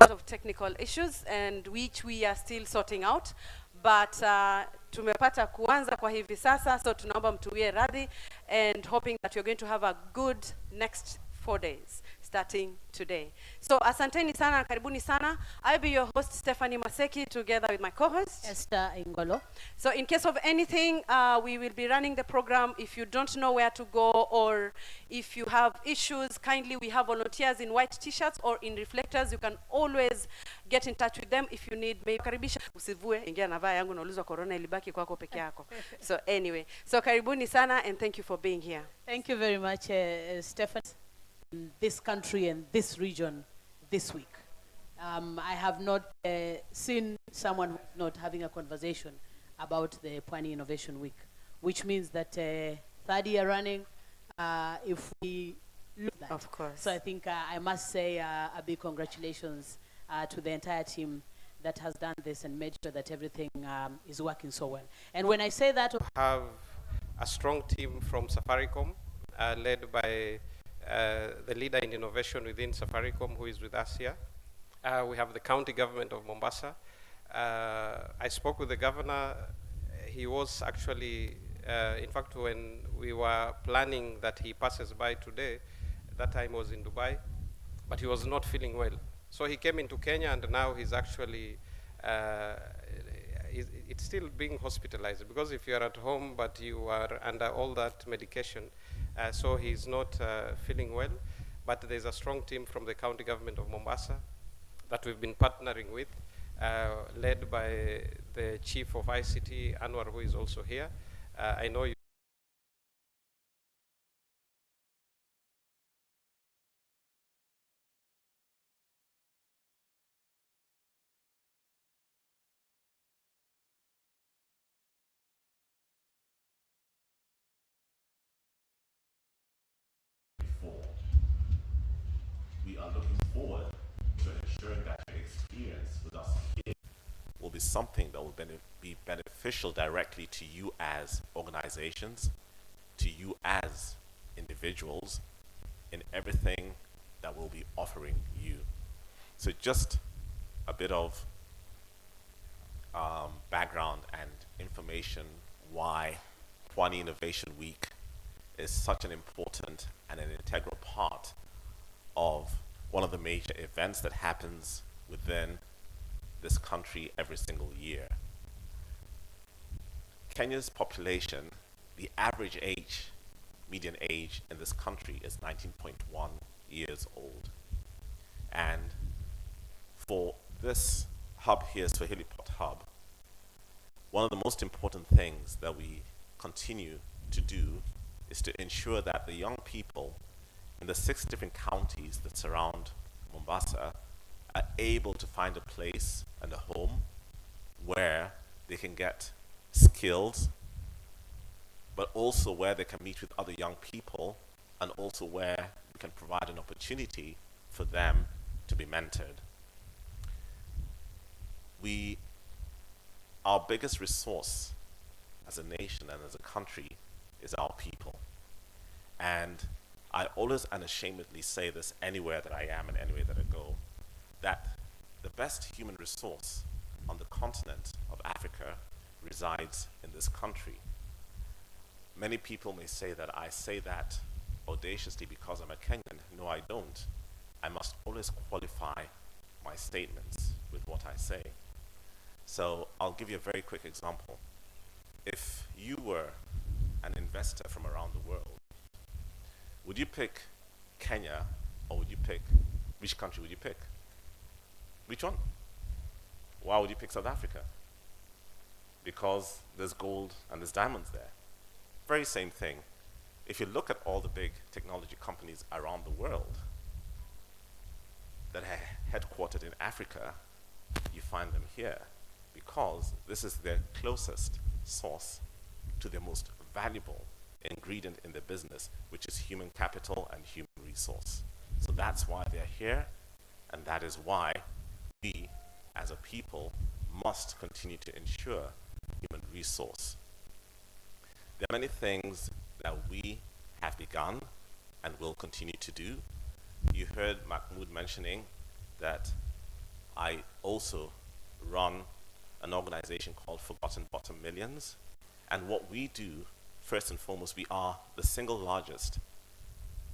lot of technical issues and which we are still sorting out, but tumepata kuanza kwa hivi sasa, so tunaomba mtuwie radhi and hoping that you're going to have a good next 4 days starting today. So asanteni sana, karibuni sana. I'll be your host Stephanie Maseki together with my co-host Esther Ingolo. So in case of anything, we will be running the program. If you don't know where to go or if you have issues, kindly we have volunteers in white t-shirts or in reflectors. You can always get in touch with them if you need. Maybe karibisha usivue ingia na vaa yangu naulizwa corona ilibaki kwako peke yako. So anyway, so karibuni sana and thank you for being here. Thank you very much, Stephen. In this country and this region this week. I have not seen someone not having a conversation about the Pwani Innovation Week, which means that third year running, if we look at that. Of course. So I think I must say a big congratulations to the entire team that has done this and made sure that everything is working so well. And when I say that, have a strong team from Safaricom, led by the leader in innovation within Safaricom, who is with us here. We have the county government of Mombasa. I spoke with the governor. He was actually, in fact, when we were planning that he passes by today, that time was in Dubai, but he was not feeling well. So he came into Kenya and now he's actually, it's still being hospitalized, because if you are at home but you are under all that medication, so he's not feeling well. But there's a strong team from the county government of Mombasa that we've been partnering with, led by the chief of ICT, Anwar, who is also here. I know you we are looking forward to ensuring that your experience with us here will be something that will be beneficial directly to you as organizations, to you as individuals, in everything that we'll be offering you. So just a bit of background and information why Pwani Innovation Week is such an important and an integral part of one of the major events that happens within this country every single year. Kenya's population, the average age, median age in this country is 19.1 years old. And for this hub here, Swahili Pot Hub, one of the most important things that we continue to do is to ensure that the young people in the 6 different counties that surround Mombasa are able to find a place and a home where they can get skills, but also where they can meet with other young people, and also where we can provide an opportunity for them to be mentored. Our biggest resource as a nation and as a country is our people. And I always unashamedly say this anywhere that I am and anywhere that I go, that the best human resource on the continent of Africa resides in this country. Many people may say that I say that audaciously because I'm a Kenyan. No, I don't. I must always qualify my statements with what I say. So I'll give you a very quick example. If you were an investor from around the world, would you pick Kenya, or would you pick, which country would you pick? Which one? Why would you pick South Africa? Because there's gold and there's diamonds there. Very same thing. If you look at all the big technology companies around the world that are headquartered in Africa, you find them here because this is their closest source to their most valuable ingredient in their business, which is human capital and human resource. So that's why they're here, and that is why we, as a people, must continue to ensure human resource. There are many things that we have begun and will continue to do. You heard Mahmoud mentioning that I also run an organization called Forgotten Bottom Millions. And what we do, first and foremost, we are the single largest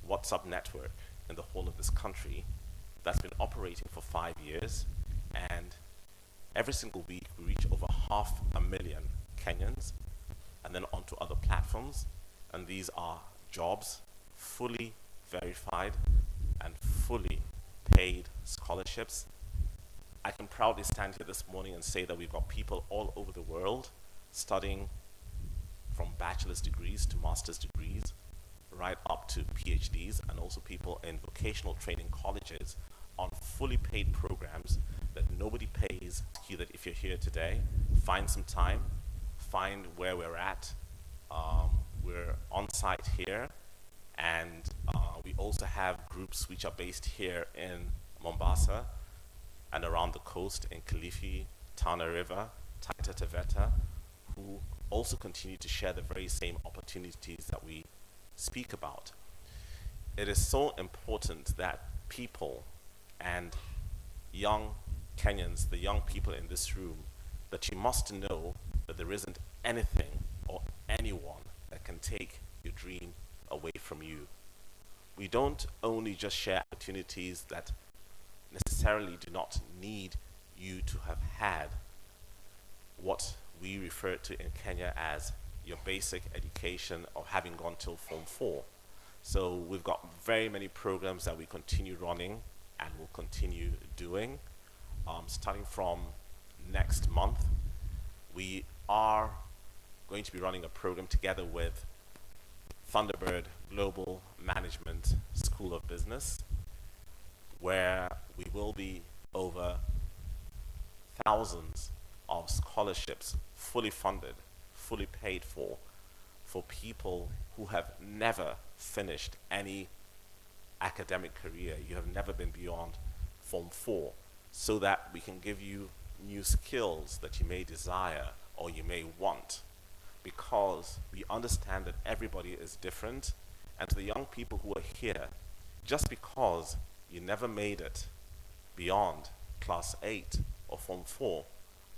WhatsApp network in the whole of this country that's been operating for 5 years. And every single week, we reach over 500,000 Kenyans and then onto other platforms. And these are jobs, fully verified and fully paid scholarships. I can proudly stand here this morning and say that we've got people all over the world studying from bachelor's degrees to master's degrees, right up to PhDs, and also people in vocational training colleges on fully paid programs that nobody pays you. That if you're here today, find some time, find where we're at. We're on site here, and we also have groups which are based here in Mombasa and around the coast in Kilifi, Tana River, Taita Taveta, who also continue to share the very same opportunities that we speak about. It is so important that people and young Kenyans, the young people in this room, that you must know that there isn't anything or anyone that can take your dream away from you. We don't only just share opportunities that necessarily do not need you to have had what we refer to in Kenya as your basic education or having gone till Form 4. So we've got very many programs that we continue running and will continue doing. Starting from next month, we are going to be running a program together with Thunderbird Global Management School of Business, where we will be over thousands of scholarships fully funded, fully paid for people who have never finished any academic career. You have never been beyond Form 4, so that we can give you new skills that you may desire or you may want, because we understand that everybody is different. And to the young people who are here, just because you never made it beyond Class 8 or Form 4,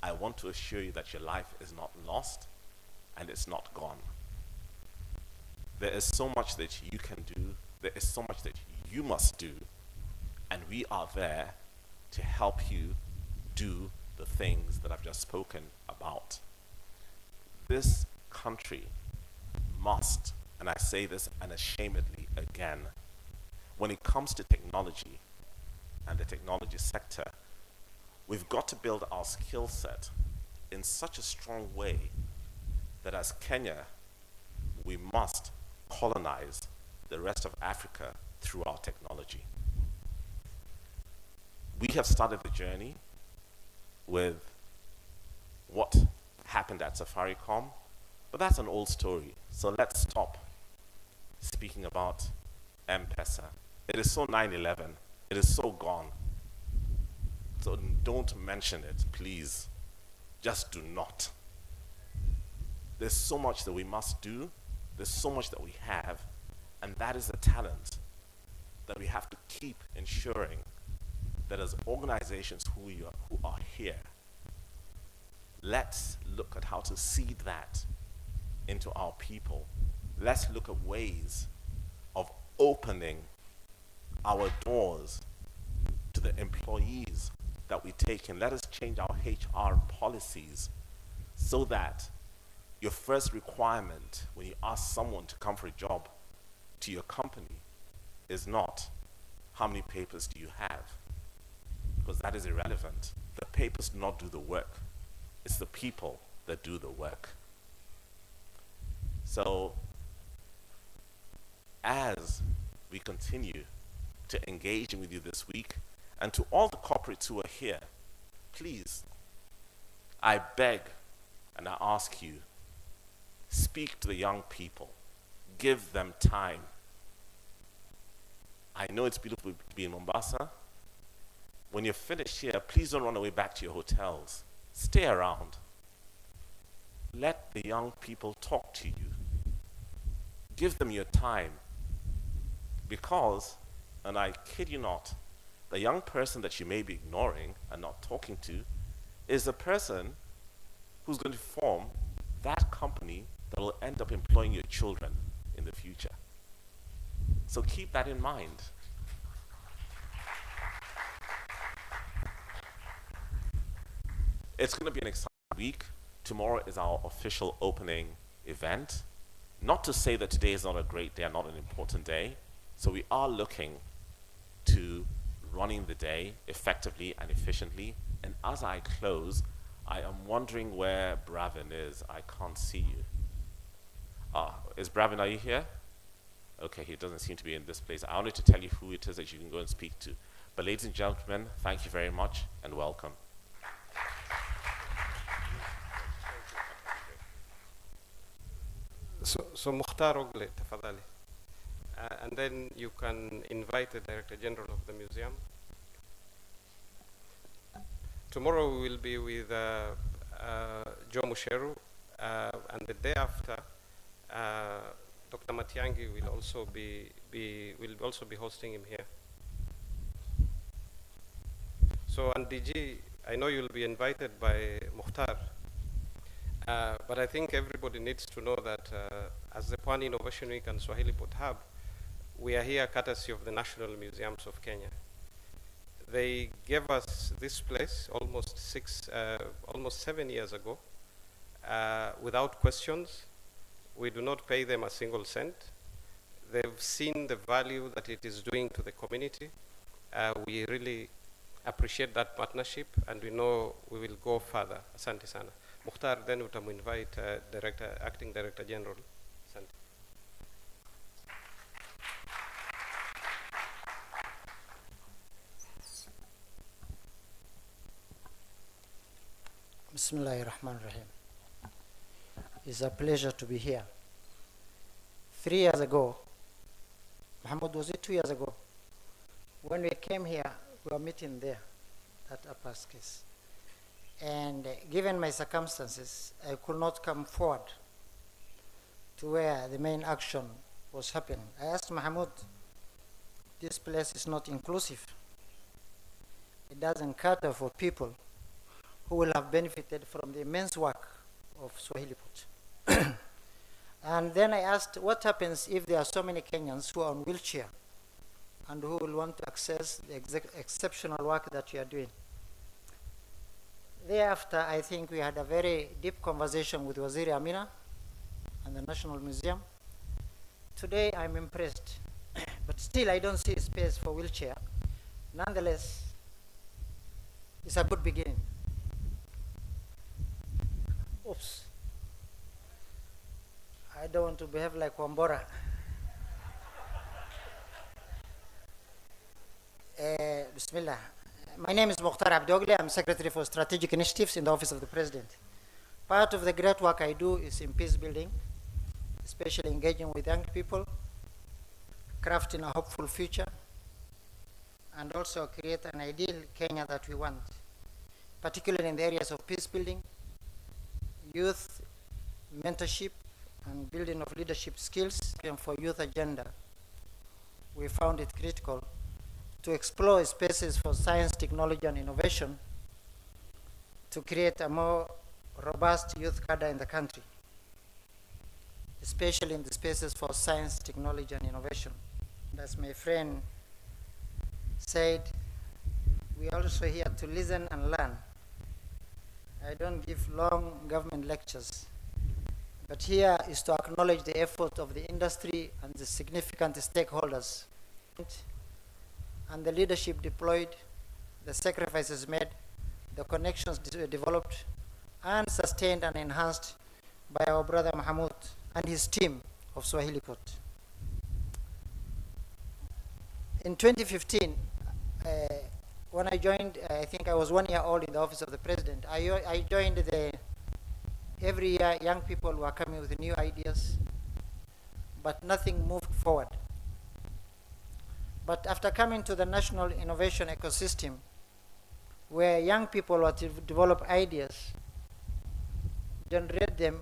I want to assure you that your life is not lost and it's not gone. There is so much that you can do, there is so much that you must do, and we are there to help you do the things that I've just spoken about. This country must, and I say this unashamedly again, when it comes to technology and the technology sector, we've got to build our skill set in such a strong way that as Kenya, we must colonize the rest of Africa through our technology. We have started the journey with what happened at Safaricom, but that's an old story. So let's stop speaking about M-Pesa. It is so 9/11. It is so gone. So don't mention it, please. Just do not. There's so much that we must do. There's so much that we have, and that is the talent that we have to keep ensuring that as organizations who are here, let's look at how to seed that into our people. Let's look at ways of opening our doors to the employees that we take in. Let us change our HR policies so that your first requirement when you ask someone to come for a job to your company is not how many papers do you have, because that is irrelevant. The papers do not do the work. It's the people that do the work. So as we continue to engage with you this week, and to all the corporates who are here, please, I beg and I ask you, speak to the young people. Give them time. I know it's beautiful to be in Mombasa. When you're finished here, please don't run away back to your hotels. Stay around. Let the young people talk to you. Give them your time. Because, and I kid you not, the young person that you may be ignoring and not talking to is the person who's going to form that company that will end up employing your children in the future. So keep that in mind. It's going to be an exciting week. Tomorrow is our official opening event. Not to say that today is not a great day and not an important day. So we are looking to running the day effectively and efficiently. And as I close, I am wondering where Bravin is. I can't see you. Is Bravin, are you here? Okay, he doesn't seem to be in this place. I wanted to tell you who it is that you can go and speak to. But ladies and gentlemen, thank you very much and welcome. So Mukhtar Ogle, tafadhali. And then you can invite the Director General of the museum. Tomorrow we will be with Joe Musheru, and the day after, Dr. Matiangi will also be hosting him here. So, and DG, I know you'll be invited by Mukhtar, but I think everybody needs to know that as the Pwani Innovation Week and Swahili Port Hub, we are here courtesy of the National Museums of Kenya. They gave us this place almost 7 years ago, without questions. We do not pay them a single cent. They've seen the value that it is doing to the community. We really appreciate that partnership, and we know we will go further. Asante sana. Mukhtar, then utamu-invite Acting Director General. Asante. Bismillahirrahmanirrahim. It's a pleasure to be here. 3 years ago, Muhammad, was it 2 years ago? When we came here, we were meeting there at Upper's case. And given my circumstances, I could not come forward to where the main action was happening. I asked Mahmoud, this place is not inclusive. It doesn't cater for people who will have benefited from the immense work of Swahili Port. And then I asked, what happens if there are so many Kenyans who are on wheelchair and who will want to access the exceptional work that you are doing? Thereafter, I think we had a very deep conversation with Waziri Amina and the National Museum. Today, I'm impressed, but still I don't see space for wheelchair. Nonetheless, it's a good beginning. Oops. I don't want to behave like Wambora. Bismillah. My name is Mukhtar Abdogli. I'm Secretary for Strategic Initiatives in the Office of the President. Part of the great work I do is in peace building, especially engaging with young people, crafting a hopeful future, and also create an ideal Kenya that we want, particularly in the areas of peace building, youth mentorship, and building of leadership skills. And for youth agenda, we found it critical to explore spaces for science, technology, and innovation to create a more robust youth cadre in the country, especially in the spaces for science, technology, and innovation. And as my friend said, we are also here to listen and learn. I don't give long government lectures, but here is to acknowledge the effort of the industry and the significant stakeholders and the leadership deployed, the sacrifices made, the connections developed and sustained and enhanced by our brother Mahmoud and his team of Swahili Port. In 2015, when I joined, I think I was 1 year old in the Office of the President. I joined every year young people were coming with new ideas, but nothing moved forward. But after coming to the national innovation ecosystem, where young people were to develop ideas, generate them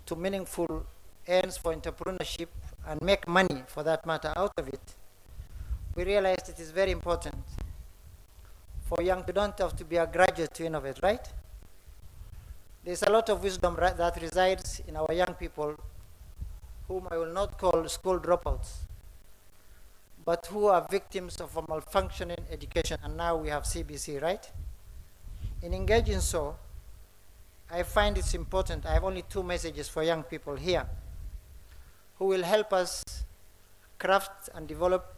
to meaningful ends for entrepreneurship, and make money, for that matter, out of it, we realized it is very important for young. You don't have to be a graduate to innovate, right? There's a lot of wisdom that resides in our young people, whom I will not call school dropouts, but who are victims of a malfunctioning education, and now we have CBC, right? In engaging so, I find it's important. I have only 2 messages for young people here who will help us craft and develop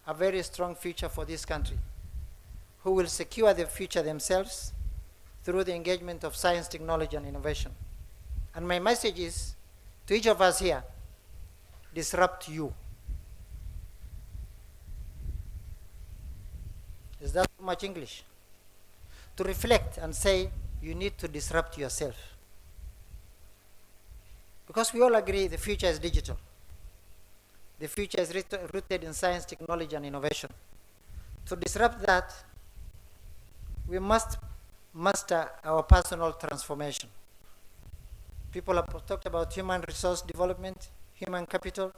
a very strong future for this country, who will secure the future themselves through the engagement of science, technology, and innovation. And my message is to each of us here: disrupt you. Is that too much English? To reflect and say, you need to disrupt yourself. Because we all agree the future is digital. The future is rooted in science, technology, and innovation. To disrupt that, we must master our personal transformation. People have talked about human resource development, human capital.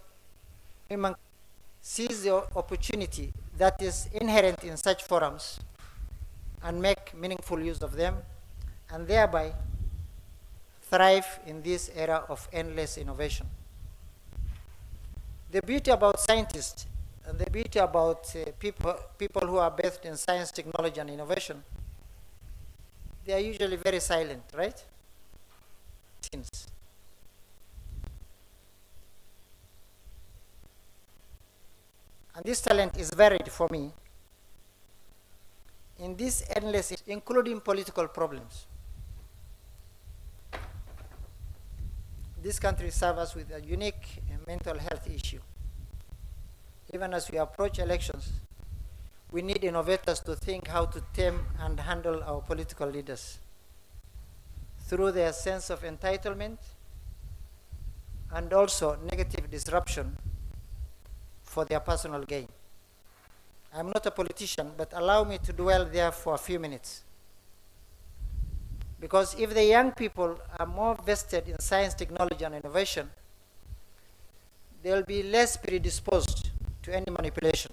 Seize the opportunity that is inherent in such forums and make meaningful use of them, and thereby thrive in this era of endless innovation. The beauty about scientists and the beauty about people who are based in science, technology, and innovation, they are usually very silent, right? And this talent is varied for me in this endless, including political problems. This country serves us with a unique mental health issue. Even as we approach elections, we need innovators to think how to tame and handle our political leaders through their sense of entitlement and also negative disruption for their personal gain. I'm not a politician, but allow me to dwell there for a few minutes. Because if the young people are more vested in science, technology, and innovation, they'll be less predisposed to any manipulation.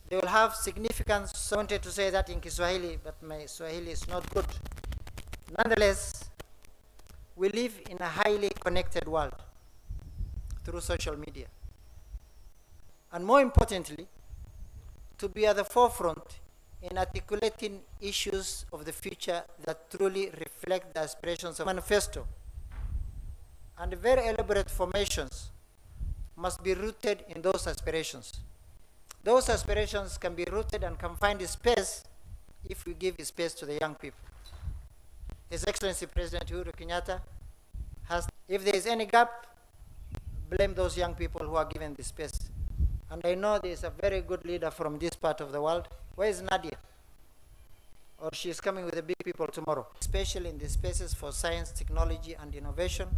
They will have significant, I wanted to say that in Kiswahili, but my Swahili is not good. Nonetheless, we live in a highly connected world through social media. And more importantly, to be at the forefront in articulating issues of the future that truly reflect the aspirations of manifesto. And very elaborate formations must be rooted in those aspirations. Those aspirations can be rooted and can find space if we give space to the young people. His Excellency President Uhuru Kenyatta has, if there is any gap, blame those young people who are given this space. And I know there is a very good leader from this part of the world. Where is Nadia? Or she is coming with the big people tomorrow. Especially in the spaces for science, technology, and innovation,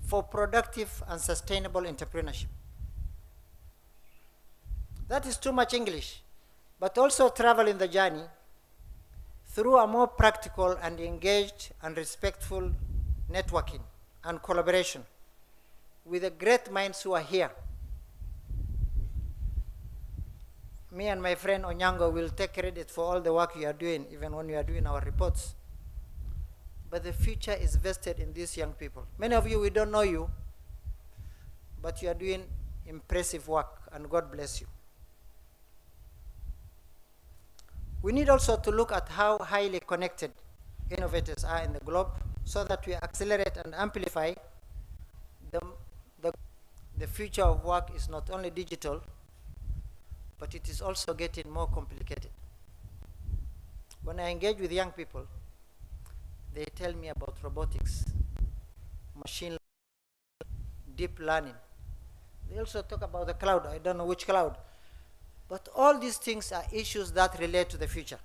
for productive and sustainable entrepreneurship. That is too much English, but also travel in the journey through a more practical and engaged and respectful networking and collaboration with the great minds who are here. Me and my friend Onyango will take credit for all the work you are doing, even when we are doing our reports. But the future is vested in these young people. Many of you, we don't know you, but you are doing impressive work, and God bless you. We need also to look at how highly connected innovators are in the globe so that we accelerate and amplify the future of work is not only digital, but it is also getting more complicated. When I engage with young people, they tell me about robotics, machine learning, deep learning. They also talk about the cloud. I don't know which cloud. But all these things are issues that relate to the future.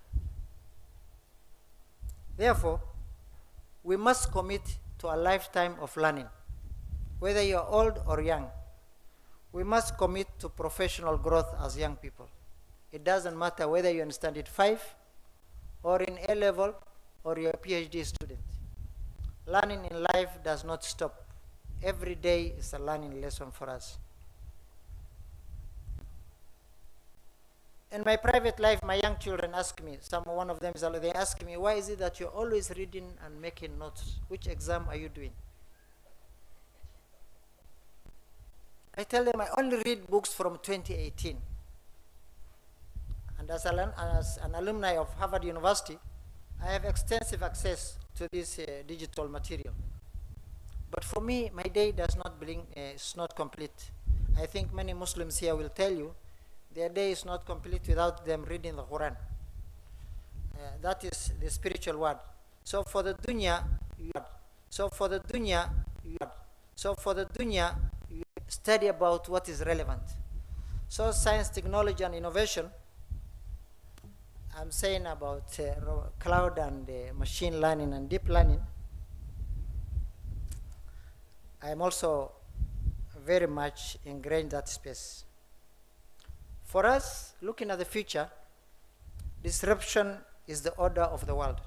Therefore, we must commit to a lifetime of learning. Whether you're old or young, we must commit to professional growth as young people. It doesn't matter whether you're in standard 5 or in A-level or you're a PhD student. Learning in life does not stop. Every day is a learning lesson for us. In my private life, my young children ask me, one of them, they ask me, why is it that you're always reading and making notes? Which exam are you doing? I tell them I only read books from 2018. And as an alumni of Harvard University, I have extensive access to this digital material. But for me, my day does not is not complete. I think many Muslims here will tell you their day is not complete without them reading the Quran. That is the spiritual word. So for the dunya, you study about what is relevant. So science, technology, and innovation, I'm saying about cloud and machine learning and deep learning. I'm also very much ingrained in that space. For us, looking at the future, disruption is the order of the world.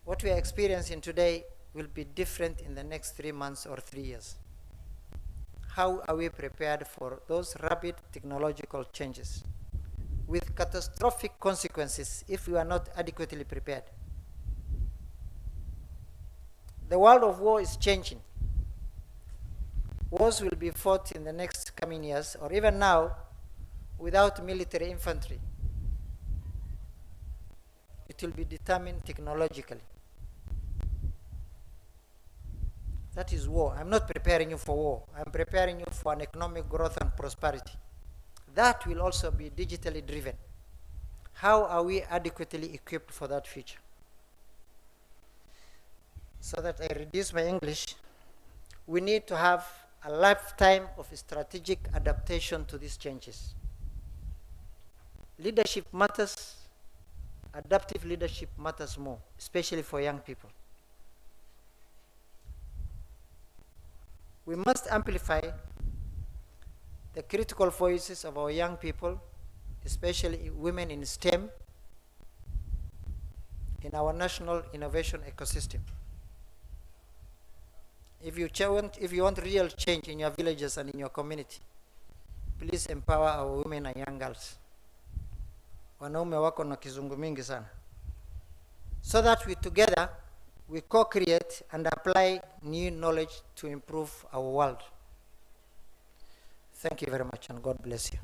What we are experiencing today will be different in the next 3 months or 3 years. How are we prepared for those rapid technological changes with catastrophic consequences if we are not adequately prepared? The world of war is changing. Wars will be fought in the next coming years, or even now, without military infantry. It will be determined technologically. That is war. I'm not preparing you for war. I'm preparing you for an economic growth and prosperity. That will also be digitally driven. How are we adequately equipped for that future? So that I reduce my English, we need to have a lifetime of strategic adaptation to these changes. Leadership matters. Adaptive leadership matters more, especially for young people. We must amplify the critical voices of our young people, especially women in STEM, in our national innovation ecosystem. If you want real change in your villages and in your community, please empower our women and young girls. Wanaume wako na kizungu mingi sana. So that we co-create and apply new knowledge to improve our world. Thank you very much, and God bless you.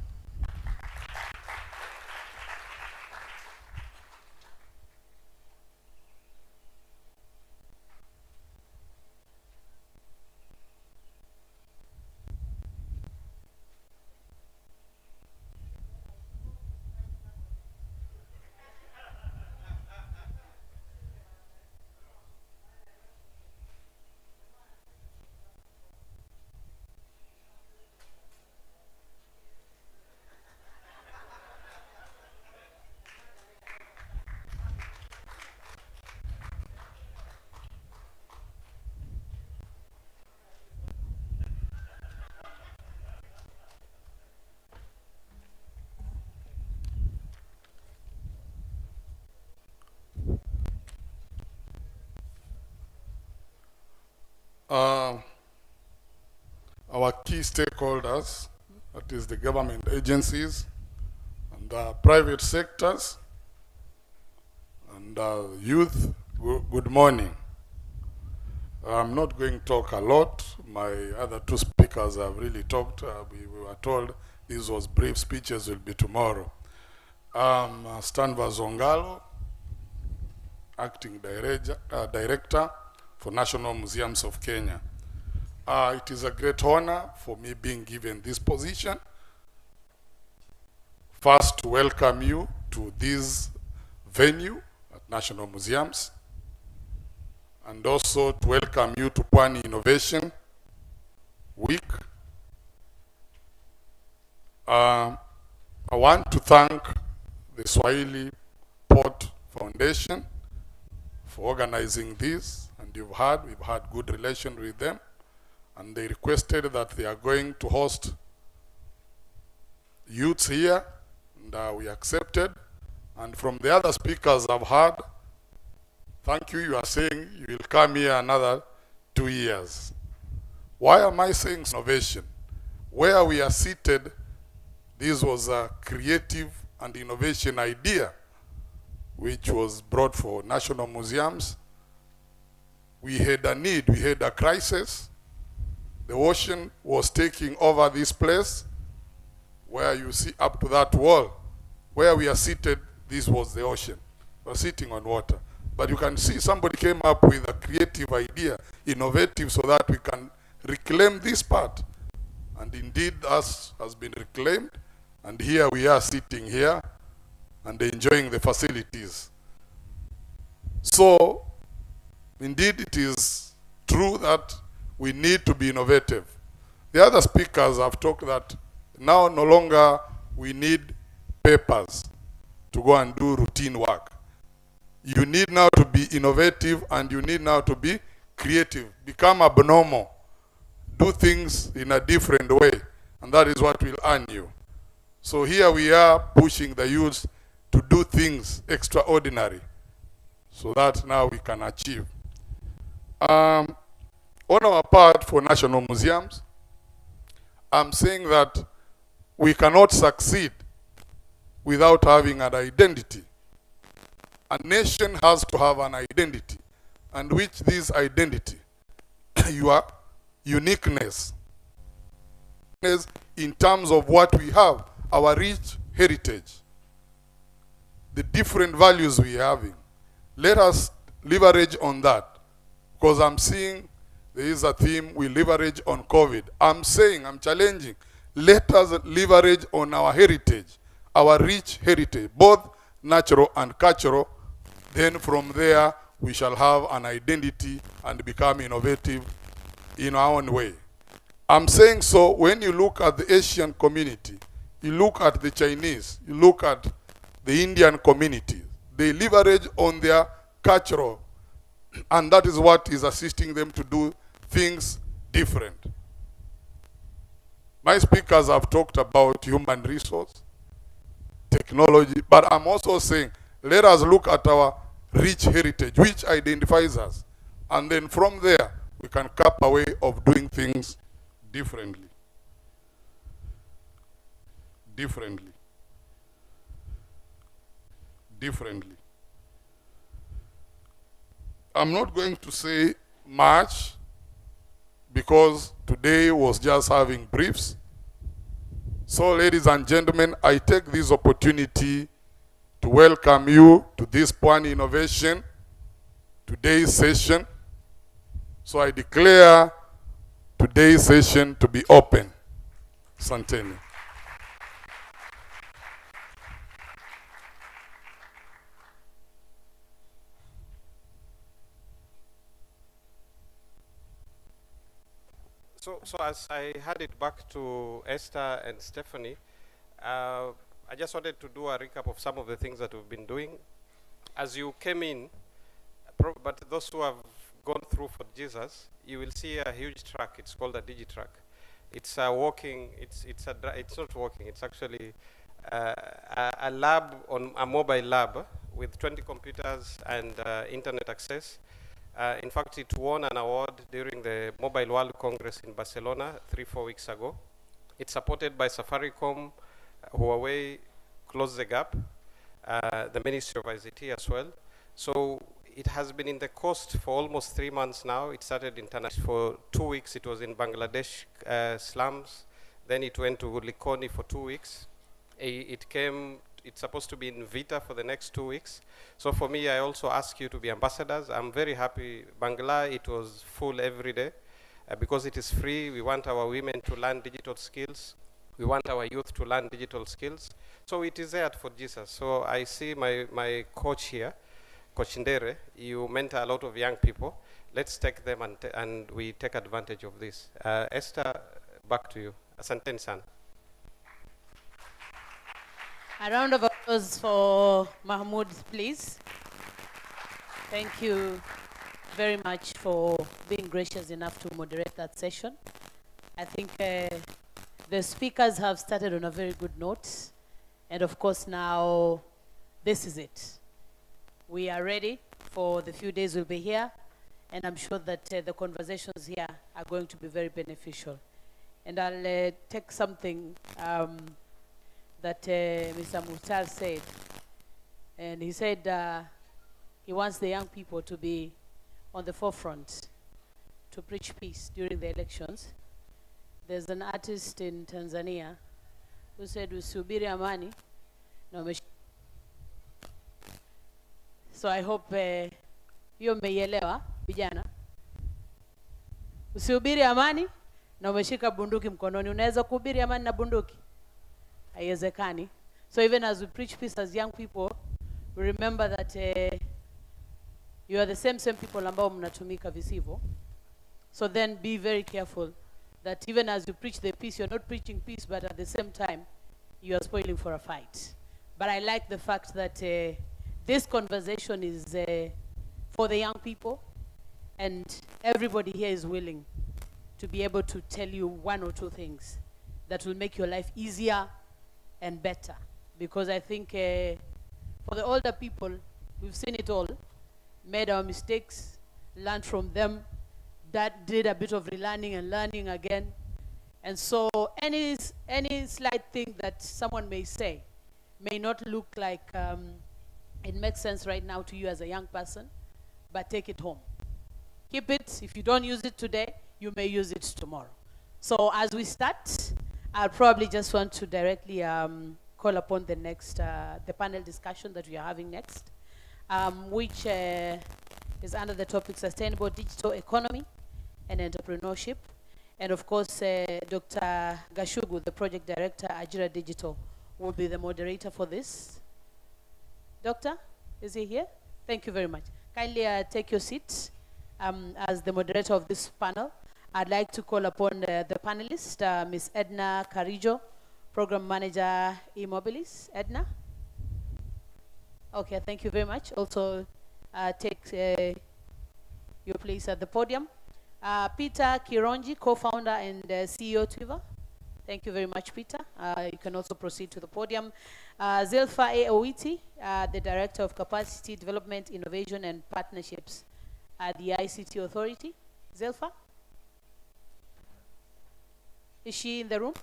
Our key stakeholders, that is the government agencies and the private sectors and youth, good morning. I'm not going to talk a lot. My other two speakers have really talked. We were told these was brief speeches will be tomorrow. Stan Vazongalo, Acting Director for National Museums of Kenya. It is a great honor for me being given this position. First, to welcome you to this venue at National Museums, and also to welcome you to Pwani Innovation Week. I want to thank the Swahili Port Foundation for organizing this, and we've had good relations with them, and they requested that they are going to host youths here, and we accepted. And from the other speakers I've heard, thank you, you are saying you will come here another 2 years. Why am I saying innovation? Where we are seated, This was a creative and innovation idea which was brought for national museums. We had a need, we had a crisis. The ocean was taking over this place where you see up to that wall. Where we are seated, this was the ocean. We're sitting on water. But you can see somebody came up with a creative idea, innovative, so that we can reclaim this part. And indeed, us has been reclaimed. And here we are sitting here and enjoying the facilities. So, indeed, it is true that we need to be innovative. The other speakers have talked that now no longer we need papers to go and do routine work. You need now to be innovative and you need now to be creative. Become abnormal. Do things in a different way. And that is what will earn you. So here we are pushing the youth to do things extraordinary so that now we can achieve. On our part for national museums, I'm saying that we cannot succeed without having an identity. A nation has to have an identity, and which this identity, your uniqueness, in terms of what we have, our rich heritage, the different values we are having. Let us leverage on that, because I'm seeing there is a theme we leverage on COVID. I'm saying, I'm challenging, let us leverage on our heritage, our rich heritage, both natural and cultural. Then from there, we shall have an identity and become innovative in our own way. I'm saying so when you look at the Asian community, you look at the Chinese, you look at the Indian community, they leverage on their cultural, and that is what is assisting them to do things different. My speakers have talked about human resource, technology, but I'm also saying, let us look at our rich heritage, which identifies us. And then from there, we can cap a way of doing things differently. Differently. I'm not going to say much because today was just having briefs. So, ladies and gentlemen, I take this opportunity to welcome you to this Pwani Innovation, today's session. So I declare today's session to be open. Santeni. So as I hand it back to Esther and Stephanie, I just wanted to do a recap of some of the things that we've been doing. As you came in, but those who have gone through for Jesus, you will see a huge truck. It's called a DigiTruck. It's walking. It's not walking. It's actually a lab, on a mobile lab with 20 computers and internet access. In fact, it won an award during the Mobile World Congress in Barcelona 3-4 weeks ago. It's supported by Safaricom, Huawei, Close the Gap, the Ministry of ICT as well. So it has been in the coast for almost 3 months now. It started international for 2 weeks. It was in Bangladesh slums. Then it went to Likoni for 2 weeks. It's supposed to be in Vita for the next 2 weeks. So for me, I also ask you to be ambassadors. I'm very happy. Bangla, it was full every day. Because it is free, we want our women to learn digital skills. We want our youth to learn digital skills. So it is there for Jesus. So I see my coach here, Coach Ndere. You mentor a lot of young people. Let's take them and we take advantage of this. Esther, back to you. Asanteni sana. A round of applause for Mahmoud, please. Thank you very much for being gracious enough to moderate that session. I think the speakers have started on a very good note. And of course now, this is it. We are ready for the few days we'll be here. And I'm sure that the conversations here are going to be very beneficial. And I'll take something that Mr. Muhtar said. And he said he wants the young people to be on the forefront to preach peace during the elections. There's an artist in Tanzania who said, "Usubiri amani na umesh-" So I hope hiyo mmeielewa vijana. Usihubiri amani na umeshika bunduki mkononi. Unaweza kuhubiri amani na bunduki? Haiwezekani. So even as we preach peace as young people, we remember that you are the same people ambao mnatumika visivyo. So then be very careful that even as you preach the peace, you're not preaching peace, but at the same time, you are spoiling for a fight. But I like the fact that this conversation is for the young people, and everybody here is willing to be able to tell you one or two things that will make your life easier and better. Because I think for the older people, we've seen it all, made our mistakes, learned from them, that did a bit of relearning and learning again. And so any slight thing that someone may say may not look like it makes sense right now to you as a young person, but take it home. Keep it. If you don't use it today, you may use it tomorrow. So as we start, I'll probably just want to directly call upon the next, the panel discussion that we are having next, which is under the topic Sustainable Digital Economy and Entrepreneurship. And of course, Dr. Gashugu, the project director, Ajira Digital, will be the moderator for this. Doctor, is he here? Thank you very much. Kindly take your seats as the moderator of this panel. I'd like to call upon the panelist, Ms. Edna Carijo, Program Manager, Immobilis. Edna? Okay, thank you very much. Also, take your place at the podium. Peter Kironji, co-founder and CEO Twiva. Thank you very much, Peter. You can also proceed to the podium. Zilfa A. Owiti, the Director of Capacity Development, Innovation and Partnerships at the ICT Authority. Zilfa? Is she in the room?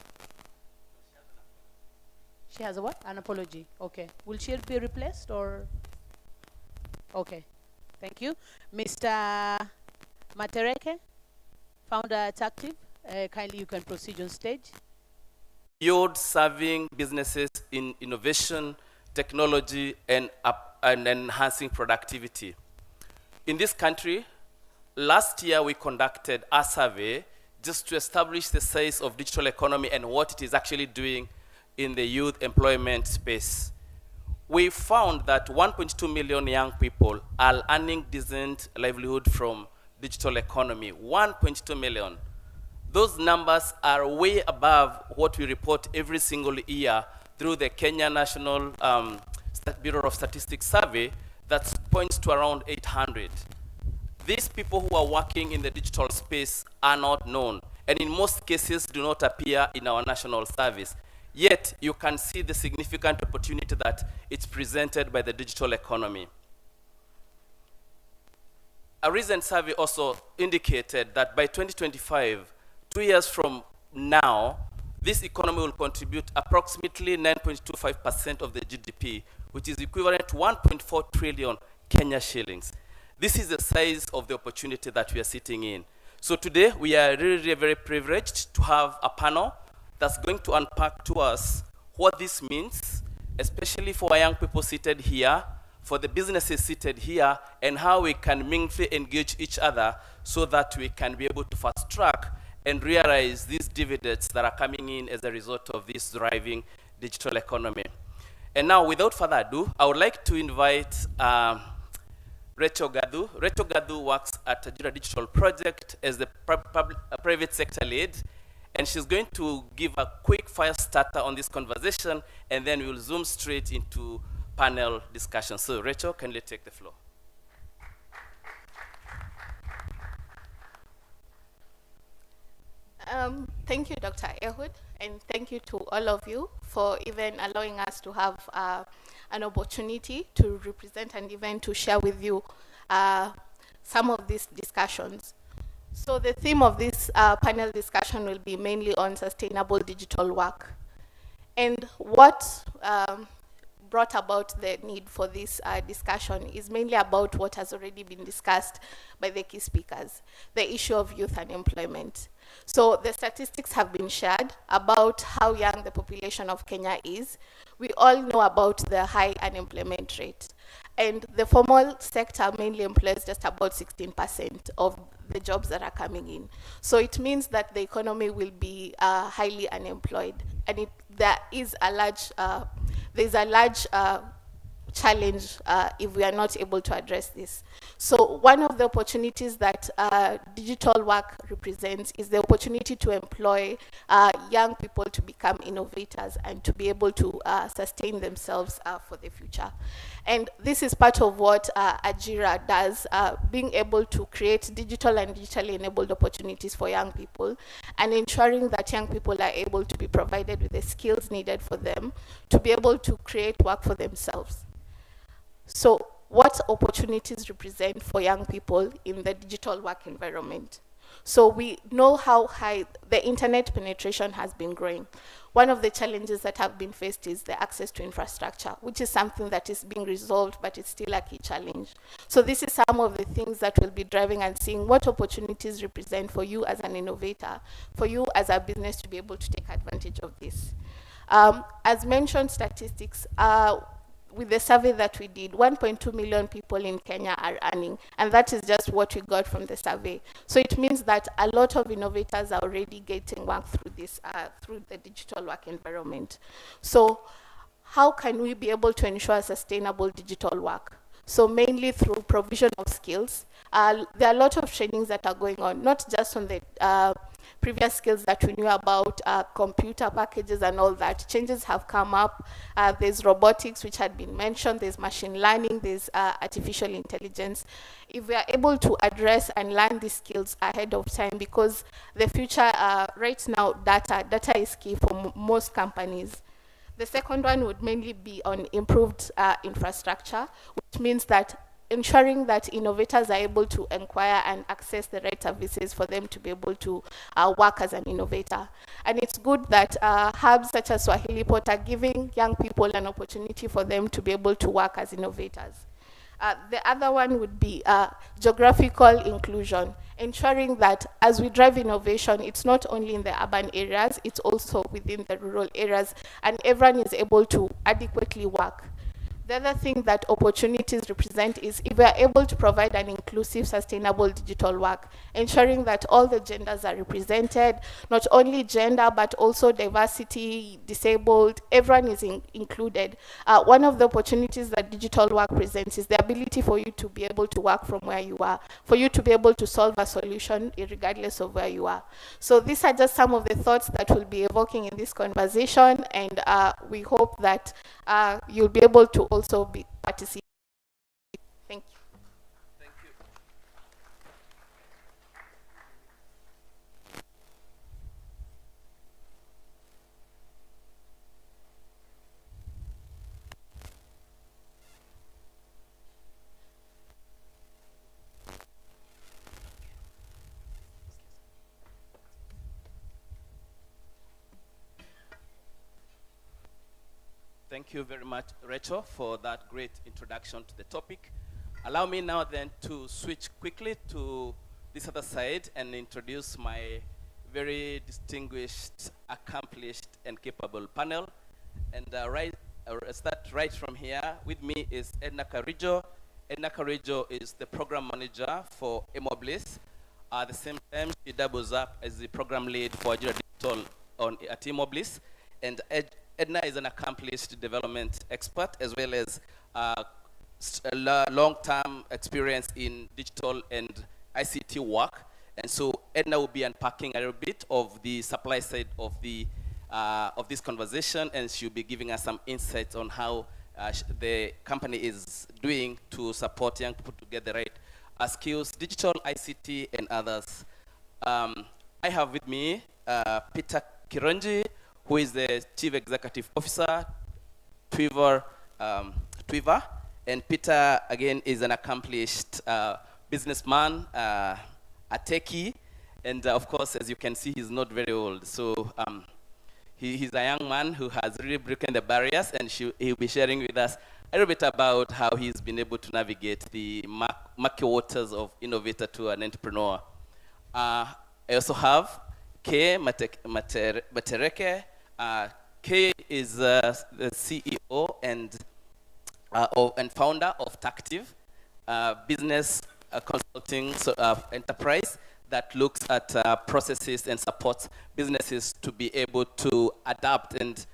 She has a what? An apology. Okay. Will she be replaced or? Okay. Thank you. Mr. Matereke, founder at Active. Kindly you can proceed on stage. Youth serving businesses in innovation, technology, and enhancing productivity. In this country, last year we conducted a survey just to establish the size of digital economy and what it is actually doing in the youth employment space. We found that 1.2 million young people are earning decent livelihood from digital economy. 1.2 million. Those numbers are way above what we report every single year through the Kenya National Bureau of Statistics survey that points to around 800. These people who are working in the digital space are not known, and in most cases do not appear in our national service. Yet, you can see the significant opportunity that it's presented by the digital economy. A recent survey also indicated that by 2025, 2 years from now, this economy will contribute approximately 9.25% of the GDP, which is equivalent to 1.4 trillion Kenya shillings. This is the size of the opportunity that we are sitting in. So today, we are really very privileged to have a panel that's going to unpack to us what this means, especially for our young people seated here, for the businesses seated here, and how we can meaningfully engage each other so that we can be able to fast track and realize these dividends that are coming in as a result of this thriving digital economy. And now, without further ado, I would like to invite Rachel Gadu. Rachel Gadu works at Ajira Digital Project as the private sector lead, and she's going to give a quick fire starter on this conversation, and then we'll zoom straight into panel discussion. So Rachel, kindly take the floor. Thank you, Dr. Ehud, and thank you to all of you for even allowing us to have an opportunity to represent and even to share with you some of these discussions. So the theme of this panel discussion will be mainly on sustainable digital work. And what brought about the need for this discussion is mainly about what has already been discussed by the key speakers, the issue of youth unemployment. So the statistics have been shared about how young the population of Kenya is. We all know about the high unemployment rate. And the formal sector mainly employs just about 16% of the jobs that are coming in. So it means that the economy will be highly unemployed. And there's a large challenge if we are not able to address this. So one of the opportunities that digital work represents is the opportunity to employ young people to become innovators and to be able to sustain themselves for the future. And this is part of what Ajira does, being able to create digital and digitally enabled opportunities for young people and ensuring that young people are able to be provided with the skills needed for them to be able to create work for themselves. So what opportunities represent for young people in the digital work environment? So we know how high the internet penetration has been growing. One of the challenges that have been faced is the access to infrastructure, which is something that is being resolved, but it's still a key challenge. So this is some of the things that will be driving and seeing what opportunities represent for you as an innovator, for you as a business to be able to take advantage of this. As mentioned, statistics, with the survey that we did, 1.2 million people in Kenya are earning, and that is just what we got from the survey. So it means that a lot of innovators are already getting work through this, through the digital work environment. So how can we be able to ensure sustainable digital work? So mainly through provision of skills. There are a lot of trainings that are going on, not just on the previous skills that we knew about, computer packages and all that. Changes have come up. There's robotics, which had been mentioned. There's machine learning. There's artificial intelligence. If we are able to address and learn these skills ahead of time, because the future, right now, data is key for most companies. The second one would mainly be on improved infrastructure, which means that ensuring that innovators are able to inquire and access the right services for them to be able to work as an innovator. And it's good that hubs such as Swahili Pot are giving young people an opportunity for them to be able to work as innovators. The other one would be geographical inclusion, ensuring that as we drive innovation, it's not only in the urban areas, it's also within the rural areas, and everyone is able to adequately work. The other thing that opportunities represent is if we are able to provide an inclusive, sustainable digital work, ensuring that all the genders are represented, not only gender, but also diversity, disabled, everyone is included. One of the opportunities that digital work presents is the ability for you to be able to work from where you are, for you to be able to solve a solution regardless of where you are. So these are just some of the thoughts that we'll be evoking in this conversation, and we hope that you'll be able to also be participating. Thank you. Thank you. Thank you very much, Rachel, for that great introduction to the topic. Allow me now then to switch quickly to this other side and introduce my very distinguished, accomplished, and capable panel. And start right from here. With me is Edna Karijo. Edna Karijo is the program manager for Emoblis. At the same time, she doubles up as the program lead for Ajira Digital at Emoblis. And Edna is an accomplished development expert, as well as long-term experience in digital and ICT work. And so Edna will be unpacking a little bit of the supply side of this conversation, and she'll be giving us some insights on how the company is doing to support young people to get the right skills, digital, ICT, and others. I have with me Peter Kironji, who is the Chief Executive Officer, Twiva. And Peter, again, is an accomplished businessman, a techie, and of course, as you can see, he's not very old. So He's a young man who has really broken the barriers, and he'll be sharing with us a little bit about how he's been able to navigate the murky waters of innovator to an entrepreneur. I also have Kay Matereke. Kay is the CEO and founder of Tactive, business consulting enterprise that looks at processes and supports businesses to be able to adapt and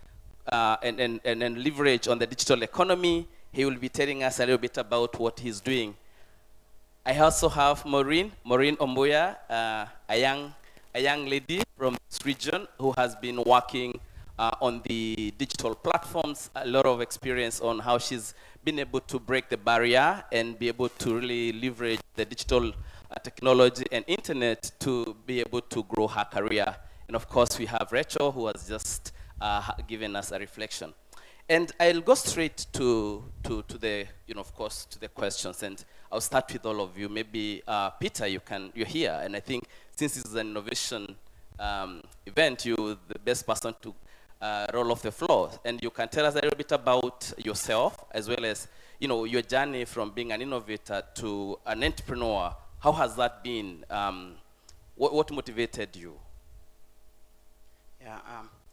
leverage on the digital economy. He will be telling us a little bit about what he's doing. I also have Maureen Omboya, a young lady from this region who has been working on the digital platforms, a lot of experience on how she's been able to break the barrier and be able to really leverage the digital technology and internet to be able to grow her career. And of course, we have Rachel, who has just given us a reflection. And I'll go straight to the, of course, to the questions. And I'll start with all of you. Maybe Peter, you're here. And I think since this is an innovation event, you're the best person to roll off the floor. And you can tell us a little bit about yourself, as well as, your journey from being an innovator to an entrepreneur. How has that been? What motivated you? Yeah,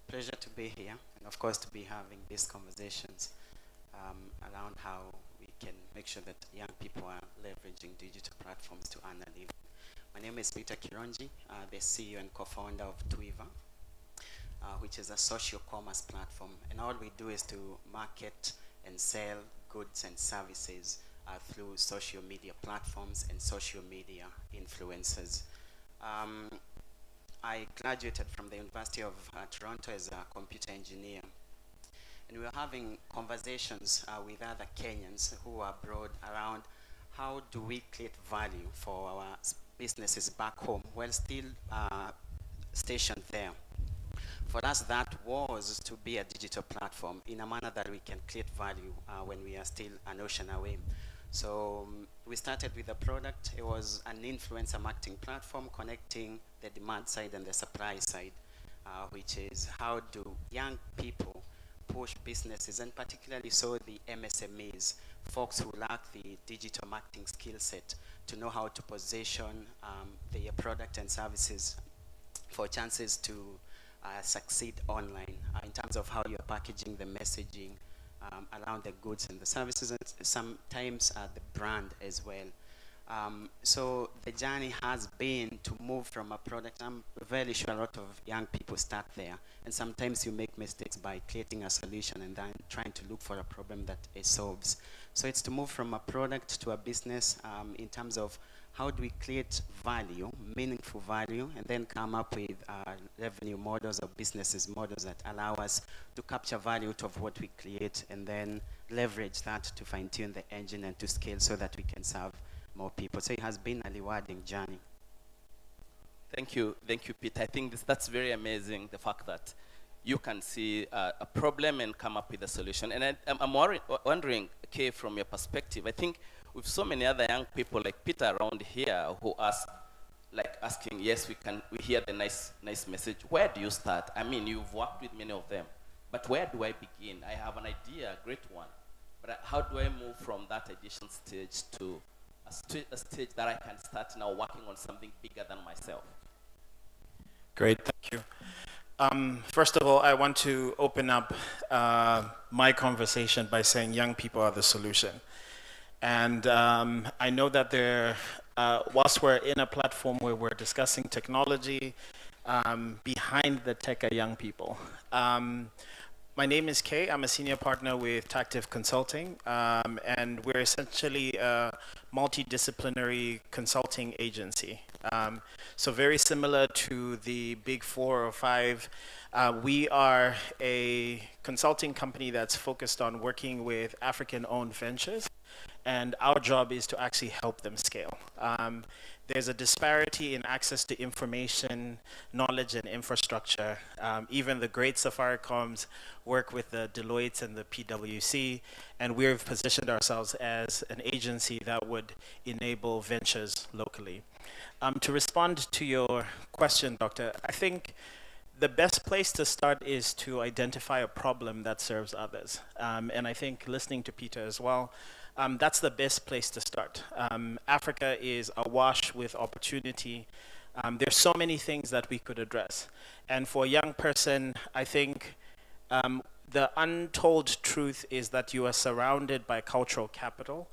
pleasure to be here, and of course to be having these conversations around how we can make sure that young people are leveraging digital platforms to earn a living. My name is Peter Kironji, the CEO and co-founder of Twiva, which is a social commerce platform, and all we do is to market and sell goods and services through social media platforms and social media influencers. I graduated from the University of Toronto as a computer engineer, and we were having conversations with other Kenyans who are abroad around how do we create value for our businesses back home while still stationed there. For us, that was to be a digital platform in a manner that we can create value when we are still an ocean away. So we started with a product. It was an influencer marketing platform connecting the demand side and the supply side, which is how do young people push businesses, and particularly so the MSMEs, folks who lack the digital marketing skill set, to know how to position their product and services for chances to succeed online in terms of how you're packaging the messaging around the goods and the services, and sometimes the brand as well. So the journey has been to move from a product. I'm very sure a lot of young people start there, and sometimes you make mistakes by creating a solution and then trying to look for a problem that it solves. So it's to move from a product to a business in terms of how do we create value, meaningful value, and then come up with revenue models or businesses models that allow us to capture value out of what we create and then leverage that to fine-tune the engine and to scale so that we can serve more people. So it has been a rewarding journey. Thank you, Pete. I think that's very amazing, the fact that you can see a problem and come up with a solution. And I'm wondering, Kay, from your perspective, I think with so many other young people like Peter around here who asking, yes, we hear the nice message. Where do you start? I mean, you've worked with many of them, but where do I begin? I have an idea, a great one, but how do I move from that ideation stage to a stage that I can start now working on something bigger than myself? Great, thank you. First of all, I want to open up my conversation by saying young people are the solution. And I know that whilst we're in a platform where we're discussing technology, behind the tech are young people. My name is Kay. I'm a senior partner with Tactive Consulting, and we're essentially a multidisciplinary consulting agency. So very similar to the big 4 or 5, we are a consulting company that's focused on working with African-owned ventures, and our job is to actually help them scale. There's a disparity in access to information, knowledge, and infrastructure. Even the great Safaricoms work with the Deloitte and the PwC, and we've positioned ourselves as an agency that would enable ventures locally. To respond to your question, Doctor, I think the best place to start is to identify a problem that serves others. And I think listening to Peter as well, that's the best place to start. Africa is awash with opportunity. There's so many things that we could address. And for a young person, I think the untold truth is that you are surrounded by cultural capital,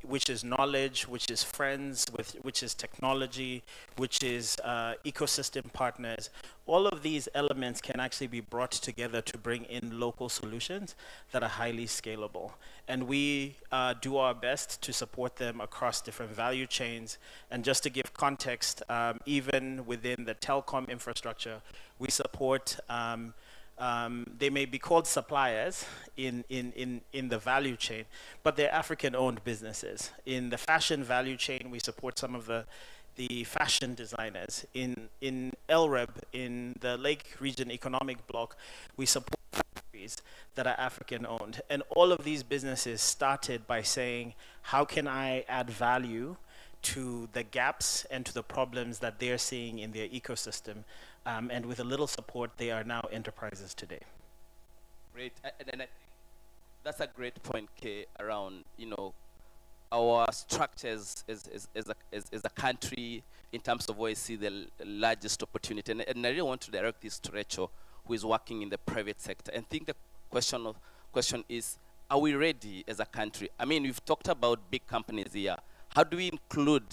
which is knowledge, which is friends, which is technology, which is ecosystem partners. All of these elements can actually be brought together to bring in local solutions that are highly scalable. And we do our best to support them across different value chains. And just to give context, even within the telecom infrastructure, we support they may be called suppliers in the value chain, but they're African-owned businesses. In the fashion value chain, we support some of the fashion designers. In LREB, in the Lake Region Economic Bloc, we support factories that are African-owned. And all of these businesses started by saying, how can I add value to the gaps and to the problems that they're seeing in their ecosystem? And with a little support, they are now enterprises today. Great, and I think that's a great point, Kay, around, our structures as a country in terms of where I see the largest opportunity. And I really want to direct this to Rachel, who is working in the private sector. And I think the question is, are we ready as a country? I mean, we've talked about big companies here. How do we include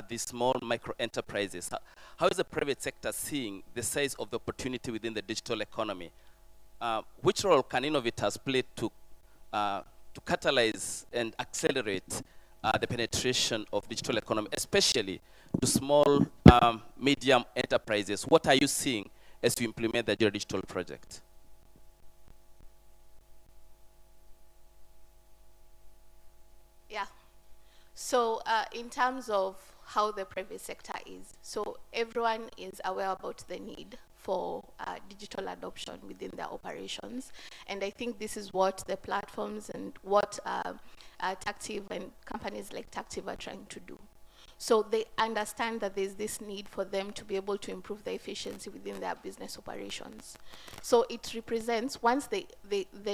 these small micro enterprises? How is the private sector seeing the size of the opportunity within the digital economy? Which role can innovators play to catalyze and accelerate the penetration of digital economy, especially to small, medium enterprises? What are you seeing as you implement the digital project? Yeah. So in terms of how the private sector is, so everyone is aware about the need for digital adoption within their operations. And I think this is what the platforms and what Tactive and companies like Tactive are trying to do. So they understand that there's this need for them to be able to improve the efficiency within their business operations. So it represents, once the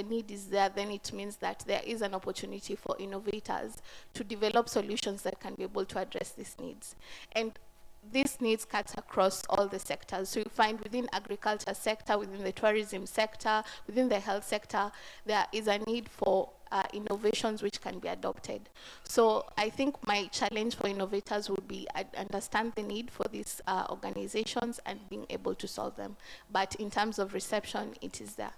need is there, then it means that there is an opportunity for innovators to develop solutions that can be able to address these needs. And these needs cut across all the sectors. So you find within agriculture sector, within the tourism sector, within the health sector, there is a need for innovations which can be adopted. So I think my challenge for innovators would be understand the need for these organizations and being able to solve them. But in terms of reception, it is there.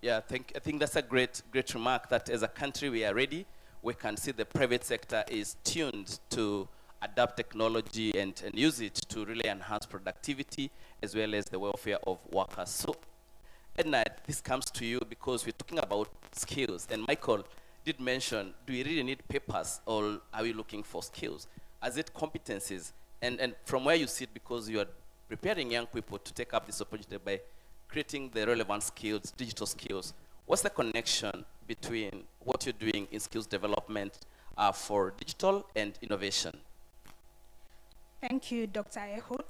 Yeah, I think that's a great remark, that as a country we are ready. We can see the private sector is tuned to adapt technology and use it to really enhance productivity as well as the welfare of workers. So, Edna, this comes to you because we're talking about skills. And Michael did mention, do we really need papers or are we looking for skills? As it competencies? And from where you sit, because you are preparing young people to take up this opportunity by creating the relevant skills, digital skills, what's the connection between what you're doing in skills development for digital and innovation? Thank you, Dr. Ehud.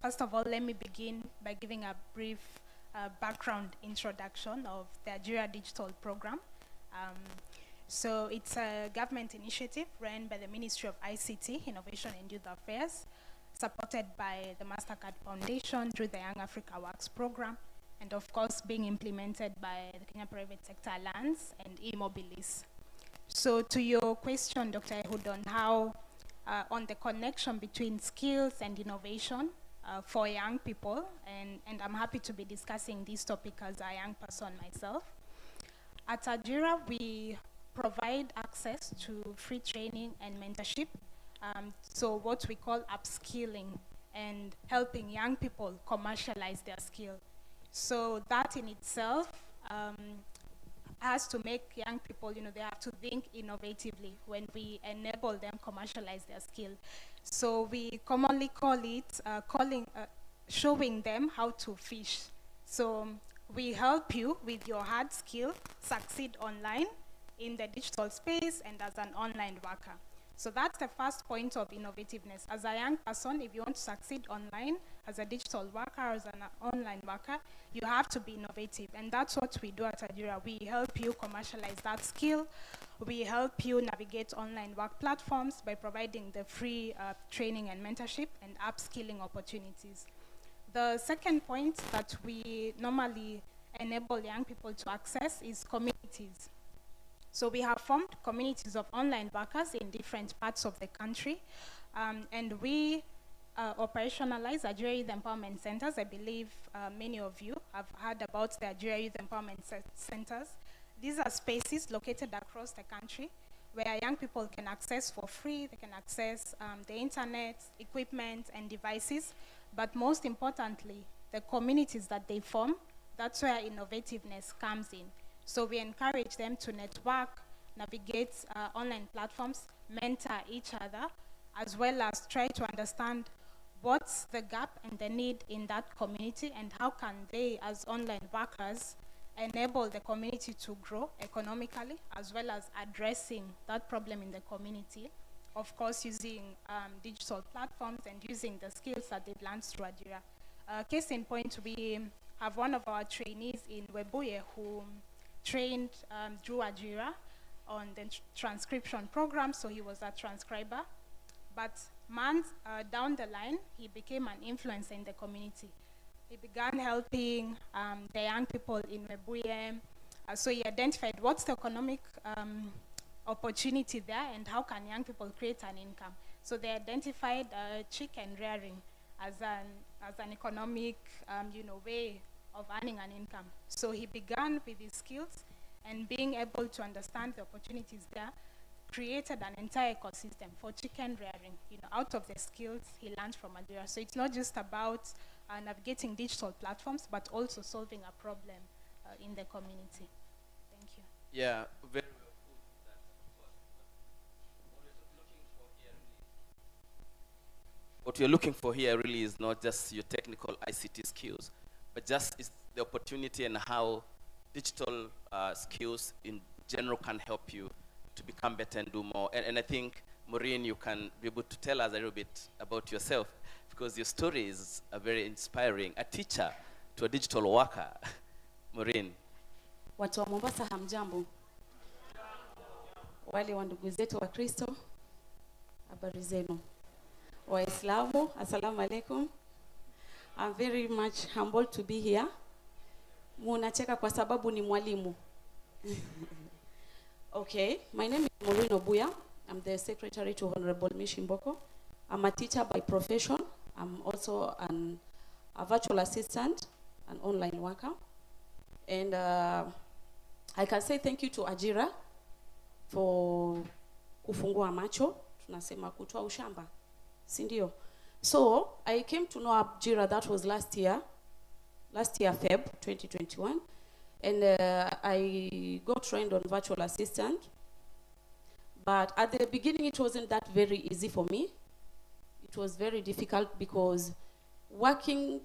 First of all, let me begin by giving a brief background introduction of the Nigeria Digital Program. So it's a government initiative run by the Ministry of ICT, Innovation and Youth Affairs, supported by the MasterCard Foundation through the Young Africa Works program, and of course being implemented by the Kenya Private Sector Alliance and eMobilis. So to your question, Dr. Ehud, on how, on the connection between skills and innovation, for young people, and I'm happy to be discussing this topic as a young person myself. At Ajira, we provide access to free training and mentorship, so what we call upskilling and helping young people commercialize their skill. So that in itself has to make young people, they have to think innovatively when we enable them commercialize their skill. So we commonly call it showing them how to fish. So we help you with your hard skill succeed online in the digital space and as an online worker. So that's the first point of innovativeness. As a young person, if you want to succeed online, as a digital worker, as an online worker, you have to be innovative. And that's what we do at Ajira. We help you commercialize that skill. We help you navigate online work platforms by providing the free training and mentorship and upskilling opportunities. The second point that we normally enable young people to access is communities. So we have formed communities of online workers in different parts of the country, and we operationalize Ajira Youth Empowerment Centers. I believe many of you have heard about the Ajira Youth Empowerment Centers. These are spaces located across the country where young people can access for free. They can access the internet, equipment, and devices. But most importantly, the communities that they form, that's where innovativeness comes in. So we encourage them to network, navigate online platforms, mentor each other, as well as try to understand what's the gap and the need in that community, and how can they, as online workers, enable the community to grow economically, as well as addressing that problem in the community. Of course, using digital platforms and using the skills that they've learned through Ajira. Case in point, we have one of our trainees in Webuye who trained through Ajira on the transcription program, so he was a transcriber. But months down the line, he became an influencer in the community. He began helping the young people in Webuye. So he identified what's the economic opportunity there and how can young people create an income. So they identified chicken rearing as an economic way of earning an income. So he began with his skills, and being able to understand the opportunities there, created an entire ecosystem for chicken rearing, out of the skills he learned from Ajira. So it's not just about navigating digital platforms, but also solving a problem in the community. Thank you. Yeah, very well put. What you're looking for here really is not just your technical ICT skills, but just is the opportunity and how digital skills in general can help you to become better and do more. And I think, Maureen, you can be able to tell us a little bit about yourself, because your story is very inspiring. A teacher to a digital worker. Maureen. Watu wa Mombasa hamjambo. Wale wa ndugu zetu wa Kristo, habari zenu. Waislamu, assalamu alaikum. I'm very much humbled to be here. Munacheka kwa sababu ni mwalimu. Okay, my name is Maureen Obuya. I'm the secretary to Honorable Mishimboko. I'm a teacher by profession. I'm also a virtual assistant, an online worker. And I can say thank you to Ajira for kufungua macho. Tunasema kutoa ushamba. Sindio. So, I came to know Ajira, that was last year Feb 2021. And I got trained on virtual assistant. But at the beginning, it wasn't that very easy for me. It was very difficult because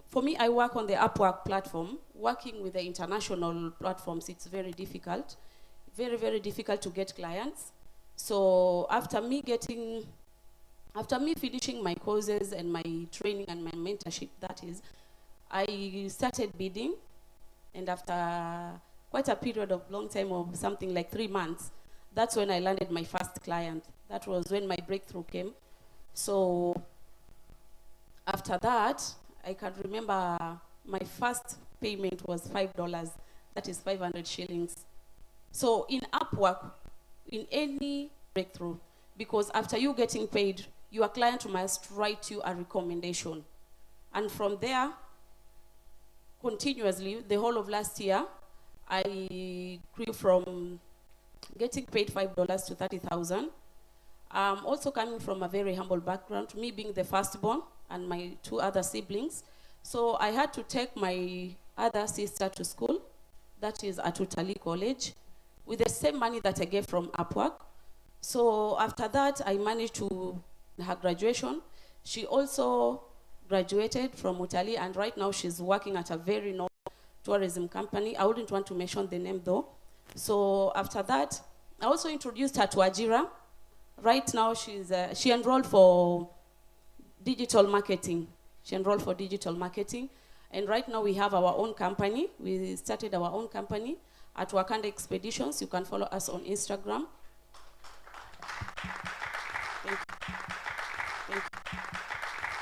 for me, I work on the Upwork platform. Working with the international platforms, it's very difficult. Very, very difficult to get clients. So after me finishing my courses and my training and my mentorship, that is, I started bidding. And after quite a period of long time of something like 3 months, that's when I landed my first client. That was when my breakthrough came. So after that, I can remember my first payment was $5. That is 500 shillings. So in Upwork, in any breakthrough, because after you getting paid, your client must write you a recommendation. And from there, continuously, the whole of last year, I grew from getting paid $5 to 30,000. Also coming from a very humble background, me being the firstborn and my 2 other siblings. So I had to take my other sister to school, that is at Utali College, with the same money that I gave from Upwork. So after that, I managed to her graduation. She also graduated from Utali, and right now she's working at a very known tourism company. I wouldn't want to mention the name though. So after that, I also introduced her to Ajira. Right now, she enrolled for digital marketing. She enrolled for digital marketing. And right now we have our own company. We started our own company at Wakanda Expeditions. You can follow us on Instagram. Thank you. Thank you.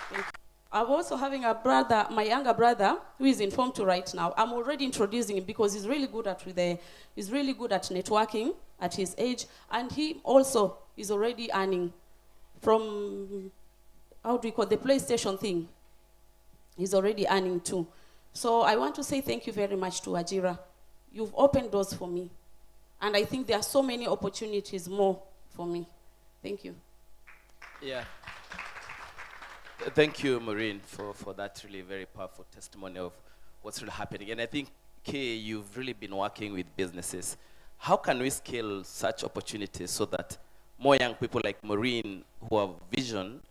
Thank you. I'm also having a brother, my younger brother, who is in Form 2 right now. I'm already introducing him because he's really good at networking at his age, and he also is already earning from, how do we call the PlayStation thing? He's already earning too. So I want to say thank you very much to Ajira. You've opened doors for me, and I think there are so many opportunities more for me. Thank you. Yeah. Thank you, Maureen, for that really very powerful testimony of what's really happening. And I think, Kay, you've really been working with businesses. How can we scale such opportunities so that more young people like Maureen who have vision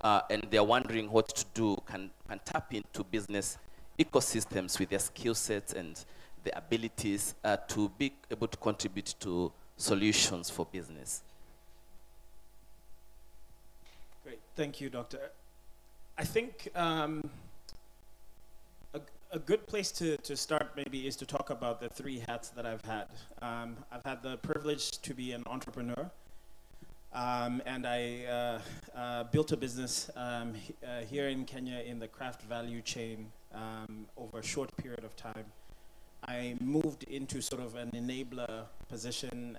and they're wondering what to do can tap into business ecosystems with their skill sets and the abilities to be able to contribute to solutions for business? Great, thank you, Doctor. I think a good place to start maybe is to talk about the 3 hats that I've had. I've had the privilege to be an entrepreneur, and I built a business here in Kenya in the craft value chain over a short period of time. I moved into sort of an enabler position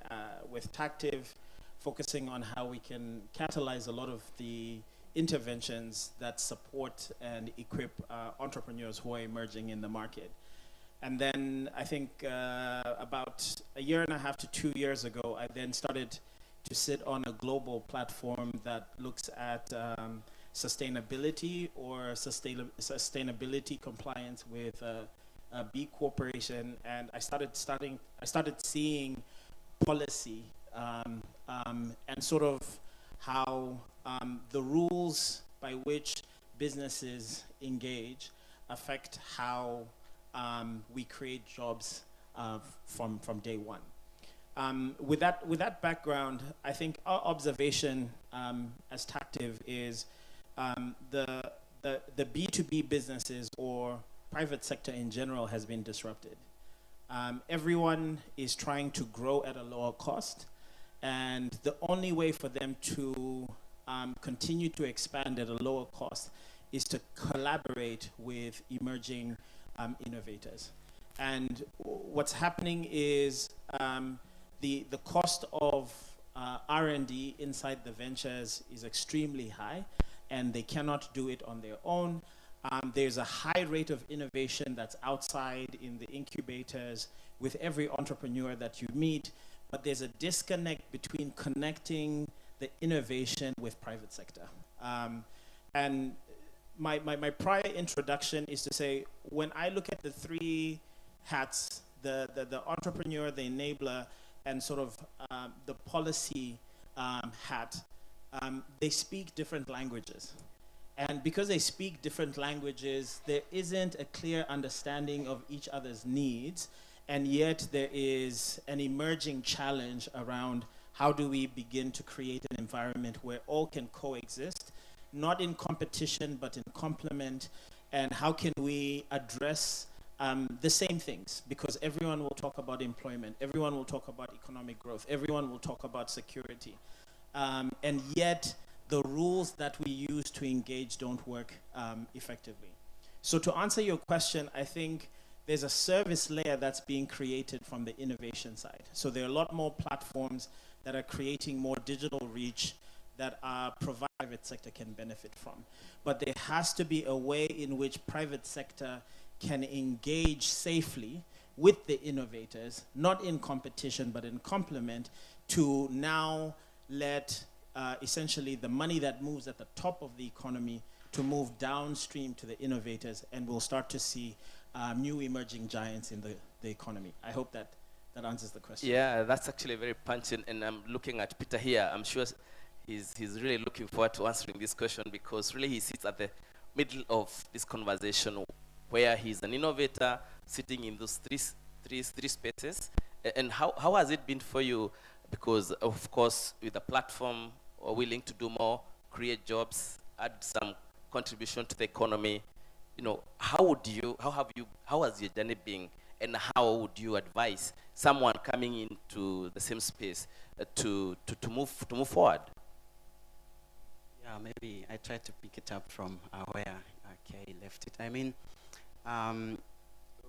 with Tactive, focusing on how we can catalyze a lot of the interventions that support and equip entrepreneurs who are emerging in the market. And then I think about 1.5 to 2 years ago, I then started to sit on a global platform that looks at sustainability or sustainability compliance with a B corporation, and I started seeing policy and sort of how the rules by which businesses engage affect how we create jobs from day one. With that background, I think our observation as Tactive is the B2B businesses or private sector in general has been disrupted. Everyone is trying to grow at a lower cost, and the only way for them to continue to expand at a lower cost is to collaborate with emerging innovators. And what's happening is the cost of R&D inside the ventures is extremely high, and they cannot do it on their own. There's a high rate of innovation that's outside in the incubators with every entrepreneur that you meet, but there's a disconnect between connecting the innovation with private sector. And my prior introduction is to say, when I look at the 3 hats, the entrepreneur, the enabler, and sort of the policy hat, they speak different languages. And because they speak different languages, there isn't a clear understanding of each other's needs, and yet there is an emerging challenge around how do we begin to create an environment where all can coexist, not in competition, but in complement, and how can we address the same things, because everyone will talk about employment, everyone will talk about economic growth, everyone will talk about security, and yet the rules that we use to engage don't work effectively. So to answer your question, I think there's a service layer that's being created from the innovation side. So there are a lot more platforms that are creating more digital reach that our private sector can benefit from. But there has to be a way in which private sector can engage safely with the innovators, not in competition, but in complement, to now let essentially the money that moves at the top of the economy to move downstream to the innovators, and we'll start to see new emerging giants in the economy. I hope that answers the question. Yeah, that's actually very punching, and I'm looking at Peter here. I'm sure he's really looking forward to answering this question, because really he sits at the middle of this conversation where he's an innovator sitting in those three spaces. And how has it been for you? Because of course with the platform are willing to do more, create jobs, add some contribution to the economy. How has your journey been, and how would you advise someone coming into the same space to move forward? Yeah, maybe I try to pick it up from where Kay left it. I mean,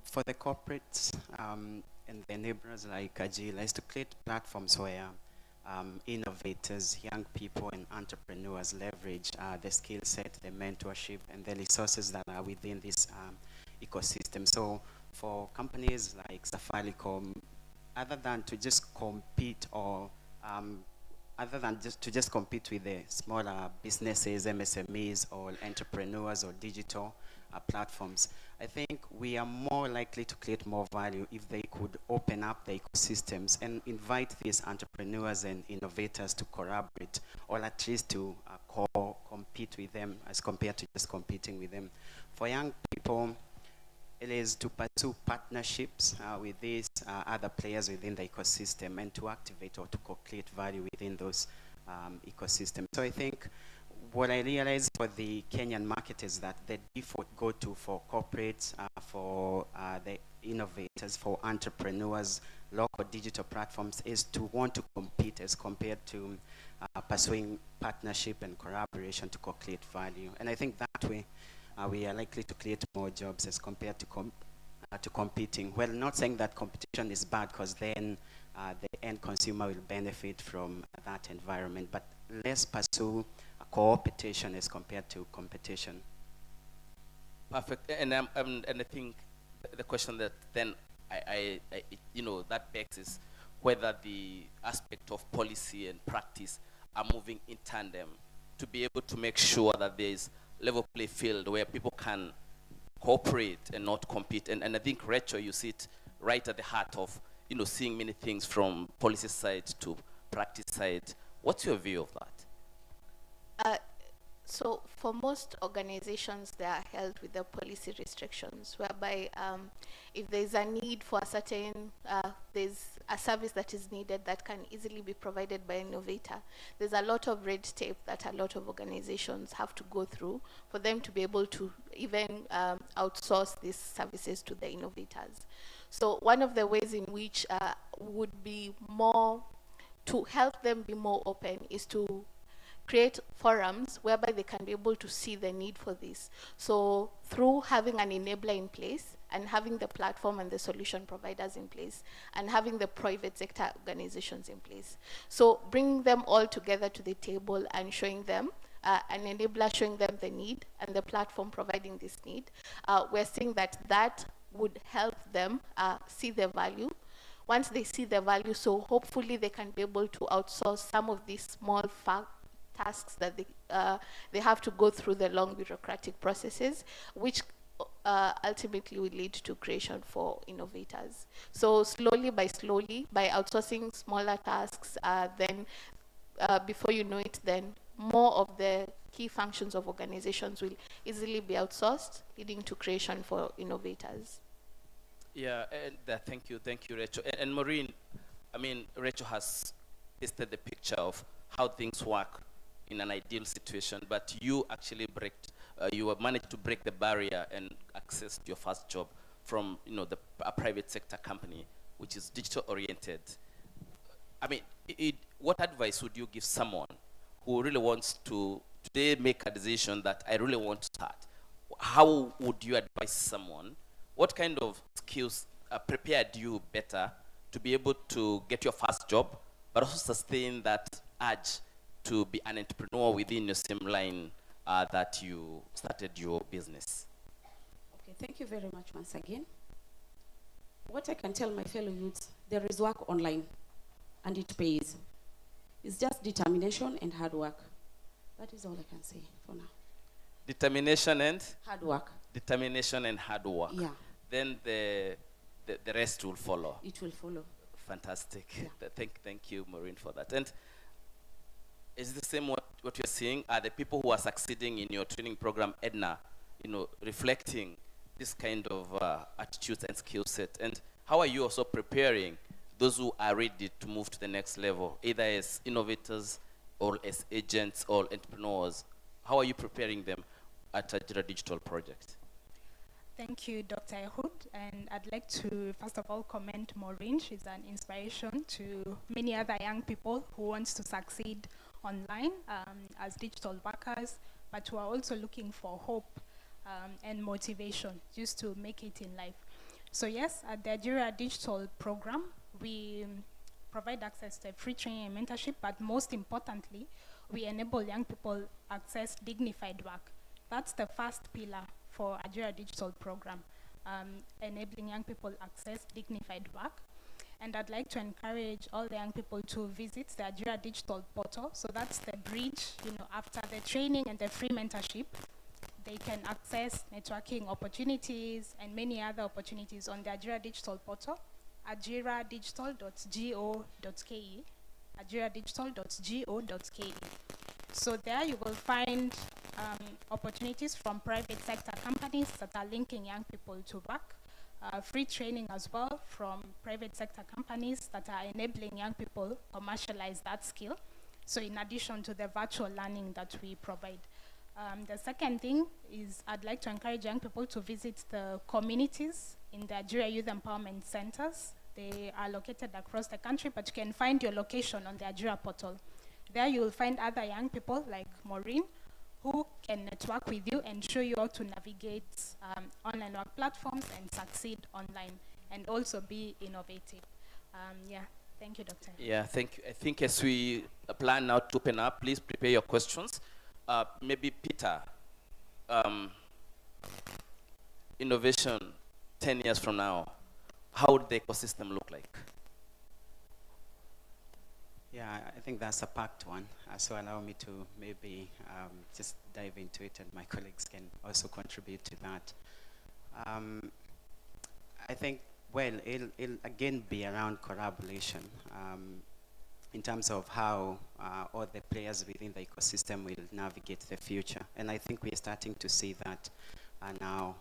for the corporates and the neighbors like Agile is to create platforms where innovators, young people, and entrepreneurs leverage the skill set, the mentorship, and the resources that are within this ecosystem. So for companies like Safaricom, other than to just compete or other than just compete with the smaller businesses, MSMEs, or entrepreneurs or digital platforms, I think we are more likely to create more value if they could open up the ecosystems and invite these entrepreneurs and innovators to collaborate, or at least to compete with them as compared to just competing with them. For young people, it is to pursue partnerships with these other players within the ecosystem and to activate or to co-create value within those ecosystems. So I think what I realized for the Kenyan market is that the default go-to for corporates, for the innovators, for entrepreneurs, local digital platforms is to want to compete as compared to pursuing partnership and collaboration to co-create value. And I think that way we are likely to create more jobs as compared to competing. Well, not saying that competition is bad, because then the end consumer will benefit from that environment, but let's pursue cooperation as compared to competition. Perfect. And I think the question that then that begs is whether the aspect of policy and practice are moving in tandem to be able to make sure that there is level play field where people can cooperate and not compete. And I think, Rachel, you sit right at the heart of seeing many things from policy side to practice side. What's your view of that? So for most organizations, they are held with the policy restrictions, whereby if there's a need for a certain, there's a service that is needed that can easily be provided by an innovator, there's a lot of red tape that a lot of organizations have to go through for them to be able to even outsource these services to the innovators. So one of the ways in which would be more, to help them be more open, is to create forums whereby they can be able to see the need for this. So through having an enabler in place and having the platform and the solution providers in place and having the private sector organizations in place. So bringing them all together to the table and showing them an enabler showing them the need and the platform providing this need. We're seeing that would help them see the value. Once they see the value, so hopefully they can be able to outsource some of these small tasks that they have to go through the long bureaucratic processes, which ultimately will lead to creation for innovators. So slowly, by outsourcing smaller tasks, then before you know it, then more of the key functions of organizations will easily be outsourced, leading to creation for innovators. Yeah, and thank you, Rachel. And Maureen, I mean, Rachel has pasted the picture of how things work in an ideal situation, but you actually you managed to break the barrier and access your first job from a private sector company, which is digital oriented. I mean, what advice would you give someone who really wants to today make a decision that I really want to start? How would you advise someone? What kind of skills prepared you better to be able to get your first job, but also sustain that urge to be an entrepreneur within your same line that you started your business? Okay, thank you very much once again. What I can tell my fellow youths, there is work online and it pays. It's just determination and hard work. That is all I can say for now. Determination and? Hard work. Determination and hard work. Yeah. Then the rest will follow. It will follow. Fantastic. Yeah. Thank you, Maureen, for that. And is the same what you're seeing? Are the people who are succeeding in your training program, Edna, reflecting this kind of attitudes and skill set? And how are you also preparing those who are ready to move to the next level, either as innovators, or as agents or entrepreneurs? How are you preparing them at Ajira Digital Project? Thank you, Dr. Ehud. And I'd like to, first of all, commend Maureen. She's an inspiration to many other young people who want to succeed online as digital workers, but who are also looking for hope and motivation just to make it in life. So yes, at the Nigeria Digital Program, we provide access to free training and mentorship, but most importantly, we enable young people access dignified work. That's the first pillar for Nigeria Digital Program, enabling young people access dignified work. And I'd like to encourage all the young people to visit the Nigeria Digital Portal. So that's the bridge, after the training and the free mentorship, they can access networking opportunities and many other opportunities on the Nigeria Digital Portal, ajiradigital.go.ke, ajiradigital.go.ke. So there you will find opportunities from private sector companies that are linking young people to work, free training as well from private sector companies that are enabling young people commercialize that skill. So in addition to the virtual learning that we provide. The second thing is I'd like to encourage young people to visit the communities in the Nigeria Youth Empowerment Centers. They are located across the country, but you can find your location on the Nigeria portal. There you will find other young people like Maureen who can network with you and show you how to navigate online work platforms and succeed online and also be innovative. Thank you, Doctor. Yeah, thank you. I think as we plan now to open up, please prepare your questions. Maybe Peter, innovation 10 years from now, how would the ecosystem look like? Yeah, I think that's a packed one. So allow me to maybe just dive into it, and my colleagues can also contribute to that. I think, well, it'll again be around collaboration in terms of how all the players within the ecosystem will navigate the future. And I think we're starting to see that now.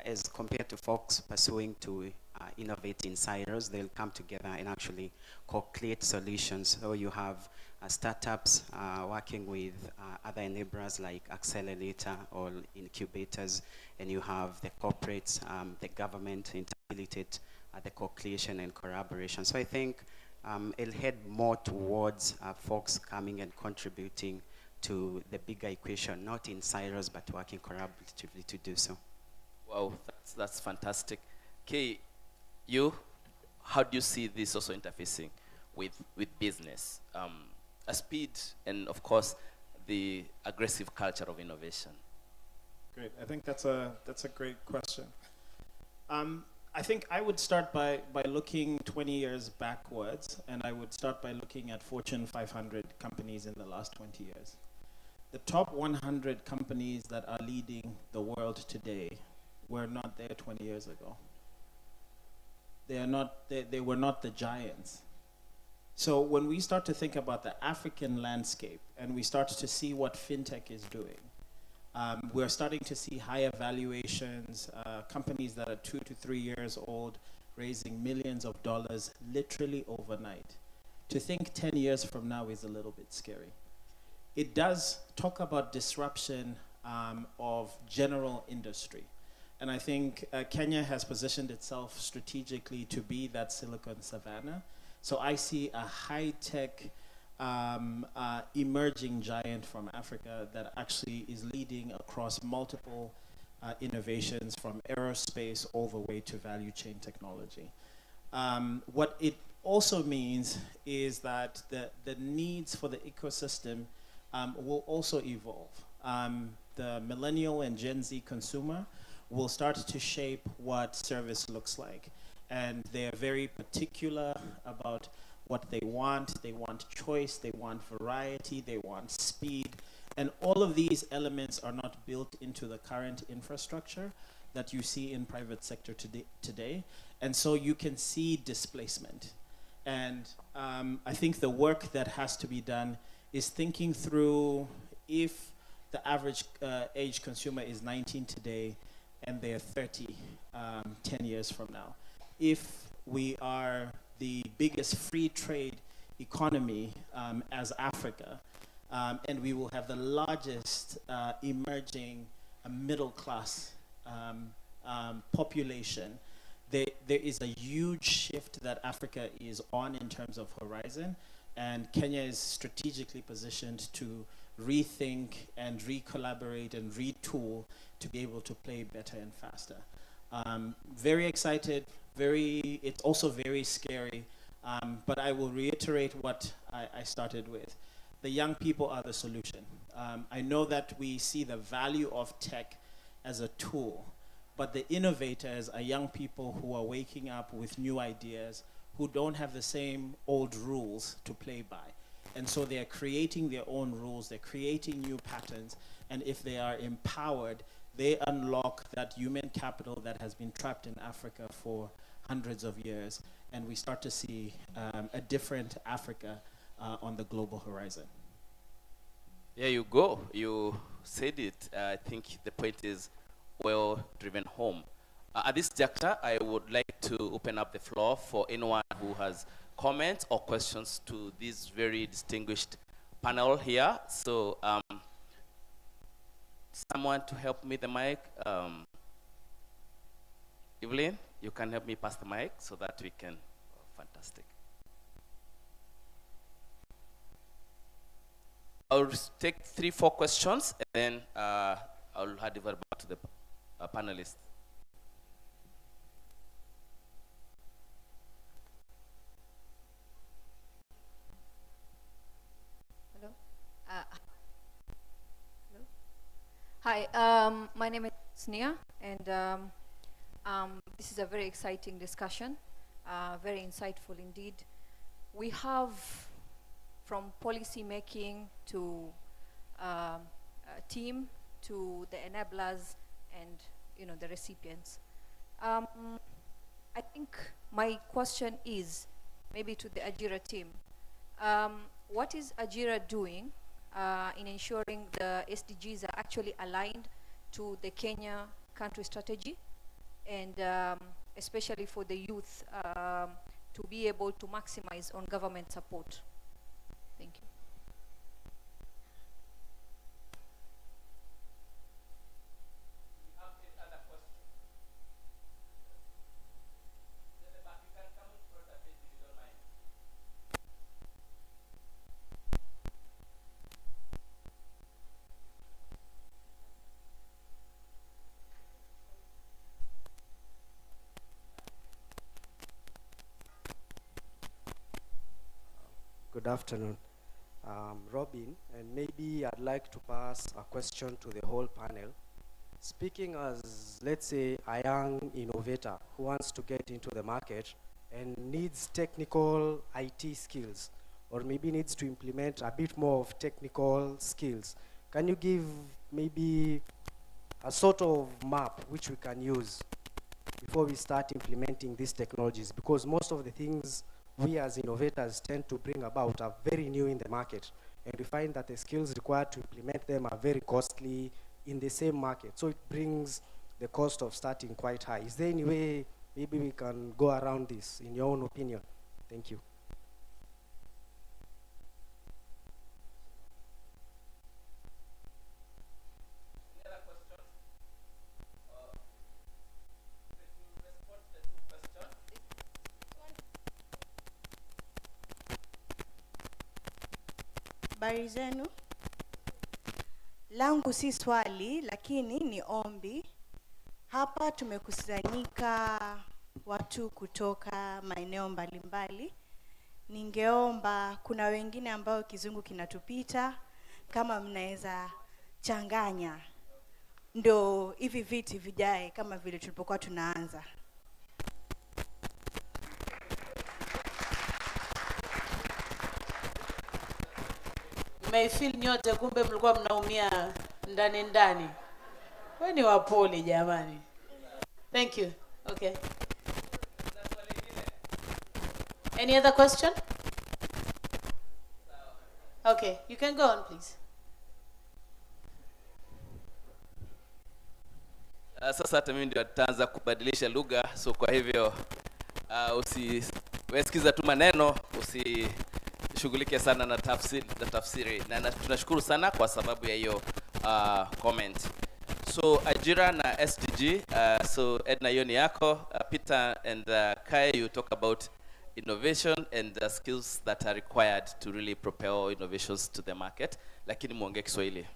As compared to folks pursuing to innovate in silos, they'll come together and actually co-create solutions. So you have startups working with other enablers like accelerator or incubators, and you have the corporates, the government, to facilitate the co-creation and collaboration. So I think it'll head more towards folks coming and contributing to the bigger equation, not in silos, but working collaboratively to do so. Wow, that's fantastic. Kay, how do you see this also interfacing with business? A speed and, of course, the aggressive culture of innovation. Great. I think that's a great question. I think I would start by looking 20 years backwards, and I would start by looking at Fortune 500 companies in the last 20 years. The top 100 companies that are leading the world today were not there 20 years ago. They were not the giants. So when we start to think about the African landscape and we start to see what fintech is doing, we're starting to see higher valuations, companies that are 2 to 3 years old, raising millions of dollars literally overnight. To think 10 years from now is a little bit scary. It does talk about disruption of general industry. And I think Kenya has positioned itself strategically to be that Silicon Savannah. So I see a high-tech emerging giant from Africa that actually is leading across multiple innovations from aerospace all the way to value chain technology. What it also means is that the needs for the ecosystem will also evolve. The millennial and Gen Z consumer will start to shape what service looks like. And they're very particular about what they want. They want choice, they want variety, they want speed. And all of these elements are not built into the current infrastructure that you see in private sector today. And so you can see displacement. And I think the work that has to be done is thinking through, if the average age consumer is 19 today and they're 30 10 years from now, if we are the biggest free trade economy as Africa, and we will have the largest emerging middle class population. There is a huge shift that Africa is on in terms of horizon, and Kenya is strategically positioned to rethink and re-collaborate and retool to be able to play better and faster. Very excited, it's also very scary, but I will reiterate what I started with. The young people are the solution. I know that we see the value of tech as a tool, but the innovators are young people who are waking up with new ideas, who don't have the same old rules to play by. And so they're creating their own rules, they're creating new patterns, and if they are empowered, they unlock that human capital that has been trapped in Africa for hundreds of years, and we start to see a different Africa on the global horizon. There you go. You said it. I think the point is well driven home. At this juncture, I would like to open up the floor for anyone who has comments or questions to this very distinguished panel here. So someone to help me the mic. Evelyn, you can help me pass the mic so that we can, fantastic. I'll take 3-4 questions and then I'll hand over back to the panelists. Hello. Hello. Hi. My name is Sneha, and this is a very exciting discussion. Very insightful indeed. We have, from policy making to team to the enablers and the recipients. I think my question is maybe to the Ajira team. What is Ajira doing in ensuring the SDGs are actually aligned to the Kenya country strategy, and especially for the youth to be able to maximize on government support? Thank you. Good afternoon. Robin, and maybe I'd like to pass a question to the whole panel. Speaking as, let's say, a young innovator who wants to get into the market and needs technical IT skills, or maybe needs to implement a bit more of technical skills, can you give maybe a sort of map which we can use before we start implementing these technologies? Because most of the things we as innovators tend to bring about are very new in the market, and we find that the skills required to implement them are very costly in the same market. So it brings the cost of starting quite high. Is there any way maybe we can go around this, in your own opinion? Thank you. Habari zenu. Langu si swali, lakini ni ombi. Hapa tumekusanyika watu kutoka maeneo mbalimbali. Ningeomba, kuna wengine ambao kizungu kinatupita, kama mnaweza changanya, ndo hivi viti vijae kama vile tulipokuwa tunaanza. Mmeifeel nyote, kumbe mlikuwa mnaumia ndani ndani. Wewe ni wapole jamani. Thank you. Okay. Any other question? Okay, you can go on please. Sasa hata mimi ndio nitaanza kubadilisha lugha, so kwa hivyo usiwesikiza tu maneno, msishughulike sana na tafsiri na tunashukuru sana kwa sababu ya hiyo comment. So ajira na SDG, so Edna hiyo ni yako, Peter and Kai, you talk about innovation and the skills that are required to really propel innovations to the market, lakini muongee Kiswahili.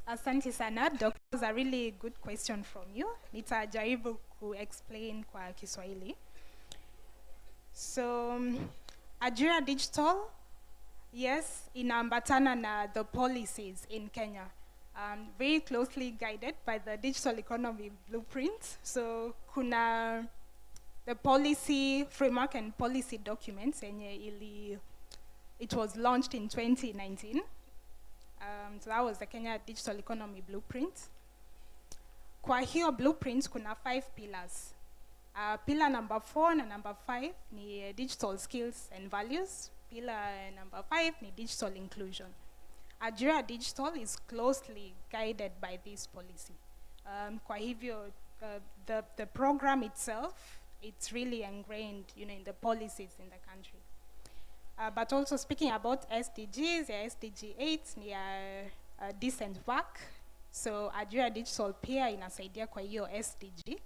Asante sana. Doctor, was a really good question from you. Nitajaribu ku-explain kwa Kiswahili. So, Ajira Digital, yes, inaambatana na the policies in Kenya. Very closely guided by the digital economy blueprint. So, kuna the policy framework and policy documents, it was launched in 2019. So that was the Kenya Digital Economy Blueprint. Kwa hiyo blueprint kuna 5 pillars. Pillar number 4 na number 5 ni digital skills and values. Pillar number 5 ni digital inclusion. Ajira Digital is closely guided by this policy. Kwa hivyo, the program itself, it's really ingrained, in the policies in the country. But also speaking about SDGs, SDG 8 ni decent work. So Ajira Digital pia inasaidia kwa hiyo SDG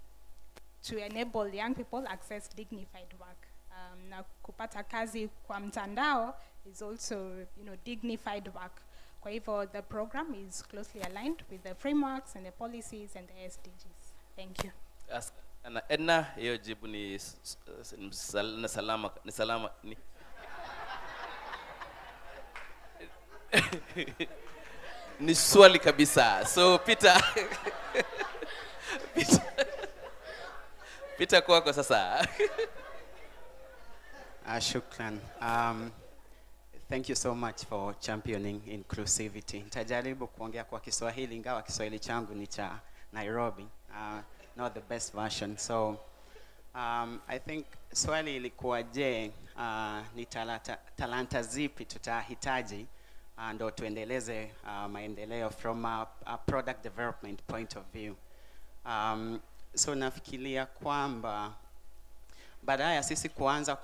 to enable young people access dignified work. Na kupata kazi kwa mtandao is also, dignified work. Kwa hivyo the program is closely aligned with the frameworks and the policies and the SDGs. Thank you. Na Edna, hiyo jibu ni salama ni ni swali kabisa. So Peter Peter kwako sasa. Shukran. Thank you so much for championing inclusivity. Nitajaribu kuongea kwa Kiswahili ingawa Kiswahili changu ni cha Nairobi. Not the best version. So I think swali ilikuwa je, ni talanta zipi tutahitaji ndo tuendeleze maendeleo from a product development point of view. So nafikiria kwamba baada ya sisi kuanza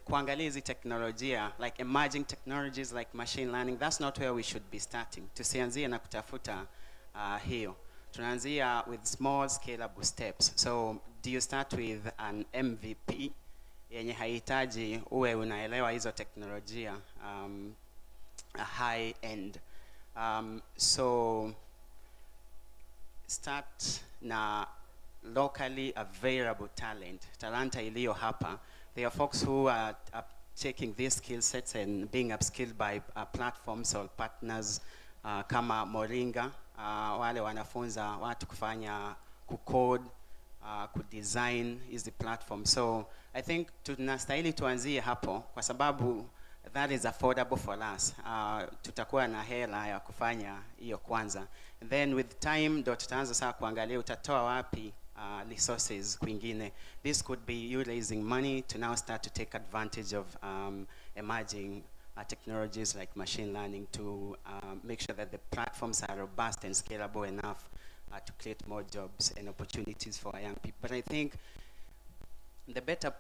kuangalia hizi teknolojia like emerging technologies like machine learning, that's not where we should be starting. Tusianzie na kutafuta hiyo. Tunaanzia with small scalable steps. So do you start with an MVP yenye haihitaji uwe unaelewa hizo teknolojia a high end. So start na locally available talanta iliyo hapa. There are folks who are taking these skill sets and being upskilled by platforms or partners kama Moringa, wale wanafunza watu kufanya kucode, kudesign hizi platform. So I think tunastahili tuanzie hapo kwa sababu that is affordable for us. Tutakuwa na hela ya kufanya hiyo kwanza. And then with time ndo tutaanza saa kuangalia utatoa wapi resources kwingine. This could be you raising money to now start to take advantage of emerging technologies like machine learning to make sure that the platforms are robust and scalable enough to create more jobs and opportunities for young people. But I think the better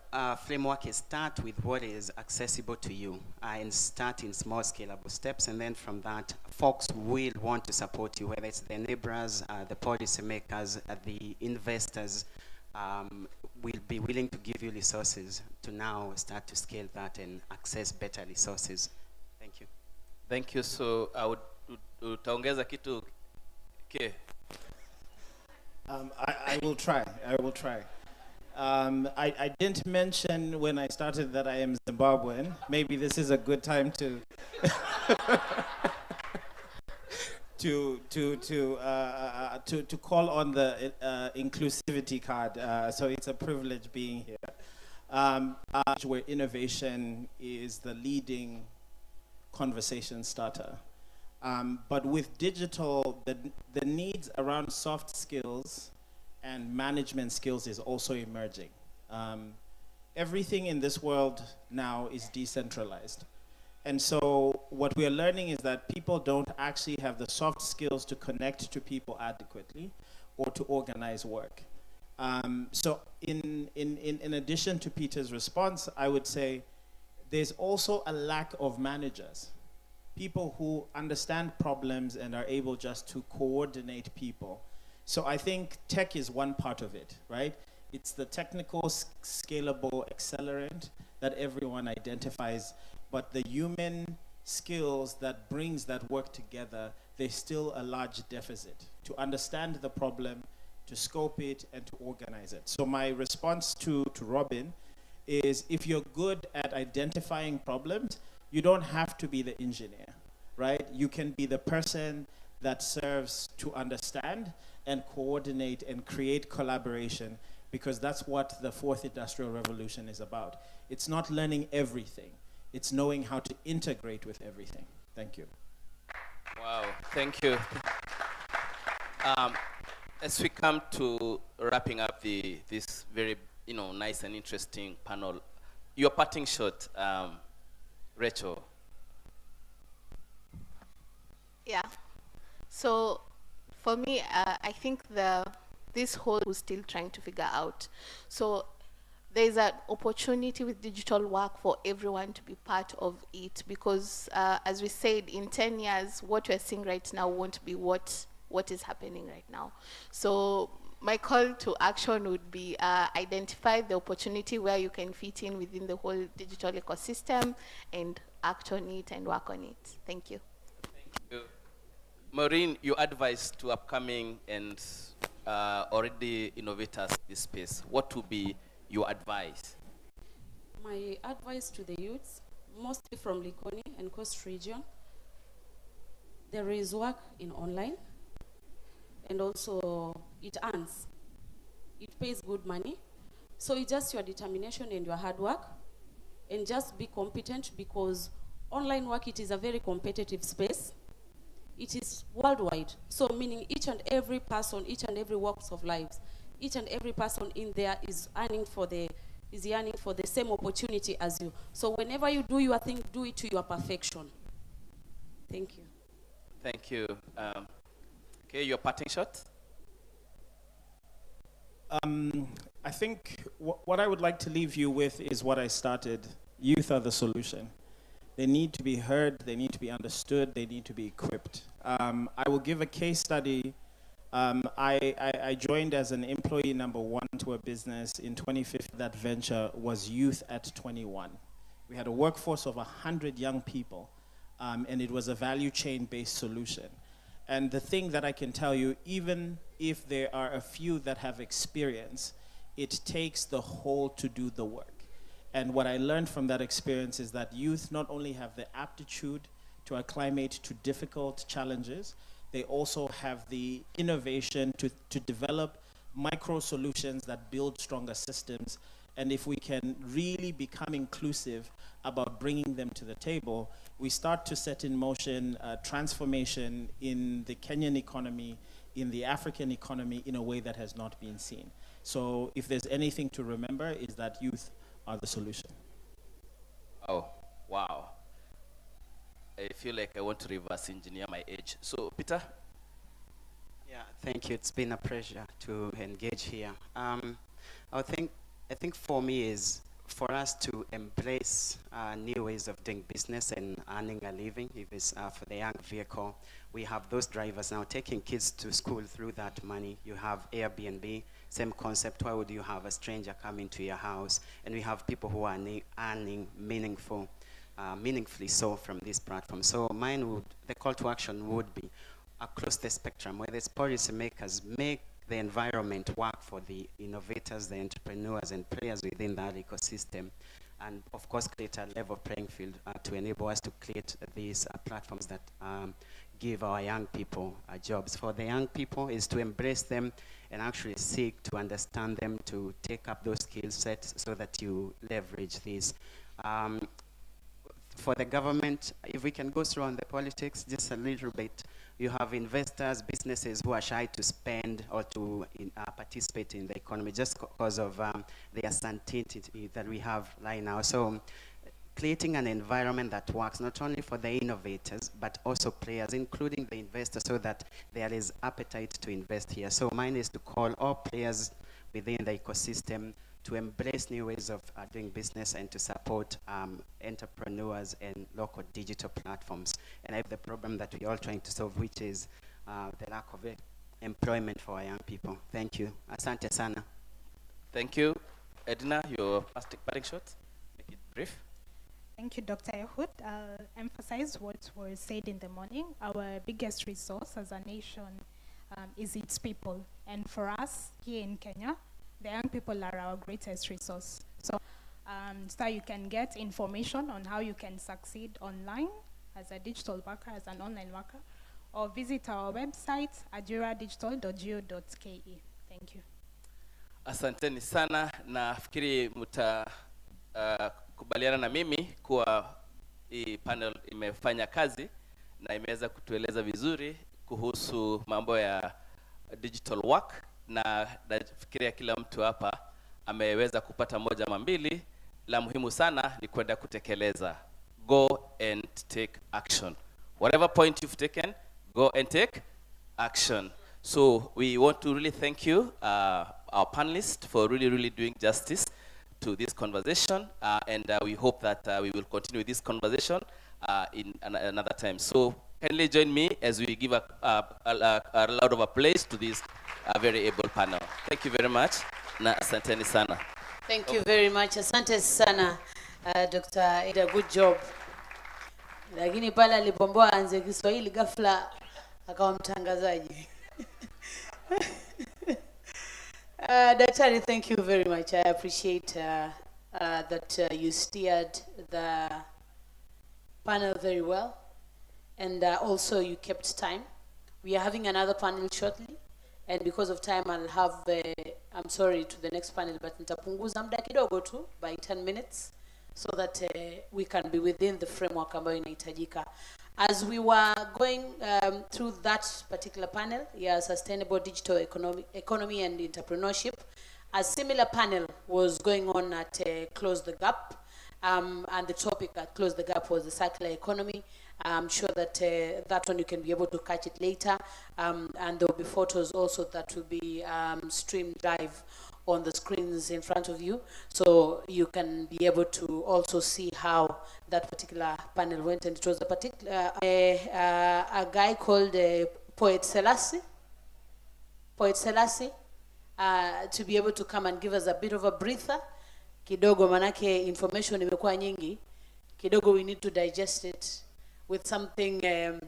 framework is start with what is accessible to you and start in small scalable steps, and then from that folks will want to support you, whether it's the neighbors, the policy makers, the investors will be willing to give you resources to now start to scale that and access better resources. Thank you. Thank you. So I would utaongeza kitu ke? I will try. I didn't mention when I started that I am Zimbabwean. Maybe this is a good time to to call on the inclusivity card. So it's a privilege being here. Where innovation is the leading conversation starter. But with digital, the needs around soft skills and management skills is also emerging. Everything in this world now is decentralized. And so what we are learning is that people don't actually have the soft skills to connect to people adequately or to organize work. So in addition to Peter's response, I would say there's also a lack of managers, people who understand problems and are able just to coordinate people. So I think tech is one part of it, right? It's the technical, scalable accelerant that everyone identifies, but the human skills that brings that work together, there's still a large deficit to understand the problem, to scope it, and to organize it. So my response to Robin is, if you're good at identifying problems, you don't have to be the engineer, right? You can be the person that serves to understand and coordinate and create collaboration, because that's what the fourth industrial revolution is about. It's not learning everything. It's knowing how to integrate with everything. Thank you. Wow, thank you. As we come to wrapping up this very nice and interesting panel, your parting shot, Rachel. Yeah. So for me, I think this whole was still trying to figure out. So there's an opportunity with digital work for everyone to be part of it, because as we said, in 10 years, what we're seeing right now won't be what is happening right now. So my call to action would be identify the opportunity where you can fit in within the whole digital ecosystem and act on it and work on it. Thank you. Thank you. Maureen, your advice to upcoming and already innovators in this space, what would be your advice? My advice to the youths, mostly from Likoni and Coast region, there is work in online, and also it earns. It pays good money. So it's just your determination and your hard work, and just be competent, because online work, it is a very competitive space. It is worldwide. So meaning each and every person, each and every walks of lives, each and every person in there is yearning for the same opportunity as you. So whenever you do your thing, do it to your perfection. Thank you. Thank you. Okay, your parting shot? I think what I would like to leave you with is what I started. Youth are the solution. They need to be heard, they need to be understood, they need to be equipped. I will give a case study. I joined as an employee number 1 to a business in 2015. That venture was youth at 21. We had a workforce of 100 young people, and it was a value chain-based solution. And the thing that I can tell you, even if there are a few that have experience, it takes the whole to do the work. And what I learned from that experience is that youth not only have the aptitude to acclimate to difficult challenges, they also have the innovation to develop micro solutions that build stronger systems. And if we can really become inclusive about bringing them to the table, we start to set in motion transformation in the Kenyan economy, in the African economy, in a way that has not been seen. So if there's anything to remember, is that youth are the solution. Oh, wow. I feel like I want to reverse engineer my age. So, Peter? Yeah, thank you. It's been a pleasure to engage here. I think for me is for us to embrace new ways of doing business and earning a living. If it's for the young vehicle, we have those drivers now taking kids to school through that money. You have Airbnb, same concept. Why would you have a stranger come into your house? And we have people who are earning meaningfully so from this platform. So the call to action would be across the spectrum, whether it's policymakers, make the environment work for the innovators, the entrepreneurs, and players within that ecosystem. And of course, create a level playing field to enable us to create these platforms that give our young people jobs. For the young people is to embrace them and actually seek to understand them, to take up those skill sets so that you leverage these. For the government, if we can go through on the politics just a little bit, you have investors, businesses who are shy to spend or to participate in the economy just because of the uncertainty that we have right now. So creating an environment that works not only for the innovators, but also players, including the investors, so that there is appetite to invest here. So mine is to call all players, within the ecosystem to embrace new ways of doing business and to support entrepreneurs and local digital platforms. And I have the problem that we're all trying to solve, which is the lack of employment for our young people. Thank you. Asante sana. Thank you. Edna, your parting shot. Make it brief. Thank you, Dr. Ehud. I'll emphasize what was said in the morning. Our biggest resource as a nation is its people. And for us here in Kenya, the young people are our greatest resource. So you can get information on how you can succeed online as a digital worker, as an online worker, or visit our website, ajiradigital.go.ke. Thank you. Asanteni sana, nafikiri kubaliana na mimi kuwa hii panel imefanya kazi na imeweza kutueleza vizuri kuhusu mambo ya digital work, na nafikiria kila mtu hapa ameweza kupata moja ama mbili. La muhimu sana ni kwenda kutekeleza. Go and take action. Whatever point you've taken, go and take action. So we want to really thank you, our panelists, for really doing justice to this conversation, and we hope that we will continue with this conversation in another time. So kindly join me as we give a loud of applause to this very able panel. Thank you very much. Na asanteni sana. Thank you very much. Asante sana, Dr. Ida, good job. Lakini pale alipomboa anze Kiswahili ghafla akawa mtangazaji. Daktari, thank you very much. I appreciate that you steered the panel very well, and also you kept time. We are having another panel shortly, and because of time I'll have, I'm sorry to the next panel, but nitapunguza muda kidogo tu by 10 minutes so that we can be within the framework ambayo inahitajika. As we were going through that particular panel, sustainable digital economy and entrepreneurship, a similar panel was going on at Close the Gap, and the topic at Close the Gap was the circular economy. I'm sure that that one you can be able to catch it later, and there will be photos also that will be streamed live on the screens in front of you, so you can be able to also see how that particular panel went. And it was a particular a guy called Poet Selassie to be able to come and give us a bit of a breather kidogo, manake information imekuwa nyingi kidogo. We need to digest it with something a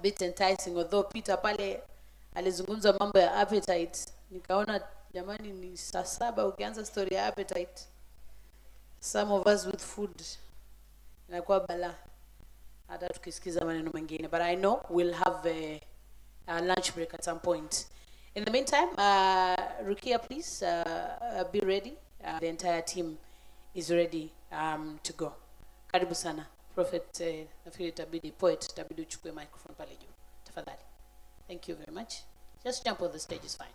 bit enticing, although Peter pale alizungumza mambo ya appetite, nikaona jamani ni saa 7 ukianza story ya appetite, some of us with food inakuwa bala hata tukisikiza maneno mengine. But I know we'll have a lunch break at some point. In the meantime, Rukia, please be ready. The entire team is ready to go. Karibu sana. Prophet, nafikiri itabidi, Poet, itabidi uchukue microphone pale juu. Tafadhali. Thank you very much. Just jump on the stage is fine.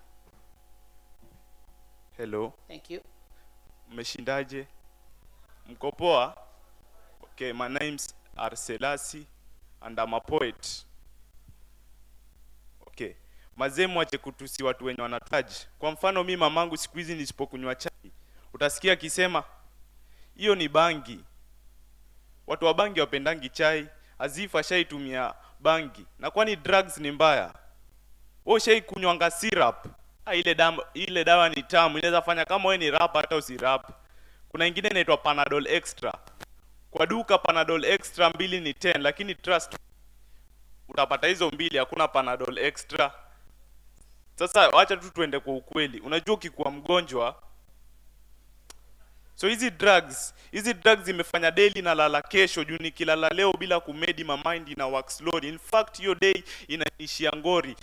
Hello. Thank you. Mmeshindaje? Mko poa? Okay, my name's Arselasi and I'm a poet. Okay. Mazemu wache kutusi watu wenye wanataji. Kwa mfano mimi mamangu siku hizi nisipokunywa chai, utasikia akisema hiyo ni bangi. Watu wa bangi wapendangi chai, azifa shaitumia bangi. Na kwani drugs ni mbaya? Wewe shai kunywanga syrup. Ile dawa ni tamu, inaweza fanya kama wewe ni rap hata usirap. Kuna ingine inaitwa Panadol Extra. Kwa duka Panadol Extra 2 ni 10, lakini trust utapata hizo 2, hakuna Panadol Extra. Sasa acha tu tuende kwa ukweli. Unajua ukikuwa mgonjwa, so hizi drugs zimefanya daily na lala kesho, juu nikilala leo bila kumedi my mind ina work slowly. In fact hiyo day inaishia ngori.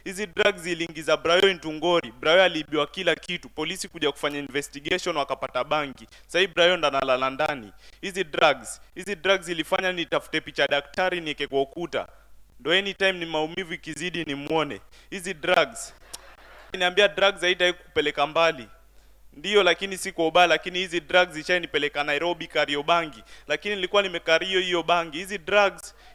Hizi drugs iliingiza Brayo into ngori. Brayo aliibiwa kila kitu. Polisi kuja kufanya investigation wakapata bangi. Sasa hii Brayo ndo analala ndani. Hizi drugs ilifanya nitafute picha daktari niweke kwa ukuta. Ndo anytime ni maumivu ikizidi ni muone. Hizi drugs. Niambia drugs haitaki kupeleka mbali. Ndiyo, lakini si kwa ubaya, lakini hizi drugs zishanipeleka Nairobi Kariobangi, lakini nilikuwa nimekario hiyo bangi.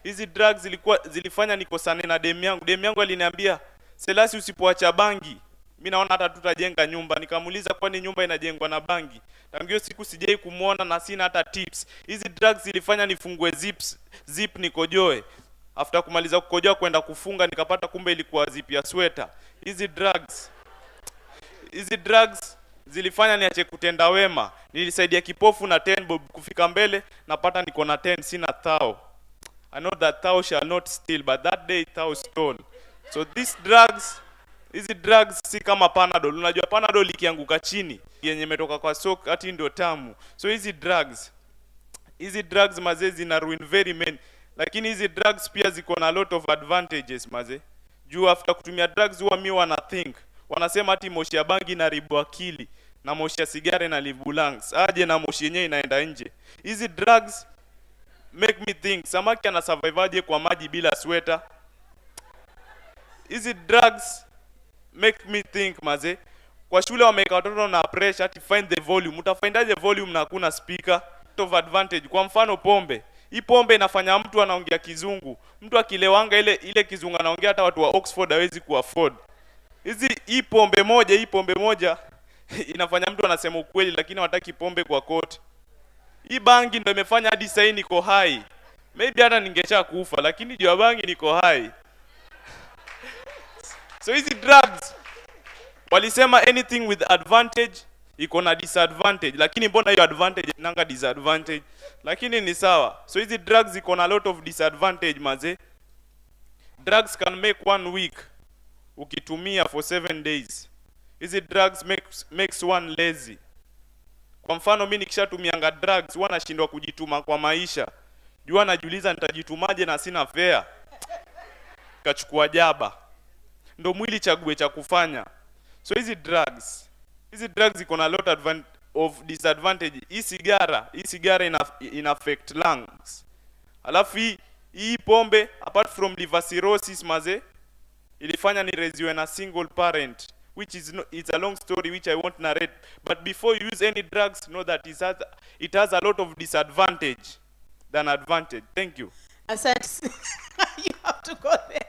Hizi drugs zilifanya nikosane na demu yangu. Demu yangu aliniambia, Selasi usipoacha bangi Mimi naona hata tutajenga nyumba. Nikamuuliza kwani nyumba inajengwa na bangi? Tangu hiyo siku sijai kumuona na sina hata tips. Hizi drugs zilifanya nifungue zip nikojoe. After kumaliza kukojoa kwenda kufunga nikapata kumbe ilikuwa zip ya sweta. Hizi drugs zilifanya niache kutenda wema. Nilisaidia kipofu na 10 bob kufika mbele, napata niko na 10 sina thou. I know that thou shall not steal, but that day thou stole. So hizi drugs si kama Panadol. Unajua Panadol ikianguka chini yenye imetoka kwa soko ati ndio tamu. So hizi drugs mazee zina ruin very many. Lakini hizi drugs pia ziko na lot of advantages mazee. Juu after kutumia drugs huwa mi wana think. Wanasema ati moshi ya bangi inaharibu akili na moshi ya sigara inaharibu lungs. Aje na moshi yenyewe inaenda nje. Hizi drugs make me think, samaki ana survive aje kwa maji bila sweater? Hizi drugs make me think maze. Kwa shule wameka watoto na pressure ati find the volume. Utafindaje volume na hakuna speaker? Of advantage. Kwa mfano pombe. Hii pombe inafanya mtu anaongea kizungu. Mtu akilewanga ile kizungu anaongea hata watu wa Oxford hawezi kuafford. Hii pombe moja inafanya mtu anasema ukweli lakini hawataki pombe kwa court. Hii bangi ndio imefanya hadi sasa niko high. Maybe hata ningesha kufa lakini juu ya bangi niko high. So hizi drugs walisema anything with advantage iko na disadvantage, lakini mbona hiyo advantage inanga disadvantage? Lakini ni sawa. So hizi drugs iko na a lot of disadvantage maze. Drugs can make 1 week ukitumia for 7 days. Hizi drugs makes one lazy. Kwa mfano mimi nikishatumianga drugs huwa nashindwa kujituma kwa maisha. Jua najiuliza nitajitumaje na sina fare. Kachukua jaba. Ndo mwili chague cha kufanya. So hizi drugs iko na lot of disadvantage. Hii sigara ina affect lungs. Alafu hii pombe apart from liver cirrhosis maze ilifanya nireziwe na single parent, which it's a long story which I won't narrate. But before you use any drugs, know that it has a lot of disadvantage than advantage. Thank you. Asante. You have to go there.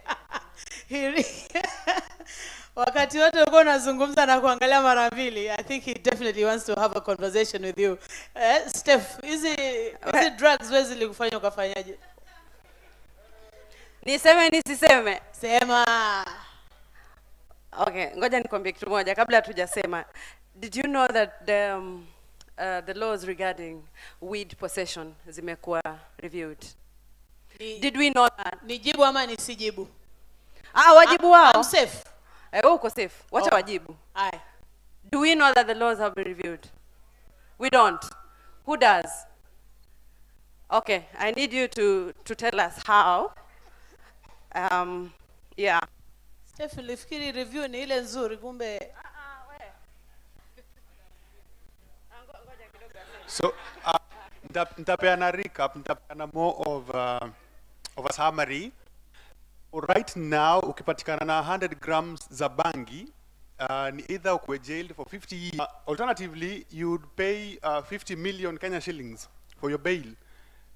Wakati wote uko unazungumza na kuangalia mara mbili, I think he definitely wants to have a conversation with you. Steph, hizi drugs wewe zilikufanya ukafanyaje? Niseme nisiseme? Sema. Okay, ngoja nikwambie kitu moja kabla hatujasema. Did you know that the laws regarding weed possession zimekuwa reviewed? Did we know that? Nijibu ama nisijibu? Wajibu wao. I'm safe. Uko safe. Wacha wajibu. Aye. Do we know that the laws have been reviewed? We don't. Who does? Okay, I need you to tell us how. Yeah. Steph, nilifikiri review ni ile nzuri kumbe. So, nitapeana recap, nitapeana more of a summary. Right now, ukipatikana na 100 grams za bangi, ni either ukwe jailed for 50 years. Alternatively, you'd pay 50 million Kenya shillings for your bail.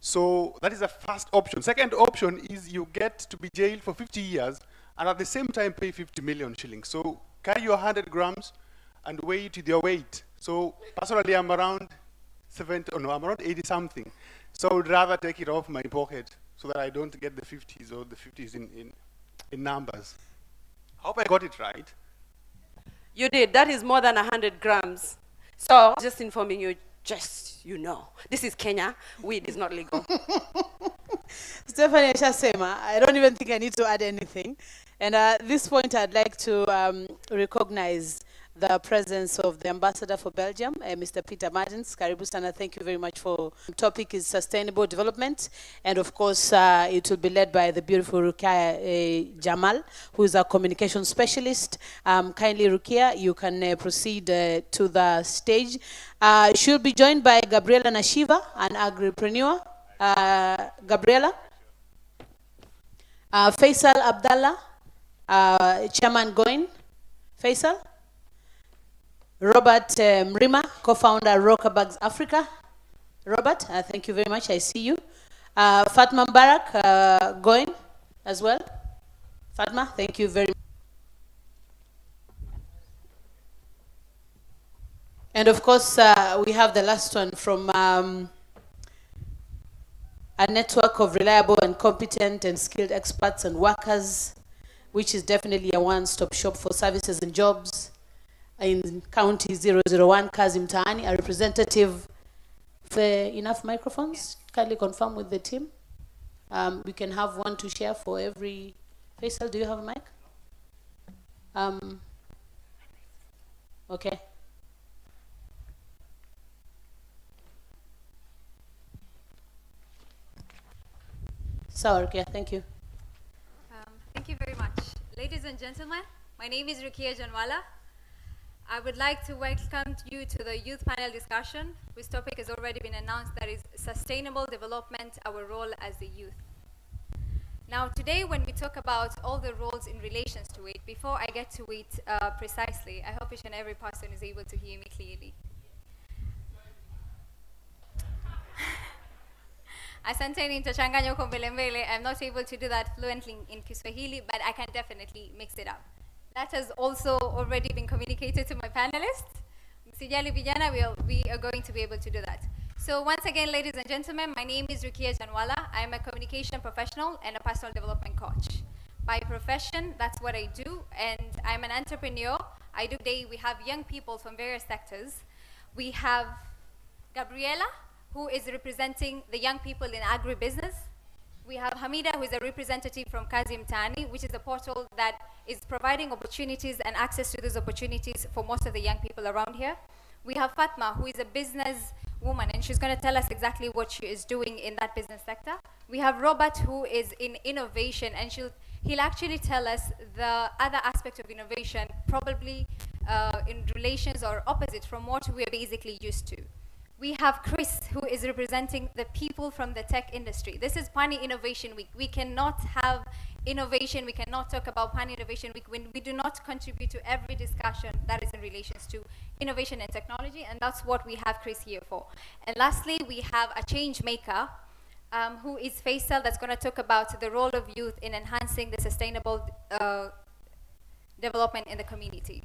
So that is the first option. Second option is you get to be jailed for 50 years and at the same time pay 50 million shillings. So carry your 100 grams and weigh it with your weight. So personally, I'm around 80 something. So I would rather take it off my pocket so that I don't get the 50s or the 50s in numbers. I hope I got it right. You did. That is more than 100 grams. So just informing you, you know, this is Kenya. Weed is not legal. Stephanie Shasema, I don't even think I need to add anything. And at this point, I'd like to recognize the presence of the ambassador for Belgium, Mr. Peter Martins. Karibu sana, thank you very much for the topic is sustainable development. And of course, it will be led by the beautiful Rukia Jamal, who is a communication specialist. Kindly, Rukia, you can proceed to the stage. She'll be joined by Gabriela Nashiva, an agripreneur. Gabriela. Faisal Abdallah, Chairman Goin. Faisal. Robert Mrima, co-founder Rockerbags Africa. Robert, thank you very much. I see you. Fatma Mbarak, Goin as well. Fatma, thank you very much. And of course, we have the last one from a network of reliable and competent and skilled experts and workers, which is definitely a one-stop shop for services and jobs in County 001, Kazi Mtaani, a representative. For enough microphones, kindly confirm with the team. We can have one to share for every. Faisal, do you have a mic? Okay. Sour, okay, thank you. Thank you very much. Ladies and gentlemen, my name is Rukia Janwala. I would like to welcome you to the youth panel discussion, whose topic has already been announced, that is sustainable development, our role as the youth. Now today when we talk about all the roles in relations to it, before I get to it precisely, I hope each and every person is able to hear me clearly. Asante nitachanganya huko mbele mbele. I'm not able to do that fluently in Kiswahili, but I can definitely mix it up. That has also already been communicated to my panelists. Msijali vijana, we are going to be able to do that. So once again, ladies and gentlemen, my name is Rukia Janwala. I am a communication professional and a personal development coach. By profession, that's what I do, and I'm an entrepreneur. I do today, we have young people from various sectors. We have Gabriela, who is representing the young people in agribusiness. We have Hamida, who is a representative from Kazi Mtaani, which is a portal that is providing opportunities and access to those opportunities for most of the young people around here. We have Fatma, who is a business woman, and she's going to tell us exactly what she is doing in that business sector. We have Robert, who is in innovation, and he'll actually tell us the other aspect of innovation, probably in relations or opposite from what we're basically used to. We have Chris, who is representing the people from the tech industry. This is Pwani Innovation Week. We cannot have innovation, we cannot talk about Pwani Innovation Week when we do not contribute to every discussion that is in relations to innovation and technology, and that's what we have Chris here for. And lastly, we have a change maker, who is Faisal, that's going to talk about the role of youth in enhancing the sustainable development in the community.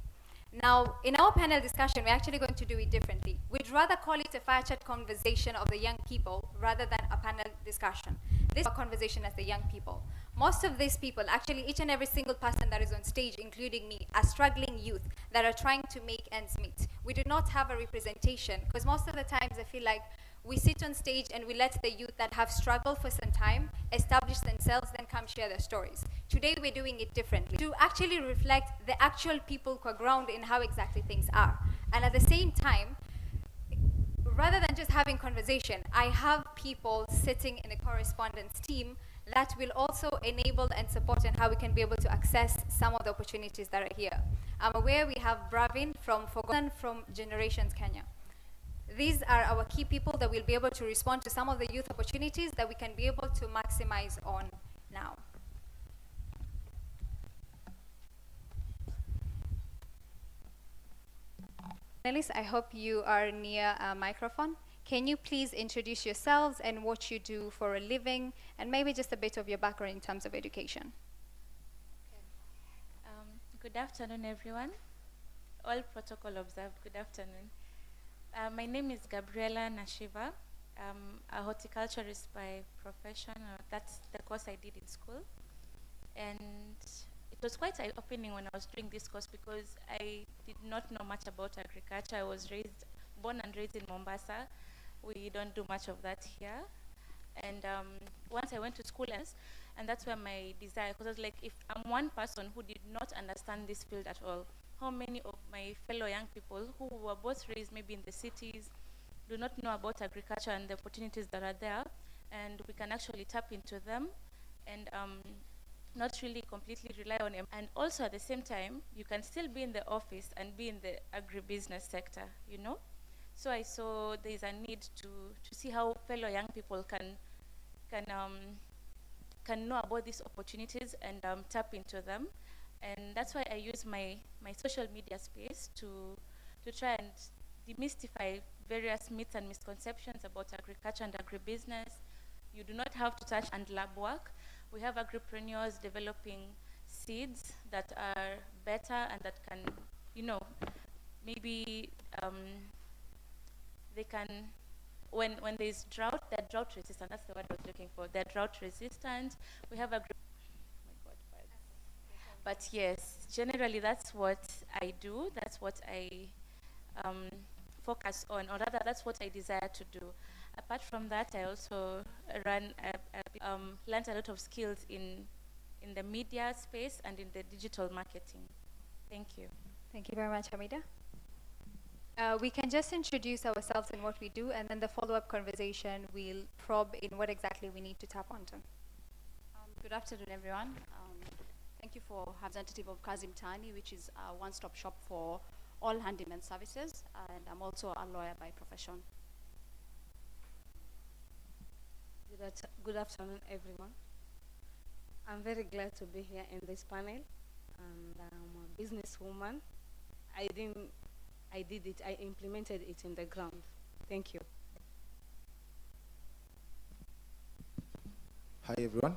Now, in our panel discussion, we're actually going to do it differently. We'd rather call it a fire chat conversation of the young people rather than a panel discussion. This is a conversation as the young people. Most of these people, actually each and every single person that is on stage, including me, are struggling youth that are trying to make ends meet. We do not have a representation, because most of the times I feel like we sit on stage and we let the youth that have struggled for some time establish themselves, then come share their stories. Today we're doing it differently to actually reflect the actual people who are ground in how exactly things are. And at the same time, rather than just having conversation, I have people sitting in the correspondence team that will also enable and support in how we can be able to access some of the opportunities that are here. I'm aware we have Bravin from Forgotten from Generations Kenya. These are our key people that will be able to respond to some of the youth opportunities that we can be able to maximize on now. Panelists, I hope you are near a microphone. Can you please introduce yourselves and what you do for a living, and maybe just a bit of your background in terms of education? Good afternoon, everyone. All protocol observed. Good afternoon. My name is Gabriela Nashiva. I'm a horticulturist by profession. That's the course I did in school. And it was quite eye-opening when I was doing this course, because I did not know much about agriculture. I was born and raised in Mombasa. We don't do much of that here. And once I went to school, and that's where my desire, because I was like, if I'm one person who did not understand this field at all, how many of my fellow young people who were both raised maybe in the cities do not know about agriculture and the opportunities that are there, and we can actually tap into them and not really completely rely on them. And also at the same time, you can still be in the office and be in the agribusiness sector, you know? So I saw there's a need to see how fellow young people can know about these opportunities and tap into them. And that's why I use my social media space to try and demystify various myths and misconceptions about agriculture and agribusiness. You do not have to touch and lab work. We have agripreneurs developing seeds that are better and that can, you know, maybe they can, when there's drought, they're drought resistant. That's the word I was looking for. They're drought resistant. We have a but yes, generally that's what I do. That's what I focus on, or rather, that's what I desire to do. Apart from that, I also learned a lot of skills in the media space and in the digital marketing. Thank you. Thank you very much, Hamida. We can just introduce ourselves and what we do, and then the follow-up conversation we'll probe in what exactly we need to tap onto. Good afternoon, everyone. Thank you for representative of Kazi Mtaani, which is a one-stop shop for all handyman services, and I'm also a lawyer by profession. Good afternoon, everyone. I'm very glad to be here in this panel, and I'm a businesswoman. I implemented it in the ground. Thank you. Hi, everyone.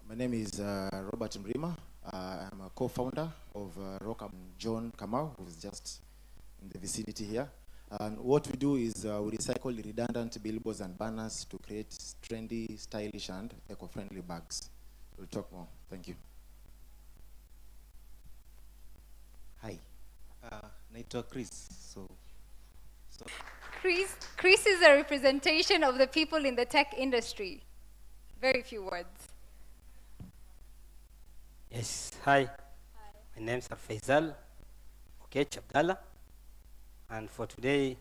My name is Robert Mrima. I'm a co-founder of Rock John Kamau, who is just in the vicinity here. And what we do is we recycle redundant billboards and banners to create trendy, stylish, and eco-friendly bags. We'll talk more. Thank you. Hi, naitwa Chris. Chris is a representation of the people in the tech industry. Very few words. Yes, hi. My name is Faisal Okech Abdallah, and for today,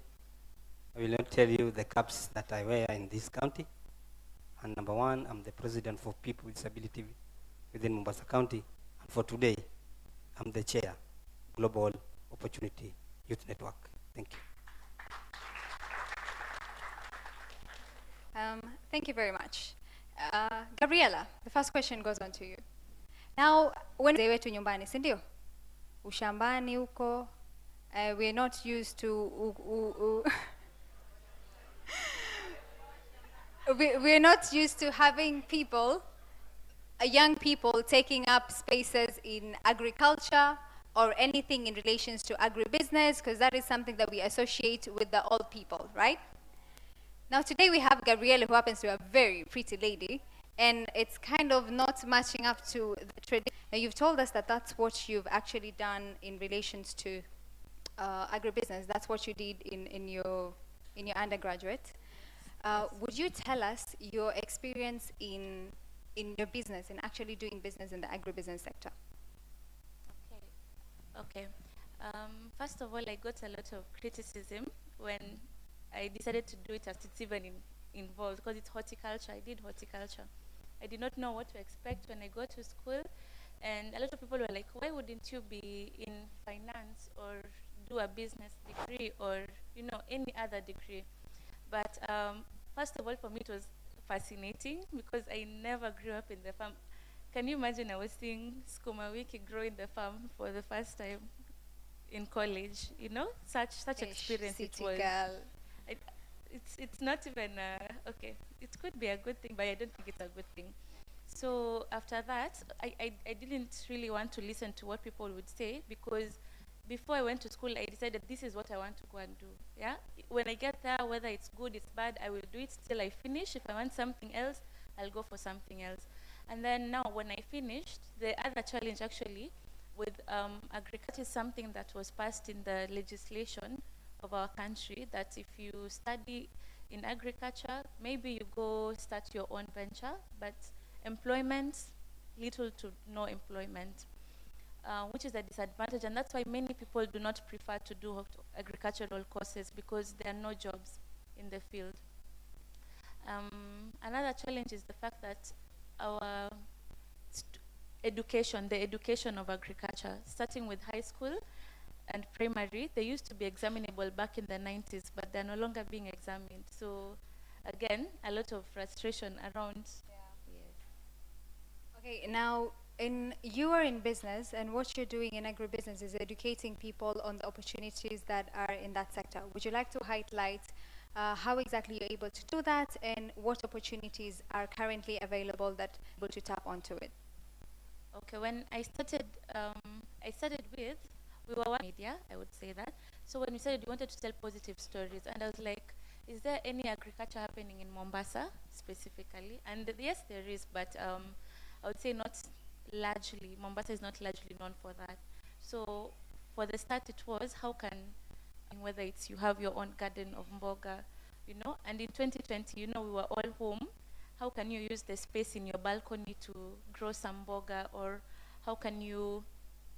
I will not tell you the caps that I wear in this county. And number one, I'm the president for people with disability within Mombasa County, and for today, I'm the chair, Global Opportunity Youth Network. Thank you. Thank you very much. Gabriela, the first question goes on to you. Now, when they were to nyumbani, si ndio? Ushambani huko, we're not used to we're not used to having people, young people taking up spaces in agriculture or anything in relations to agribusiness, because that is something that we associate with the old people, right? Now today we have Gabriela, who happens to be a very pretty lady, and it's kind of not matching up to the tradition. Now you've told us that that's what you've actually done in relations to agribusiness. That's what you did in your undergraduate. Would you tell us your experience in your business, in actually doing business in the agribusiness sector? Okay. First of all, I got a lot of criticism when I decided to do it as it's even involved, because it's horticulture. I did horticulture. I did not know what to expect when I got to school, and a lot of people were like, why wouldn't you be in finance or do a business degree or, you know, any other degree? But first of all, for me it was fascinating because I never grew up in the farm. Can you imagine I was seeing skuma wiki grow in the farm for the first time in college? You know, such experience it was. Girl. It's not even okay. It could be a good thing, but I don't think it's a good thing. So after that, I didn't really want to listen to what people would say, because before I went to school, I decided this is what I want to go and do. Yeah. When I get there, whether it's good, it's bad, I will do it till I finish. If I want something else, I'll go for something else. And then now, when I finished, the other challenge actually with agriculture is something that was passed in the legislation of our country, that if you study in agriculture, maybe you go start your own venture, but employment, little to no employment, which is a disadvantage, and that's why many people do not prefer to do agricultural courses, because there are no jobs in the field. Another challenge is the fact that our education, the education of agriculture, starting with high school and primary, they used to be examinable back in the 90s, but they're no longer being examined. So again, a lot of frustration around. Okay, now you are in business, and what you're doing in agribusiness is educating people on the opportunities that are in that sector. Would you like to highlight how exactly you're able to do that, and what opportunities are currently available that able to tap onto it? Okay, when I started with, we were one media, I would say that. So when you said you wanted to tell positive stories, and I was like, is there any agriculture happening in Mombasa specifically? And yes, there is, but I would say not largely. Mombasa is not largely known for that. So for the start, it was how can, whether it's you have your own garden of mboga, you know, and in 2020, you know, we were all home. How can you use the space in your balcony to grow some mboga, or how can you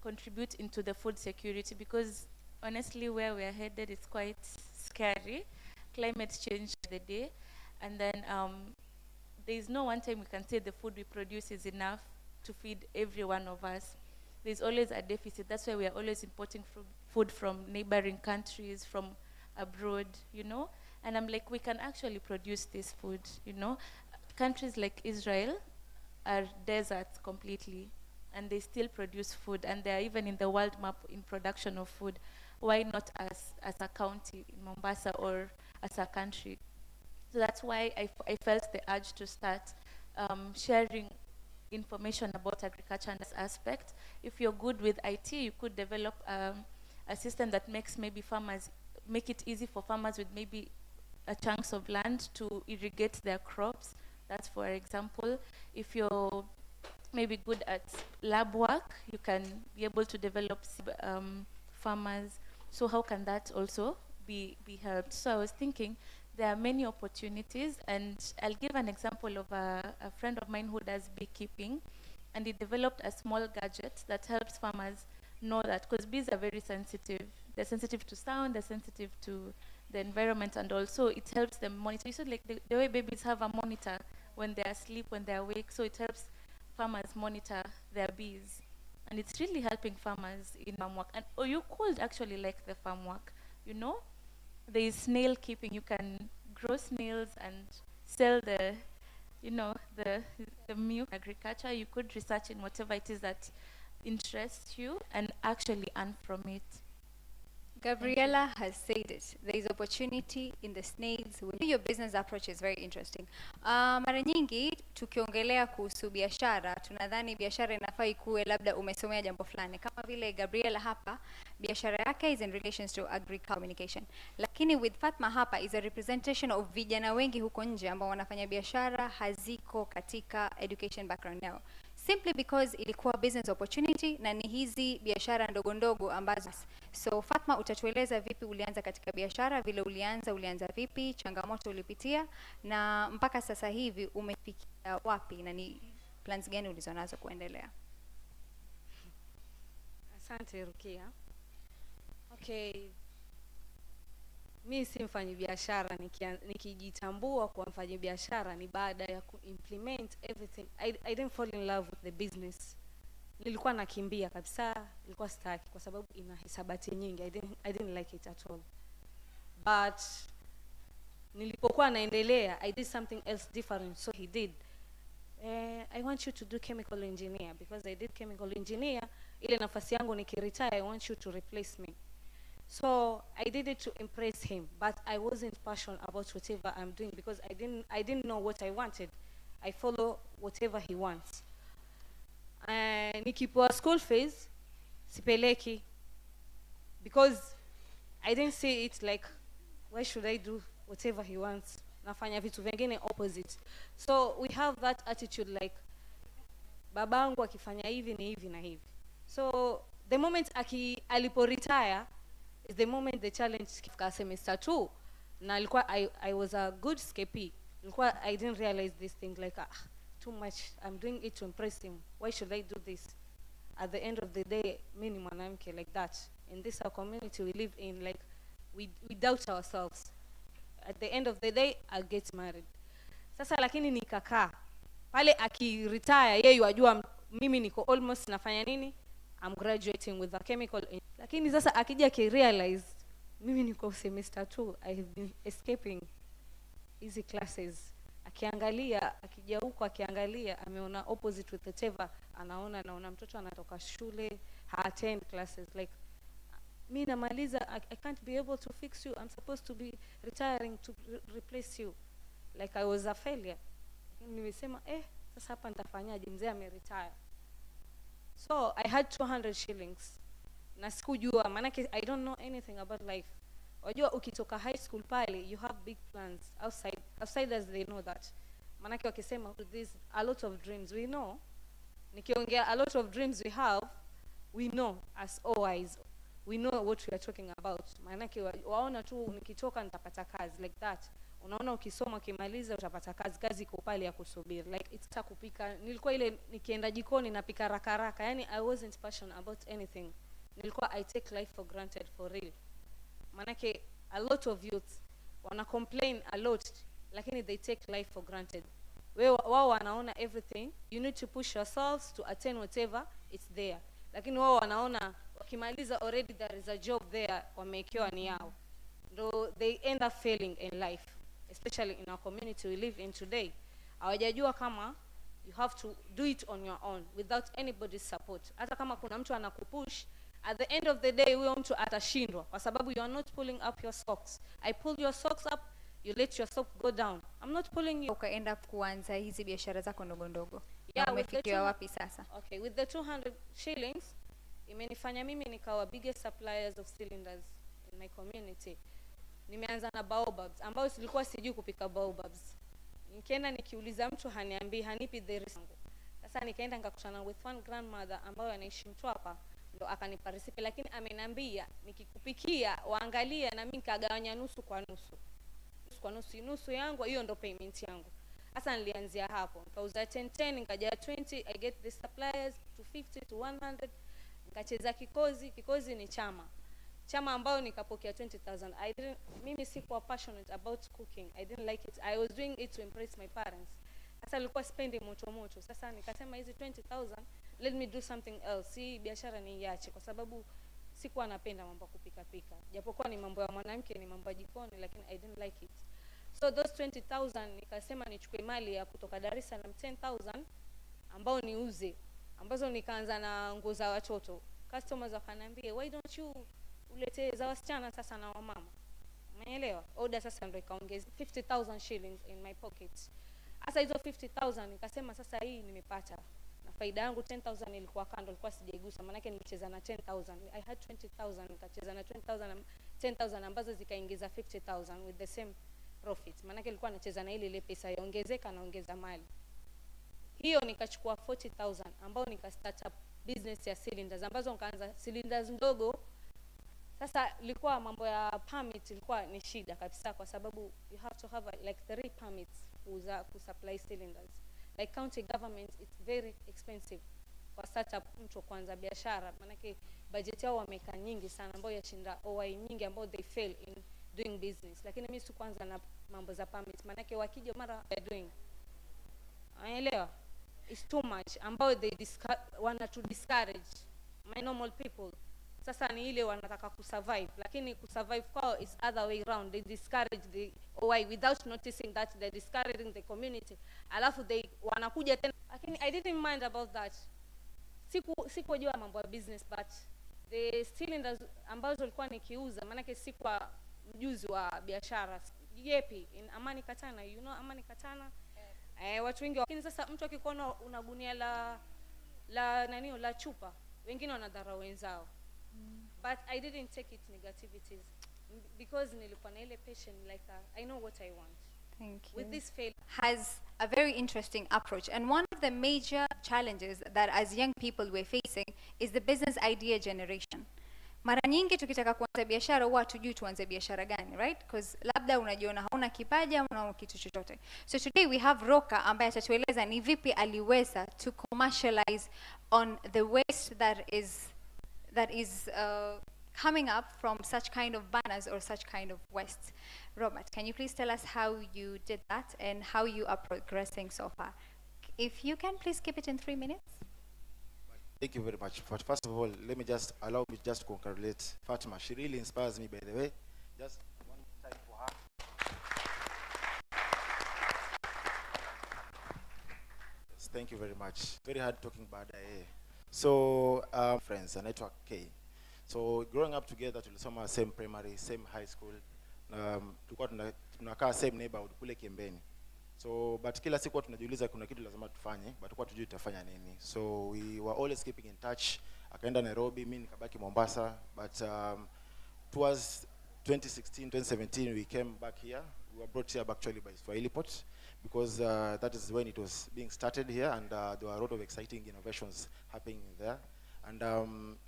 contribute into the food security? Because honestly, where we're headed is quite scary. Climate change the day, and then there is no one time we can say the food we produce is enough to feed every one of us. There's always a deficit. That's why we are always importing food from neighboring countries, from abroad, you know. And I'm like, we can actually produce this food, you know. Countries like Israel are deserts completely, and they still produce food, and they are even in the world map in production of food. Why not as a county in Mombasa, or as a country? So that's why I felt the urge to start sharing information about agriculture and this aspect. If you're good with IT, you could develop a system that makes maybe farmers, make it easy for farmers with maybe a chunks of land to irrigate their crops. That's for example. If you're maybe good at lab work, you can be able to develop farmers. So how can that also be helped? So I was thinking there are many opportunities, and I'll give an example of a friend of mine who does beekeeping, and he developed a small gadget that helps farmers know that, because bees are very sensitive. They're sensitive to sound, they're sensitive to the environment, and also it helps them monitor. You said like the way babies have a monitor when they're asleep, when they're awake, so it helps farmers monitor their bees. And it's really helping farmers in farm work. And you could actually like the farm work, you know? There is snail keeping. You can grow snails and sell the, you know, the milk. Agriculture, you could research in whatever it is that interests you and actually earn from it. Gabriela has said it. There is opportunity in the snails. Your business approach is very interesting. Mara nyingi tukiongelea kuhusu biashara, tunadhani biashara inafaa ikuwe labda umesomea jambo fulani. Kama vile Gabriela hapa, biashara yake is in relations to agriculture communication. Lakini with Fatma hapa is a representation of vijana wengi huko nje ambao wanafanya biashara haziko katika education background yao. Simply because ilikuwa business opportunity na ni hizi biashara ndogo ndogo ambazo. So Fatma, utatueleza vipi ulianza katika biashara, vile ulianza vipi, changamoto ulipitia, na mpaka sasa hivi umefikia wapi, na ni plans gani ulizonazo kuendelea? Asante Rukia. Okay. Mimi si mfanyabiashara, nikijitambua kwa mfanyabiashara ni baada ya implement everything. I didn't fall in love with the business. Nilikuwa nakimbia kabisa, nilikuwa sitaki kwa sababu ina hisabati nyingi. I didn't like it at all. But nilipokuwa naendelea, I did something else different, so he did. I want you to do chemical engineer, because I did chemical engineer. Ile nafasi yangu nikiretire, I want you to replace me. So I did it to impress him, but I wasn't passionate about whatever I'm doing, because I didn't know what I wanted. I follow whatever he wants. Nikipewa school fees, sipeleki, because I didn't see it like, why should I do whatever he wants? Nafanya vitu vingine opposite. So we have that attitude like, babangu akifanya hivi ni hivi na hivi. So the moment alipo retire is the moment the challenge kifika semester 2. Na alikuwa I was a good escapee. I didn't realize this thing like, too much. I'm doing it to impress him. Why should I do this? At the end of the day, mimi ni mwanamke like that. In this our community we live in, like we doubt ourselves. At the end of the day, I'll get married. Sasa lakini nikakaa. Pale retire, yeye yajua mimi niko almost nafanya nini? I'm graduating with a chemical. Lakini sasa akija realize mimi niko semester 2, I have been escaping easy classes. Akija huko akiangalia ameona opposite with whatever anaona mtoto anatoka shule, attend classes, like mimi namaliza, I can't be able to fix you. I'm supposed to be retiring to replace you. Like I was a failure. Nimesema sasa hapa nitafanyaje, mzee ameretire. So I had 200 shillings. na sikujua, maanake I don't know anything about life. Wajua ukitoka high school pale, you have big plans outside. Outsiders they know that. Maanake wakisema there's a lot of dreams, we know. Nikiongea a lot of dreams we have, we know as OIs, we know what we are talking about. Maanake waona tu nikitoka nitapata kazi like that. Unaona ukisoma ukimaliza utapata kazi, kazi iko pale ya kusubiri. Like it's kupika, nilikuwa ile nikienda jikoni napika haraka haraka. Yani I wasn't passionate about anything. Nilikuwa I take life for granted for real. Manake a lot of youth wana complain a lot, lakini they take life for granted. Wao wanaona everything, you need to push yourselves to attain whatever it's there. Lakini wao wanaona wakimaliza already there is a job there, wamekiwa ni yao. Though they end up failing in life, especially in our community we live in today. Hawajajua kama you have to do it on your own without anybody's support. Hata kama kuna mtu anakupush, at the end of the day huyo mtu atashindwa kwa sababu you are not pulling up your socks. I pulled your socks up, you let your sock go down. I'm not pulling you. Ukaenda kuanza hizi biashara zako ndogo ndogo. Yeah, umefikia wapi sasa? Okay, with the 200 shillings imenifanya mimi nikawa biggest suppliers of cylinders in my community. Nimeanza na baobabs ambao silikuwa sijui kupika baobabs. Nikaenda nikiuliza mtu haniambii, hanipi the recipe. Sasa nikaenda nikakutana with one grandmother ambayo anaishi Mtwapa, ndo akanipa recipe, lakini ameniambia nikikupikia waangalia na mimi nikagawanya nusu kwa nusu. Nusu kwa nusu, nusu yangu hiyo ndo payment yangu. Sasa nilianzia hapo. Nikauza 10 nikaja 20, I get the suppliers to 50 to 100. Nikacheza kikozi ni chama ambao nikapokea 20,000. Mimi sikuwa passionate about cooking. I didn't like it. I was doing it to impress my parents. Sasa nilikuwa spending moto. Sasa nikasema hizi 20,000, let me do something else. Hii biashara niiache kwa sababu sikuwa napenda mambo ya kupika. Japokuwa ni mambo ya mwanamke, ni mambo ya jikoni, lakini I didn't like it. So those 20,000 nikasema nichukue mali ya kutoka Dar es Salaam 10,000 ambao niuze, ambazo nikaanza na nguo za watoto. Customers wakaniambia, why don't you ulete za wasichana sasa na wamama? Umeelewa? Order sasa ndio ikaongeza 50,000 shillings in my pocket. Sasa hizo 50,000 nikasema sasa hii nimepata. Na faida yangu 10,000 ilikuwa kando, ilikuwa sijaigusa, maana yake nilicheza na 10,000. I had 20,000 nikacheza na 10,000 ambazo zikaingiza 50,000 with the same profit. Maana yake nilikuwa nacheza na ile pesa iongezeka naongeza mali. Hiyo nikachukua 40,000 ambao nika start up business ya cylinders ambazo nikaanza cylinders ndogo. Sasa ilikuwa mambo ya permit ilikuwa ni shida kabisa kwa sababu you have to have like 3 permits ku supply cylinders. Like county government, it's very expensive kwa startup mtu kuanza biashara, manake budget yao wameka nyingi sana ambayo yashinda OI nyingi ambao they fail in doing business. Lakini mimi si kwanza na mambo za permit, manake wakija mara doing, unaelewa, it's too much ambao they want to discourage my normal people. Sasa ni ile wanataka kusurvive, lakini kusurvive kwao is other way around. They discourage the OI without noticing that they're discouraging the community. Alafu they wanakuja tena, lakini I didn't mind about that. Sikujua mambo ya business, but the cylinders ambazo nilikuwa nikiuza, maana sikuwa mjuzi wa biashara. Yepi in Amani Katana, you know Amani Katana? Watu wengi, lakini sasa mtu akikuona una gunia la chupa, wengine wanadharau wenzao. But I didn't take it negativities because nilikuwa na ile passion, like I know what I want. Thank you. With this fail has a very interesting approach, and one of the major challenges that as young people we're facing is the business idea generation. Mara nyingi tukitaka kuanza biashara huwa hatujui tuanze biashara gani, right? Because labda unajiona hauna kipaji au una kitu chochote. So today we have Roka ambaye atatueleza ni vipi aliweza to commercialize on the waste that is coming up from such kind of banners or such kind of waste. Robert, can you please tell us how you did that and how you are progressing so far? If you can, please keep it in 3 minutes. Thank you very much. But first of all, allow me just to congratulate Fatima. She really inspires me, by the way. Just one time for her. Yes, thank you very much. Very hard talking about that. So, friends, anaitwa K. So, growing up together, tulisoma same primary, same high school. Tulikuwa tunakaa same neighborhood kule Kiembeni. So, but kila siku tunajiuliza kuna kitu lazima tufanye, but tulikuwa tujui tutafanya nini. So, we were always keeping in touch akaenda Nairobi, mimi nikabaki Mombasa, but towards 2016, 2017, we came back here. We were brought here actually by Swahili Pot, because that is when it was being started here, and there were a lot of exciting innovations happening there. And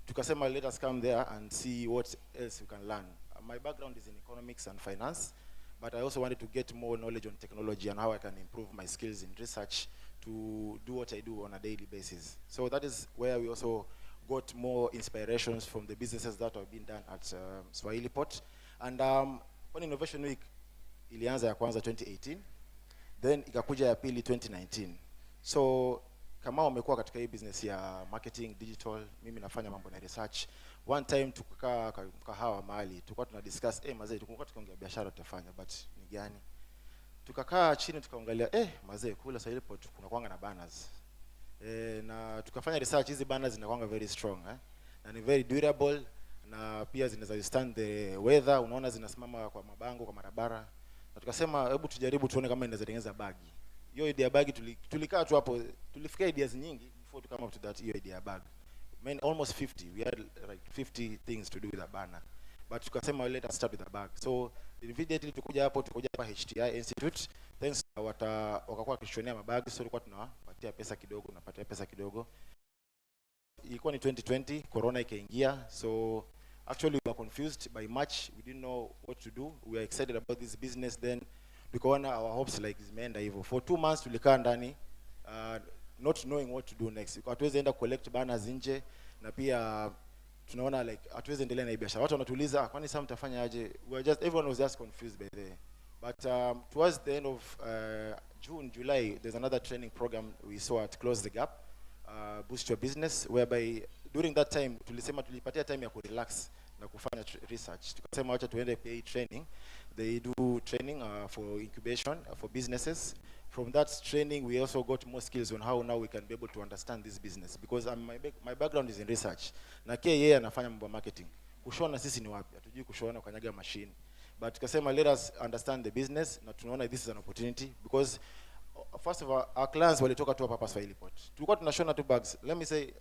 tukasema, let us come there and see what else we can learn. My background is in economics and finance, but I also wanted to get more knowledge on technology and how I can improve my skills in research to do what I do on a daily basis. So that is where we also got more inspirations from the businesses that have been done at Swahili Pot. And Pwani Innovation Week ilianza ya kwanza 2018, then ikakuja ya pili 2019. So kama umekuwa katika hii business ya marketing, digital, mimi nafanya mambo na research. One time tukakaa mkahawa mahali, tulikuwa tunadiscuss, mazee, tulikuwa tukiongea biashara tutafanya, but ni gani? Tukakaa chini tukaangalia, mazee, kule Swahili Pot kuna kuanga na banners. Na tukafanya research, hizi banners zinakuanga very strong, na ni very durable, na pia zinaweza withstand the weather, unaona zinasimama kwa mabango, kwa barabara. Na tukasema hebu tujaribu tuone kama inaweza tengeneza bagi. Hiyo idea ya bagi tulikaa tu hapo, tulifikia ideas nyingi before to come up to that hiyo idea ya bag. Almost 50. We had like 50 things to do with a banner. But tukasema let us start with a bag. So immediately tukuja hapa HTI Institute. Thanks wakakuwa wakishonea mabagi, so tulikuwa tunapatia pesa kidogo, tunapatia pesa kidogo. Ilikuwa ni 2020, corona ikaingia, so actually we were confused. By March we didn't know what to do. We were excited about this business, then tukaona our hopes like zimeenda hivyo. For 2 months tulikaa ndani, not knowing what to do next. Hatuwezi enda collect banners nje, na pia tunaona like hatuwezi endelea na biashara. Watu wanatuuliza kwani sasa mtafanya aje? Everyone was just confused by the. But towards the end of June, July, there's another training program we saw at Close the Gap, Boost Your Business, whereby during that time tulipatia time ya kurelax na kufanya research. Tukasema wacha tuende PA training. They do training for incubation for businesses. From that training, we also got more skills on how now we can be able to understand this business, because my background is in research. Na yeye anafanya mambo marketing. Kushona sisi ni wapi? Hatujui kushona kanyaga machine. But tukasema let us understand the business, na tunaona this is an opportunity, because first of all, our clients walitoka tu hapa Swahili Pot. Tulikuwa tunashona tu bags. Let me say,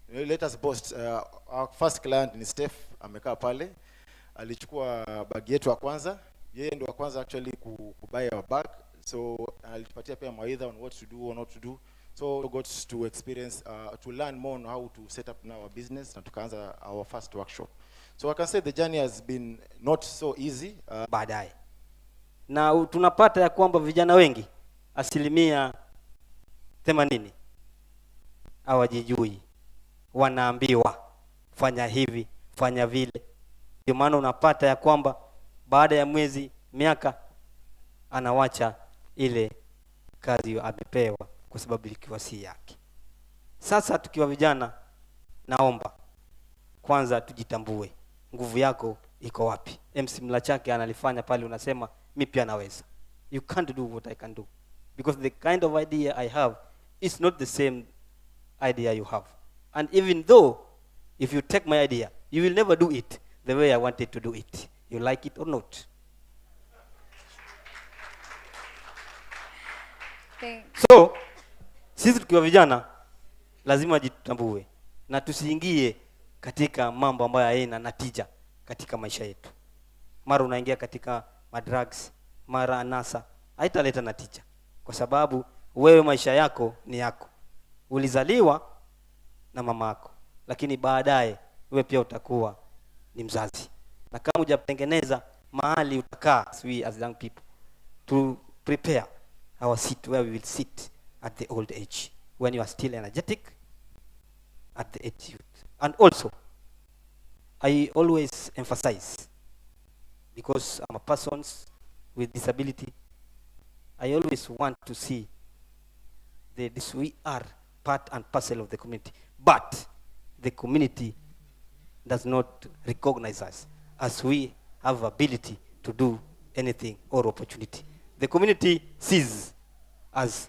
let us boast. Our first client ni Steph, amekaa pale. Alichukua bag yetu ya kwanza. Yeye ndio wa kwanza actually kubuy our bag. So alitupatia pia mawaidha on what to do or not to do. So we got to experience, to learn more on how to set up now our business, na tukaanza our first workshop. So I can say the journey has been not so easy. Baadaye. Na tunapata ya kwamba vijana wengi, 80% hawajijui. Wanaambiwa fanya hivi, fanya vile. Ndio maana unapata ya kwamba baada ya mwezi, miaka, anawacha ile kazi amepewa kwa sababu ilikuwa si yake. Sasa tukiwa vijana, naomba kwanza tujitambue. Nguvu yako iko wapi? MC Mlachake analifanya pale, unasema mimi pia naweza. You can't do what I can do, because the kind of idea I have is not the same idea you have. And even though if you take my idea, you will never do it the way I wanted to do it. You like it or not. So sisi tukiwa vijana lazima jitambue na tusiingie katika mambo ambayo haina natija katika maisha yetu. Mara unaingia katika madrugs, mara anasa, haitaleta natija, kwa sababu wewe maisha yako ni yako. Ulizaliwa na mama yako, lakini baadaye wewe pia utakuwa ni mzazi. Na kama hujatengeneza mahali utakaa, we as young people to prepare our seat where we will sit at the old age, when you are still energetic at the age youth. And also, I always emphasize, because I'm a person with disability, I always want to see this we are part and parcel of the community, but the community does not recognize us as we have ability to do anything or opportunity. The community sees as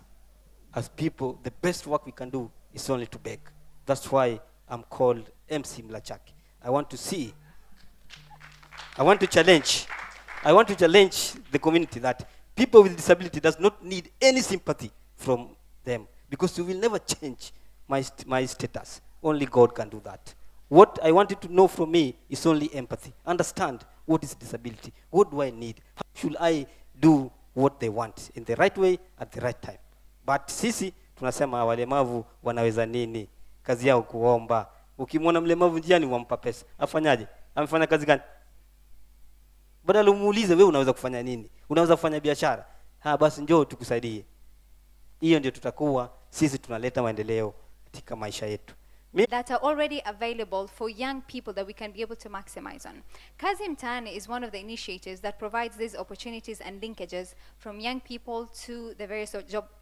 people, the best work we can do is only to beg. That's why I'm called MC Mlachake. I want to challenge the community that people with disability does not need any sympathy from them, because you will never change my status. Only God can do that. What I wanted to know from me is only empathy. Understand what is disability. What do I need? How should I do what they want in the right way at the right time? But sisi tunasema walemavu wanaweza nini? Kazi yao kuomba. Ukimwona mlemavu njiani wampa pesa. Afanyaje? Amefanya kazi gani? Badala umuulize wewe unaweza kufanya nini? Unaweza kufanya biashara. Basi njoo tukusaidie. Hiyo ndio tutakuwa sisi tunaleta maendeleo katika maisha yetu. That are already available for young people that we can be able to maximize on. Kazi Mtaani is one of the initiatives that provides these opportunities and linkages from young people to the various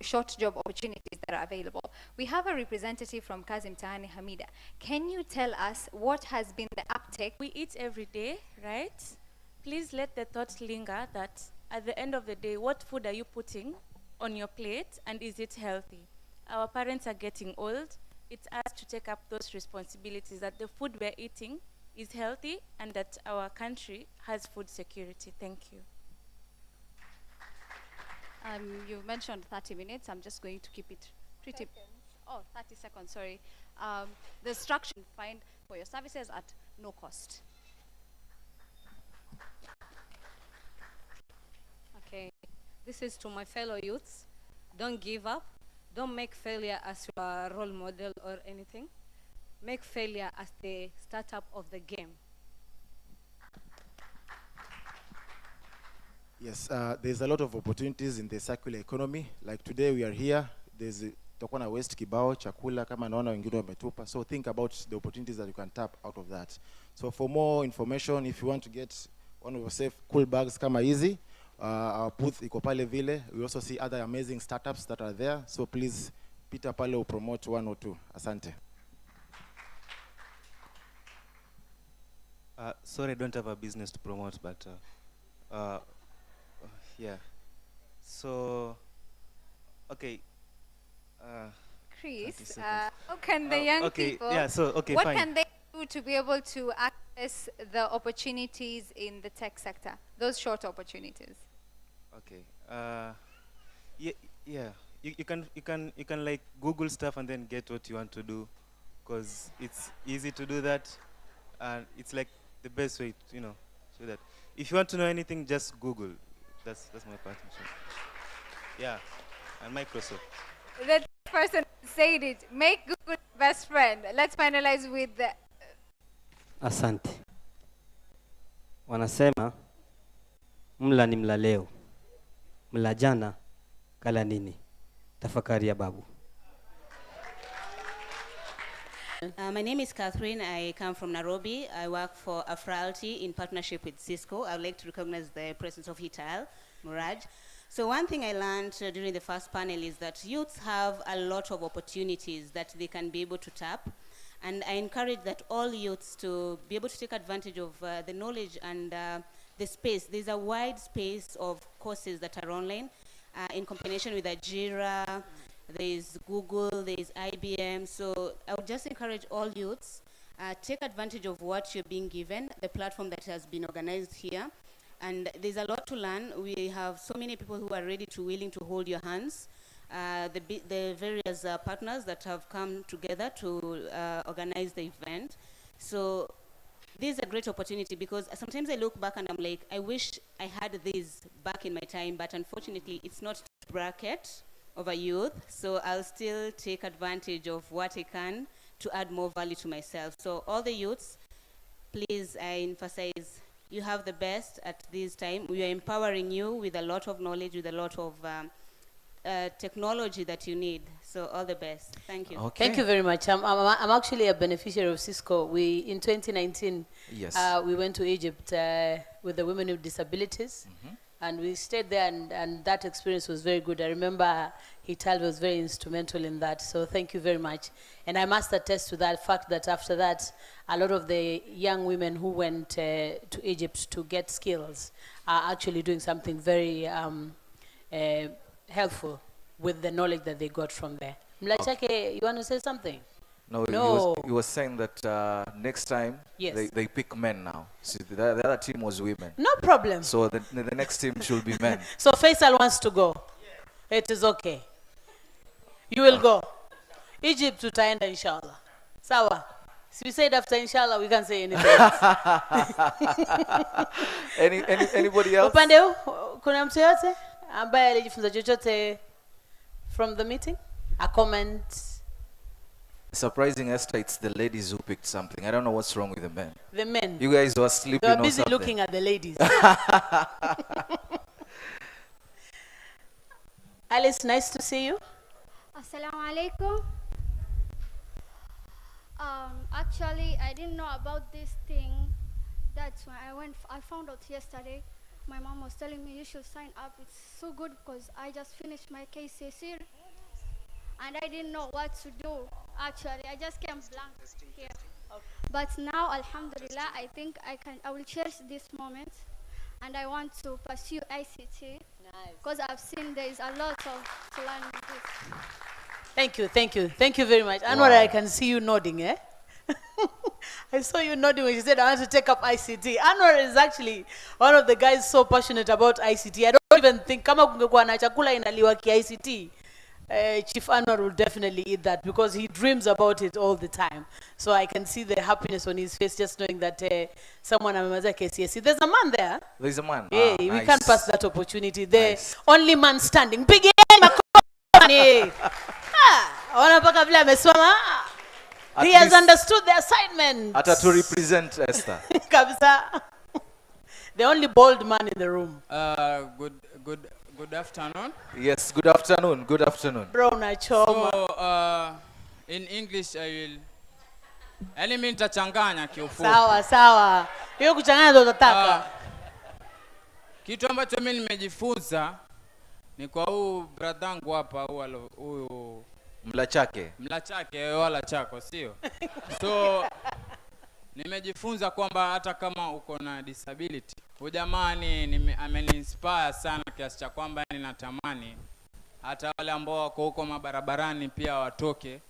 short job opportunities that are available. We have a representative from Kazi Mtaani, Hamida. Can you tell us what has been the uptake? We eat every day, right? Please let the thought linger that at the end of the day, what food are you putting on your plate, and is it healthy? Our parents are getting old. It's us to take up those responsibilities, that the food we're eating is healthy and that our country has food security. Thank you. You mentioned 30 minutes. I'm just going to keep it pretty... 30 seconds, sorry. The structure you find for your services at no cost. Okay, this is to my fellow youths. Don't give up. Don't make failure as your role model or anything. Make failure as the startup of the game. Yes, there's a lot of opportunities in the circular economy. Like today we are here, tutakuwa na waste kibao, chakula kama naona wengine wametupa. So think about the opportunities that you can tap out of that. So for more information, if you want to get one of your safe cool bags kama hizi, our booth iko pale vile. We also see other amazing startups that are there. So please, pita pale or promote one or two. Asante. Sorry, I don't have a business to promote, but yeah. So, okay. Chris, how can the young people, what fine. can they do to be able to access the opportunities in the tech sector, those short opportunities? Okay. Yeah. You can like Google stuff and then get what you want to do, because it's easy to do that, and it's like the best way to, so that if you want to know anything, just Google. That's my partnership. Yeah, and Microsoft. That person said it. Make Google best friend. Let's finalize with the... Asante. Wanasema mla ni mla leo, mla jana kala nini. Tafakari ya babu. My name is Catherine. I come from Nairobi. I work for Afralty in partnership with Cisco. I would like to recognize the presence of Hital, Muraj. So one thing I learned during the first panel is that youths have a lot of opportunities that they can be able to tap. And I encourage that all youths to be able to take advantage of the knowledge and the space. There's a wide space of courses that are online in combination with Ajira, there's Google, there's IBM. So I would just encourage all youths, take advantage of what you're being given, the platform that has been organized here. And there's a lot to learn. We have so many people who are ready to, willing to hold your hands. The various partners that have come together to organize the event. So this is a great opportunity, because sometimes I look back and I'm like, I wish I had this back in my time, but unfortunately it's not bracket of a youth. So I'll still take advantage of what I can to add more value to myself. So all the youths, please, I emphasize, you have the best at this time. We are empowering you with a lot of knowledge, with a lot of technology that you need. So all the best. Thank you. Okay. Thank you very much. I'm actually a beneficiary of Cisco. In 2019, we went to Egypt with the women with disabilities. And we stayed there, and that experience was very good. I remember Hital was very instrumental in that. So thank you very much. And I must attest to that fact that after that, a lot of the young women who went to Egypt to get skills are actually doing something very helpful with the knowledge that they got from there. Mlachake, you want to say something? No, he was saying that next time they pick men now. See, the other team was women. No problem. So the next team should be men. So Faisal wants to go. It is okay. You will go. Egypt tutaenda inshallah. Sawa. So we said after inshallah we can't say anything else. Anybody else? Upande huu kuna mtu yote ambaye alijifunza chochote from the meeting? A comment? Surprising Esther, it's the ladies who picked something. I don't know what's wrong with the men. The men. You guys were sleeping They were or busy something. looking at the ladies. Alice, nice to see you. Assalamu alaikum. Actually, I didn't know about this thing. That's why I found out yesterday. My mom was telling me you should sign up. It's so good because I just finished my KCSE and I didn't know what to do. Actually, I just came blank here. But now, alhamdulillah, I think I will cherish this moment and I want to pursue ICT because I've seen there is a lot to learn with this. Thank you very much. Anwar, I can see you nodding, eh? I saw you nodding when you said I want to take up ICT. Anwar is actually one of the guys so passionate about ICT. I don't even think kama kungekuwa na chakula inaliwa ki ICT. Chief Anwar will definitely eat that because he dreams about it all the time. So I can see the happiness on his face just knowing that someone amemaza KCSE. There's a man there. There's a man. Yeah, Nice. we can't pass that opportunity. The only man standing. Big makofi. Wanapaka vile amesoma. He has understood the assignment. Ata to represent Esther. Kabisa. The only bald man in the room. Good afternoon. Yes, good afternoon. Good afternoon. Bro, nachoma. So, in English, I will. Yani mimi nitachanganya kiufupi. Sawa. Hiyo kuchanganya ndo utataka. Kitu ambacho mimi nimejifunza ni kwa huyu bradangu hapa huyu Mlachake wala chako sio? So nimejifunza kwamba hata kama uko na disability, hujamani ameniinspire sana kiasi cha kwamba ninatamani hata wale ambao wako huko mabarabarani pia watoke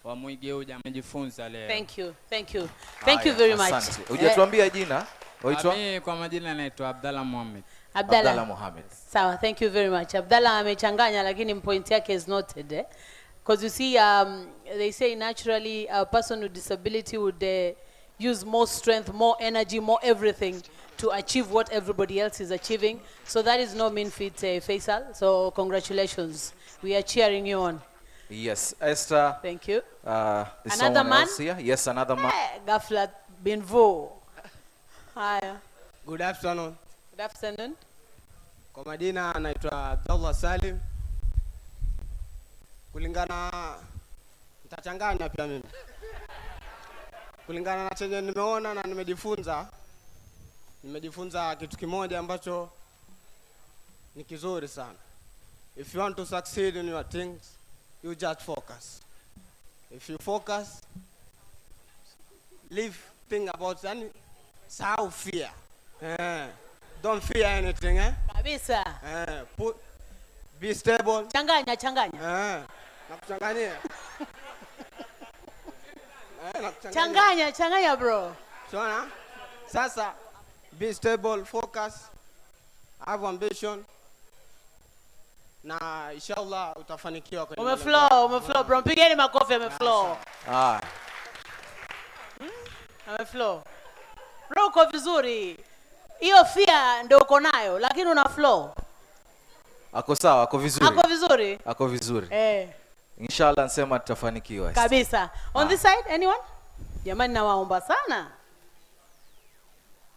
wamuige huyu amejifunza leo. Thank you very much. Hujatuambia jina? Mimi kwa majina naitwa Abdalla Mohamed. Abdalla Mohamed. Sawa, thank you very much. Abdalla amechanganya lakini point yake is noted, eh? Because you see, they say naturally a person with disability would use more strength, more energy, more everything to achieve what everybody else is achieving. So that is no mean feat, Faisal. So congratulations. We are cheering you on. Yes, Esther. Thank you. Another man? Else here? Yes, another man. Gaflat Binvo. Hi. Good afternoon. Good afternoon. Kwa majina anaitwa Abdullah Salim. Kulingana nitachanganya pia mimi. Kulingana na chenye nimeona na nimejifunza kitu kimoja ambacho ni kizuri sana. If you want to succeed in your things, you just focus. If you focus, think about sahau fear. Don't fear anything, eh? Kabisa. Be stable. Changanya. Nakuchanganyia. Changanya bro. Shona. Sasa be stable, focus, have ambition. Na inshallah utafanikiwa kwenye umeflow bro. Mpigeni makofi ameflow. Ameflow. Bro, uko vizuri. Hiyo fear ndio uko nayo lakini una flow. Ako sawa, ako vizuri. Inshallah nasema tutafanikiwa. Kabisa. On this side, anyone? Jamani nawaomba sana.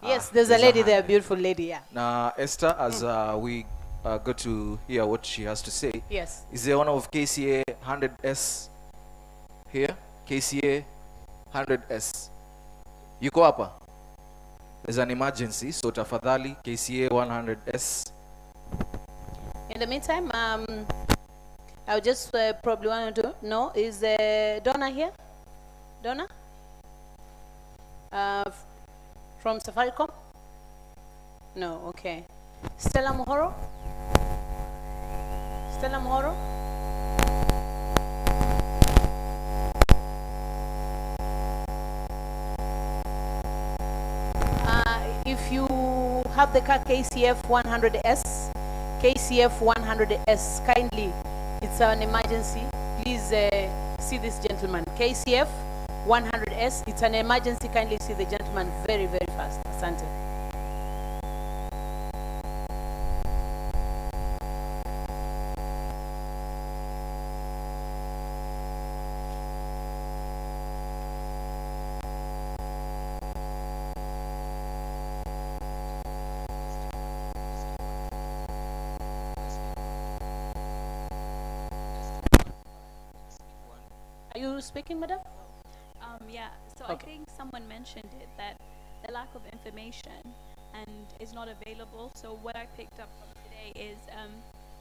Yes, there's a lady there, a beautiful lady, yeah. Now, Esther, as we go to hear what she has to say. Yes. Is there one of KCA 100S here? KCA 100S. Yuko hapa? There's an emergency, so tafadhali KCA 100S. In the meantime, I would just probably want to know, is Donna here? Donna? From Safaricom? No, okay. Stella Mohoro? If you have the car KCF 100S, KCF 100S, kindly, it's an emergency. Please see this gentleman. KCF 100S. It's an emergency. Kindly see the gentleman very, very fast. Asante. Are you speaking, madam? Yeah, so Okay. I think someone mentioned it, that the lack of information and is not available. So what I picked up from today is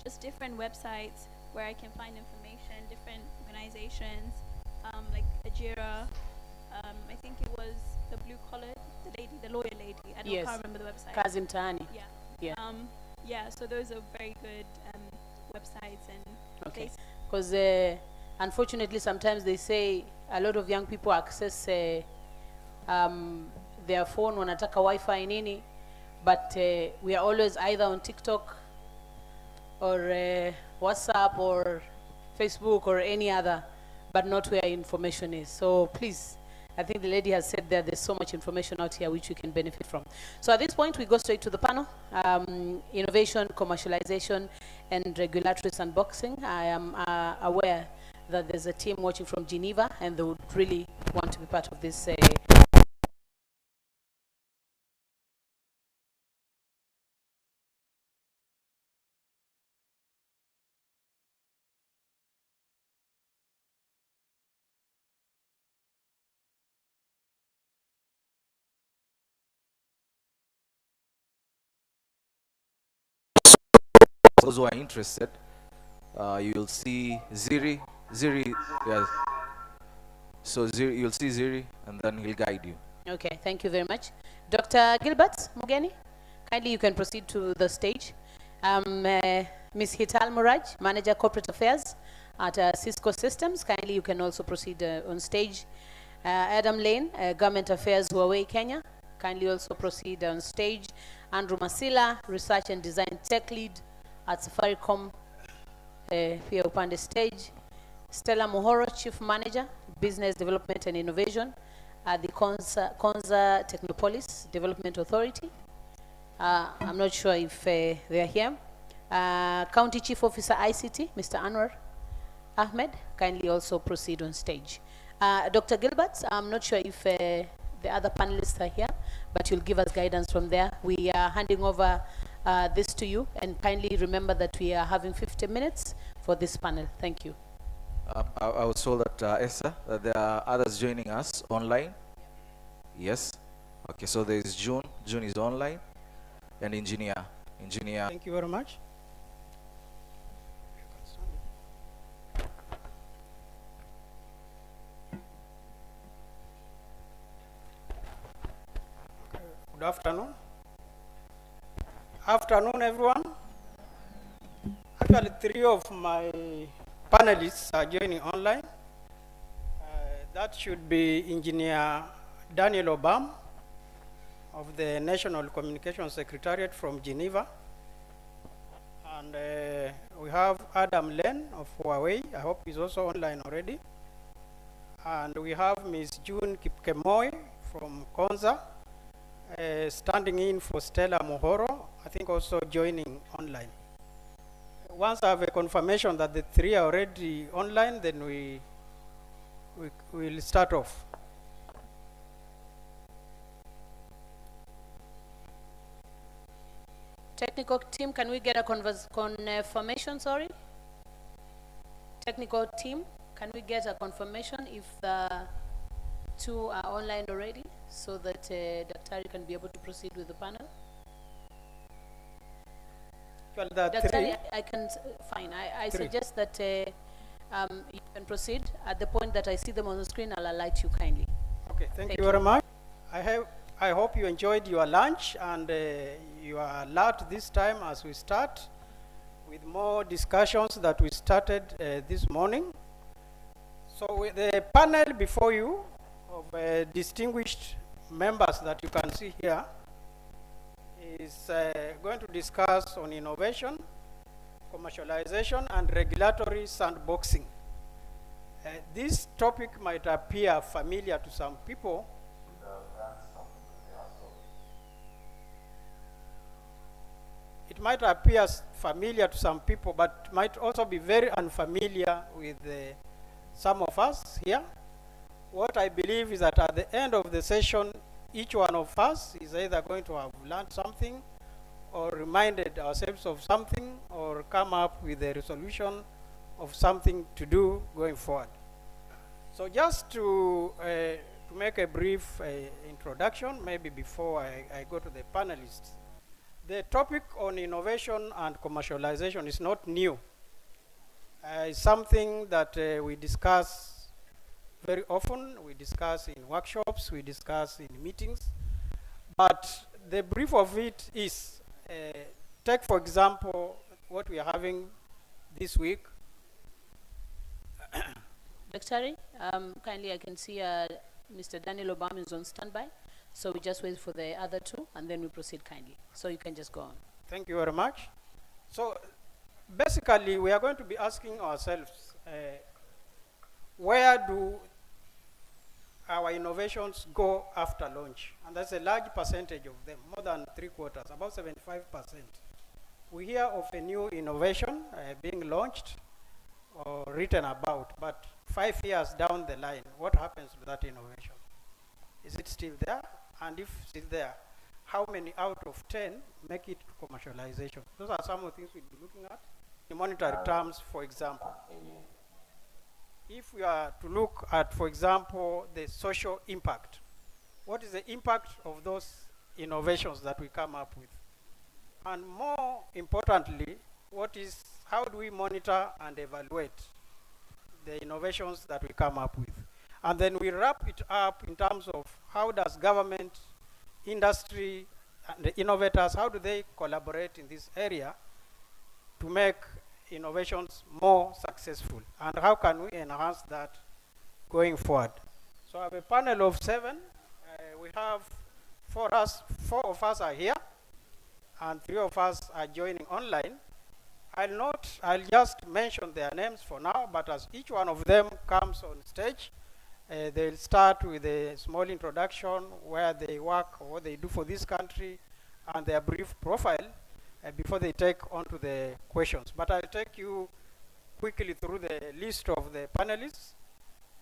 just different websites where I can find information, different organizations, like Ajira. I think it was the blue collar, the lady, the lawyer lady. I don't Yes. can't remember the website. Kazim Tani. Yeah. Yeah. Yeah. So those are very good websites and Okay. places. Because unfortunately, sometimes they say a lot of young people access their phone wanataka Wi-Fi nini, but we are always either on TikTok or WhatsApp or Facebook or any other, but not where information is. So please, I think the lady has said that there's so much information out here which we can benefit from. So at this point, we go straight to the panel. Innovation, commercialization, and regulatory sandboxing. I am aware that there's a team watching from Geneva, and they would really want to be part of this. Those who are interested, you'll see Ziri. Ziri, yeah. So Ziri, you'll see Ziri, and then he'll guide you. Okay, thank you very much. Dr. Gilbert Mugeni, kindly you can proceed to the stage. Ms. Hital Muraj, Manager Corporate Affairs at Cisco Systems, kindly you can also proceed on stage. Adam Lane, Government Affairs Huawei Kenya, kindly also proceed on stage. Andrew Masila, Research and Design Tech Lead at Safaricom, here upon the stage. Stella Muhoro, Chief Manager, Business Development and Innovation at the Konza Technopolis Development Authority. I'm not sure if they are here. County Chief Officer ICT, Mr. Anwar Ahmed, kindly also proceed on stage. Dr. Gilbert, I'm not sure if the other panelists are here, but you'll give us guidance from there. We are handing over this to you, and kindly remember that we are having 50 minutes for this panel. Thank you. I was told that, Esther, that there are others joining us online. Yes. Okay, so there is June. June is online. And Engineer. Thank you very much. Good afternoon. Afternoon, everyone. Actually, 3 of my panelists are joining online. That should be Engineer Daniel Obam of the National Communications Secretariat from Geneva. And we have Adam Len of Huawei. I hope he's also online already. And we have Ms. June Kipkemoy from Konza, standing in for Stella Mohoro, I think also joining online. Once I have a confirmation that the 3 are already online, then we will start off. Technical team, can we get a confirmation, sorry? Technical team, can we get a confirmation if the 2 are online already, so that Dr. can be able to proceed with the panel? Well, the Dr. 3. I can, fine, I 3. suggest that you can proceed. At the point that I see them on the screen, I'll alert you kindly. Okay, thank you very much. I hope you enjoyed your lunch and you are alert this time as we start with more discussions that we started this morning. So with the panel before you of distinguished members that you can see here is going to discuss on innovation, commercialization, and regulatory sandboxing. This topic might appear familiar to some people. It might appear familiar to some people, but might also be very unfamiliar with some of us here. What I believe is that at the end of the session, each one of us is either going to have learned something or reminded ourselves of something or come up with a resolution of something to do going forward. So just to make a brief introduction, maybe before I go to the panelists. The topic on innovation and commercialization is not new. It's something that we discuss very often. We discuss in workshops, we discuss in meetings. But the brief of it is, take for example, what we are having this week. Secretary, kindly I can see Mr. Daniel Obama is on standby. So we just wait for the other two and then we proceed kindly. So you can just go on. Thank you very much. So basically we are going to be asking ourselves, where do our innovations go after launch? And that's a large percentage of them, more than 3/4, about 75%. We hear of a new innovation being launched or written about, but 5 years down the line, what happens to that innovation? Is it still there? And if it's there, how many out of 10 make it to commercialization? Those are some of the things we'll be looking at. In monetary terms, for example. If we are to look at, for example, the social impact, what is the impact of those innovations that we come up with? And more importantly, how do we monitor and evaluate the innovations that we come up with? And then we wrap it up in terms of how does government, industry, and the innovators, how do they collaborate in this area to make innovations more successful? And how can we enhance that going forward? So I have a panel of 7. We have 4 of us are here, and 3 of us are joining online. I'll just mention their names for now, but as each one of them comes on stage, they'll start with a small introduction, where they work, or what they do for this country, and their brief profile before they take on to the questions. But I'll take you quickly through the list of the panelists.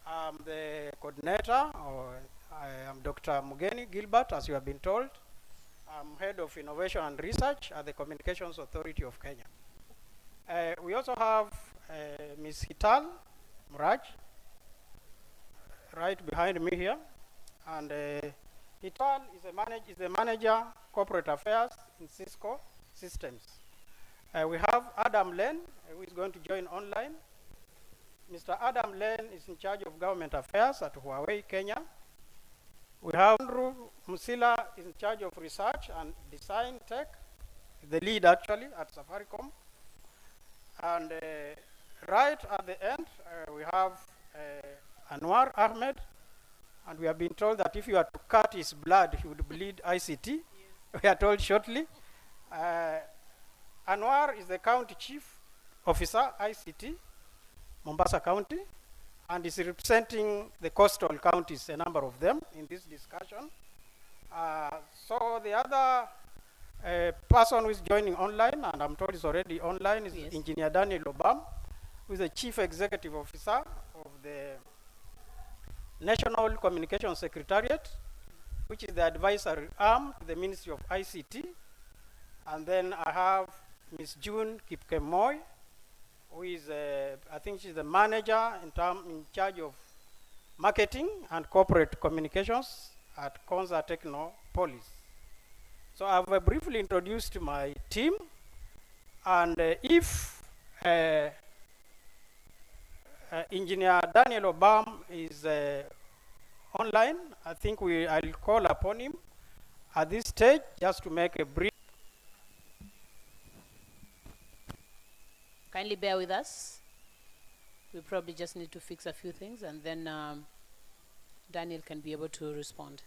I'm the coordinator, or I am Dr. Mugeni Gilbert, as you have been told. I'm head of innovation and research at the Communications Authority of Kenya. We also have Ms. Hital Muraj, right behind me here, and Hital is the manager corporate affairs in Cisco Systems. We have Adam Len, who is going to join online. Mr. Adam Len is in charge of government affairs at Huawei, Kenya. We have Andrew Musila is in charge of research and design tech, the lead actually at Safaricom. And right at the end, we have Anwar Ahmed, and we have been told that if you are to cut his blood, he would bleed ICT. Yes. We are told shortly. Anwar is the county chief officer, ICT, Mombasa County, and is representing the coastal counties, a number of them, in this discussion. So the other person who is joining online, and I'm told is already online, is yes. Engineer Daniel Obam, who is the chief executive officer of the National Communications Secretariat, which is the advisory arm to the Ministry of ICT. And then I have Ms. June Kipkemoy, who is, I think she's the manager in charge of marketing and corporate communications at Konza Techno Police. So I've briefly introduced my team, and if Engineer Daniel Obam is online, I think I'll call upon him at this stage just to make a brief. Kindly bear with us. We probably just need to fix a few things, and then Daniel can be able to respond.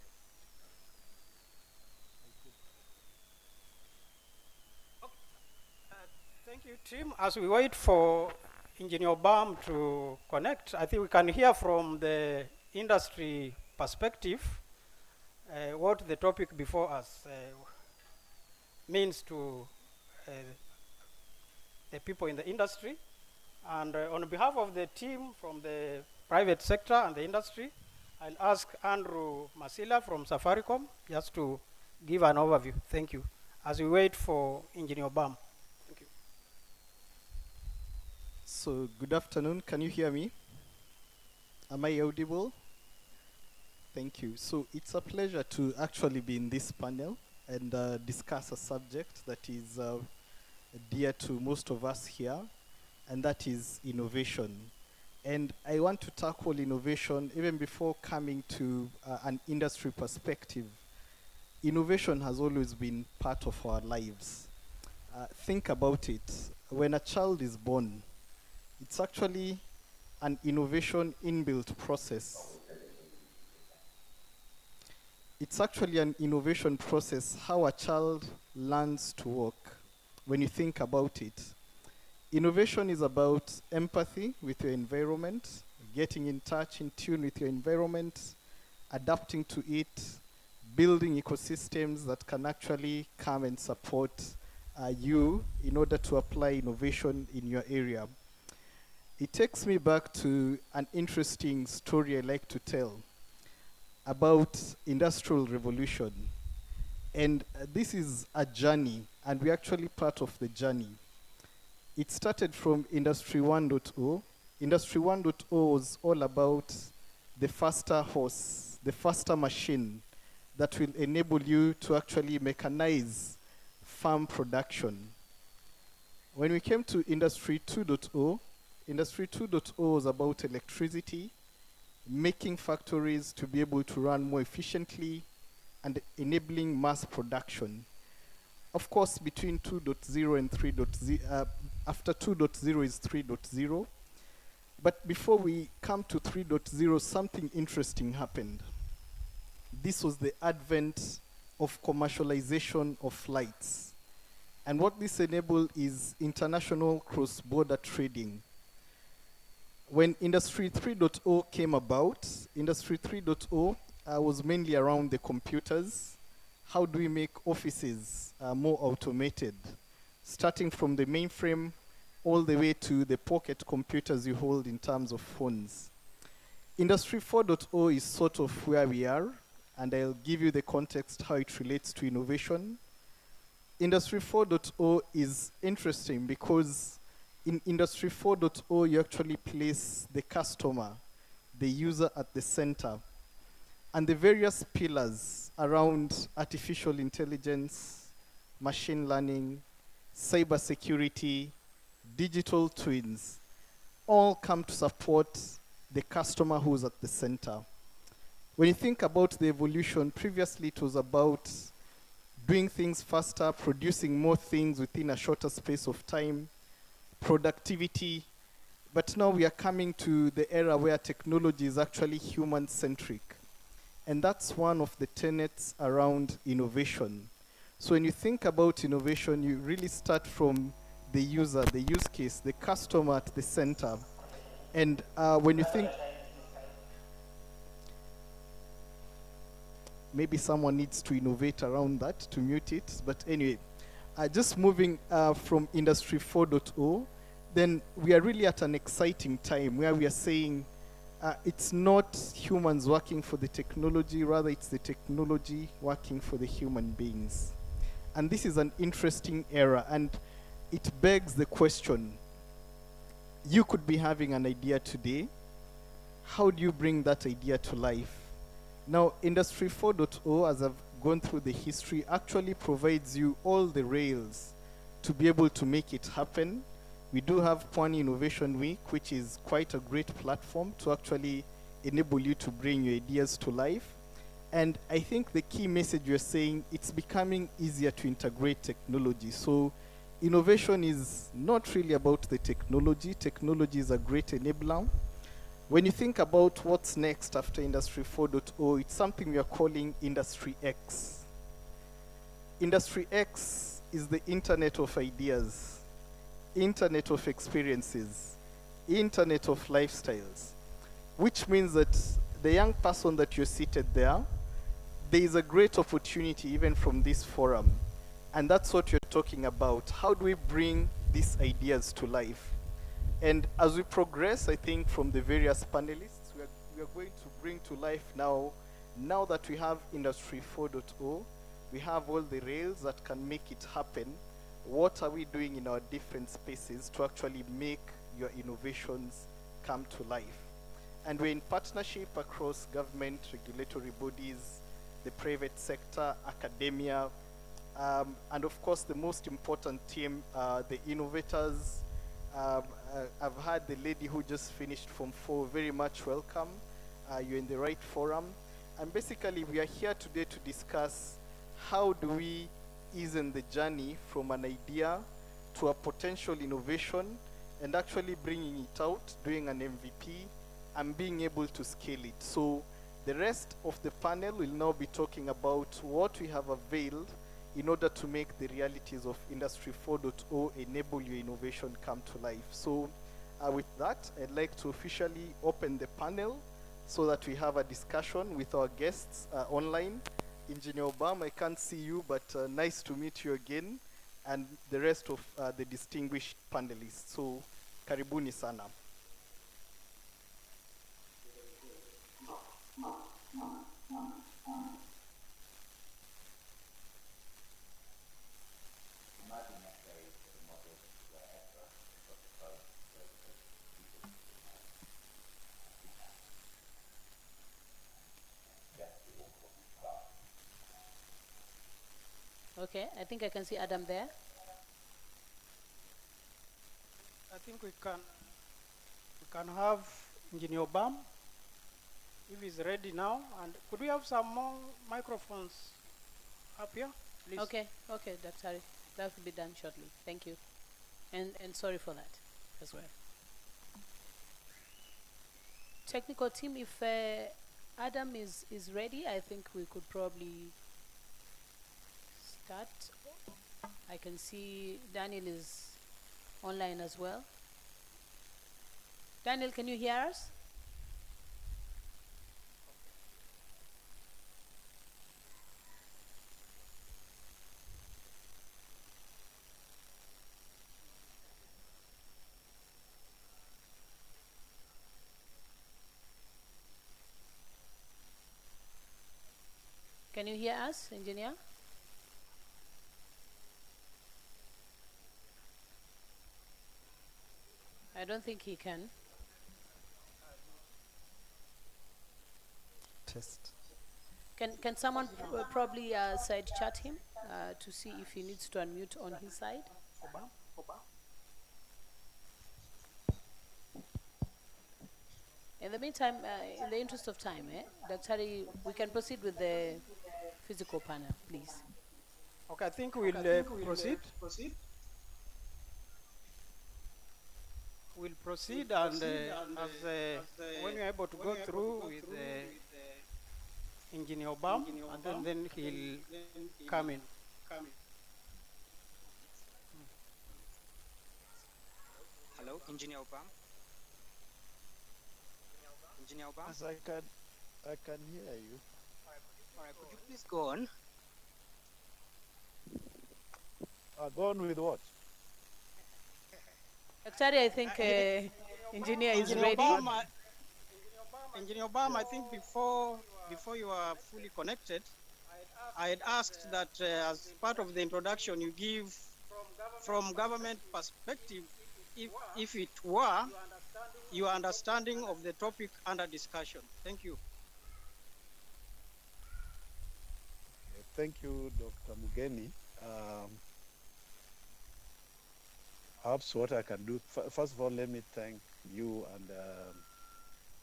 Thank you, Tim. As we wait for Engineer Bam to connect. I think we can hear from the industry perspective what the topic before us means to the people in the industry. And on behalf of the team from the private sector and the industry, I'll ask Andrew Masila from Safaricom just to give an overview. Thank you. As we wait for Engineer Bam. Thank you. So, good afternoon. Can you hear me? Am I audible? Thank you. So, it's a pleasure to actually be in this panel and discuss a subject that is dear to most of us here, and that is innovation. And I want to tackle innovation even before coming to an industry perspective. Innovation has always been part of our lives. Think about it. When a child is born, it's actually an innovation inbuilt process. It's actually an innovation process, how a child learns to walk. When you think about it, innovation is about empathy with your environment, getting in touch, in tune with your environment, adapting to it, building ecosystems that can actually come and support you in order to apply innovation in your area. It takes me back to an interesting story I like to tell about industrial revolution. And this is a journey, and we're actually part of the journey. It started from Industry 1.0. Industry 1.0 was all about the faster horse, the faster machine that will enable you to actually mechanize farm production. When we came to Industry 2.0, Industry 2.0 was about electricity, making factories to be able to run more efficiently and enabling mass production. Of course, between 2.0 and 3.0, after 2.0 is 3.0. But before we come to 3.0, something interesting happened. This was the advent of commercialization of flights. And what this enabled is international cross-border trading. When Industry 3.0 came about, Industry 3.0 was mainly around the computers. How do we make offices more automated? Starting from the mainframe all the way to the pocket computers you hold in terms of phones. Industry 4.0 is sort of where we are, and I'll give you the context how it relates to innovation. Industry 4.0 is interesting because in Industry 4.0 you actually place the customer, the user at the center. And the various pillars around artificial intelligence, machine learning, cybersecurity, digital twins, all come to support the customer who's at the center. When you think about the evolution, previously it was about doing things faster, producing more things within a shorter space of time, productivity, but now we are coming to the era where technology is actually human-centric. And that's one of the tenets around innovation. So when you think about innovation, you really start from the user, the use case, the customer at the center. And when you think, maybe someone needs to innovate around that to mute it. But anyway, just moving from Industry 4.0, then we are really at an exciting time where we are saying it's not humans working for the technology, rather it's the technology working for the human beings. And this is an interesting era, and it begs the question, you could be having an idea today. How do you bring that idea to life? Now, Industry 4.0, as I've gone through the history, actually provides you all the rails to be able to make it happen. We do have Pwani Innovation Week, which is quite a great platform to actually enable you to bring your ideas to life. And I think the key message you're saying, it's becoming easier to integrate technology. So innovation is not really about the technology. Technology is a great enabler. When you think about what's next after Industry 4.0, it's something we are calling Industry X. Industry X is the internet of ideas, internet of experiences, Internet of Lifestyles, which means that the young person that you're seated there, there is a great opportunity even from this forum. And that's what you're talking about. How do we bring these ideas to life? And as we progress, I think from the various panelists, we are going to bring to life now that we have Industry 4.0, we have all the rails that can make it happen. What are we doing in our different spaces to actually make your innovations come to life? And we're in partnership across government, regulatory bodies, the private sector, academia, and of course the most important team, the innovators. I've had the lady who just finished Form 4, very much welcome. You're in the right forum. And basically we are here today to discuss how do we ease in the journey from an idea to a potential innovation and actually bringing it out, doing an MVP, and being able to scale it. So the rest of the panel will now be talking about what we have availed in order to make the realities of Industry 4.0 enable your innovation come to life. So with that, I'd like to officially open the panel so that we have a discussion with our guests online. Engineer Obama, I can't see you, but nice to meet you again, and the rest of the distinguished panelists. So, karibuni sana. Okay, I think I can see Adam there. I think we can have Engineer Bam if he's ready now. And could we have some more microphones up here, please? Okay, Dr. That will be done shortly. Thank you. And sorry for that as well. Technical team, if Adam is ready, I think we could probably start. I can see Daniel is online as well. Daniel, can you hear us? Can you hear us, engineer? I don't think he can. Test. Can someone probably side chat him to see if he needs to unmute on his side? In the meantime, in the interest of time, Daktari, we can proceed with the physical panel, please. Okay, I think we'll proceed. We'll proceed, and when you're able to go through with Engineer Obam, and then he'll come in. Hello, Engineer Obam. Engineer Obam? Yes, I can hear you. All right, could you please go on? Go on with what? Daktari, I think engineer is ready. Engineer Obama, I think before you are fully connected, I had asked that as part of the introduction you give from government perspective, if it were your understanding of the topic under discussion. Thank you. Thank you, Dr. Mugeni. Perhaps what I can do, first of all, let me thank you and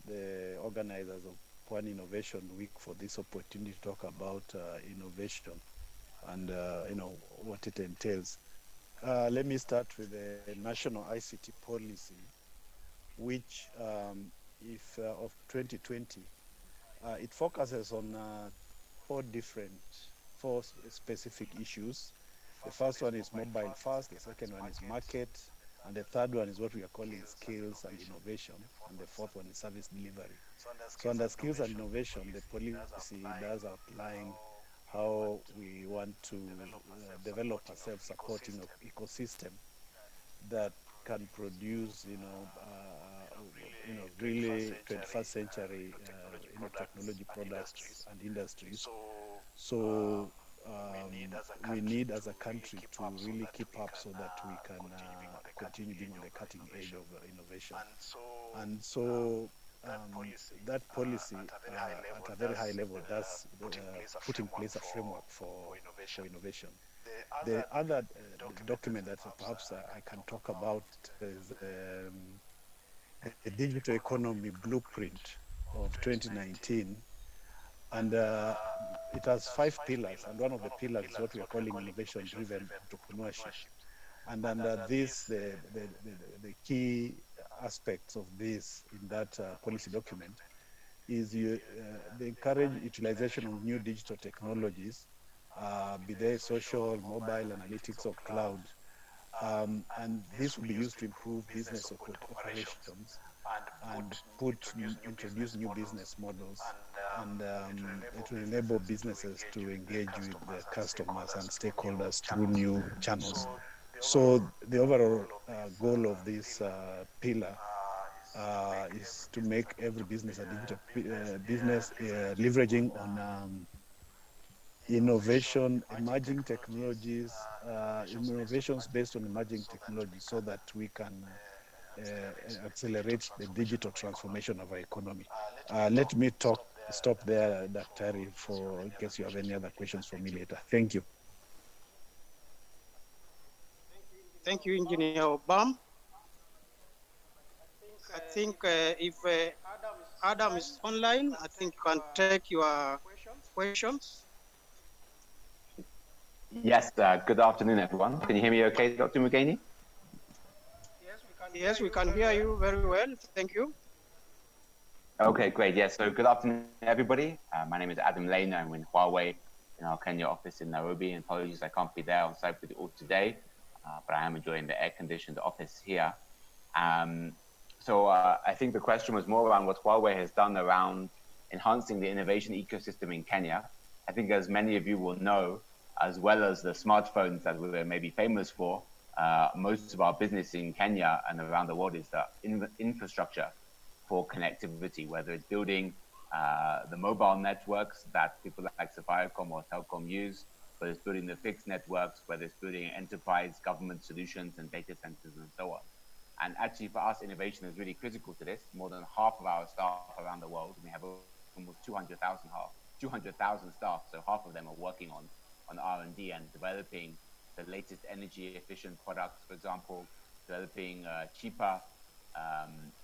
the organizers of Pwani Innovation Week for this opportunity to talk about innovation and what it entails. Let me start with the national ICT policy, which of 2020, it focuses on four specific issues. The first one is mobile first, the second one is market, And the third one is what we are calling skills and innovation. And the fourth one is service delivery. So under skills and innovation, the policy does outline how we want to develop a self-supporting ecosystem that can produce, really 21st century, technology products and industries. So we need as a country to really keep up so that we can continue being on the cutting edge of innovation. And so that policy at a very high level does put in place a framework for innovation. The other document that perhaps I can talk about is the Digital Economy Blueprint of 2019. And it has 5 pillars, and one of the pillars is what we are calling innovation-driven entrepreneurship. And under this, the key aspects of this in that policy document is they encourage utilization of new digital technologies, be they social, mobile, analytics, or cloud. And this will be used to improve business operations and introduce new business models, and it will enable businesses to engage with their customers and stakeholders through new channels. So the overall goal of this pillar is to make every business a digital business, leveraging on innovation, emerging technologies, innovations based on emerging technologies, so that we can accelerate the digital transformation of our economy. Let me stop there, Daktari, in case you have any other questions for me later. Thank you. Thank you, Engineer Obam. I think if Adam is online, I think you can take your questions. Yes, good afternoon, everyone. Can you hear me okay, Dr. Mugeni? Yes, we can hear you very well. Thank you. Okay, great. Yes, so good afternoon, everybody. My name is Adam Lane. I'm in Huawei in our Kenya office in Nairobi. And apologies, I can't be there on site with you all today, but I am enjoying the air-conditioned office here. So I think the question was more around what Huawei has done around enhancing the innovation ecosystem in Kenya. I think, as many of you will know, as well as the smartphones that we're maybe famous for, most of our business in Kenya and around the world is the infrastructure for connectivity, whether it's building the mobile networks that people like Safaricom or Telcom use, whether it's building the fixed networks, whether it's building enterprise government solutions and data centers and so on. And actually for us, innovation is really critical to this. More than half of our staff around the world, we have almost 200,000 staff, so half of them are working on R&D and developing the latest energy efficient products, for example, developing cheaper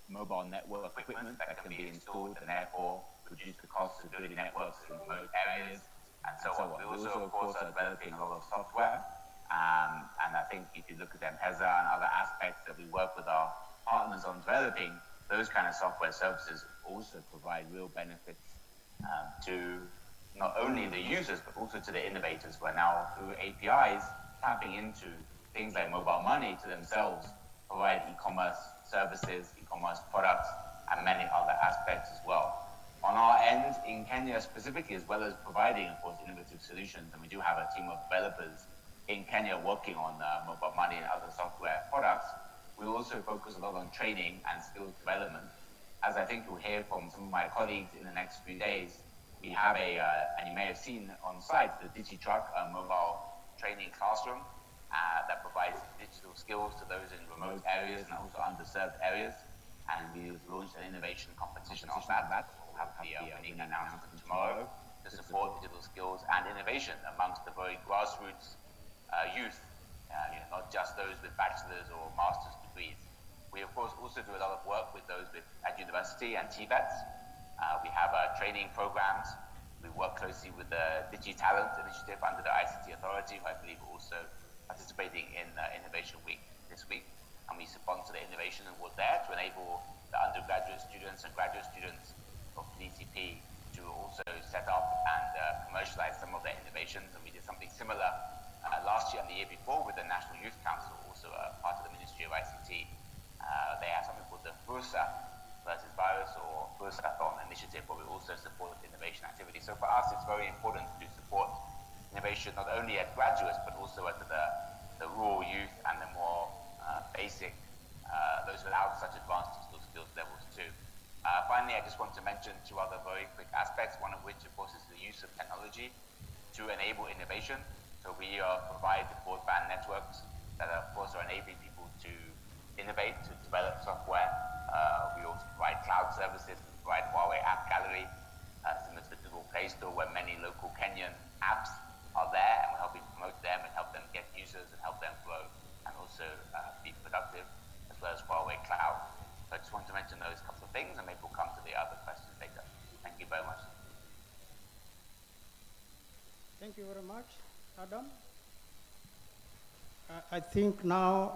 mobile network equipment that can be installed and therefore reduce the cost of building networks in remote areas and so on. We also, of course, are developing a lot of software. And I think if you look at M-Pesa and other aspects that we work with our partners on developing, those kind of software services also provide real benefits to not only the users, but also to the innovators, who are now, through APIs, tapping into things like mobile money to themselves, provide e-commerce services, e-commerce products, and many other aspects as well. On our end, in Kenya specifically, as well as providing, of course, innovative solutions, and we do have a team of developers in Kenya working on mobile money and other software products, we also focus a lot on training and skills development. As I think you'll hear from some of my colleagues in the next few days, we have and you may have seen on site, the DigiTruck, a mobile training classroom that provides digital skills to those in remote areas and also underserved areas. And we've launched an innovation competition on that. We'll have the winning announcement tomorrow to support digital skills and innovation amongst the very grassroots youth, not just those with bachelor's or master's degrees. We, of course, also do a lot of work with those at university and TVETs. We have training programs. We work closely with the DigiTalent initiative under the ICT Authority, who I believe are also participating in Innovation Week this week. And we sponsor the Innovation Award there to enable the undergraduate students and graduate students of DCP to also set up and commercialize some of their innovations. And we did something similar last year and the year before with the National Youth Council, also part of the Ministry of ICT. They have something called the Fursa versus Virus or Fursathon initiative, where we also support innovation activities. So for us, it's very important to support innovation not only at graduates, but also at the rural youth and the more basic, those without such advanced digital skills levels too. Finally, I just want to mention two other very quick aspects, one of which, of course, is the use of technology to enable innovation. So we provide broadband networks that, of course, are enabling people to innovate, to develop software. We also provide cloud services, we provide Huawei App Gallery, similar to the Google Play Store, where many local Kenyan apps are there, and we're helping promote them and help them get users and help them grow and also be productive, as well as Huawei Cloud. So I just want to mention those couple of things, and maybe we'll come to the other questions later. Thank you very much. Thank you very much, Adam. I think now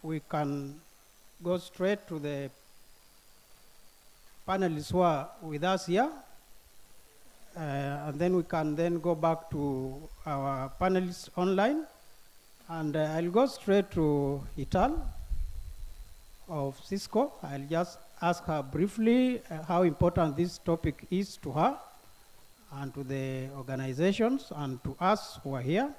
we can go straight to the panelists who are with us here. And then we can then go back to our panelists online. And I'll go straight to Hital of Cisco. I'll just ask her briefly how important this topic is to her and to the organizations and to us who are here.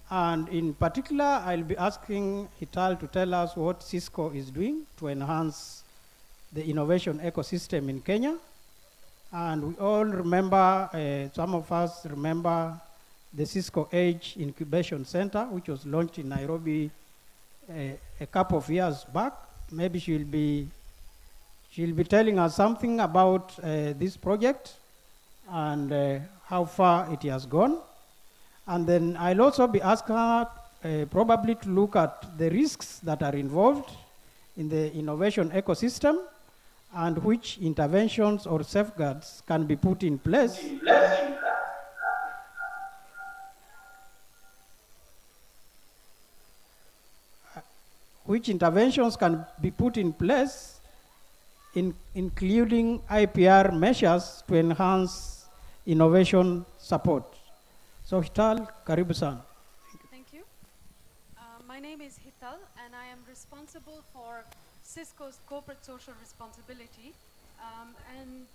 And in particular, I'll be asking Hital to tell us what Cisco is doing to enhance the innovation ecosystem in Kenya. And we all remember, some of us remember the Cisco Edge Incubation Center, which was launched in Nairobi a couple of years back. Maybe she'll be telling us something about this project and how far it has gone. And then I'll also be asking her probably to look at the risks that are involved in the innovation ecosystem and which interventions or safeguards can be put in place including IPR measures to enhance innovation support. So Hital, karibu sana. Thank you. My name is Hital, and I am responsible for Cisco's corporate social responsibility and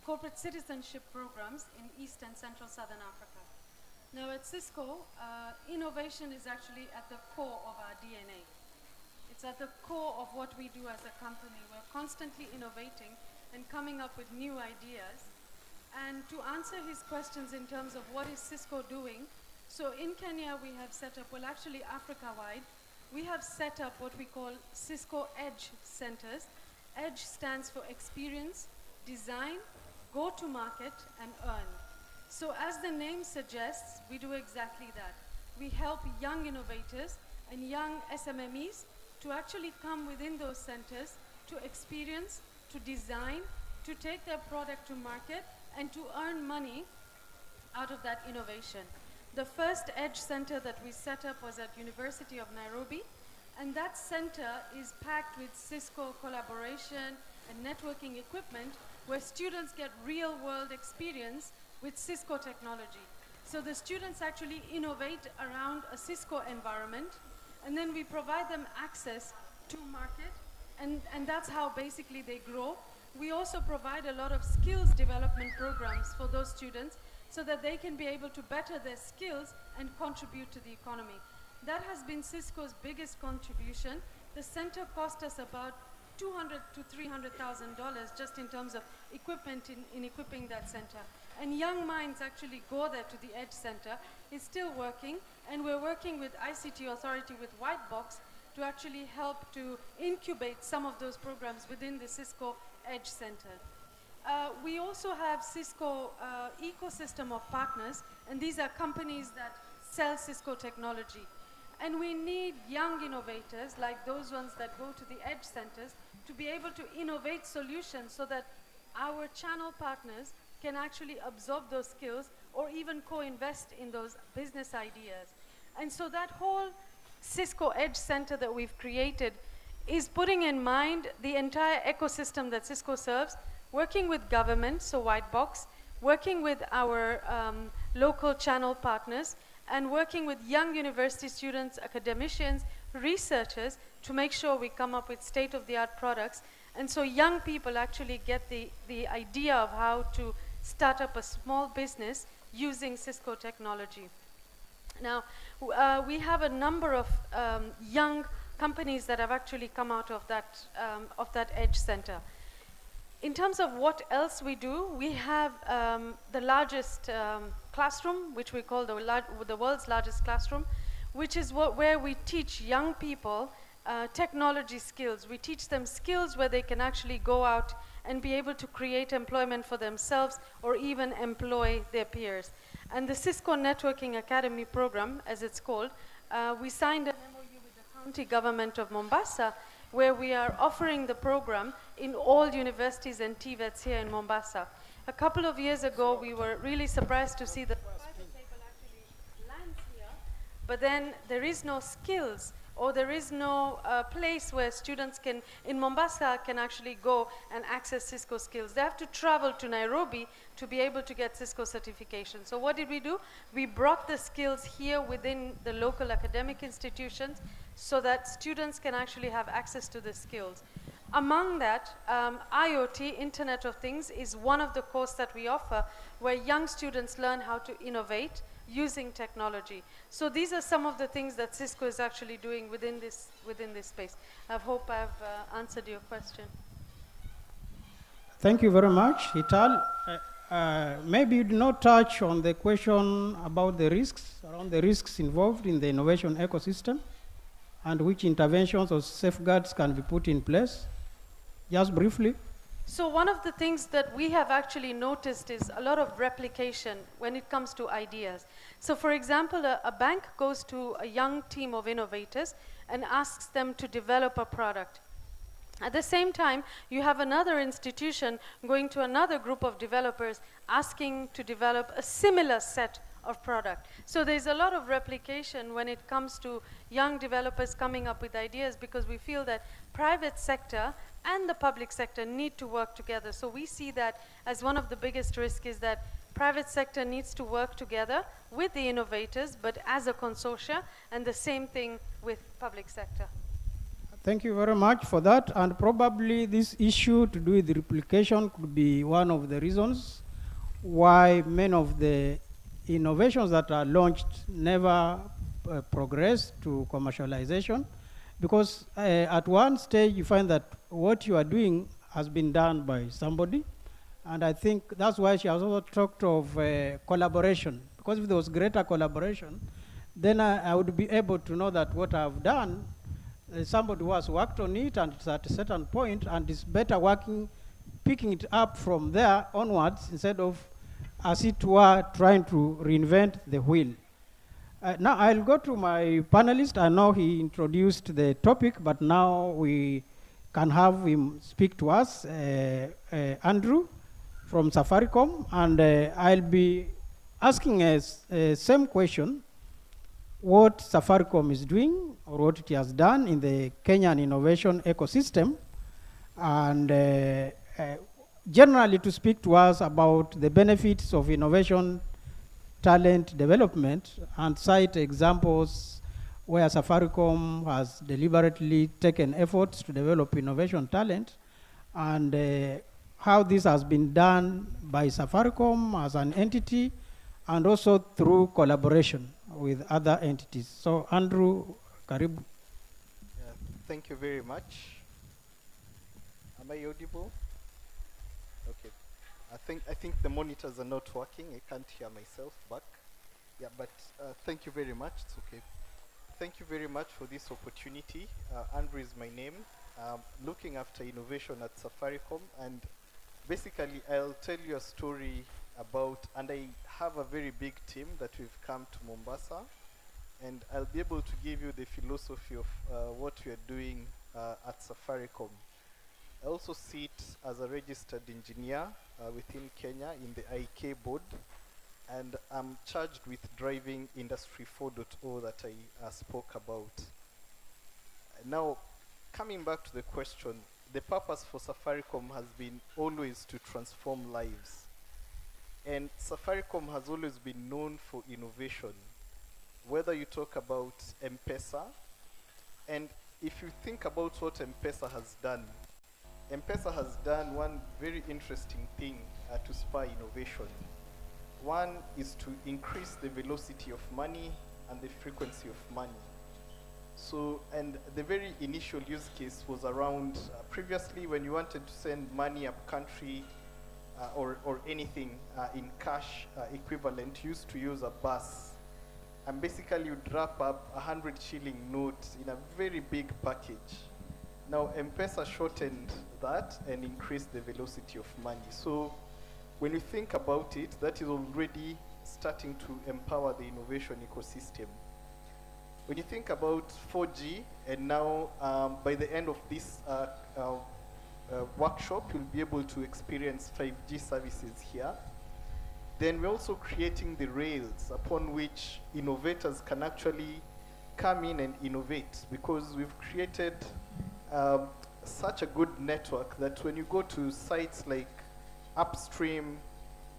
corporate citizenship programs in East and Central Southern Africa. Now at Cisco, innovation is actually at the core of our DNA. It's at the core of what we do as a company. We're constantly innovating and coming up with new ideas. And to answer his questions in terms of what is Cisco doing, so in Kenya we have set up, well actually Africa-wide, we have set up what we call Cisco Edge centers. Edge stands for experience, design, go-to-market, and earn. So as the name suggests, we do exactly that. We help young innovators and young SMMEs to actually come within those centers to experience, to design, to take their product to market, and to earn money out of that innovation. The first Edge Center that we set up was at University of Nairobi, and that center is packed with Cisco collaboration and networking equipment where students get real-world experience with Cisco technology. So the students actually innovate around a Cisco environment, and then we provide them access to market, and that's how basically they grow. We also provide a lot of skills development programs for those students so that they can be able to better their skills and contribute to the economy. That has been Cisco's biggest contribution. The center cost us about $200,000 to $300,000 just in terms of equipment in equipping that center. And young minds actually go there to the Edge Center. It's still working, and we're working with ICT Authority with Whitebox to actually help to incubate some of those programs within the Cisco Edge Center. We also have Cisco ecosystem of partners, and these are companies that sell Cisco technology. And we need young innovators, like those ones that go to the Edge Centers, to be able to innovate solutions so that our channel partners can actually absorb those skills or even co-invest in those business ideas. And so that whole Cisco Edge Center that we've created is putting in mind the entire ecosystem that Cisco serves, working with government, so Whitebox, working with our local channel partners, and working with young university students, academicians, researchers to make sure we come up with state-of-the-art products. And so young people actually get the idea of how to start up a small business using Cisco technology. Now, we have a number of young companies that have actually come out of that Edge Center. In terms of what else we do, we have the largest classroom, which we call the world's largest classroom, which is where we teach young people technology skills. We teach them skills where they can actually go out and be able to create employment for themselves or even employ their peers. And the Cisco Networking Academy program, as it's called, we signed an MOU with the county government of Mombasa, where we are offering the program in all universities and TVETs here in Mombasa. A couple of years ago, we were really surprised to see that the fiber cable actually lands here, but then there is no skills, or there is no place where students in Mombasa can actually go and access Cisco skills. They have to travel to Nairobi to be able to get Cisco certification. So what did we do? We brought the skills here within the local academic institutions so that students can actually have access to the skills. Among that, IoT, Internet of Things, is one of the courses that we offer where young students learn how to innovate using technology. So these are some of the things that Cisco is actually doing within this space. I hope I've answered your question. Thank you very much, Hital. Maybe you did not touch on the question about the risks, around the risks involved in the innovation ecosystem, and which interventions or safeguards can be put in place. Just briefly. So one of the things that we have actually noticed is a lot of replication when it comes to ideas. So for example, a bank goes to a young team of innovators and asks them to develop a product. At the same time, you have another institution going to another group of developers asking to develop a similar set of product. So there's a lot of replication when it comes to young developers coming up with ideas, because we feel that private sector and the public sector need to work together. So we see that as one of the biggest risks, is that private sector needs to work together with the innovators, but as a consortia, and the same thing with public sector. Thank you very much for that. And probably this issue to do with replication could be one of the reasons why many of the innovations that are launched never progress to commercialization. Because at one stage you find that what you are doing has been done by somebody. And I think that's why she has also talked of collaboration. Because if there was greater collaboration, then I would be able to know that what I've done, somebody who has worked on it and it's at a certain point, and it's better picking it up from there onwards, instead of, as it were, trying to reinvent the wheel. Now I'll go to my panelist. I know he introduced the topic, but now we can have him speak to us, Andrew from Safaricom, and I'll be asking us same question, what Safaricom is doing or what it has done in the Kenyan innovation ecosystem, and generally to speak to us about the benefits of innovation talent development, and cite examples where Safaricom has deliberately taken efforts to develop innovation talent, and how this has been done by Safaricom as an entity, and also through collaboration with other entities. So Andrew, karibu. Yeah, thank you very much. Am I audible? Okay. I think the monitors are not working. I can't hear myself back. Yeah, but thank you very much. It's okay. Thank you very much for this opportunity. Andrew is my name. Looking after innovation at Safaricom, and basically I'll tell you a story about, and I have a very big team that we've come to Mombasa, and I'll be able to give you the philosophy of what we are doing at Safaricom. I also sit as a registered engineer within Kenya in the IK board, and I'm charged with driving Industry 4.0 that I spoke about. Now, coming back to the question, the purpose for Safaricom has been always to transform lives. And Safaricom has always been known for innovation. Whether you talk about M-Pesa, And if you think about what M-Pesa has done one very interesting thing to spur innovation. One is to increase the velocity of money and the frequency of money. So, and the very initial use case was around previously when you wanted to send money up country or anything in cash equivalent, you used to use a bus. And basically you'd wrap up 100 shilling notes in a very big package. Now M-Pesa shortened that and increased the velocity of money. So when you think about it, that is already starting to empower the innovation ecosystem. When you think about 4G, and now by the end of this workshop, you'll be able to experience 5G services here. Then we're also creating the rails upon which innovators can actually come in and innovate, because we've created such a good network that when you go to sites like Upstream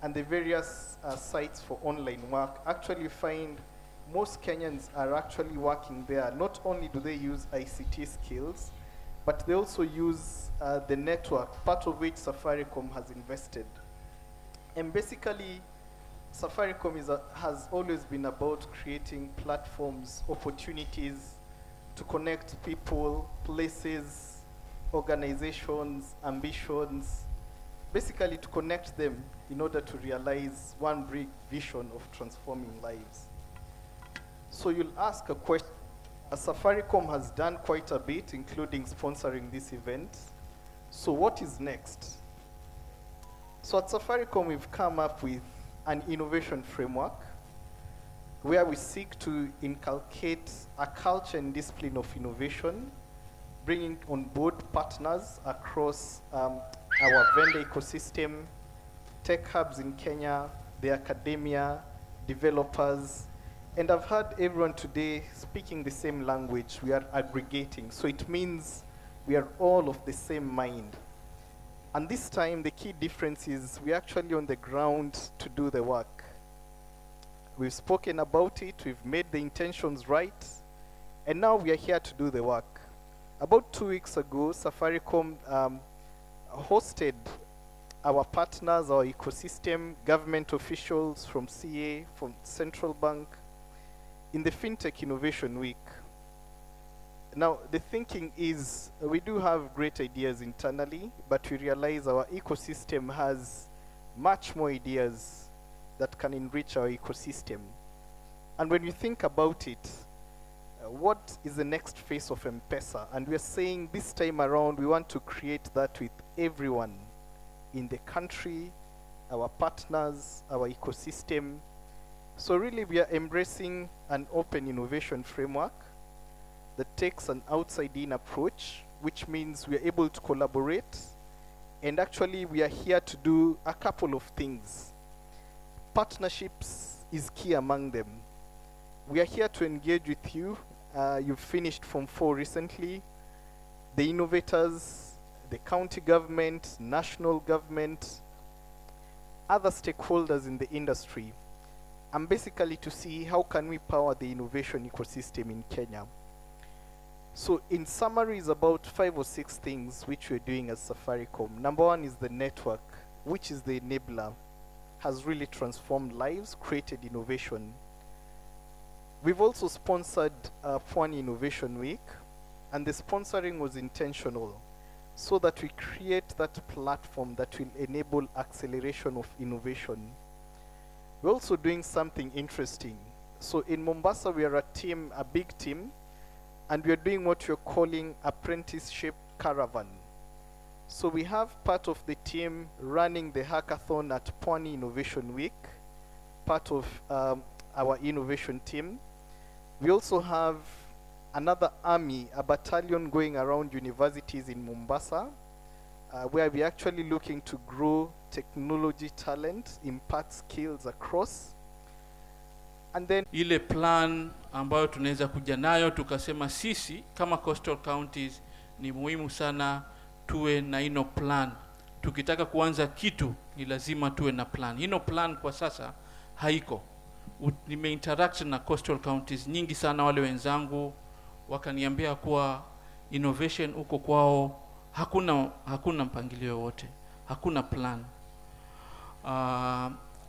and the various sites for online work, actually find most Kenyans are actually working there. Not only do they use ICT skills, but they also use the network, part of which Safaricom has invested. And basically, Safaricom has always been about creating platforms, opportunities to connect people, places, organizations, ambitions, basically to connect them in order to realize one big vision of transforming lives. So you'll ask a question. Safaricom has done quite a bit, including sponsoring this event. So what is next? So at Safaricom, we've come up with an innovation framework where we seek to inculcate a culture and discipline of innovation, bringing on board partners across our vendor ecosystem, tech hubs in Kenya, the academia, developers. And I've heard everyone today speaking the same language. We are aggregating. So it means we are all of the same mind. And this time, the key difference is we're actually on the ground to do the work. We've spoken about it, we've made the intentions right, and now we are here to do the work. About 2 weeks ago, Safaricom hosted our partners, our ecosystem, government officials from CA, from Central Bank, in the FinTech Innovation Week. Now, the thinking is we do have great ideas internally, but we realize our ecosystem has much more ideas that can enrich our ecosystem. And when you think about it, what is the next phase of M-Pesa? And we are saying this time around, we want to create that with everyone in the country, our partners, our ecosystem. So really, we are embracing an open innovation framework that takes an outside-in approach, which means we are able to collaborate. And actually, we are here to do a couple of things. Partnerships is key among them. We are here to engage with you. You've finished Form 4 recently. The innovators, the county government, national government, other stakeholders in the industry, and basically to see how can we power the innovation ecosystem in Kenya. So in summary, is about 5 or 6 things which we're doing as Safaricom. Number one is the network, which is the enabler, has really transformed lives, created innovation. We've also sponsored Pwani Innovation Week, and the sponsoring was intentional so that we create that platform that will enable acceleration of innovation. We're also doing something interesting. So in Mombasa, we are a team, a big team, and we are doing what you're calling apprenticeship caravan. So we have part of the team running the hackathon at Pwani Innovation Week, part of our innovation team. We also have another army, a battalion going around universities in Mombasa, where we're actually looking to grow technology talent, impart skills across. And then ile plan ambayo tunaweza kuja nayo tukasema sisi kama coastal counties ni muhimu sana tuwe na ino plan. Tukitaka kuanza kitu ni lazima tuwe na plan. Ino plan kwa sasa haiko. Nimeinteract na coastal counties nyingi sana, wale wenzangu wakaniambia kuwa innovation huko kwao hakuna mpangilio wote, hakuna plan.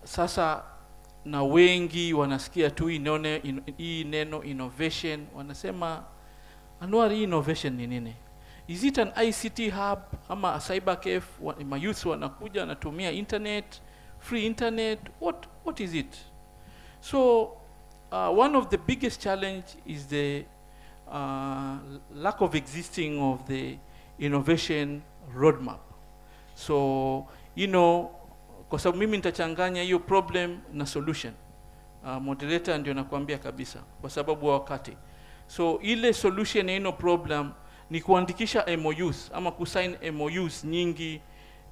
Sasa na wengi wanasikia tu hii neno innovation, wanasema Anwar, hii innovation ni nini? Is it an ICT hub ama a cyber cafe? Ma youth wanakuja wanatumia internet, free internet, what is it? So one of the biggest challenge is the lack of existing of the innovation roadmap. So kwa sababu mimi nitachanganya hiyo problem na solution. Moderator ndio nakwambia kabisa kwa sababu wakati. So ile solution ya problem ni kuandikisha MOUs ama kusign MOUs nyingi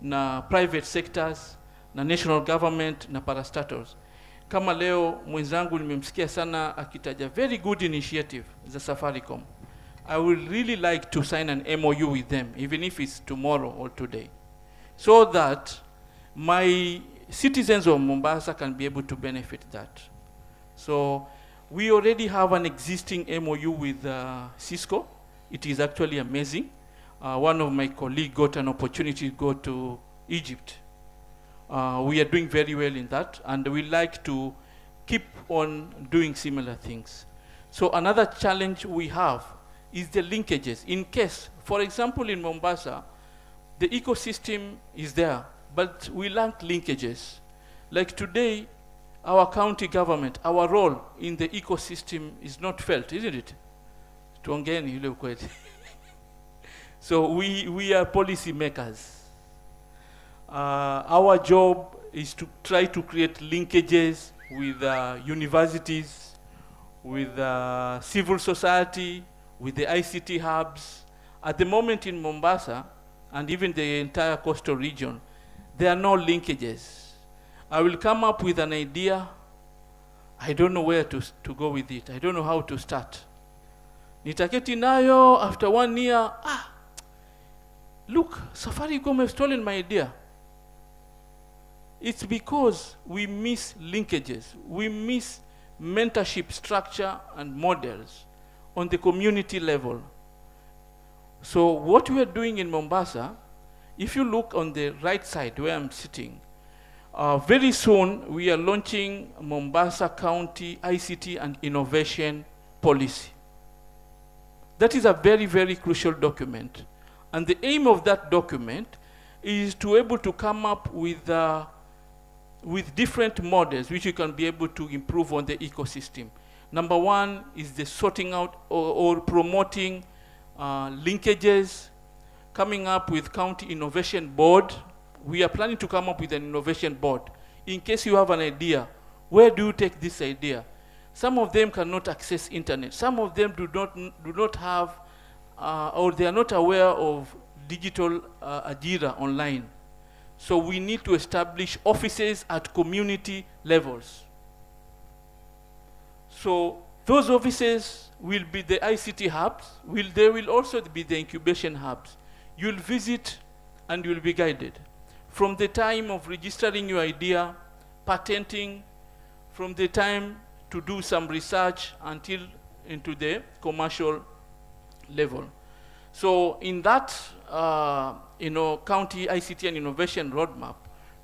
na private sectors na national government na parastatals. Kama leo mwenzangu nimemsikia sana akitaja very good initiative za Safaricom. I would really like to sign an MOU with them, even if it's tomorrow or today, so that my citizens of Mombasa can be able to benefit that. So we already have an existing MOU with Cisco. It is actually amazing. One of my colleagues got an opportunity to go to Egypt. We are doing very well in that, and we like to keep on doing similar things. So another challenge we have is the linkages. In case, for example, in Mombasa, the ecosystem is there, but we lack linkages. Like today, our county government, our role in the ecosystem is not felt, isn't it? Tuongeni ile ukweli. So we are policy makers. Our job is to try to create linkages with universities, with civil society, with the ICT hubs. At the moment in Mombasa, and even the entire coastal region, there are no linkages. I will come up with an idea. I don't know where to go with it. I don't know how to start. Nitaketi nayo after 1 year. Look, Safaricom have stolen my idea. It's because we miss linkages. We miss mentorship structure and models on the community level. So what we are doing in Mombasa, if you look on the right side where I'm sitting, very soon we are launching Mombasa County ICT and Innovation Policy. That is a very, very crucial document. And the aim of that document is to able to come up with different models which you can be able to improve on the ecosystem. Number one is the sorting out or promoting linkages, coming up with County Innovation Board. We are planning to come up with an innovation board. In case you have an idea, where do you take this idea? Some of them cannot access internet. Some of them do not have, or they are not aware of digital ajira online. So we need to establish offices at community levels. So those offices will be the ICT hubs. They will also be the incubation hubs. You'll visit and you'll be guided. From the time of registering your idea, patenting, from the time to do some research until into the commercial level. So in that county ICT and innovation roadmap,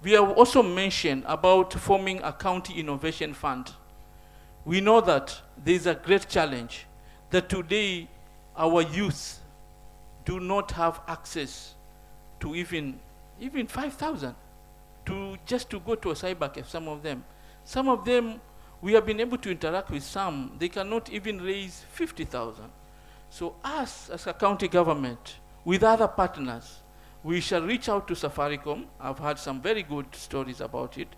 we have also mentioned about forming a county innovation fund. We know that there is a great challenge that today our youth do not have access to even 5,000 just to go to a cyber cafe. Some of them we have been able to interact with some. They cannot even raise 50,000. So us as a county government, with other partners, we shall reach out to Safaricom. I've had some very good stories about it.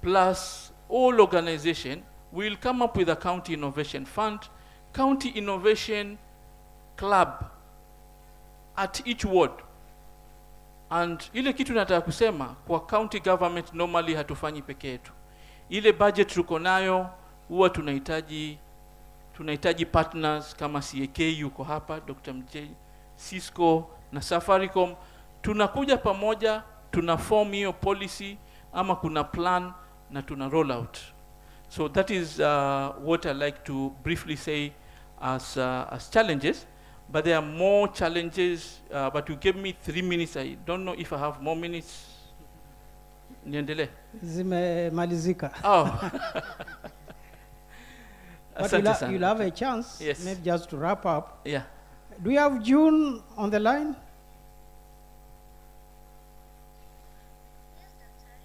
Plus all organization will come up with a county innovation fund, county innovation club at each ward. And ile kitu nataka kusema kwa county government normally hatufanyi peke yetu. Ile budget tuko nayo huwa tunahitaji partners kama CAK yuko hapa, Dr. MJ, Cisco na Safaricom. Tunakuja pamoja, tuna form hiyo policy ama kuna plan na tuna roll out. So that is what I like to briefly say as challenges, but there are more challenges. But you gave me 3 minutes. I don't know if I have more minutes. Niendele. Zimemalizika. Oh. But Asante sana. you'll have a chance, Yes. maybe just to wrap up. Yeah. Do you have June on the line?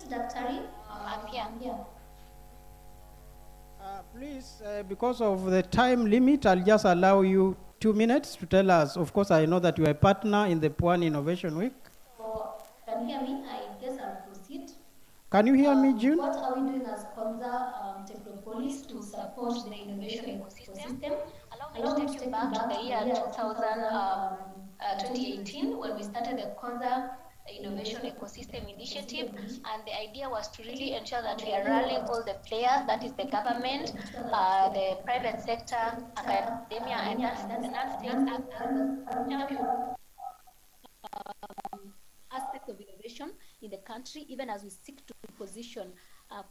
Daktari, I'm here. Please, because of the time limit, I'll just allow you 2 minutes to tell us. Of course, I know that you are a partner in the Pwani Innovation Week. So, can you hear me? I guess I'll proceed. Can you hear me, June? What are we doing as Konza Technopolis to support the innovation ecosystem? Allow me to take you back to the year 2018 when we started the Konza Innovation Ecosystem Initiative, and the idea was to really ensure that we are rallying all the players, that is the government, the private sector, academia, and that's the non-state actors, champion aspect of innovation in the country, even as we seek to position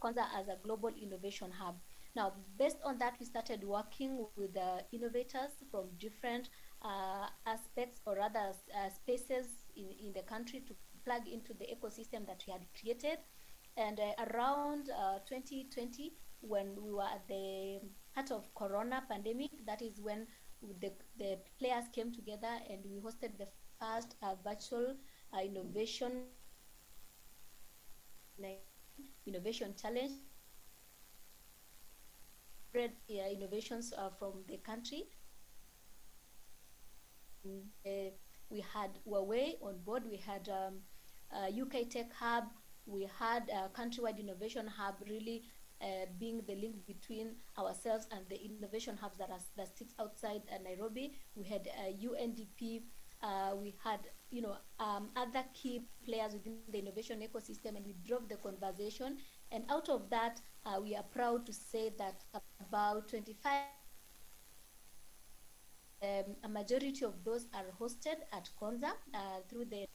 Konza as a global innovation hub. Now, based on that, we started working with innovators from different aspects or other spaces in the country to plug into the ecosystem that we had created. And around 2020, when we were at the heart of Corona pandemic, that is when the players came together and we hosted the first virtual innovation challenge. Innovations from the country. We had Huawei on board. We had UK Tech Hub. We had a countrywide innovation hub, really being the link between ourselves and the innovation hubs that sits outside Nairobi. We had UNDP. We had, other key players within the innovation ecosystem, and we drove the conversation. And out of that, we are proud to say that about 25, a majority of those are hosted at Konza through the.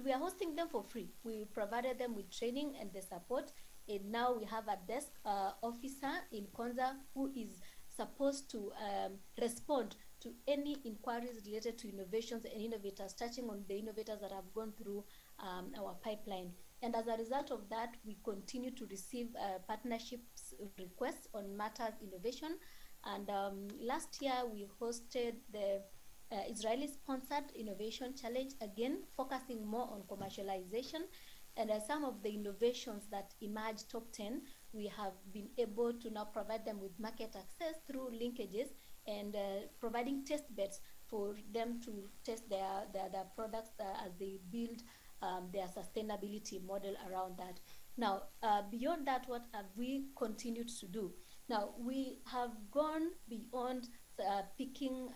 We are hosting them for free. We provided them with training and the support. And now we have a desk officer in Konza who is supposed to respond to any inquiries related to innovations and innovators, touching on the innovators that have gone through our pipeline. And as a result of that, we continue to receive partnerships requests on matters innovation. And last year, we hosted the Israeli-sponsored Innovation Challenge, again, focusing more on commercialization. And some of the innovations that emerged top 10, we have been able to now provide them with market access through linkages and providing test beds for them to test their products as they build their sustainability model around that. Now, beyond that, what have we continued to do? Now, we have gone beyond picking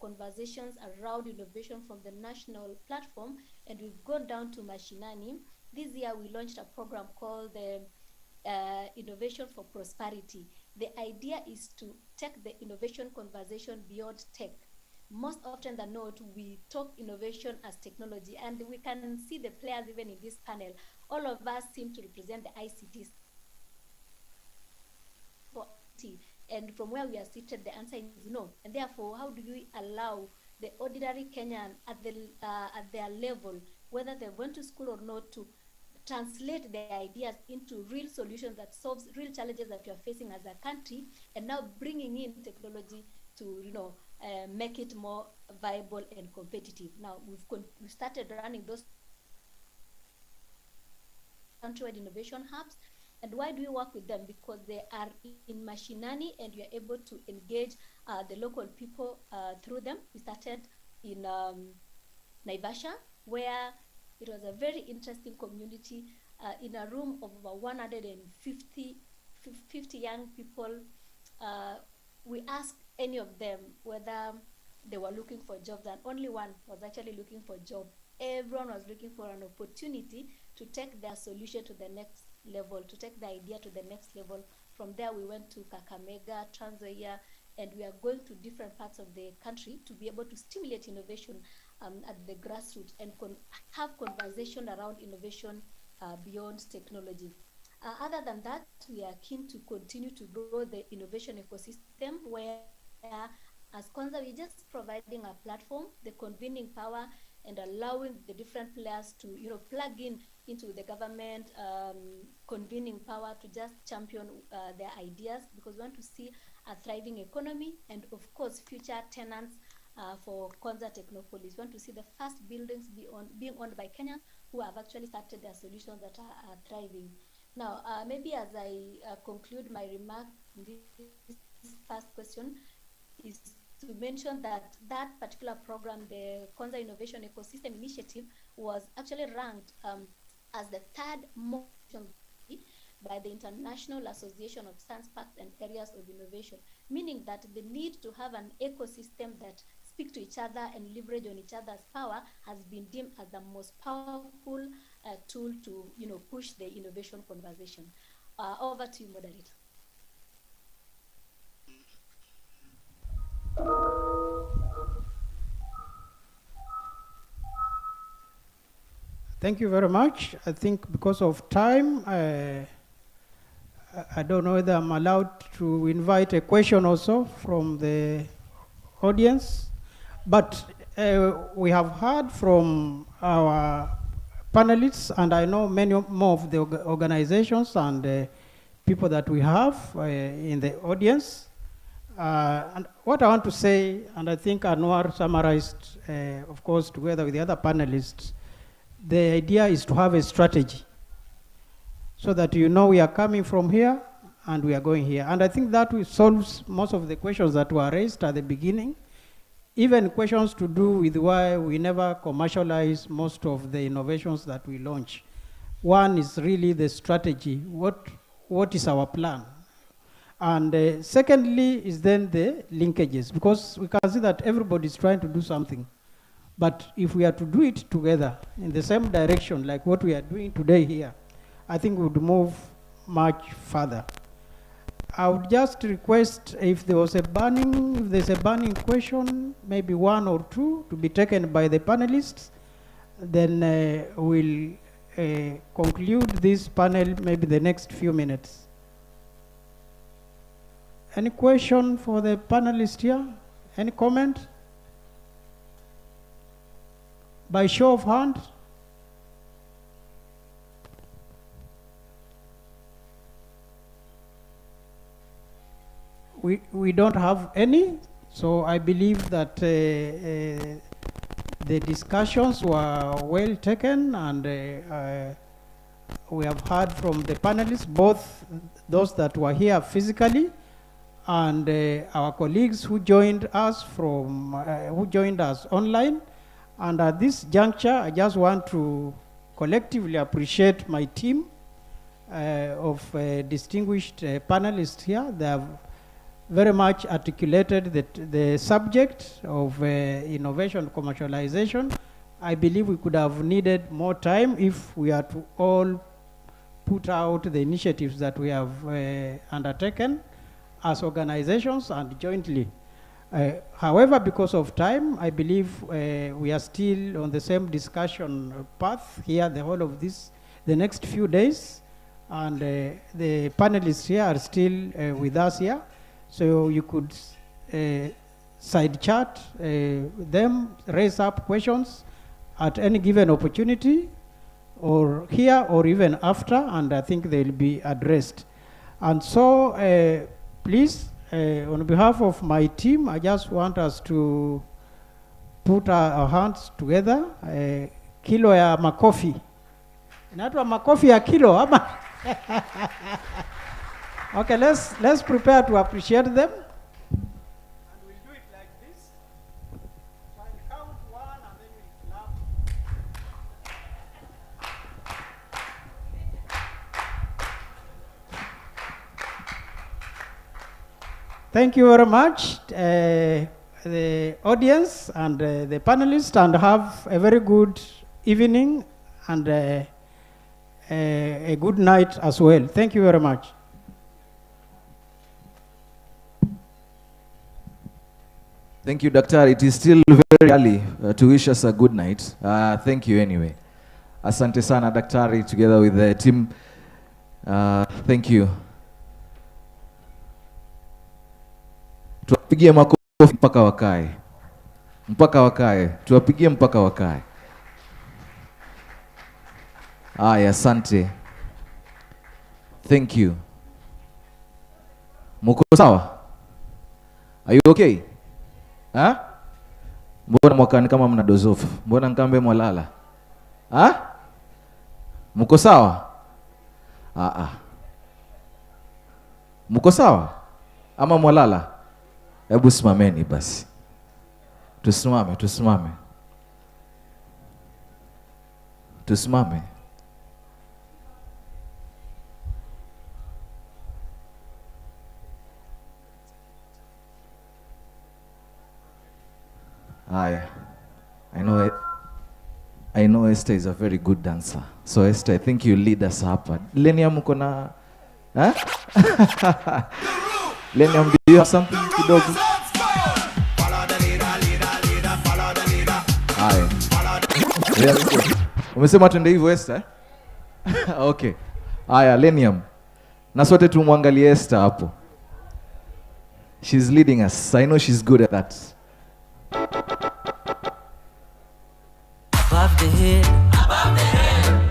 conversations around innovation from the national platform, and we've gone down to mashinani. This year, we launched a program called the Innovation for Prosperity. The idea is to take the innovation conversation beyond tech. Most often than not, we talk innovation as technology, and we can see the players even in this panel. All of us seem to represent the ICTs. And from where we are seated, the answer is no. And therefore, how do we allow the ordinary Kenyan at their level, whether they went to school or not, to translate their ideas into real solutions that solves real challenges that we are facing as a country, and now bringing in technology to make it more viable and competitive. Now we've started running those countrywide innovation hubs. And why do we work with them? Because they are in mashinani, and we are able to engage the local people through them. We started in Naivasha, where it was a very interesting community in a room of about 150 young people. We asked any of them whether they were looking for jobs, and only one was actually looking for a job. Everyone was looking for an opportunity to take their solution to the next level, to take the idea to the next level. From there, we went to Kakamega, Trans Nzoia, and we are going to different parts of the country to be able to stimulate innovation at the grassroots and have conversation around innovation beyond technology. Other than that, we are keen to continue to grow the innovation ecosystem where, as Kwanza, we're just providing a platform, the convening power, and allowing the different players to, plug in into the government convening power to just champion their ideas, because we want to see a thriving economy and, of course, future tenants for Konza Technopolis. We want to see the first buildings being owned by Kenyans who have actually started their solutions that are thriving. Now, maybe as I conclude my remark in this first question, is to mention that that particular program, the Konza Innovation Ecosystem Initiative, was actually ranked as the third most by the International Association of Science Parks and Areas of Innovation, meaning that the need to have an ecosystem that speak to each other and leverage on each other's power has been deemed as the most powerful tool to push the innovation conversation. Over to you, moderator. Thank you very much. I think because of time, I don't know whether I'm allowed to invite a question also from the audience, but we have heard from our panelists, and I know many more of the organizations and people that we have in the audience. And what I want to say, and I think Anwar summarized, of course, together with the other panelists, the idea is to have a strategy so that we are coming from here and we are going here. And I think that solves most of the questions that were raised at the beginning, even questions to do with why we never commercialize most of the innovations that we launch. One is really the strategy. What is our plan? And secondly is then the linkages, because we can see that everybody is trying to do something. But if we are to do it together in the same direction, like what we are doing today here, I think we would move much further. I would just request if there's a burning question, maybe one or two to be taken by the panelists, then we'll conclude this panel maybe the next few minutes. Any question for the panelists here? Any comment? By show of hands? We don't have any, so I believe that the discussions were well taken, and we have heard from the panelists, both those that were here physically and our colleagues who joined us online. And at this juncture, I just want to collectively appreciate my team of distinguished panelists here. They have very much articulated the subject of innovation commercialization. I believe we could have needed more time if we are to all put out the initiatives that we have undertaken as organizations and jointly. However, because of time, I believe we are still on the same discussion path here, the whole of the next few days, and the panelists here are still with us here, so you could side chat them, raise up questions at any given opportunity, or here or even after, and I think they'll be addressed. And so, please, on behalf of my team, I just want us to put our hands together. Kilo ya makofi. Inaitwa makofi ya kilo, ama? Okay, let's prepare to appreciate them. And we'll do it like this. So I'll count one and then we'll clap. Thank you very much, the audience and the panelists, and have a very good evening and a good night as well. Thank you very much. Thank you, Doctor. It is still very early to wish us a good night. Thank you anyway. Asante sana, Daktari, together with the team. Thank you. Tuwapigie makofi mpaka wakae. Mpaka wakae. Tuwapigie mpaka wakae. Aya, asante. Thank you. Muko sawa? Are you okay? Ha? Mbona mwakani kama mna dozofu? Mbona nkambe mwalala? Ha? Muko sawa? Muko sawa? Ama mwalala? Hebu simameni basi. Tusimame, tusimame. Tusimame. I know Esther is a very good dancer. So Esther, I think you lead us hapa. Lenium uko na Lenium, do you have something kidogo? Haya. Umesema twende hivyo Esther? Okay. Haya, Lenium. Na sote tumwangalie Esther hapo. She's leading us. I know she's good at that. Above the head,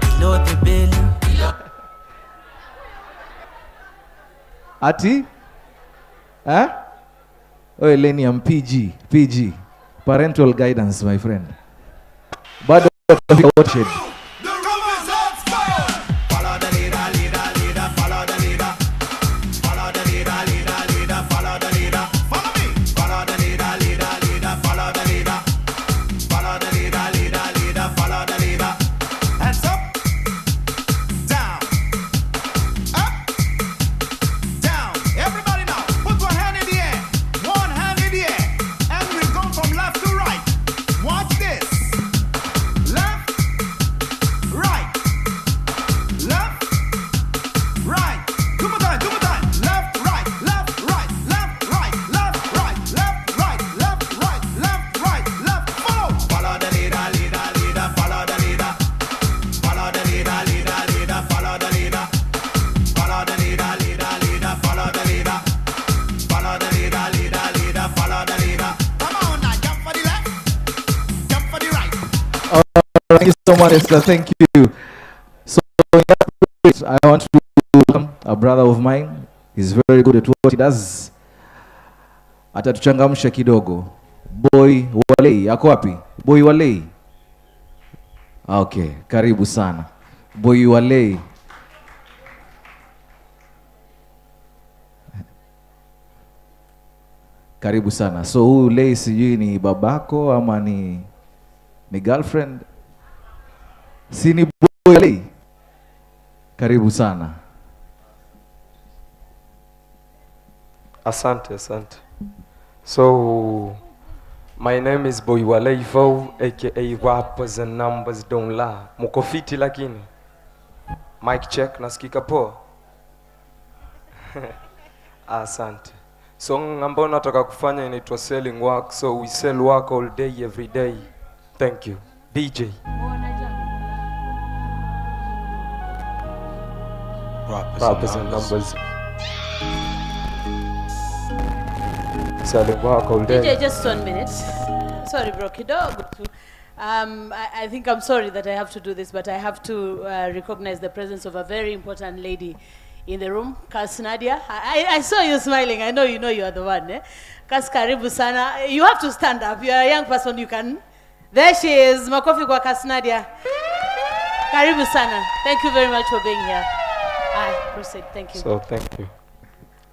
below the belly. Ati? Oh, Lenium, PG. Parental guidance, my friend. Bado watched. Thank you so much, Esther. Thank you. So, I want to welcome a brother of mine. He's very good at what he does. Atatuchangamsha kidogo. Boy Walei, yako wapi? Boy Walei. Okay, karibu sana. Boy Walei. Karibu sana. So huyu Lei sijui ni babako ama ni girlfriend? Si ni Boy Walei? Karibu sana. Asante. So, my name is Boy Walei Vo, aka Rappers and Numbers Don't Lie. Muko fiti lakini? Mic check, nasikika poa? Asante. Song ambayo nataka kufanya inaitwa selling work, so we sell work all day every day. Thank you. DJ. Rappers and Numbers. Selling work all day. DJ, just 1 minute. Sorry, bro, kidogo tu. I think I'm sorry that I have to do this, but I have to recognize the presence of a very important lady in the room. Kas Nadia, I saw you smiling. I know you are the one. Eh? Kas, karibu sana. You have to stand up. You are a young person. You can. There she is. Makofi kwa Kas Nadia. Karibu sana. Thank you very much for being here. Proceed. Thank you. So thank you.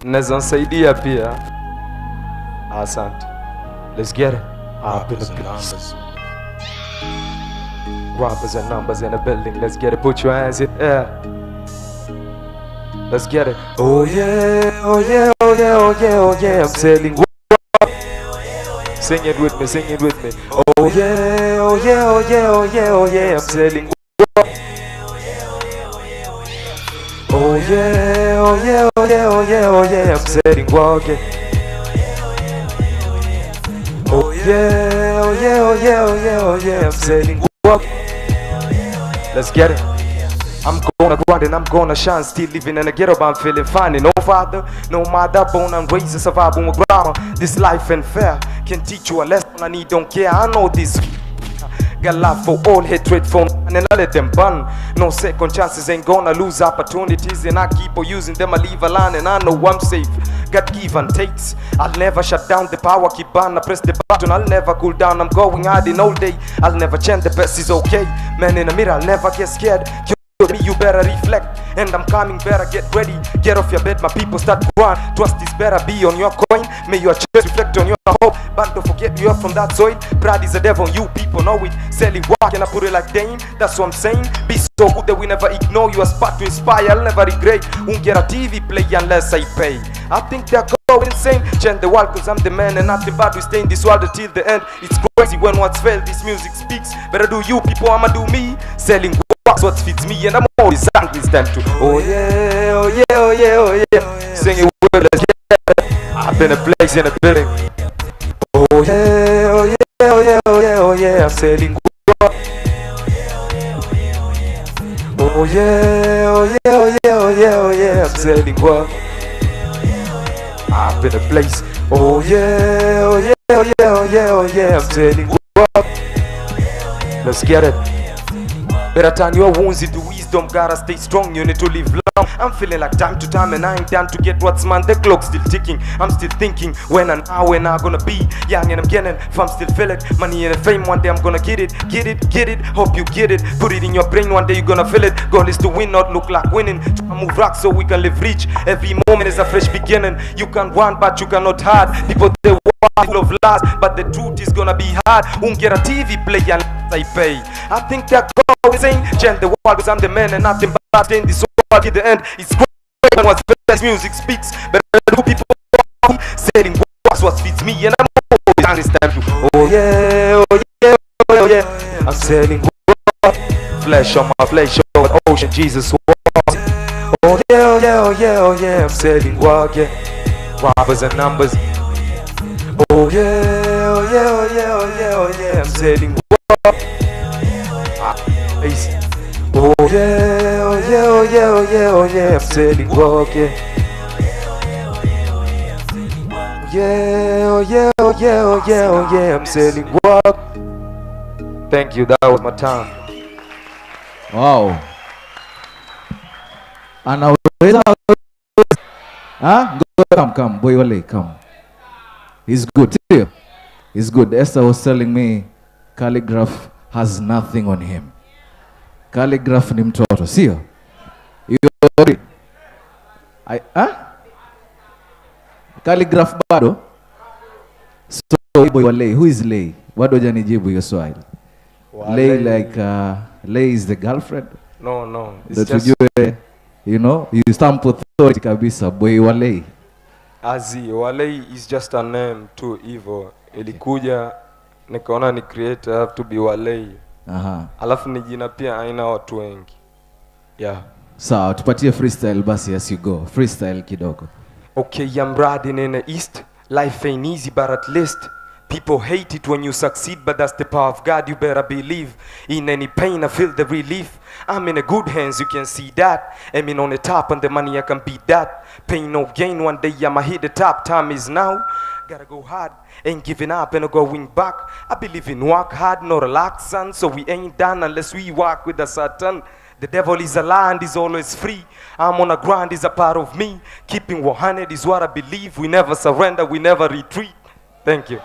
Naweza nsaidia pia. Asante. Let's get it. Rappers and Numbers. Rappers and Numbers in the building. Let's get it. Put your hands in air. Let's get it. Oh yeah, oh yeah, oh yeah, oh yeah, oh yeah. I'm selling. Sing it with me, sing it with me. Oh yeah, oh yeah, oh yeah, oh yeah, oh yeah. I'm selling. Oh yeah, oh yeah, oh yeah, oh yeah, oh yeah. I'm selling walking. Oh yeah, oh yeah, oh yeah, oh yeah, oh yeah. I'm selling walking. Let's get it. I'm gonna grind and I'm gonna shine. Still living in a ghetto, but I'm feeling fine. No father, no mother, born and raised to survive on grammar. This life ain't fair. Can teach you a lesson I need, don't care. I know this. Got love for all, hatred for none, and I let them burn. No second chances, ain't gonna lose opportunities, and I keep on using them. I leave a line and I know I'm safe. Got give and takes. I'll never shut down the power, keep on. I press the button, I'll never cool down. I'm going hard in all day. I'll never change, the best is okay. Man in the mirror, I'll never get scared. Me, you better reflect, and I'm coming, better get ready. Get off your bed, my people, start to run. Trust is better be on your coin. May your chest reflect on your hope. But don't forget you are from that soil. Pride is a devil, you people know it. Selling work, and I put it like Dame. That's what I'm saying. Be so good that we never ignore you. A spot to inspire, I'll never regret. Won't get a TV play unless I pay. I think they're going insane. Change the world, cause I'm the man, and nothing bad. We stay in this world until the end. It's crazy when what's failed, this music speaks. Better do you people, I'ma do me. Selling work's what fits me, and I'm always angry. It's time to oh yeah, oh yeah, oh yeah, oh yeah. Sing it with us, yeah. I've been a place in a building. Oh yeah, oh yeah, oh yeah, oh yeah, oh yeah. I'm selling work. Oh yeah, oh yeah, oh yeah, oh yeah, oh yeah. I'm selling work. I've been a place. Oh yeah, oh yeah, oh yeah, oh yeah, oh yeah. I'm selling work. Let's get it. Better turn your wounds into wisdom, gotta stay strong, you need to live long. I'm feeling like time to time, and I ain't done to get what's mine. The clock's still ticking, I'm still thinking when and how and I'm gonna be young and I'm getting, if I'm still feeling money and fame, one day I'm gonna get it, get it, get it. Hope you get it, put it in your brain, one day you're gonna feel it. Goal is to win, not look like winning. To move rock so we can live rich. Every moment is a fresh beginning. You can run but you cannot hide. People they want full of lies, but the truth is gonna be hard. Won't get a TV play unless I pay. I think they're saying change the world, cause I'm the man and nothing but in this world. At the end, it's great when what's best music speaks. But do people selling works what fits me, and I'm always understand to oh yeah, oh yeah, oh yeah. I'm selling work, flesh on my flesh on the ocean, Jesus walks. Oh yeah, oh yeah, oh yeah, oh yeah. I'm selling work, yeah. Robbers and numbers. Oh yeah, oh yeah, oh yeah, oh yeah, oh yeah. I'm selling work. Oh yeah, oh yeah, oh yeah, oh yeah, oh yeah. I'm selling work, yeah. Yeah, oh yeah, oh yeah, oh yeah, oh yeah. I'm selling work. Thank you, that was my time. Wow. Anaweza come boy wale come. He's good. He's good. Esther was telling me Calligraph has nothing on him. Calligraph ni mtoto, sio? Calligraph bado? So boy wale, who is Lay? Bado hajanijibu hiyo swali. Lay like Lay is the girlfriend? No. It's that just you know, you stamp authority kabisa boy wale. Azi, Wale is just a name too evil. Ilikuja nikaona ni create have to be Wale. Aha. Alafu ni jina pia haina watu wengi. Yeah. Sawa, tupatie freestyle basi as you go. Freestyle kidogo. Okay, I'm riding in the east. Life ain't easy, but at least people hate it when you succeed, but that's the power of God. You better believe. In any pain, I feel the relief. I'm in a good hands, you can see that. Aiming on the top, and the money I can beat that. Pain no gain, one day I'ma hit the top. Time is now. Gotta go hard, ain't giving up and no going back. I believe in work hard, no relaxing. So we ain't done unless we work with a Satan. The devil is a lie and is always free. I'm on a grind, is a part of me. Keeping 100 is what I believe. We never surrender, we never retreat. Thank you.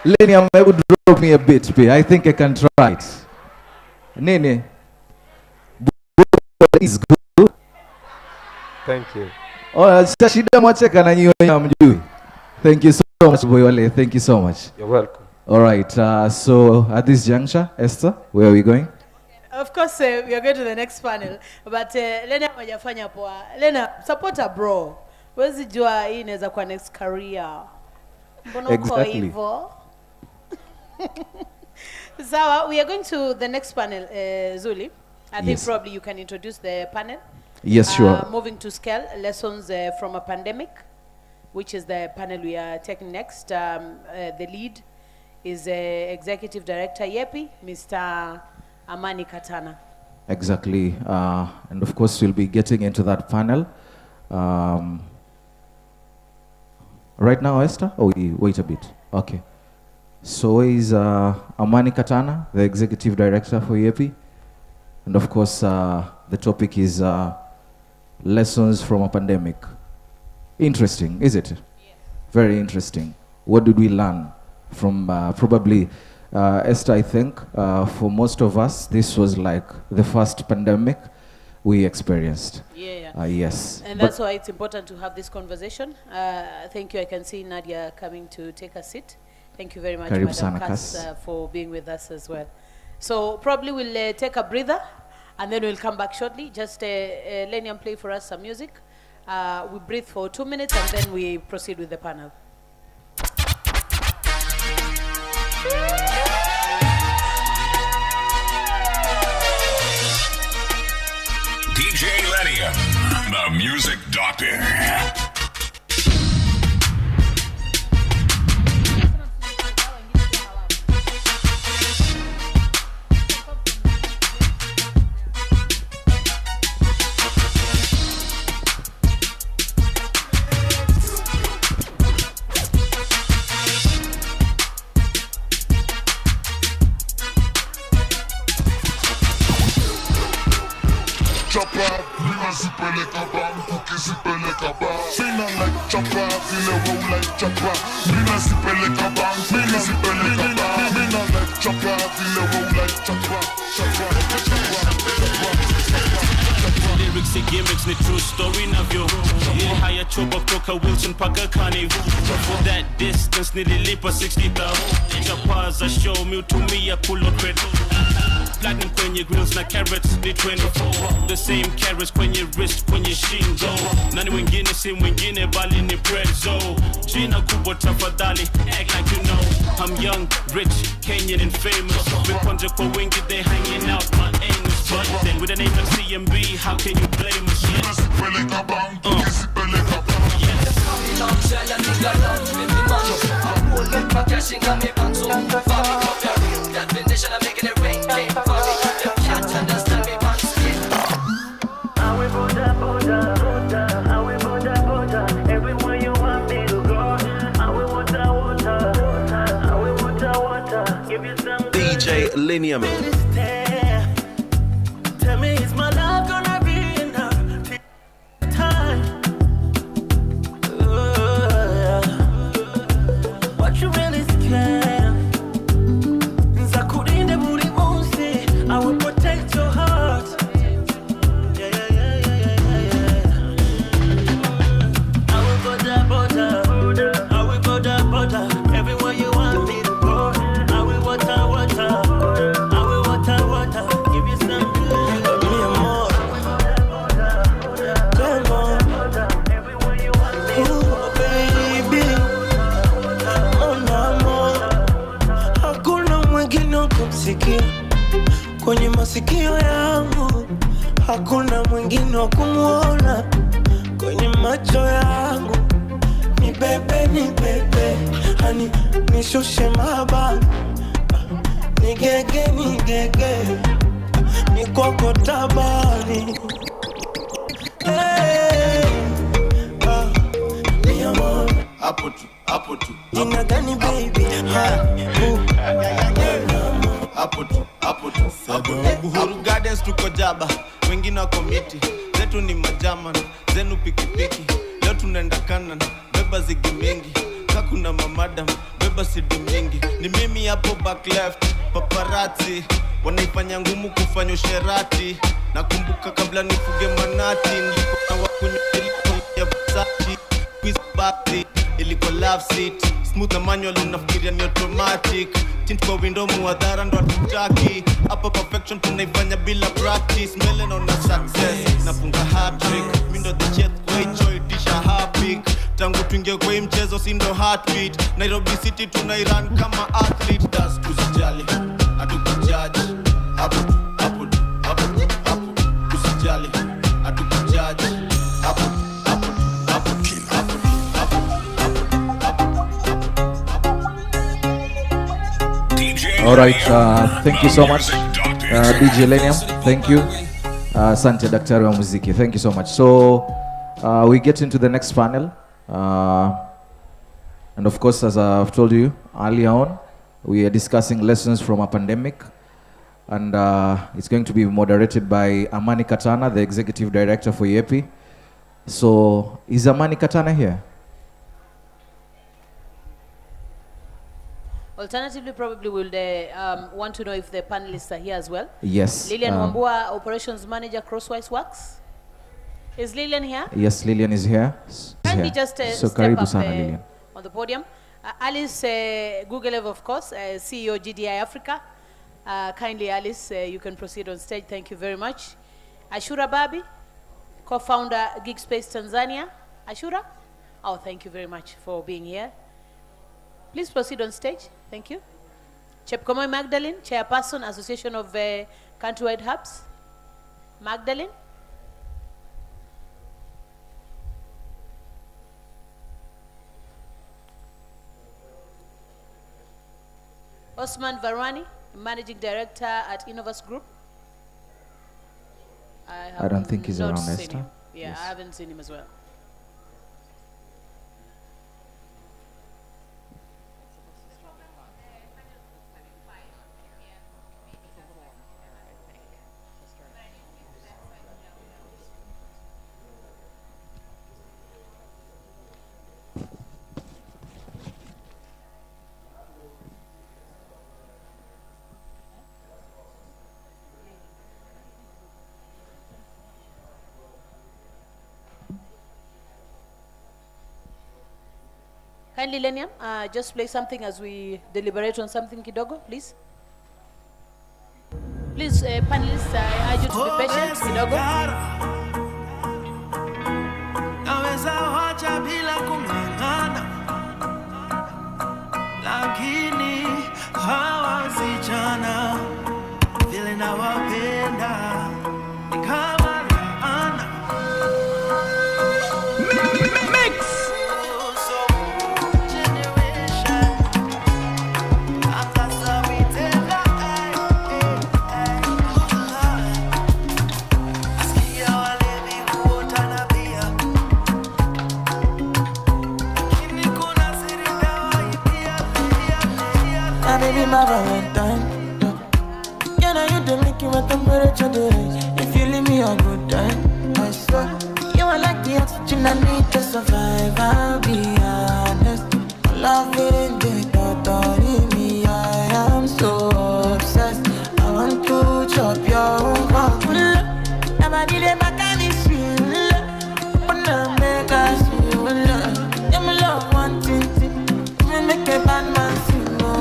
Lenny, I'm able to drop me a bit, I think I can try it. Nene, is good. Thank you. Oh, shida mwacheka na nyiwe mjui. Thank you so much, Boywale. Thank you so much. You're welcome. All right. So at this juncture, Esther, where are we going? Of course, we are going to the next panel. But Lena hajafanya poa. Lena, support a bro. Wezi jua hii inaweza kuwa next career. Mbona uko hivyo? So we are going to the next panel, Zuli. I think probably you can introduce the panel. Yes, sure. Moving to scale, lessons from a pandemic, which is the panel we are taking next. The lead is Executive Director Yepi, Mr. Amani Katana. Exactly. And of course, we'll be getting into that panel. Right now, Esther? Oh, wait a bit. Okay. So is Amani Katana, the Executive Director for EAP. And of course, the topic is lessons from a pandemic. Interesting, is it? Yes. Very interesting. What did we learn from probably, Esther, I think, for most of us, this was like the first pandemic we experienced. Yeah. Yes. And that's why it's important to have this conversation. Thank you. I can see Nadia coming to take a seat. Thank you very much, Karibu Madam sana, Cass, for being with us as well. So probably we'll take a breather and then we'll come back shortly. Just Lenium play for us some music. We breathe for 2 minutes and then we proceed with the panel. DJ Lenium, the music doctor. Chopper, nigga zipeleka bam, kuki zipeleka bam. Fina like chopper, feel a roll like chopper. Nigga zipeleka bam, nigga zipeleka bam. Nigga like chopper, feel a roll like chopper. Lyrics and gimmicks, the true story na vyo. Ili haya chopa kutoka Wilson paka Carnival. For that distance nililipa 60,000. Chapaza show me utumia kulo credit. Platinum kwenye grills na carrots ni 24. The same carrots kwenye wrist kwenye shingo. Nani wengine si mwingine bali ni prezo. Jina kubwa tafadhali, act like you know. I'm young, rich, Kenyan and famous. Mikonje kwa wingi, they hanging out my anus. But then with a name like CMB, how can you blame us? Yes. DJ Lenium. Tell me, is my love gonna be enough time? What you really scared of? Nzakurinde buri munsi, I will protect your heart. I will border, I will border, everywhere you want me to go. I will water, I will water, give you some good. Me amor, come on, oh baby, mon amor, hakuna mwingine wa kumsikia kwenye masikio yangu, hakuna mwingine wa kumuona kwenye macho yangu. Ni bebe, hani nishushe mahaba, nigege, ni kwako tabani. Hey, mi amor, Hapo tu. jina gani baby? Hapo tu. Uhuru Gardens tuko jaba, wengine wako miti. Zetu ni majaman, zenu pikipiki. Leo tunaenda kanan, beba zigi mingi. Kakuna mamadam, beba sidi mingi. Ni mimi hapo back left, paparazzi wanaifanya ngumu kufanya usherati. Nakumbuka kabla nifuge manati, nilikuwa na wakunywa ya Versace. Quiz backseat, ilikuwa love seat. Smooth na manual unafikiria ni automatic. Tint kwa window muadhara ndo hatutaki. Hapa perfection tunaifanya bila practice. Mbele naona success, nafunga hat-trick. Mindo the jet kwa icho itisha hapik. Tangu tuingie kwa hii mchezo si ndo heartbeat. Nairobi City tunairan kama athlete. Das tusijali, hatukujaji. Hapo tusijali, hatukujaji. Hapo All right, thank you so much. DJ Lenium, thank you. Asante Daktari wa Muziki, thank you so much. So we get into the next panel. And of course, as I've told you earlier on, we are discussing lessons from a pandemic. And it's going to be moderated by Amani Katana, the Executive Director for YEPI. So is Amani Katana here? Alternatively, probably we'll want to know if the panelists are here as well. Yes. Lillian Wambua, Operations Manager, Crosswise Works. Is Lillian here? Yes, Lillian is here. Kindly just So step karibu up sana, Lillian. on the podium. Alice Gugelev, of course, CEO GDI Africa. Kindly, Alice, you can proceed on stage. Thank you very much. Ashura Babi, co-founder GigSpace Tanzania. Ashura? Oh, thank you very much for being here. Please proceed on stage. Thank you. Chepkomoy Magdalene, Chairperson, Association of Countrywide Hubs. Magdalene? Osman Varwani, Managing Director at Innovus Group. I don't think he's not around, seen Esther. him. Yeah, Yes. I haven't seen him as well. Kindly, Lenium, just play something as we deliberate on something kidogo, please. Please, panelists, I urge you to be patient kidogo. Naweza wacha bila kung'ang'ana, lakini hawa wasichana vile nawapenda ni kama laana. Mix. Baby, my Valentine. Yeah, now you do make you my temperature days. If you leave me a good time, I swear. You are like the oxygen I need to survive. I'll be honest. Love it, the thought in me. I am so obsessed. I want to chop your heart. I'm a little back at this shit. But now make us feel love. Yeah, my love wanting to make a bad man feel more.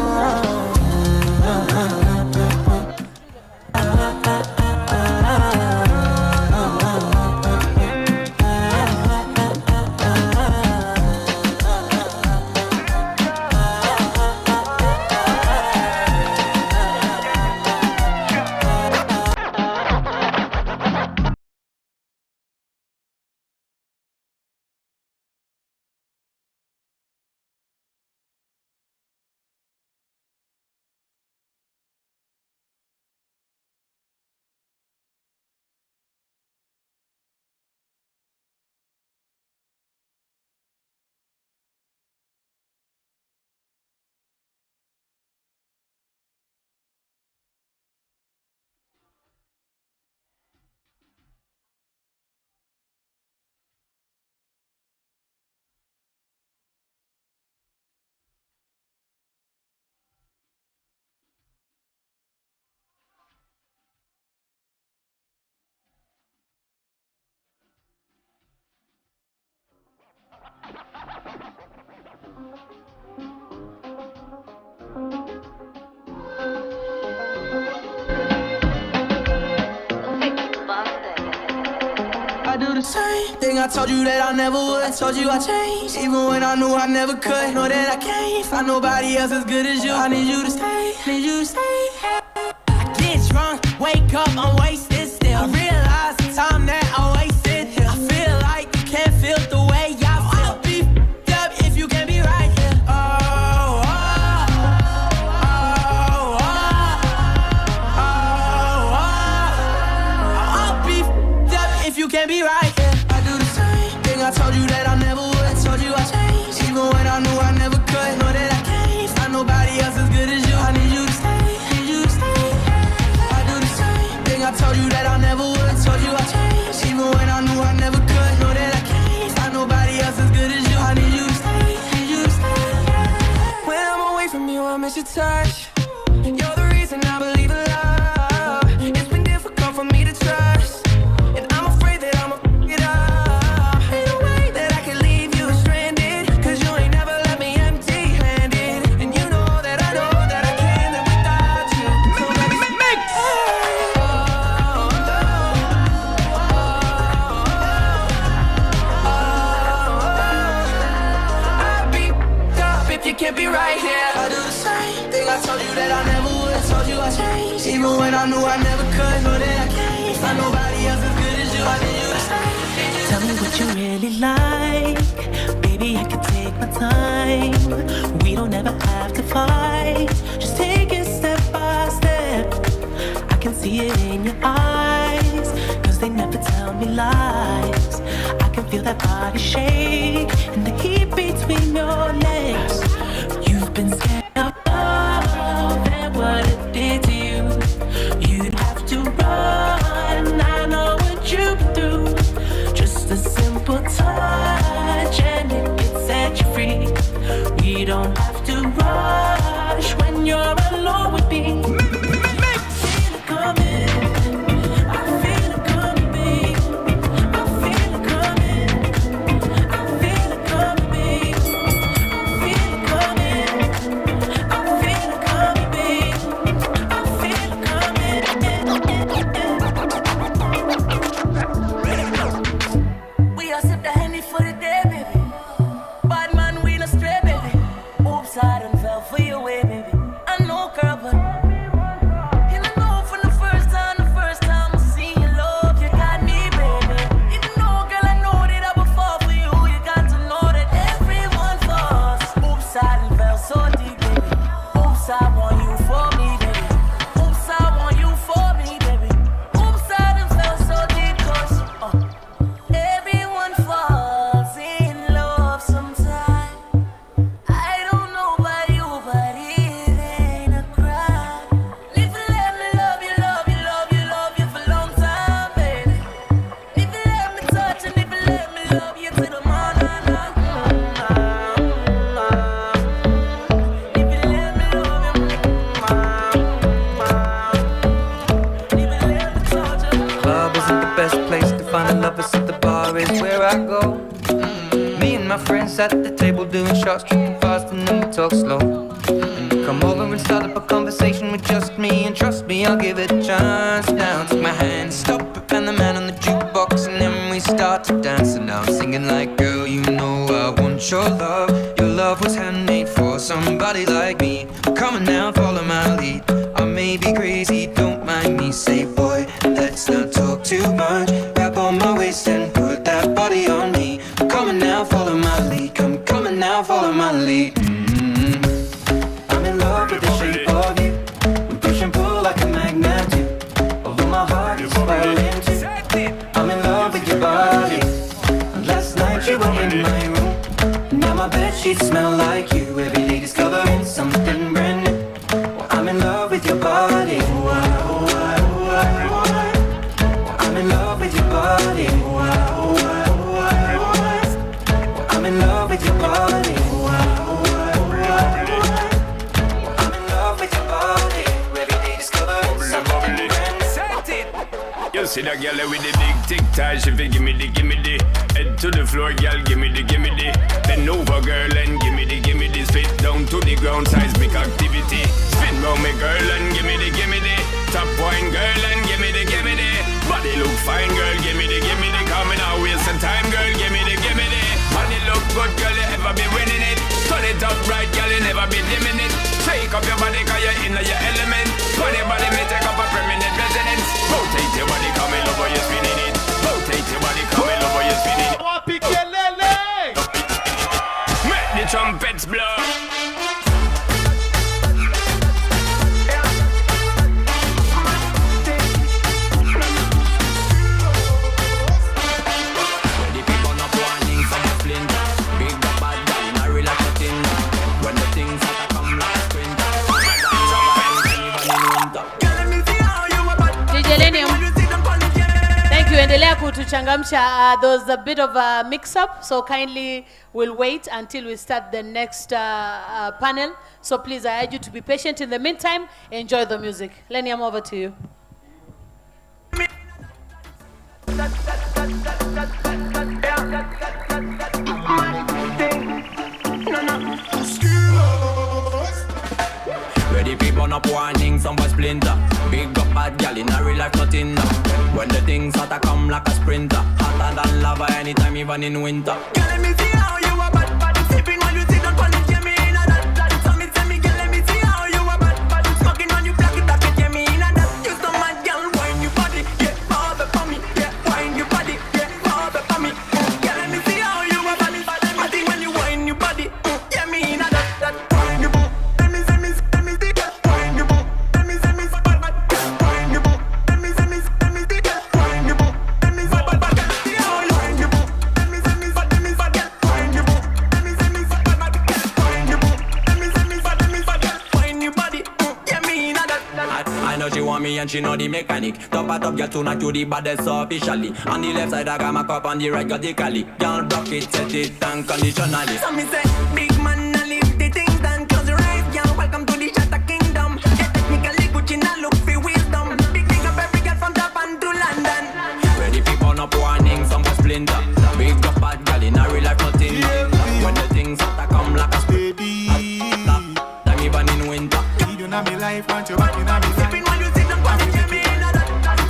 I do the same thing I told you that I never would. I told you I changed, even when I knew I never could. Know that I can't find nobody else as good as you. I need you to stay, need you to stay. I get drunk, wake up, I'm wasted still. I realize the time that I wasted here. I feel like you can't feel the way I feel. I'll be f***ed up if you can be right here. Oh, oh, oh, oh, oh, change. Even when I knew I never could, know that I can't. It's not nobody else as good as you, I need you to stay. Tell me what you really like. Baby, I can take my time. We don't ever have to fight. Just take it step by step. I can see it in your eyes, cause they never tell me lies. I can feel that body shake and the heat between your legs. You've been scared of love and what it did to you. You'd have to run, I know what you've been through. Just a simple touch and it can set you free. We don't have to rush when you're alone with me. Feel it coming, I feel it coming, babe. I feel it coming, I feel it coming, babe. I feel it coming, I feel it coming, babe. I feel it coming. We all sip the Henny for the day, baby. Bad man, we no stray, baby. Oops, I done fell for your way, baby. I know, girl, but and I know from the first time I seen your love, you got me, baby. Even though, girl, I know that I would fall for you, you got to know that everyone falls. Oops, I done fell so deep, baby. Oops, I want you for me, baby. Oops, I want you for me, baby. Oops, I done fell so deep, cause everyone falls in love sometime. I don't know about you, but it ain't a crime. If you let me love you, love you, love you, love you for a long time, baby. If you let me touch and if you let me love you to the morning, if you let me love you, if you let me touch you. Club isn't the best place to find a lover, so the bar is where I go. Me and my friends at the table doing shots, tripping fast, and then we talk slow. And you come over and start up a conversation with just me, and trust me, I'll give it a chance. Now take my hand, stop it, and the man on the jukebox, and then we start to dance. And now I'm singing like, girl, you know I want your love. Your love was handmade for somebody like me. Come on now, follow my lead. I may be crazy, don't mind me. Say, boy, let's not talk too much. Grab on my waist and put that body on me. Come on now, follow my lead. Come on now, follow my lead. I'm in love with the shape of you. We push and pull like a magnet do. Although my heart is falling too. I'm in love with your body. Last night you were in my room. Now my bedsheets smell like you. Every day discovering something brand new. I'm in love with your body. I'm in love with your body. I'm in love with your body. I'm in love with your body. Every day discovering something brand new. You see that girl with the big tic tac, she fi gimme the head to the floor, girl, gimme the bend over, girl, and gimme the spit down to the ground, seismic activity. Spin round me, girl, and gimme the top wine, girl, and gimme the body look fine, girl, gimme the coming out waste some time, girl, gimme the money look good, girl, you ever be winning it. Turn it up right, girl, you never be dimming it. Shake up your body, cause you're in your element. Funny body may take up a permanent residence. Rotate your body, come in over, you're spinning it. Rotate your body, come in over, you're spinning it. Make the trumpets blow. Endelea kutuchangamsha. There's a bit of a mix-up, so kindly we'll wait until we start the next panel. So please, I urge you to be patient. In the meantime, enjoy the music. Lenny, I'm over to you. Ready people up warning, some boy splinter. Big up bad gal in a real life nothing. When the things hotter come like a sprinter. Hotter than lava anytime even in winter. Girl, let me see how you a bad bad. Sipping while you sit on punish, yeah me in a that. So me say me girl, let me see how you a bad bad. Smoking on you black it, that get me I know she want me and she know the mechanic. Top a top girl tonight you the baddest officially. On the left side I got my cup, on the right got the cali. Girl block it, set it unconditionally. So me say, big man, I leave the things done. Close your eyes, girl, welcome to the Shatter Kingdom. Get technically Gucci, now look for wisdom. Big thing up every girl from Japan to London. Ready people no warning, some for splinter. Big up bad girl in a real life nothing. When the things start to come like a baby, time even in winter. You don't have me life, want you back in my life. Sipping while you sit and put it in me in that.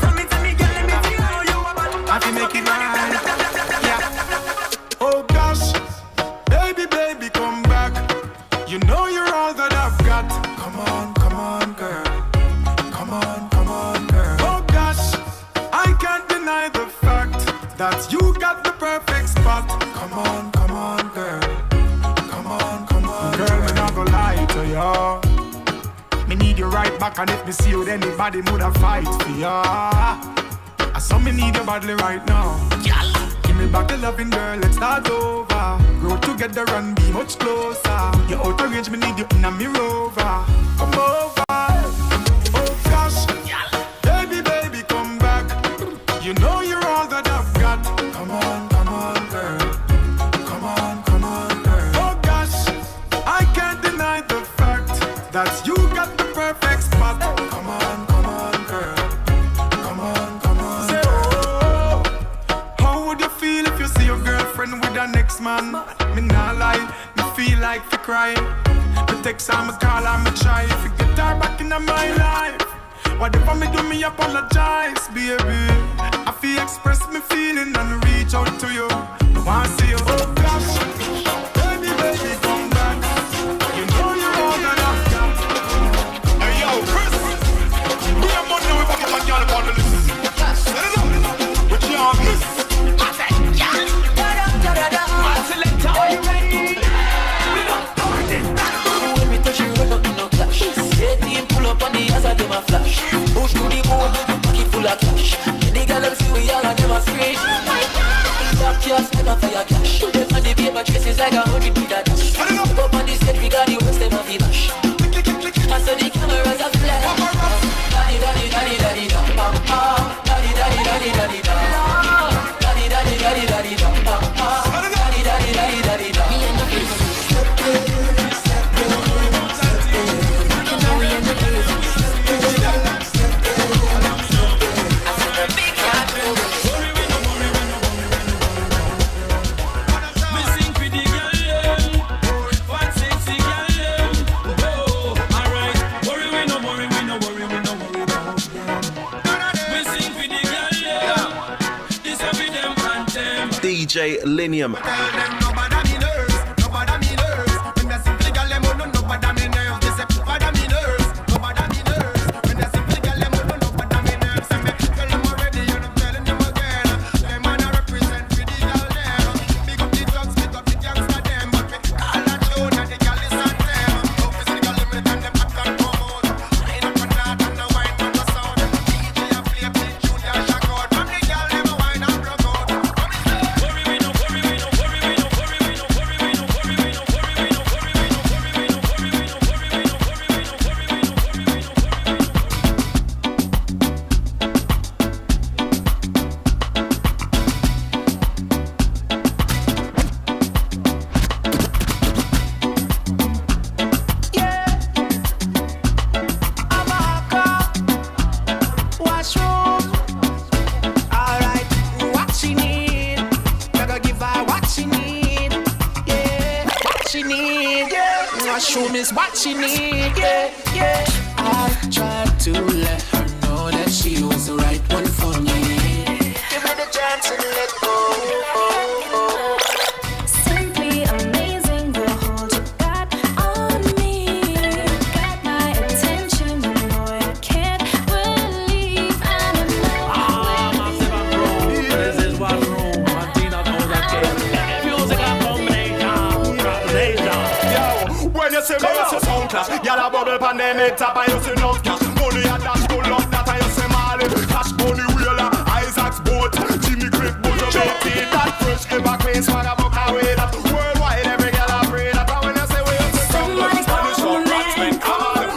So me tell me girl, let me see how you about. I feel make it right. Yeah. Oh gosh, baby, baby, come back. You know you're all that I've got. Come on, girl. Come on, girl. Oh gosh, I can't deny the fact that you got the perfect spot. Come on, girl. Come on, girl. Me not gonna lie to ya. Me need you right back, and if me see you, then anybody woulda fight for ya. I saw me need you badly right now. Give me back the loving, girl. Let's start over. Grow together and be much closer. You're out of range, me need you in a me rover. Come over. Oh gosh, baby, baby, come back. You know you're all that I've got. Come on, girl. Come on, girl. Oh gosh, I can't deny the fact that you got the perfect spot. Come on, girl. Come on. Say, oh, how would you feel if you see your girlfriend with the next man? Me nah lie, me feel like to cry. Me text her, me call her, me try. If you get her back in my life, whatever me do, me apologize, baby. I feel express me feeling and reach out to you. I wanna see you. Oh gosh, baby, baby, come back. You know you're all that I've got. Hey yo, Chris, we have money now. We fucking my girl upon the list. Set it up, we can't miss. I said, yeah. Marceletta, are you ready? We don't start this. When we touch you, run up in no clash. Get team pull up on the ass of them a flash. Push to the moon, pocket full of cash. The girl them see we all and them a scream. Stop just never for your cash. Them on the paper traces like 100 with a dash. Up on the stage we got the worst them a fi bash. I saw the cameras a flash. Daddy, daddy, daddy, daddy, da. Daddy, daddy, daddy, daddy, da. Daddy, daddy, daddy, daddy, da. Daddy, daddy, daddy, daddy, da. DJ Linium. Mushroom is what she need, yeah, yeah. I tried to let her know that she was the right one for me. Give me the chance and let go. Simply amazing the hold you got on me. Got my attention, boy, I can't believe I'm in love with you. This is one room, Martina knows I can't. Music and combination. Yo, when you see me, you see sound clash. Y'all a bubble pandemic top and you see no cash. Money a dash full of that and you see Marley. Cash money wheeler, Isaac's boat. Jimmy Crick, Bozo, Betty, that fresh ever queen, swag a buck away that. Worldwide, every girl a pray that. And when you say we you see sound clash, Spanish or Ratsman, come on.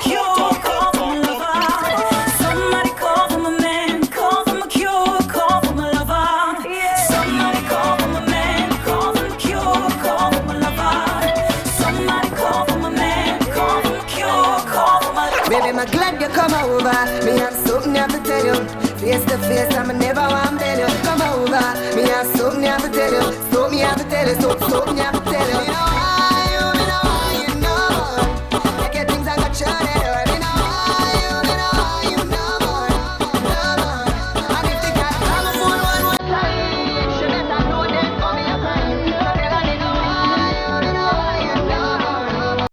over. Me have something I have to tell you. Face to face, I'ma never want to tell you. Come over. Me have something I have to tell you. So me have to tell you. Something I have to tell you. You know why, you know. Make your things I got you there. You know why, you know more. And if the cat come a full one time, she better know that for me a crime. So tell her, you know why, you know more.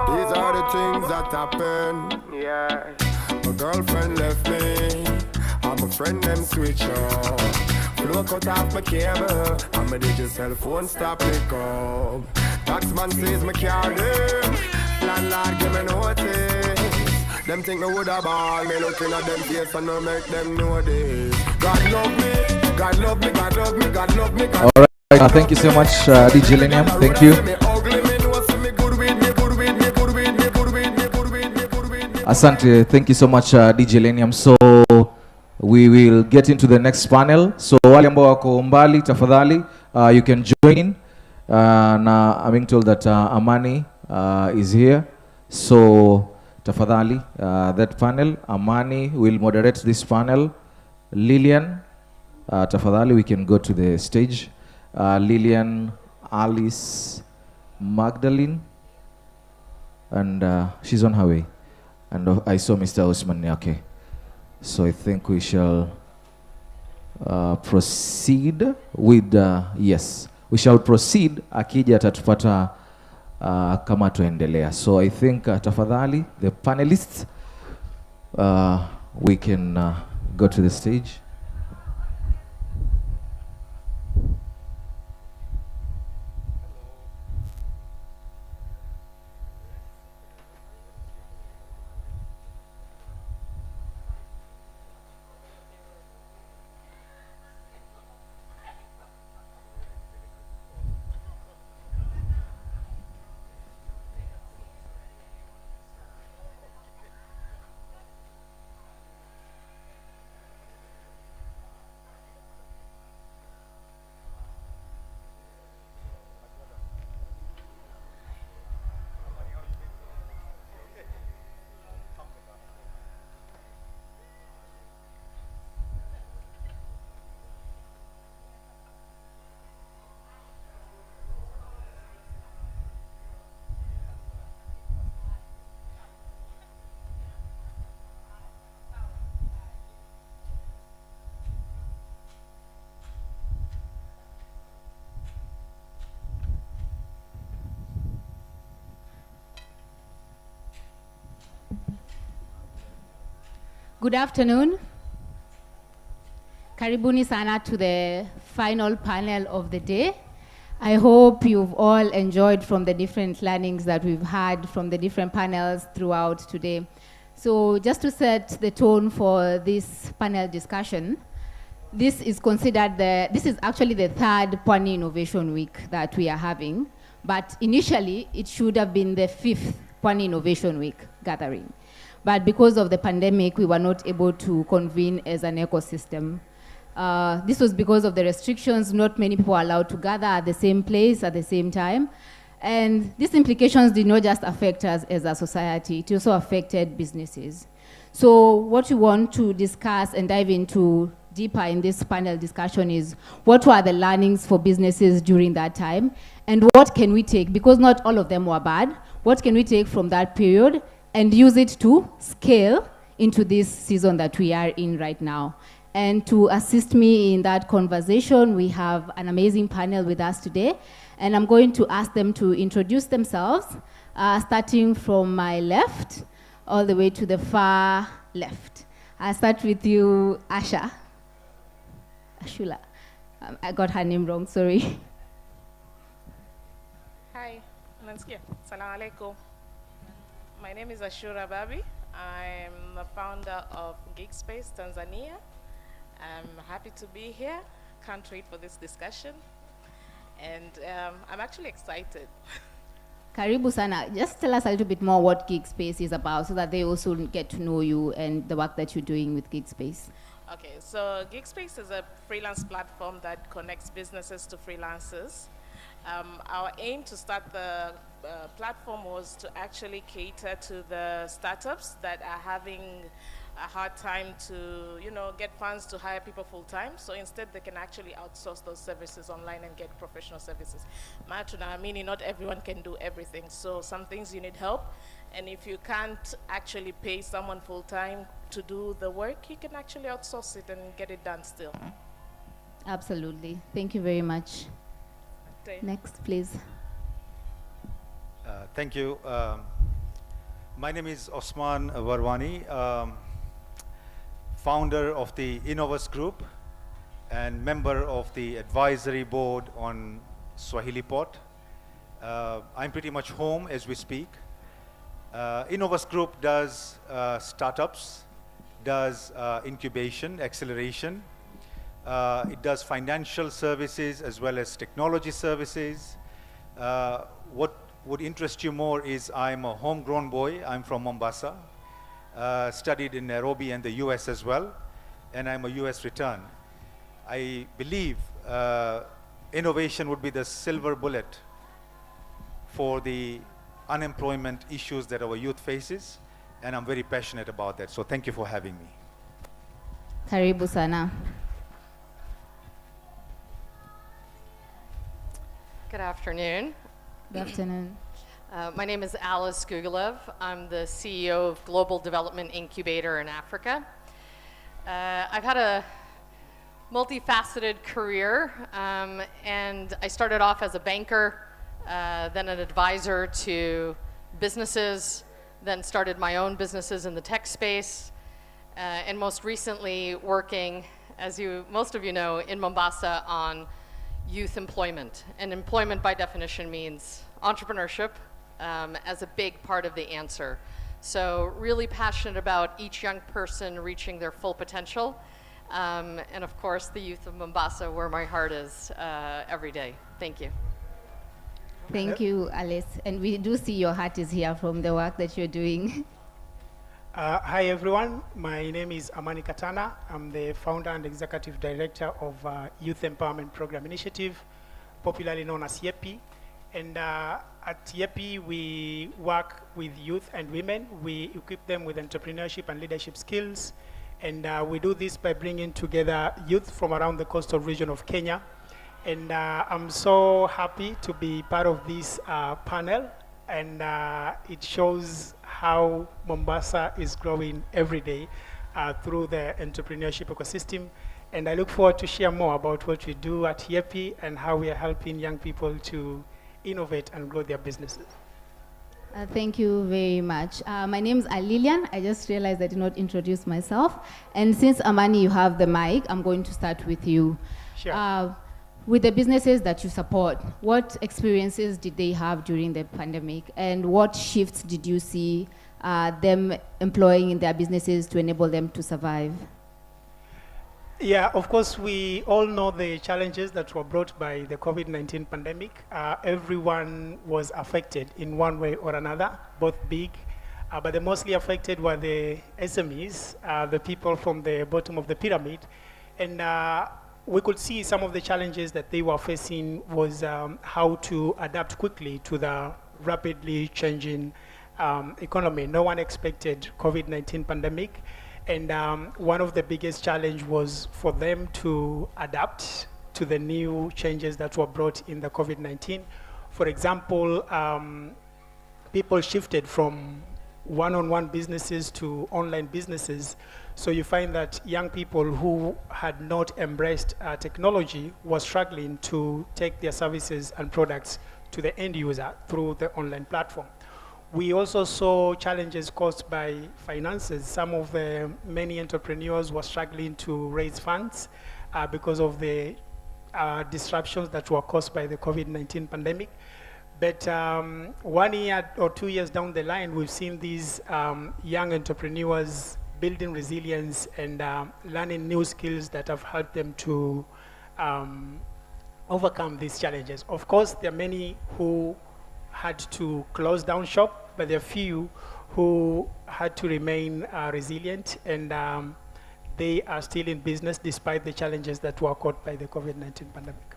These are the things that happen. Yeah. My girlfriend left me, and my friend them switch up. Flow cut off my cable, and my digital cell phone stop pick up. Taxman says my car them, landlord give me notice. Them think me woulda ball, me looking at them face and no make them know this. God love me, God love me, God love me, God love me. God All right, thank you so much, DJ Lenium. Thank you. Asante, thank you so much, DJ Lenium. So we will get into the next panel. So wale ambao wako mbali tafadhali, you can join in. Na I'm being told that Amani is here. So tafadhali, that panel, Amani will moderate this panel. Lillian, tafadhali, we can go to the stage. Lillian, Alice, Magdalene, and she's on her way. And I saw Mr. Osman Nyake. So I think we shall proceed with, yes, we shall proceed. Akija atatupata kama tuendelea. So I think tafadhali, the panelists, we can go to the stage. Good afternoon. Karibuni sana to the final panel of the day. I hope you've all enjoyed from the different learnings that we've had from the different panels throughout today. So just to set the tone for this panel discussion, this is actually the third Pwani Innovation Week that we are having, but initially it should have been the 5th Pwani Innovation Week gathering. But because of the pandemic, we were not able to convene as an ecosystem. This was because of the restrictions. Not many people were allowed to gather at the same place at the same time. And these implications did not just affect us as a society, it also affected businesses. So what we want to discuss and dive into deeper in this panel discussion is what were the learnings for businesses during that time, and what can we take, because not all of them were bad, what can we take from that period and use it to scale into this season that we are in right now. And to assist me in that conversation, we have an amazing panel with us today. And I'm going to ask them to introduce themselves, starting from my left, all the way to the far left. I'll start with you, Asha. Ashula. I got her name wrong, sorry. Hi, Nansikia. Salam alaikum. My name is Ashura Babi. I'm the founder of GigSpace Tanzania. I'm happy to be here. Can't wait for this discussion. And I'm actually excited. Karibu sana. Just tell us a little bit more what Gig Space is about so that they also get to know you and the work that you're doing with Gig Space. Okay, so GigSpace is a freelance platform that connects businesses to freelancers. Our aim to start the platform was to actually cater to the startups that are having a hard time to, get funds to hire people full time. So instead, they can actually outsource those services online and get professional services. Maana not everyone can do everything. So some things you need help. And if you can't actually pay someone full time to do the work, you can actually outsource it and get it done still. Absolutely. Thank you very much. Next, please. Thank you. My name is Osman Pwani, founder of the Innovus Group and member of the advisory board on Swahili Pot. I'm pretty much home as we speak. Innovus Group does startups, does incubation, acceleration. It does financial services as well as technology services. What would interest you more is I'm a homegrown boy. I'm from Mombasa, studied in Nairobi and the US as well, and I'm a US return. I believe innovation would be the silver bullet for the unemployment issues that our youth faces, and I'm very passionate about that. So thank you for having me. Karibu sana. Good afternoon. Good afternoon. My name is Alice Gugilev. I'm the CEO of Global Development Incubator in Africa. I've had a multifaceted career, and I started off as a banker, then an advisor to businesses, then started my own businesses in the tech space, and most recently working, as most of you know, in Mombasa on youth employment. And employment by definition means entrepreneurship as a big part of the answer. So really passionate about each young person reaching their full potential. And of course, the youth of Mombasa, where my heart is every day. Thank you. Thank you, Alice. And we do see your heart is here from the work that you're doing. Hi, everyone. My name is Amani Katana. I'm the founder and executive director of Youth Empowerment Program Initiative, popularly known as YEPI. And at YEPI, we work with youth and women. We equip them with entrepreneurship and leadership skills. And we do this by bringing together youth from around the coastal region of Kenya. And I'm so happy to be part of this panel. And it shows how Mombasa is growing every day through the entrepreneurship ecosystem. And I look forward to share more about what we do at YEPI and how we are helping young people to innovate and grow their businesses. Thank you very much. My name is Alilian. I just realized I did not introduce myself. And since Amani, you have the mic, I'm going to start with you. Sure. With the businesses that you support, what experiences did they have during the pandemic? And what shifts did you see them employing in their businesses to enable them to survive? Yeah, of course, we all know the challenges that were brought by the COVID-19 pandemic. Everyone was affected in one way or another, both big, but the mostly affected were the SMEs, the people from the bottom of the pyramid. And we could see some of the challenges that they were facing was how to adapt quickly to the rapidly changing economy. No one expected COVID-19 pandemic. And one of the biggest challenge was for them to adapt to the new changes that were brought in the COVID-19. For example, people shifted from one-on-one businesses to online businesses. So you find that young people who had not embraced technology were struggling to take their services and products to the end user through the online platform. We also saw challenges caused by finances. Some of the many entrepreneurs were struggling to raise funds because of the disruptions that were caused by the COVID-19 pandemic. But 1 year or 2 years down the line, we've seen these young entrepreneurs building resilience and learning new skills that have helped them to overcome these challenges. Of course, there are many who had to close down shop, but there are few who had to remain resilient, and they are still in business despite the challenges that were caused by the COVID-19 pandemic.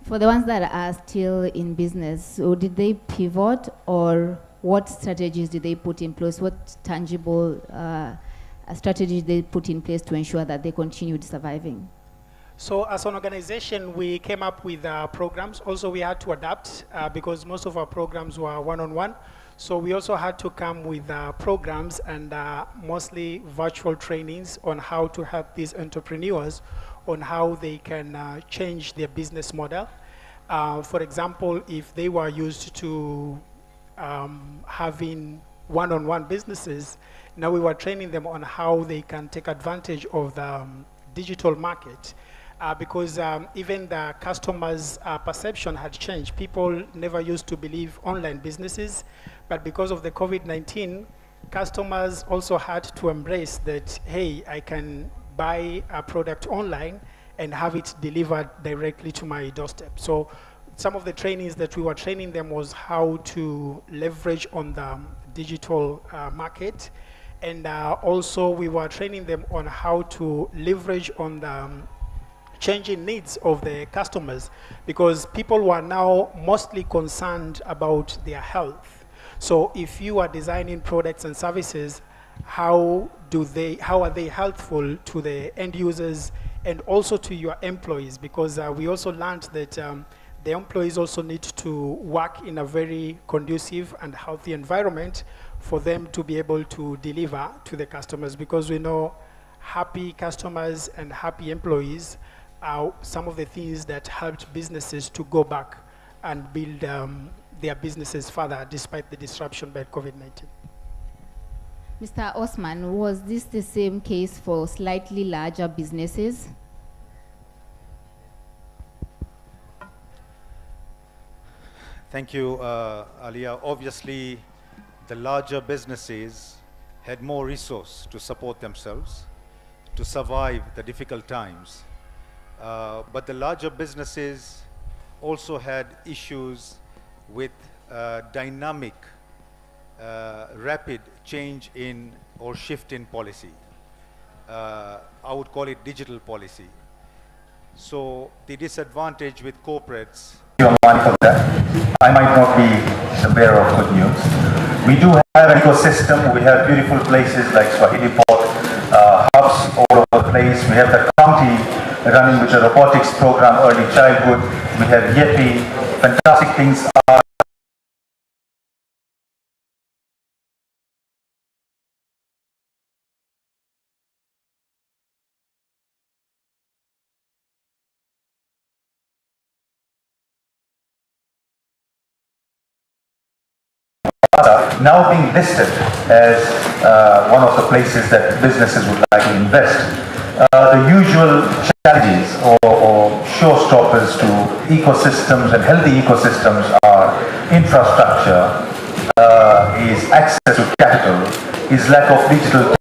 For the ones that are still in business, so did they pivot, or what strategies did they put in place? What tangible strategies they put in place to ensure that they continued surviving? So as an organization, we came up with programs. Also, we had to adapt because most of our programs were one-on-one. So we also had to come with programs and mostly virtual trainings on how to help these entrepreneurs on how they can change their business model. For example, if they were used to having one-on-one businesses, now we were training them on how they can take advantage of the digital market. Because even the customers' perception had changed. People never used to believe online businesses, but because of the COVID-19, customers also had to embrace that, hey, I can buy a product online and have it delivered directly to my doorstep. So some of the trainings that we were training them was how to leverage on the digital market. And also we were training them on how to leverage on the changing needs of the customers, because people were now mostly concerned about their health. So if you are designing products and services, how are they helpful to the end users and also to your employees? Because we also learned that the employees also need to work in a very conducive and healthy environment for them to be able to deliver to the customers, because we know happy customers and happy employees are some of the things that helped businesses to go back and build their businesses further despite the disruption by COVID-19. Mr. Osman, was this the same case for slightly larger businesses? Thank you, Alia. Obviously, the larger businesses had more resource to support themselves, to survive the difficult times. But the larger businesses also had issues with dynamic, rapid change in or shift in policy. I would call it digital policy. So the disadvantage with corporates. You're mindful of that. I might not be the bearer of good news. We do have an ecosystem. We have beautiful places like Swahili Port, hubs all over the place. We have the county running with the robotics program, early childhood. We have YEPI, fantastic things are. Now being listed as one of the places that businesses would like to invest. The usual challenges or showstoppers to ecosystems and healthy ecosystems are infrastructure, is access to capital, is lack of digital.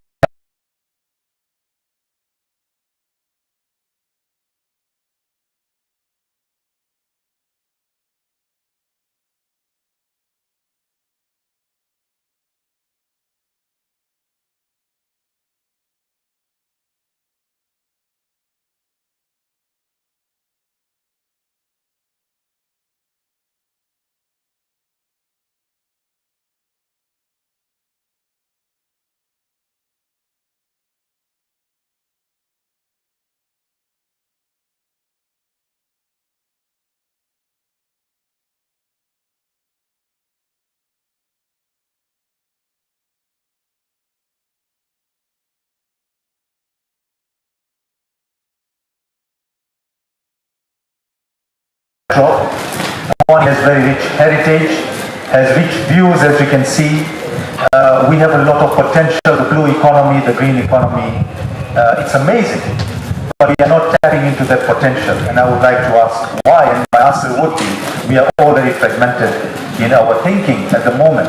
Pwani has very rich heritage, has rich views, as you can see. We have a lot of potential, the blue economy, the green economy. It's amazing. but we are not tapping into that potential. And I would like to ask why, and my answer would be, we are all very fragmented in our thinking at the moment.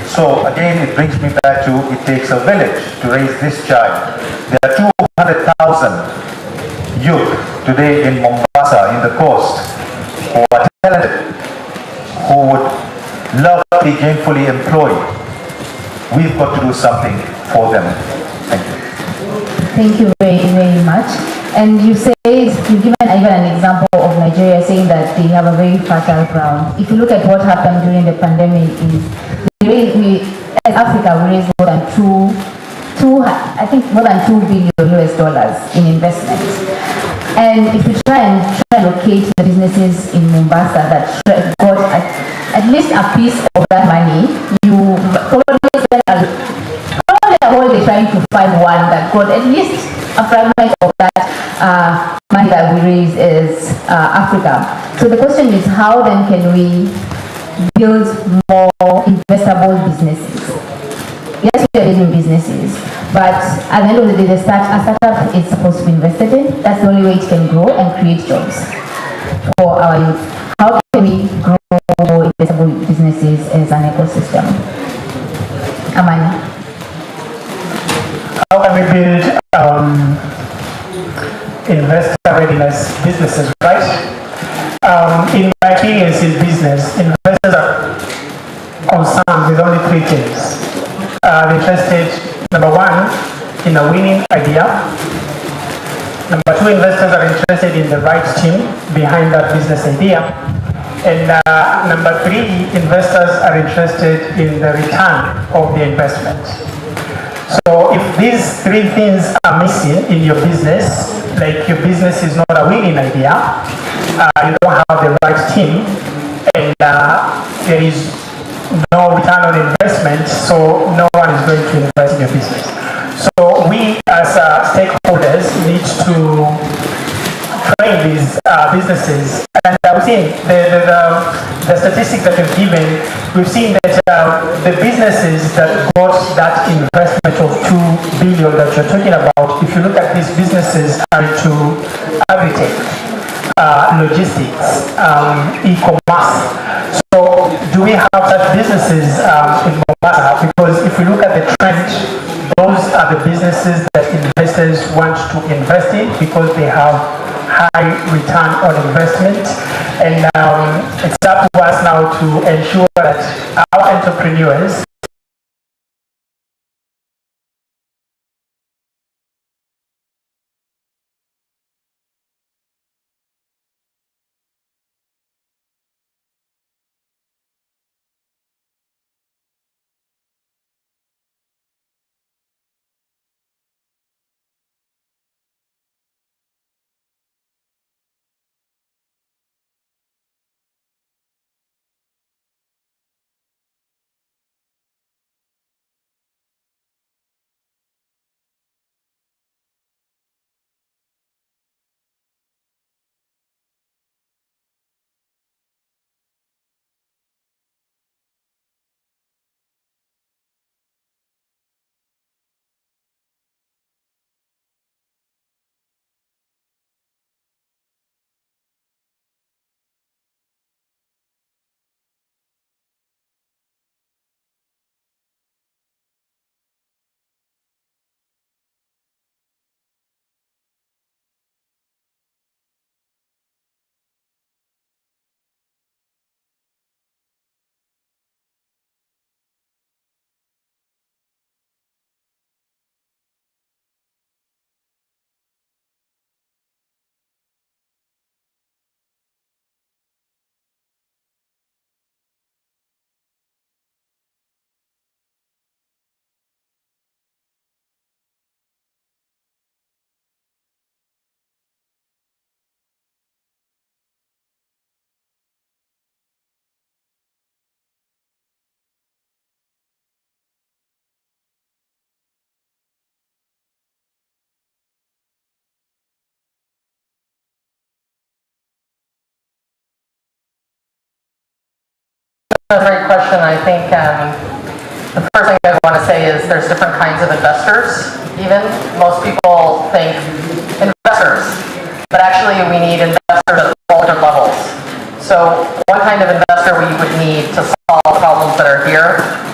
So again, it brings me back to, it takes a village to raise this child. There are 200,000 youth today in Mombasa, in the coast, who are talented, who would love to be gainfully employed. We've got to do something for them. Thank you. Thank you very, very much. And you've given even an example of Nigeria saying that they have a very fertile ground. If you look at what happened during the pandemic, as Africa, we raised more than I think more than $2 billion in investments. And if you try and locate the businesses in Mombasa that got at least a piece of that money, you probably spend a whole day trying to find one that got at least a fragment of that money that we raise is Africa. So the question is, how then can we build more investable businesses? Yes, we are building businesses, but at the end of the day, a startup is supposed to be invested in. That's the only way it can grow and create jobs for our youth. How can we grow more investable businesses as an ecosystem? Amani. How can we build investor readiness businesses, right? In my experience in business, investors are concerned with only three things. They're interested, number one, in a winning idea. Number two, investors are interested in the right team behind that business idea. And number three, investors are interested in the return of the investment. So if these three things are missing in your business, like your business is not a winning idea, you don't have the right team, and there is no return on investment, so no one is going to invest in your business. So we as stakeholders need to train these businesses. And we've seen the statistics that we've given, we've seen that the businesses that got that investment of $2 billion that you're talking about, if you look at these businesses are into agri-tech, logistics, e-commerce. So do we have such businesses in Mombasa? Because if we look at the trend, those are the businesses that investors want to invest in because they have high return on investment. And it's up to us now to ensure that our entrepreneurs That's a great question. I think the first thing I want to say is there's different kinds of investors. Even most people think but actually we need investors at all different levels. So one kind of investor we would need to solve problems that are here.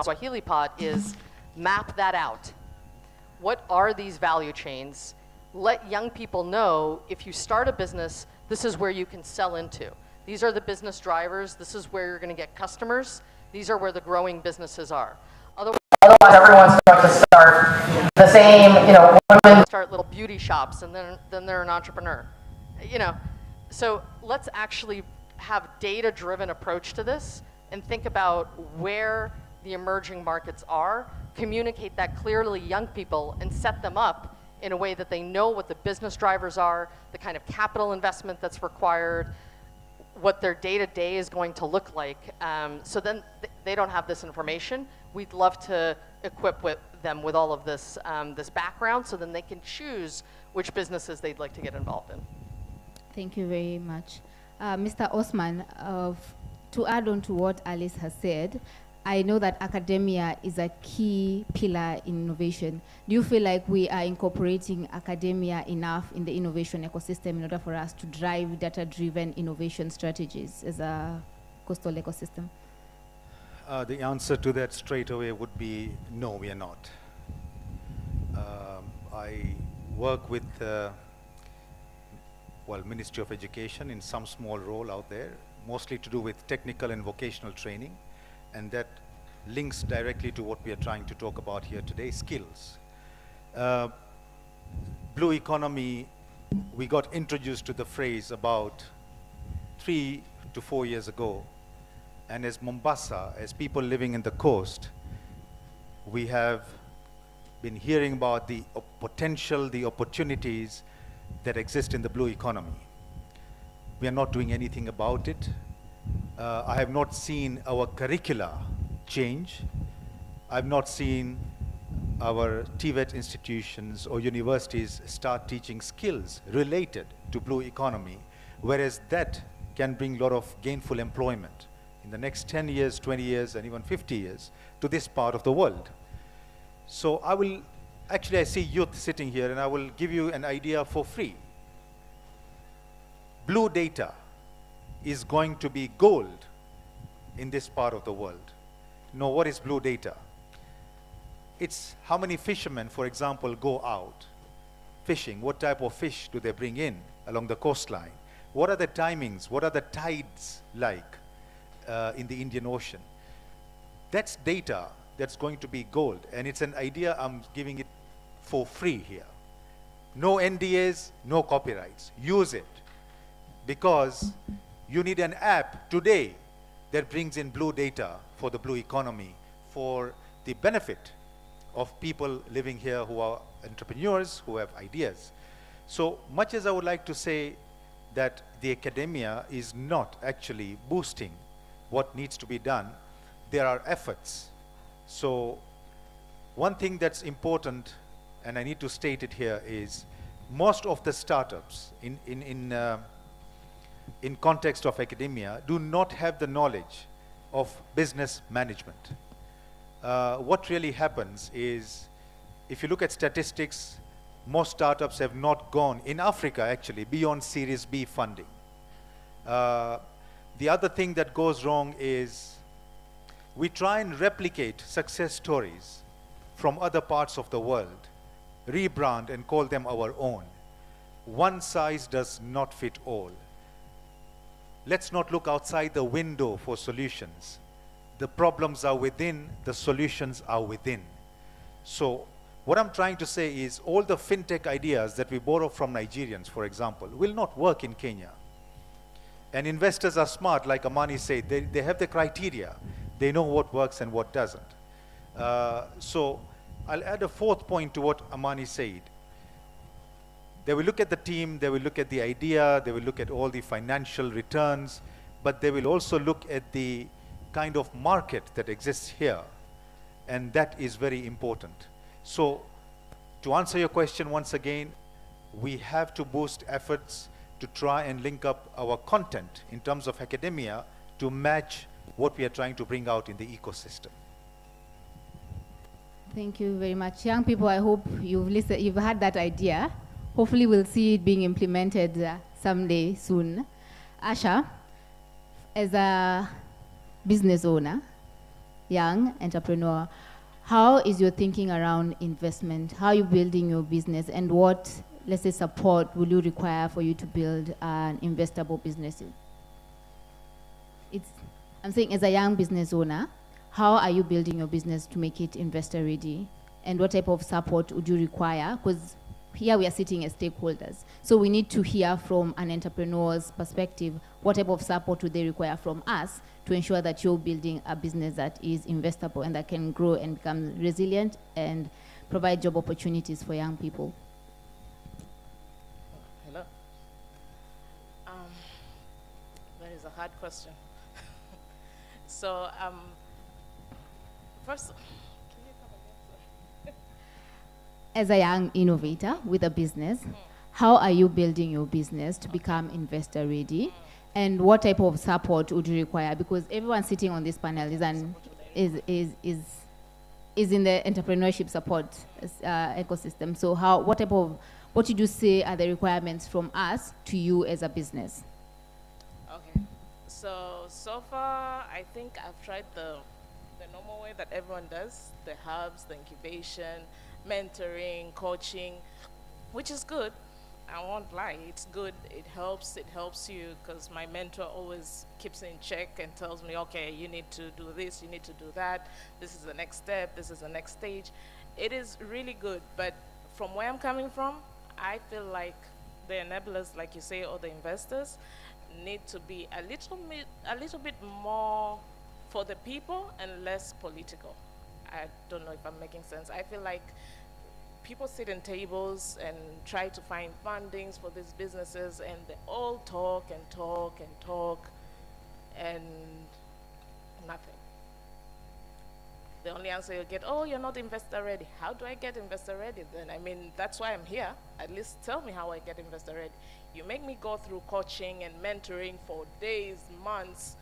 Swahili Pot is map that out. What are these value chains? Let young people know if you start a business, this is where you can sell into. These are the business drivers. This is where you're going to get customers. These are where the growing businesses are. Otherwise, everyone's going to start the same, women start little beauty shops, and then they're an entrepreneur. So let's actually have data-driven approach to this and think about where the emerging markets are, communicate that clearly to young people, and set them up in a way that they know what the business drivers are, the kind of capital investment that's required, what their day-to-day is going to look like. So then they don't have this information. We'd love to equip them with all of this, this background, so then they can choose which businesses they'd like to get involved in. Thank you very much. Mr. Osman, to add on to what Alice has said, I know that academia is a key pillar in innovation. Do you feel like we are incorporating academia enough in the innovation ecosystem in order for us to drive data-driven innovation strategies as a coastal ecosystem? The answer to that straight away would be no, we are not. I work with Ministry of Education in some small role out there, mostly to do with technical and vocational training, and that links directly to what we are trying to talk about here today, skills. Blue economy, we got introduced to the phrase about 3 to 4 years ago, and as Mombasa, as people living in the coast, we have been hearing about the potential, the opportunities that exist in the blue economy. We are not doing anything about it. I have not seen our curricula change. I've not seen our TVET institutions or universities start teaching skills related to blue economy, whereas that can bring a lot of gainful employment in the next 10 years, 20 years, and even 50 years to this part of the world. So I see youth sitting here, and I will give you an idea for free. Blue data is going to be gold in this part of the world. Now, what is blue data? it's how many fishermen, for example, go out fishing. What type of fish do they bring in along the coastline? What are the timings? What are the tides like in the Indian Ocean? That's data that's going to be gold. And it's an idea I'm giving it for free here. No NDAs, no copyrights. Use it. Because you need an app today that brings in blue data for the blue economy, for the benefit of people living here who are entrepreneurs, who have ideas. So much as I would like to say that the academia is not actually boosting what needs to be done, there are efforts. So one thing that's important, and I need to state it here, is most of the startups in context of academia do not have the knowledge of business management. What really happens is, if you look at statistics, most startups have not gone, in Africa actually, beyond Series B funding. The other thing that goes wrong is we try and replicate success stories from other parts of the world, rebrand and call them our own. One size does not fit all. Let's not look outside the window for solutions. The problems are within, the solutions are within. So what I'm trying to say is all the fintech ideas that we borrow from Nigerians, for example, will not work in Kenya. And investors are smart, like Amani said, they have the criteria. They know what works and what doesn't. So I'll add a fourth point to what Amani said. They will look at the team, they will look at the idea, they will look at all the financial returns, but they will also look at the kind of market that exists here. And that is very important. So to answer your question once again, we have to boost efforts to try and link up our content in terms of academia to match what we are trying to bring out in the ecosystem. Thank you very much. Young people, I hope you've had that idea. Hopefully we'll see it being implemented someday soon. Asha, as a business owner, young entrepreneur, how is your thinking around investment? How are you building your business, and what, let's say, support will you require for you to build an investable business? I'm saying, as a young business owner, how are you building your business to make it investor ready? And what type of support would you require? Because here we are sitting as stakeholders. So we need to hear from an entrepreneur's perspective, what type of support would they require from us to ensure that you're building a business that is investable and that can grow and become resilient and provide job opportunities for young people? Hello. That is a hard question. So, first, as a young innovator with a business, how are you building your business to become investor ready? And what type of support would you require? Because everyone sitting on this panel is in the entrepreneurship support ecosystem. So what did you say are the requirements from us to you as a business? okay. So far, I think I've tried the normal way that everyone does, the hubs, the incubation, mentoring, coaching, which is good. I won't lie, it's good. It helps you, because my mentor always keeps in check and tells me, okay, you need to do this, you need to do that. This is the next step, this is the next stage. It is really good, but from where I'm coming from, I feel like the enablers, like you say, or the investors, need to be a little bit more for the people and less political. I don't know if I'm making sense. I feel like people sit in tables and try to find fundings for these businesses, and they all talk and talk and talk, and nothing. The only answer you get, oh, you're not investor ready. How do I get investor ready then? I mean, that's why I'm here. At least tell me how I get investor ready. You make me go through coaching and mentoring for days, months,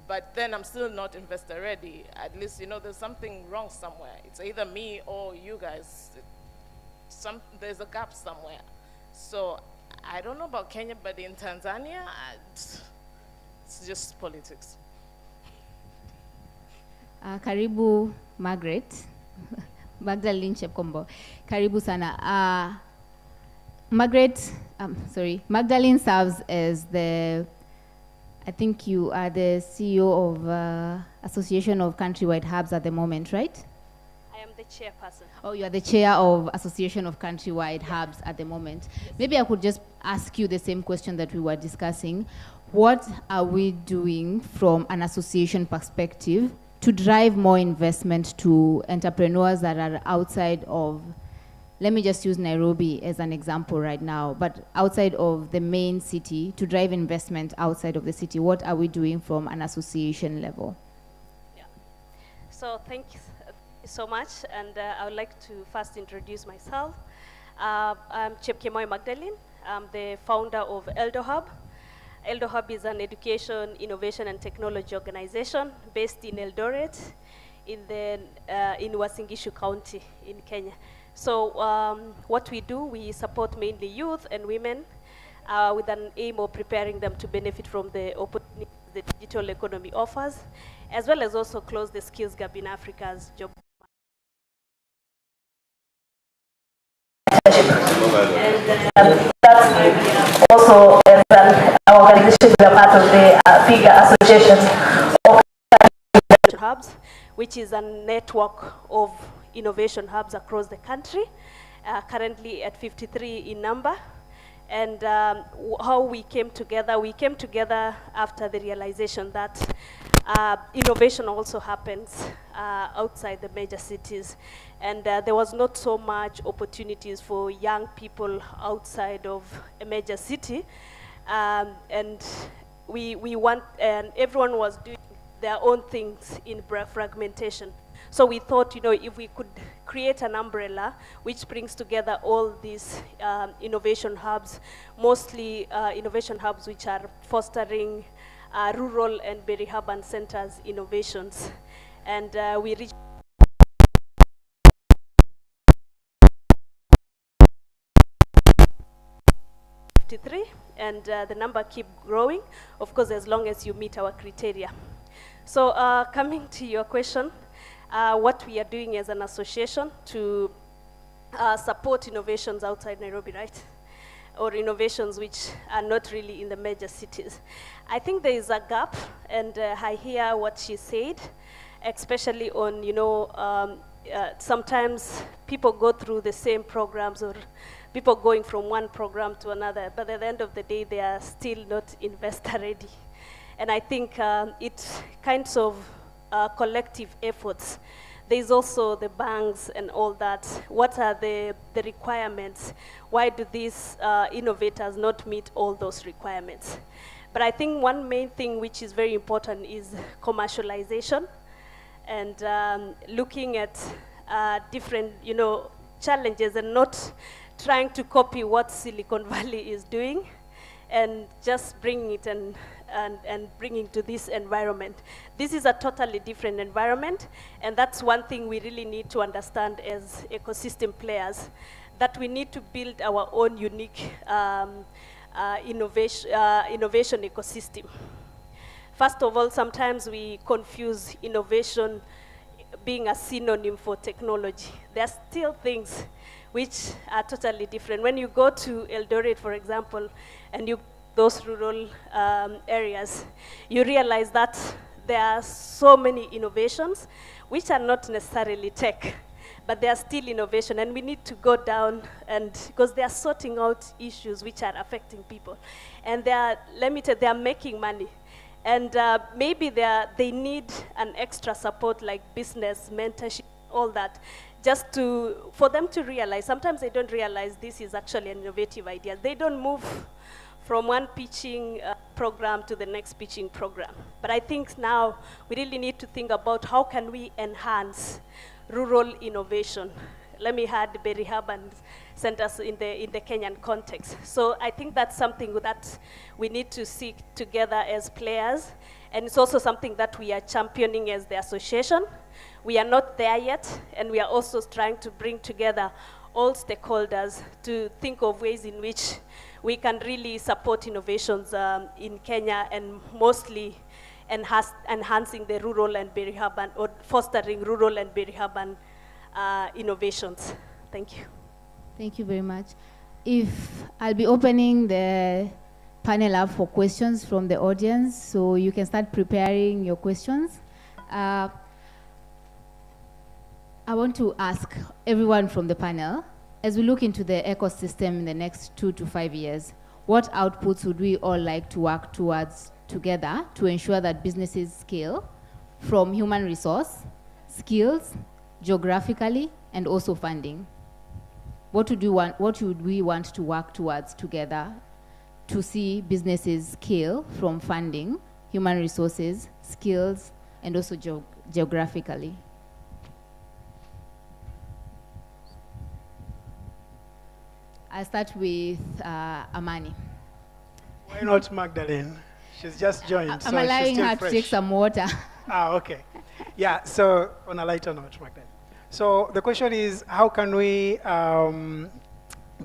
but then I'm still not investor ready. At least, you know, there's something wrong somewhere. It's either me or you guys. There's a gap somewhere. So I don't know about Kenya, but in Tanzania, it's just politics. Karibu, Margaret. Magdalene Chepkombo. Karibu sana. Magdalene serves as I think you are the CEO of Association of Countrywide Hubs at the moment, right? I am the chairperson. Oh, you are the chair of Association of Countrywide Hubs at the moment. Maybe I could just ask you the same question that we were discussing. What are we doing from an association perspective to drive more investment to entrepreneurs that are outside of, let me just use Nairobi as an example right now, but outside of the main city, to drive investment outside of the city? What are we doing from an association level? So thank you so much, and I would like to first introduce myself. I'm Chepkemoi Magdalene. I'm the founder of Eldo Hub. Eldo Hub is an education, innovation, and technology organization based in Eldoret, in Uasin Gishu County in Kenya. So what we do, we support mainly youth and women with an aim of preparing them to benefit from the opportunities the digital economy offers, as well as also close the skills gap in Africa's job. And that's also as an organization, we are part of the bigger associations of hubs, which is a network of innovation hubs across the country, currently at 53 in number. And how we came together after the realization that innovation also happens outside the major cities. And there was not so much opportunities for young people outside of a major city. And everyone was doing their own things in fragmentation. So we thought, if we could create an umbrella which brings together all these innovation hubs, mostly innovation hubs which are fostering rural and peri-urban centers innovations. And we reached 53, and the number keep growing, of course, as long as you meet our criteria. So coming to your question, what we are doing as an association to support innovations outside Nairobi, right? Or innovations which are not really in the major cities. I think there is a gap, and I hear what she said, especially on, sometimes people go through the same programs, or people going from one program to another, but at the end of the day, they are still not investor ready. And I think it's kinds of collective efforts. There's also the banks and all that. What are the requirements? Why do these innovators not meet all those requirements? But I think one main thing which is very important is commercialization, and looking at different challenges, and not trying to copy what Silicon Valley is doing, and just bringing it and bringing to this environment. This is a totally different environment, and that's one thing we really need to understand as ecosystem players, that we need to build our own unique innovation ecosystem. First of all, sometimes we confuse innovation being a synonym for technology. There are still things which are totally different. When you go to Eldoret, for example, and you those rural areas, you realize that there are so many innovations which are not necessarily tech, but they are still innovation, and we need to go down, and because they are sorting out issues which are affecting people, and they are limited, they are making money, and maybe they need an extra support like business, mentorship, all that, just for them to realize. Sometimes they don't realize this is actually an innovative idea. They don't move from one pitching program to the next pitching program. But I think now we really need to think about how can we enhance rural innovation. Let me add the peri-urban centers in the Kenyan context. So I think that's something that we need to seek together as players, and it's also something that we are championing as the association. We are not there yet, and we are also trying to bring together all stakeholders to think of ways in which we can really support innovations in Kenya, and mostly enhancing the rural and peri-urban, or fostering rural and peri-urban innovations. Thank you. Thank you very much. If I'll be opening the panel up for questions from the audience, so you can start preparing your questions. I want to ask everyone from the panel, as we look into the ecosystem in the next 2 to 5 years, what outputs would we all like to work towards together to ensure that businesses scale from human resource, skills, geographically, and also funding? What would we want to work towards together to see businesses scale from funding, human resources, skills, and also geographically? I'll start with Amani. Why not Magdalene? She's just joined. I'm so she's allowing still her to fresh. take some water. Okay. Yeah, so on a lighter note, Magdalene. So the question is, how can we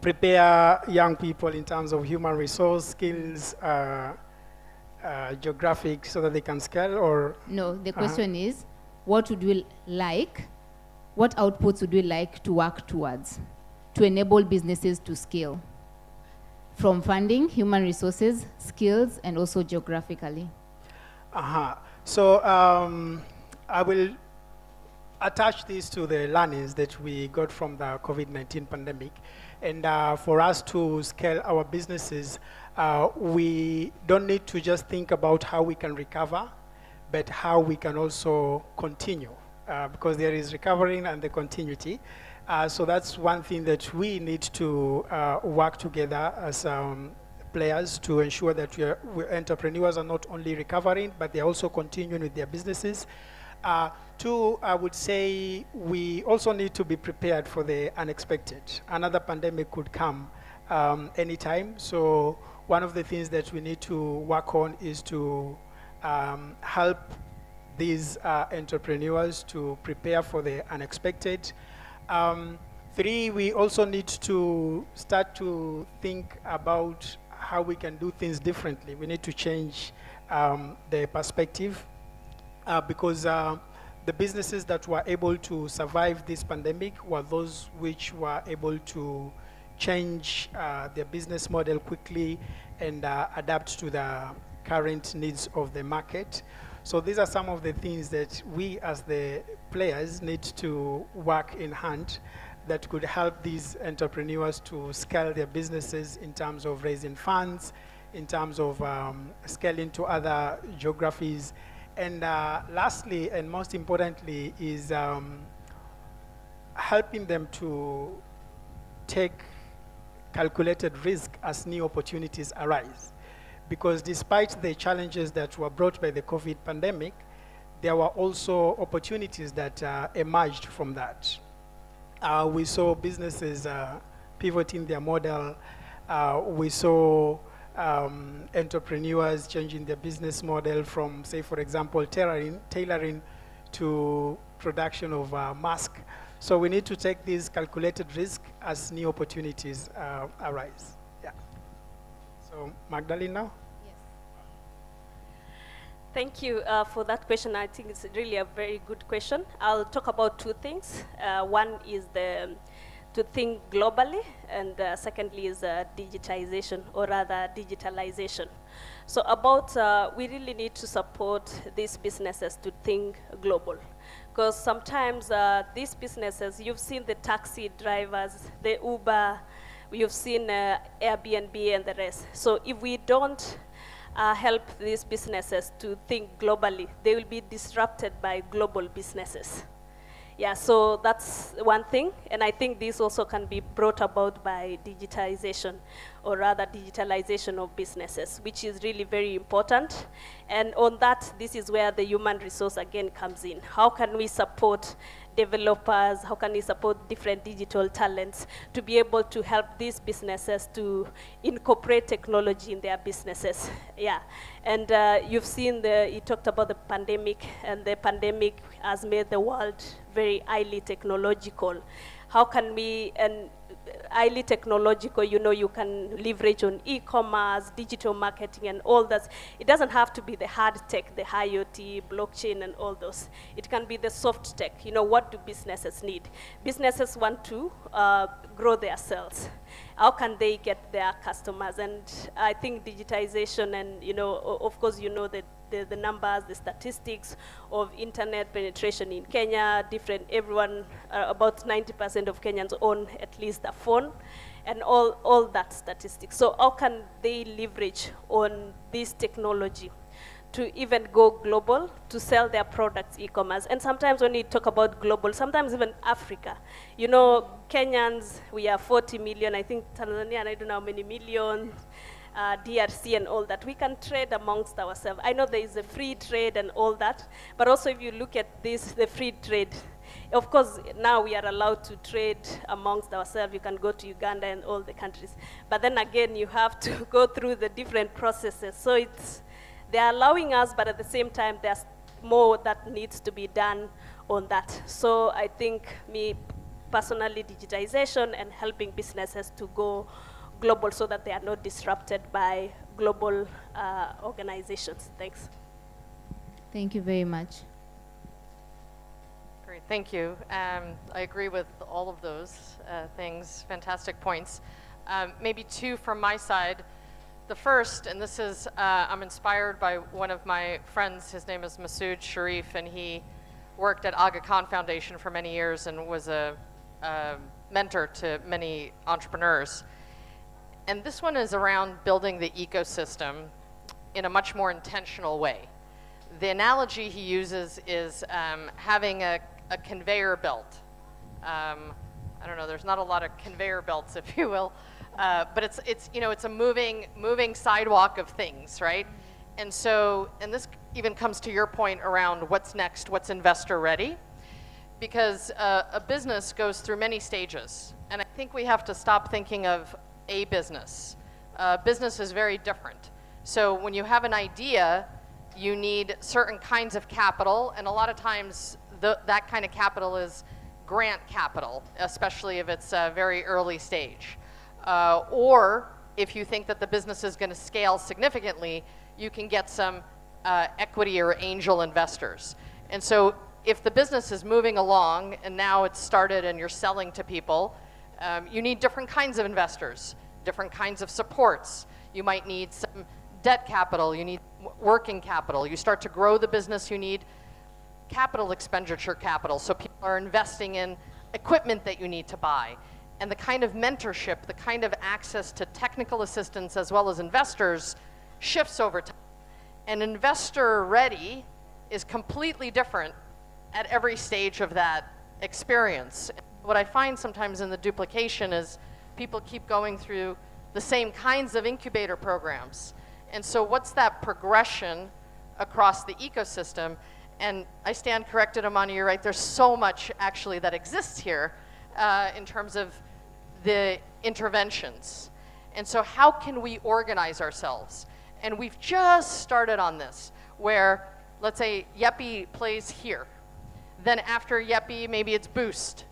prepare young people in terms of human resource, skills, geographic, so that they can scale, or? No, the question is, what would we like, what outputs would we like to work towards to enable businesses to scale from funding, human resources, skills, and also geographically? So I will attach this to the learnings that we got from the COVID-19 pandemic. And for us to scale our businesses, we don't need to just think about how we can recover, but how we can also continue, because there is recovering and the continuity. So that's one thing that we need to work together as players to ensure that entrepreneurs are not only recovering, but they're also continuing with their businesses. Two, I would say we also need to be prepared for the unexpected. Another pandemic could come anytime. So one of the things that we need to work on is to help these entrepreneurs to prepare for the unexpected. Three, we also need to start to think about how we can do things differently. We need to change the perspective because the businesses that were able to survive this pandemic were those which were able to change their business model quickly and adapt to the current needs of the market. So these are some of the things that we as the players need to work in hand that could help these entrepreneurs to scale their businesses in terms of raising funds, in terms of scaling to other geographies. And lastly, and most importantly, is helping them to take calculated risk as new opportunities arise. Because despite the challenges that were brought by the COVID pandemic, there were also opportunities that emerged from that. We saw businesses pivoting their model. We saw entrepreneurs changing their business model from, say, for example, tailoring to production of masks. So we need to take these calculated risks as new opportunities arise. Yeah. So Magdalene now? Thank you for that question. I think it's really a very good question. I'll talk about two things. One is to think globally, and secondly is digitization, or rather digitalization. So we really need to support these businesses to think global. Because sometimes these businesses, you've seen the taxi drivers, the Uber, you've seen Airbnb and the rest. So if we don't help these businesses to think globally, they will be disrupted by global businesses. Yeah, so that's one thing, and I think this also can be brought about by digitization, or rather digitalization of businesses, which is really very important. And on that, this is where the human resource again comes in. How can we support developers? How can we support different digital talents to be able to help these businesses to incorporate technology in their businesses? Yeah, and you've seen you talked about the pandemic, and the pandemic has made the world very highly technological. How can we, and highly technological, you know, you can leverage on e-commerce, digital marketing, and all that. It doesn't have to be the hard tech, the IoT, blockchain, and all those. It can be the soft tech. You know, what do businesses need? Businesses want to grow their sales. How can they get their customers? And I think digitization and, you know, of course, you know that the numbers, the statistics of internet penetration in Kenya, different, everyone, about 90% of Kenyans own at least a phone, and all that statistics. So how can they leverage on this technology to even go global, to sell their products e-commerce? And sometimes when you talk about global, sometimes even Africa, you know, Kenyans, we are 40 million, I think Tanzania, I don't know how many millions, DRC and all that. We can trade amongst ourselves. I know there is a free trade and all that, but also if you look at this, the free trade, of course, now we are allowed to trade amongst ourselves. You can go to Uganda and all the countries. But then again, you have to go through the different processes. So it's, they're allowing us, but at the same time, there's more that needs to be done on that. So I think me personally, digitization and helping businesses to go global so that they are not disrupted by global organizations. Thanks. Thank you very much. Great, thank you. I agree with all of those things, fantastic points. Maybe two from my side. The first, and this is, I'm inspired by one of my friends, his name is Masood Sharif, and he worked at Aga Khan Foundation for many years and was a mentor to many entrepreneurs. And this one is around building the ecosystem in a much more intentional way. The analogy he uses is having a conveyor belt. I don't know, there's not a lot of conveyor belts, if you will, but it's you know, it's a moving sidewalk of things, right? And so, and this even comes to your point around what's next, what's investor ready, because a business goes through many stages, and I think we have to stop thinking of a business. Business is very different. So when you have an idea, you need certain kinds of capital, and a lot of times that kind of capital is grant capital, especially if it's a very early stage. Or if you think that the business is going to scale significantly, you can get some equity or angel investors. And so if the business is moving along and now it's started and you're selling to people, you need different kinds of investors, different kinds of supports. You might need some debt capital, you need working capital. You start to grow the business, you need capital expenditure capital. So people are investing in equipment that you need to buy. And the kind of mentorship, the kind of access to technical assistance as well as investors shifts over time. And investor ready is completely different at every stage of that experience. What I find sometimes in the duplication is people keep going through the same kinds of incubator programs. And so what's that progression across the ecosystem? And I stand corrected, Amani, you're right, there's so much actually that exists here in terms of the interventions. And so how can we organize ourselves? And we've just started on this, where let's say Yepi plays here. Then after Yepi, maybe it's Boost.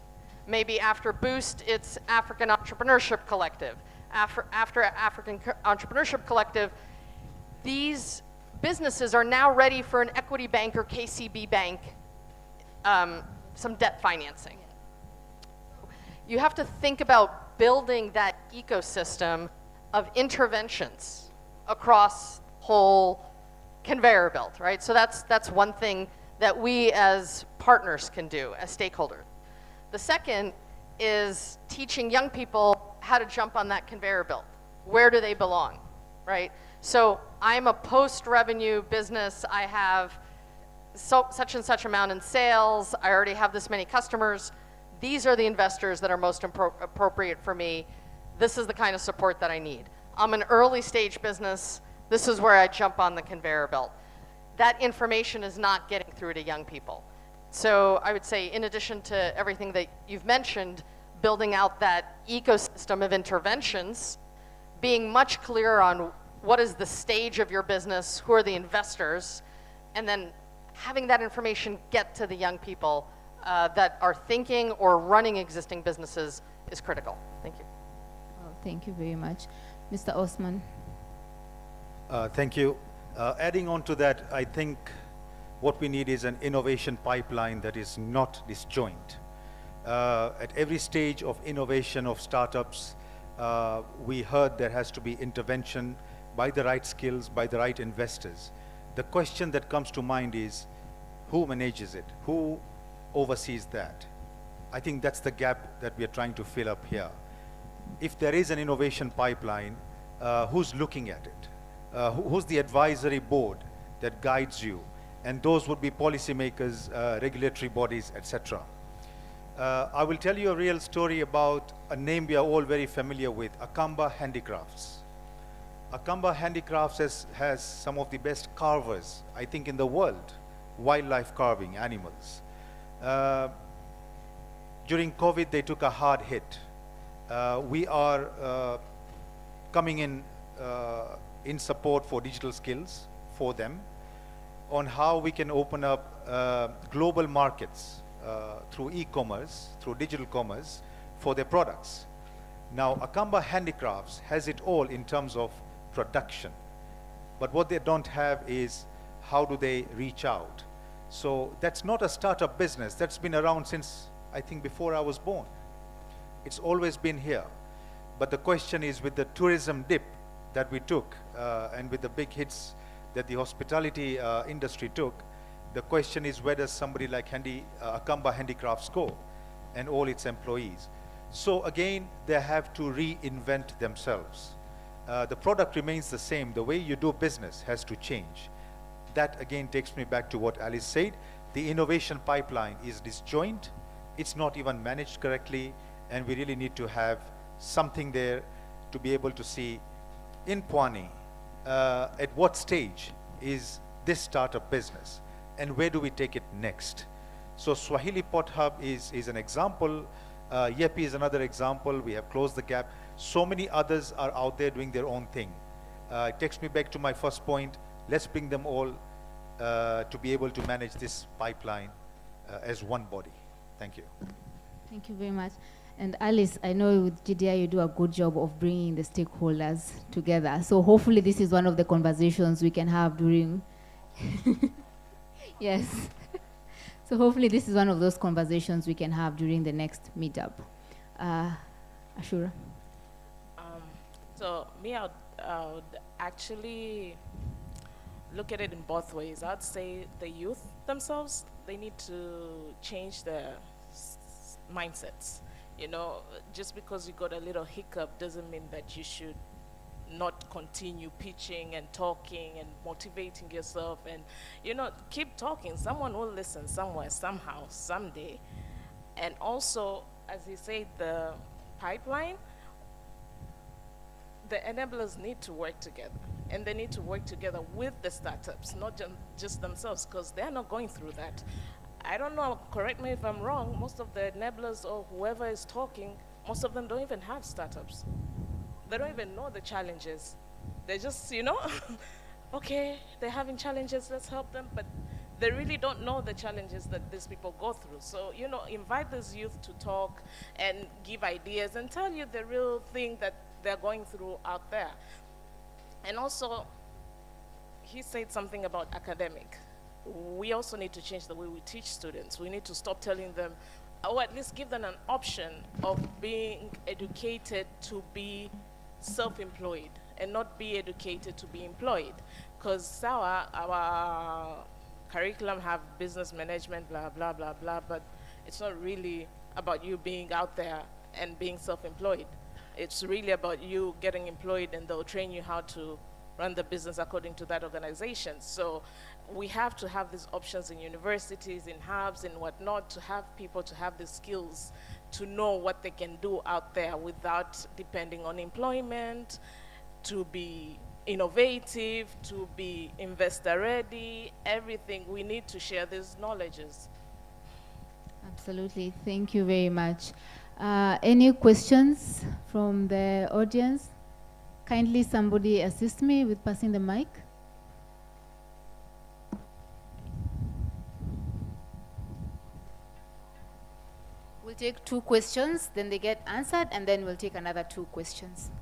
Maybe after Boost, it's African Entrepreneurship Collective. After African Entrepreneurship Collective, these businesses are now ready for an equity bank or KCB bank, some debt financing. You have to think about building that ecosystem of interventions across the whole conveyor belt, right? So that's one thing that we as partners can do, as stakeholders. The second is teaching young people how to jump on that conveyor belt. Where do they belong, right? So I'm a post-revenue business. I have such and such amount in sales. I already have this many customers. These are the investors that are most appropriate for me. This is the kind of support that I need. I'm an early stage business. This is where I jump on the conveyor belt. That information is not getting through to young people. So I would say, in addition to everything that you've mentioned, building out that ecosystem of interventions, being much clearer on what is the stage of your business, who are the investors, and then having that information get to the young people that are thinking or running existing businesses is critical. Thank you. Thank you very much. Mr. Osman. Thank you. Adding on to that, I think what we need is an innovation pipeline that is not disjoint. At every stage of innovation of startups, we heard there has to be intervention by the right skills, by the right investors. The question that comes to mind is, who manages it? Who oversees that? I think that's the gap that we are trying to fill up here. If there is an innovation pipeline, who's looking at it? Who's the advisory board that guides you? And those would be policymakers, regulatory bodies, etc. I will tell you a real story about a name we are all very familiar with, Akamba Handicrafts. Akamba Handicrafts has some of the best carvers, I think, in the world, wildlife carving, animals. During COVID, they took a hard hit. We are coming in support for digital skills for them on how we can open up global markets through e-commerce, through digital commerce for their products. Now, Akamba Handicrafts has it all in terms of production, but what they don't have is how do they reach out. So that's not a startup business. That's been around since, I think, before I was born. It's always been here. But the question is, with the tourism dip that we took and with the big hits that the hospitality industry took, the question is, where does somebody like Akamba Handicrafts go and all its employees? So again, they have to reinvent themselves. The product remains the same. The way you do business has to change. That again takes me back to what Alice said. The innovation pipeline is disjoint. It's not even managed correctly, and we really need to have something there to be able to see in Pwani at what stage is this startup business and where do we take it next. So Swahili Pot Hub is an example. Yepi is another example. We have closed the gap. So many others are out there doing their own thing. It takes me back to my first point. Let's bring them all to be able to manage this pipeline as one body. Thank you. Thank you very much. And Alice, I know with GDI you do a good job of bringing the stakeholders together. So hopefully this is one of the conversations we can have during... Yes. So hopefully this is one of those conversations we can have during the next meetup. Ashura? So me, I would actually look at it in both ways. I'd say the youth themselves, they need to change their mindsets. You know, just because you got a little hiccup doesn't mean that you should not continue pitching and talking and motivating yourself, and you know, keep talking. Someone will listen somewhere, somehow, someday. And also, as he said, the pipeline, the enablers need to work together, and they need to work together with the startups, not just themselves, because they're not going through that. I don't know, correct me if I'm wrong, most of the enablers or whoever is talking, most of them don't even have startups. They don't even know the challenges. They just, you know, okay, they're having challenges, let's help them, but they really don't know the challenges that these people go through. So, you know, invite these youth to talk and give ideas and tell you the real thing that they're going through out there. And also, he said something about academic. We also need to change the way we teach students. We need to stop telling them, or at least give them an option of being educated to be self-employed and not be educated to be employed. Because our curriculum have business management, blah, blah, blah, blah, but it's not really about you being out there and being self-employed. It's really about you getting employed, and they'll train you how to run the business according to that organization. So we have to have these options in universities, in hubs, and whatnot, to have people to have the skills to know what they can do out there without depending on employment, to be innovative, to be investor ready, everything. We need to share these knowledges. Absolutely, thank you very much. Any questions from the audience? Kindly somebody assist me with passing the mic. We'll take 2 questions, then they get answered, and then we'll take another 2 questions.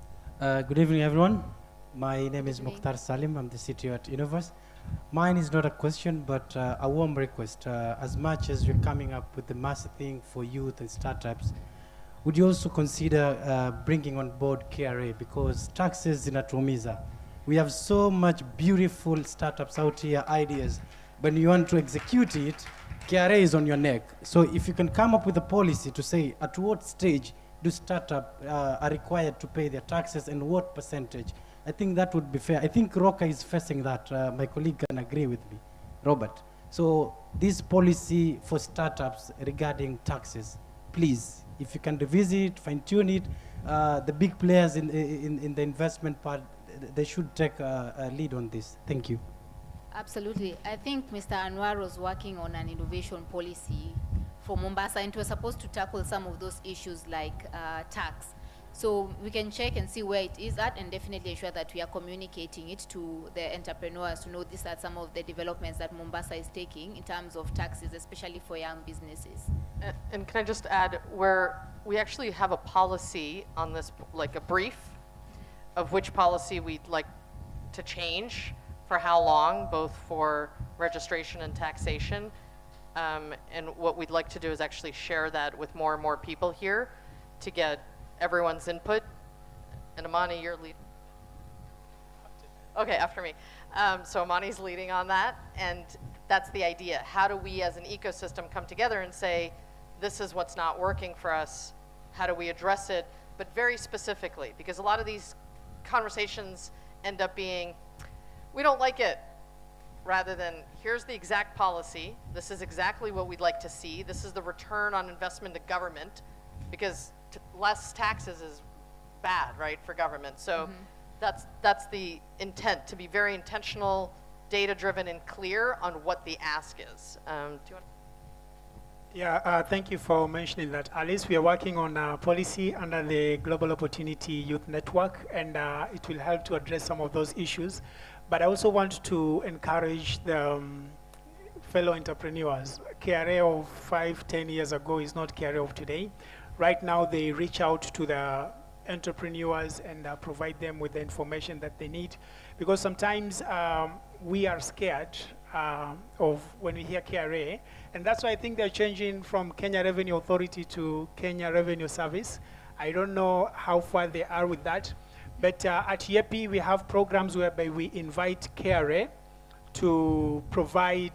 Good evening, everyone. My name is Mukhtar Salim. I'm the CTO at Innovus. Mine is not a question, but a warm request. As much as you're coming up with the massive thing for youth and startups, would you also consider bringing on board KRA? Because taxes zinatuumiza. We have so much beautiful startups out here, ideas, but when you want to execute it, KRA is on your neck. So if you can come up with a policy to say at what stage do startups are required to pay their taxes and what percentage, I think that would be fair. I think Roca is facing that. My colleague can agree with me, Robert. So this policy for startups regarding taxes, please, if you can revisit, fine tune it, the big players in the investment part, they should take a lead on this. Thank you. Absolutely. I think Mr. Anwar was working on an innovation policy for Mombasa, and we're supposed to tackle some of those issues like tax. So we can check and see where it is at, and definitely ensure that we are communicating it to the entrepreneurs to know these are some of the developments that Mombasa is taking in terms of taxes, especially for young businesses. And can I just add, where we actually have a policy on this, like a brief of which policy we'd like to change for how long, both for registration and taxation. And what we'd like to do is actually share that with more and more people here to get everyone's input. And Amani, you're lead. Okay, after me. So Amani's leading on that, and that's the idea. How do we as an ecosystem come together and say, this is what's not working for us, how do we address it, but very specifically, because a lot of these conversations end up being, we don't like it, rather than here's the exact policy, this is exactly what we'd like to see, this is the return on investment to government, because less taxes is bad, right, for government. So that's the intent, to be very intentional, data-driven, and clear on what the ask is. Do you want? Yeah, thank you for mentioning that. At least we are working on a policy under the Global Opportunity Youth Network, and it will help to address some of those issues. But I also want to encourage the fellow entrepreneurs. KRA of 5-10 years ago is not KRA of today. Right now, they reach out to the entrepreneurs and provide them with the information that they need. Because sometimes we are scared of when we hear KRA, and that's why I think they're changing from Kenya Revenue Authority to Kenya Revenue Service. I don't know how far they are with that, but at YEPI we have programs whereby we invite KRA to provide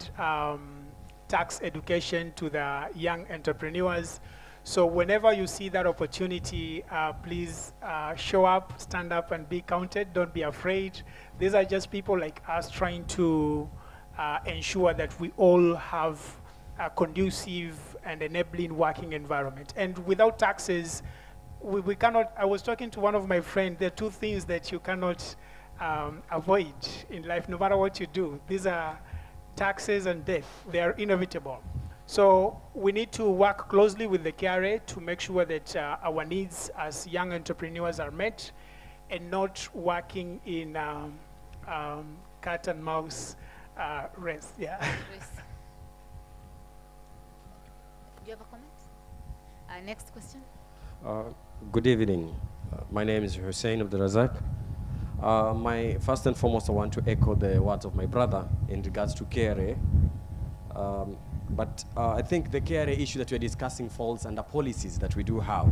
tax education to the young entrepreneurs. So whenever you see that opportunity, please show up, stand up, and be counted. Don't be afraid. These are just people like us trying to ensure that we all have a conducive and enabling working environment. And without taxes, we cannot, I was talking to one of my friends, there are 2 things that you cannot avoid in life, no matter what you do. These are taxes and death. They are inevitable. So we need to work closely with the KRA to make sure that our needs as young entrepreneurs are met, and not working in cat and mouse race. Yeah. Do you have a comment? Next question. Good evening. My name is Hussein Abdul Razak. First and foremost, I want to echo the words of my brother in regards to KRA. But I think the KRA issue that we're discussing falls under policies that we do have.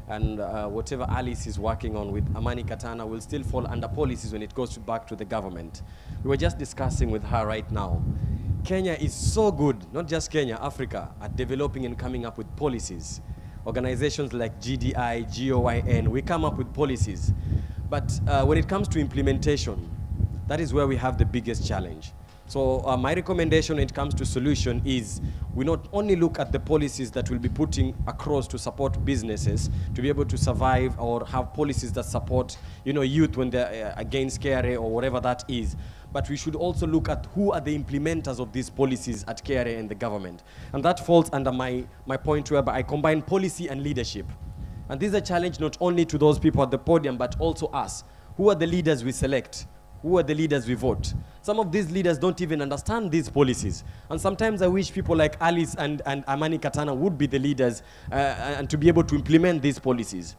And whatever Alice is working on with Amani Katana will still fall under policies when it goes back to the government. We were just discussing with her right now. Kenya is so good, not just Kenya, Africa, at developing and coming up with policies. Organizations like GDI, GOYN, we come up with policies. But when it comes to implementation, that is where we have the biggest challenge. So my recommendation when it comes to solution is we not only look at the policies that we'll be putting across to support businesses to be able to survive, or have policies that support, youth when they're against KRA or whatever that is, but we should also look at who are the implementers of these policies at KRA and the government. And that falls under my point whereby I combine policy and leadership. And this is a challenge not only to those people at the podium, but also us. Who are the leaders we select? who are the leaders we vote. Some of these leaders don't even understand these policies. And sometimes I wish people like Alice and Amani Katana would be the leaders and to be able to implement these policies.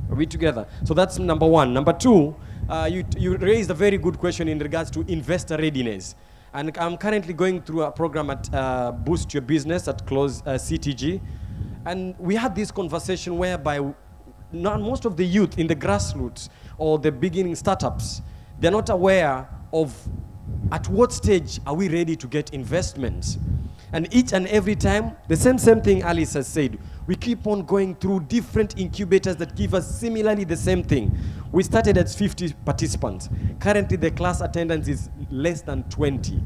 Are we together? So that's number one. Number two, you raised a very good question in regards to investor readiness. And I'm currently going through a program at Boost Your Business at Close CTG. And we had this conversation whereby most of the youth in the grassroots or the beginning startups, they're not aware of at what stage are we ready to get investments. And each and every time, the same thing Alice has said, we keep on going through different incubators that give us similarly the same thing. We started at 50 participants. Currently, the class attendance is less than 20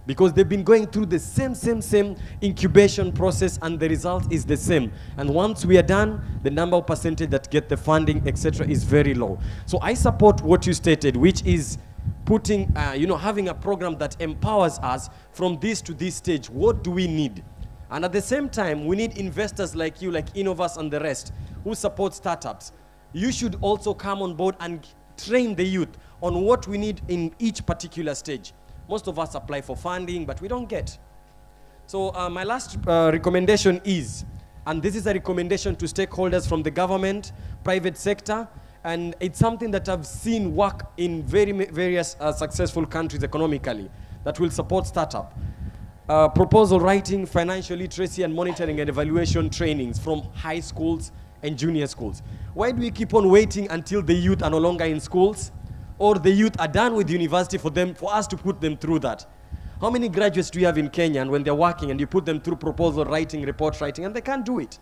because they've been going through the same incubation process and the result is the same. And once we are done, the number of percentage that get the funding, etc., is very low. So I support what you stated, which is putting, having a program that empowers us from this to this stage. What do we need? And at the same time, we need investors like you, like Innovas and the rest, who support startups. You should also come on board and train the youth on what we need in each particular stage. Most of us apply for funding, but we don't get. So my last recommendation is, and this is a recommendation to stakeholders from the government, private sector, and it's something that I've seen work in various successful countries economically that will support startup. Proposal writing, financial literacy, and monitoring and evaluation trainings from high schools and junior schools. Why do we keep on waiting until the youth are no longer in schools or the youth are done with university for us to put them through that? How many graduates do you have in Kenya, and when they're working and you put them through proposal writing, report writing, and they can't do it?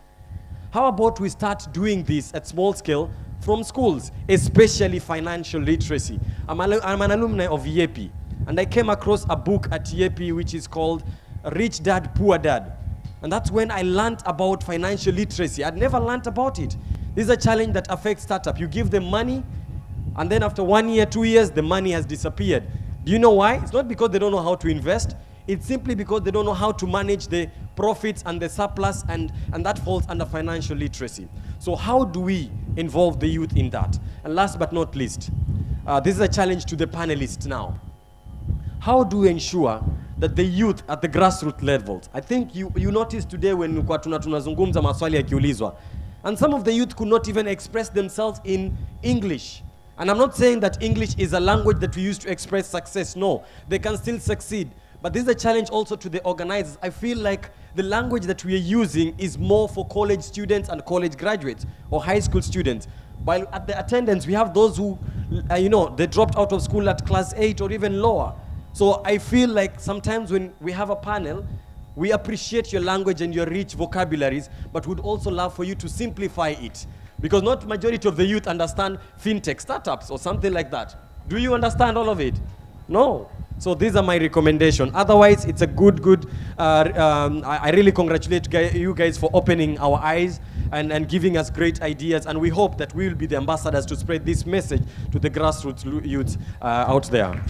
How about we start doing this at small scale from schools, especially financial literacy? I'm an alumni of YEPI, and I came across a book at YEPI which is called Rich Dad, Poor Dad. And that's when I learned about financial literacy. I'd never learned about it. This is a challenge that affects startup. You give them money, and then after 1 year, 2 years, the money has disappeared. Do you know why? It's not because they don't know how to invest. It's simply because they don't know how to manage the profits and the surplus, and that falls under financial literacy. So how do we involve the youth in that? And last but not least, this is a challenge to the panelists now. How do we ensure that the youth at the grassroots levels, I think you noticed today when tunazungumza maswali yakiulizwa, and some of the youth could not even express themselves in English. And I'm not saying that English is a language that we use to express success. No, they can still succeed. But this is a challenge also to the organizers. I feel like the language that we are using is more for college students and college graduates or high school students. While at the attendance, we have those who, they dropped out of school at class 8 or even lower. So I feel like sometimes when we have a panel, we appreciate your language and your rich vocabularies, but would also love for you to simplify it. Because not majority of the youth understand fintech startups or something like that. Do you understand all of it? No. So these are my recommendations. Otherwise, it's a good, I really congratulate you guys for opening our eyes and giving us great ideas. And we hope that we will be the ambassadors to spread this message to the grassroots youth out there.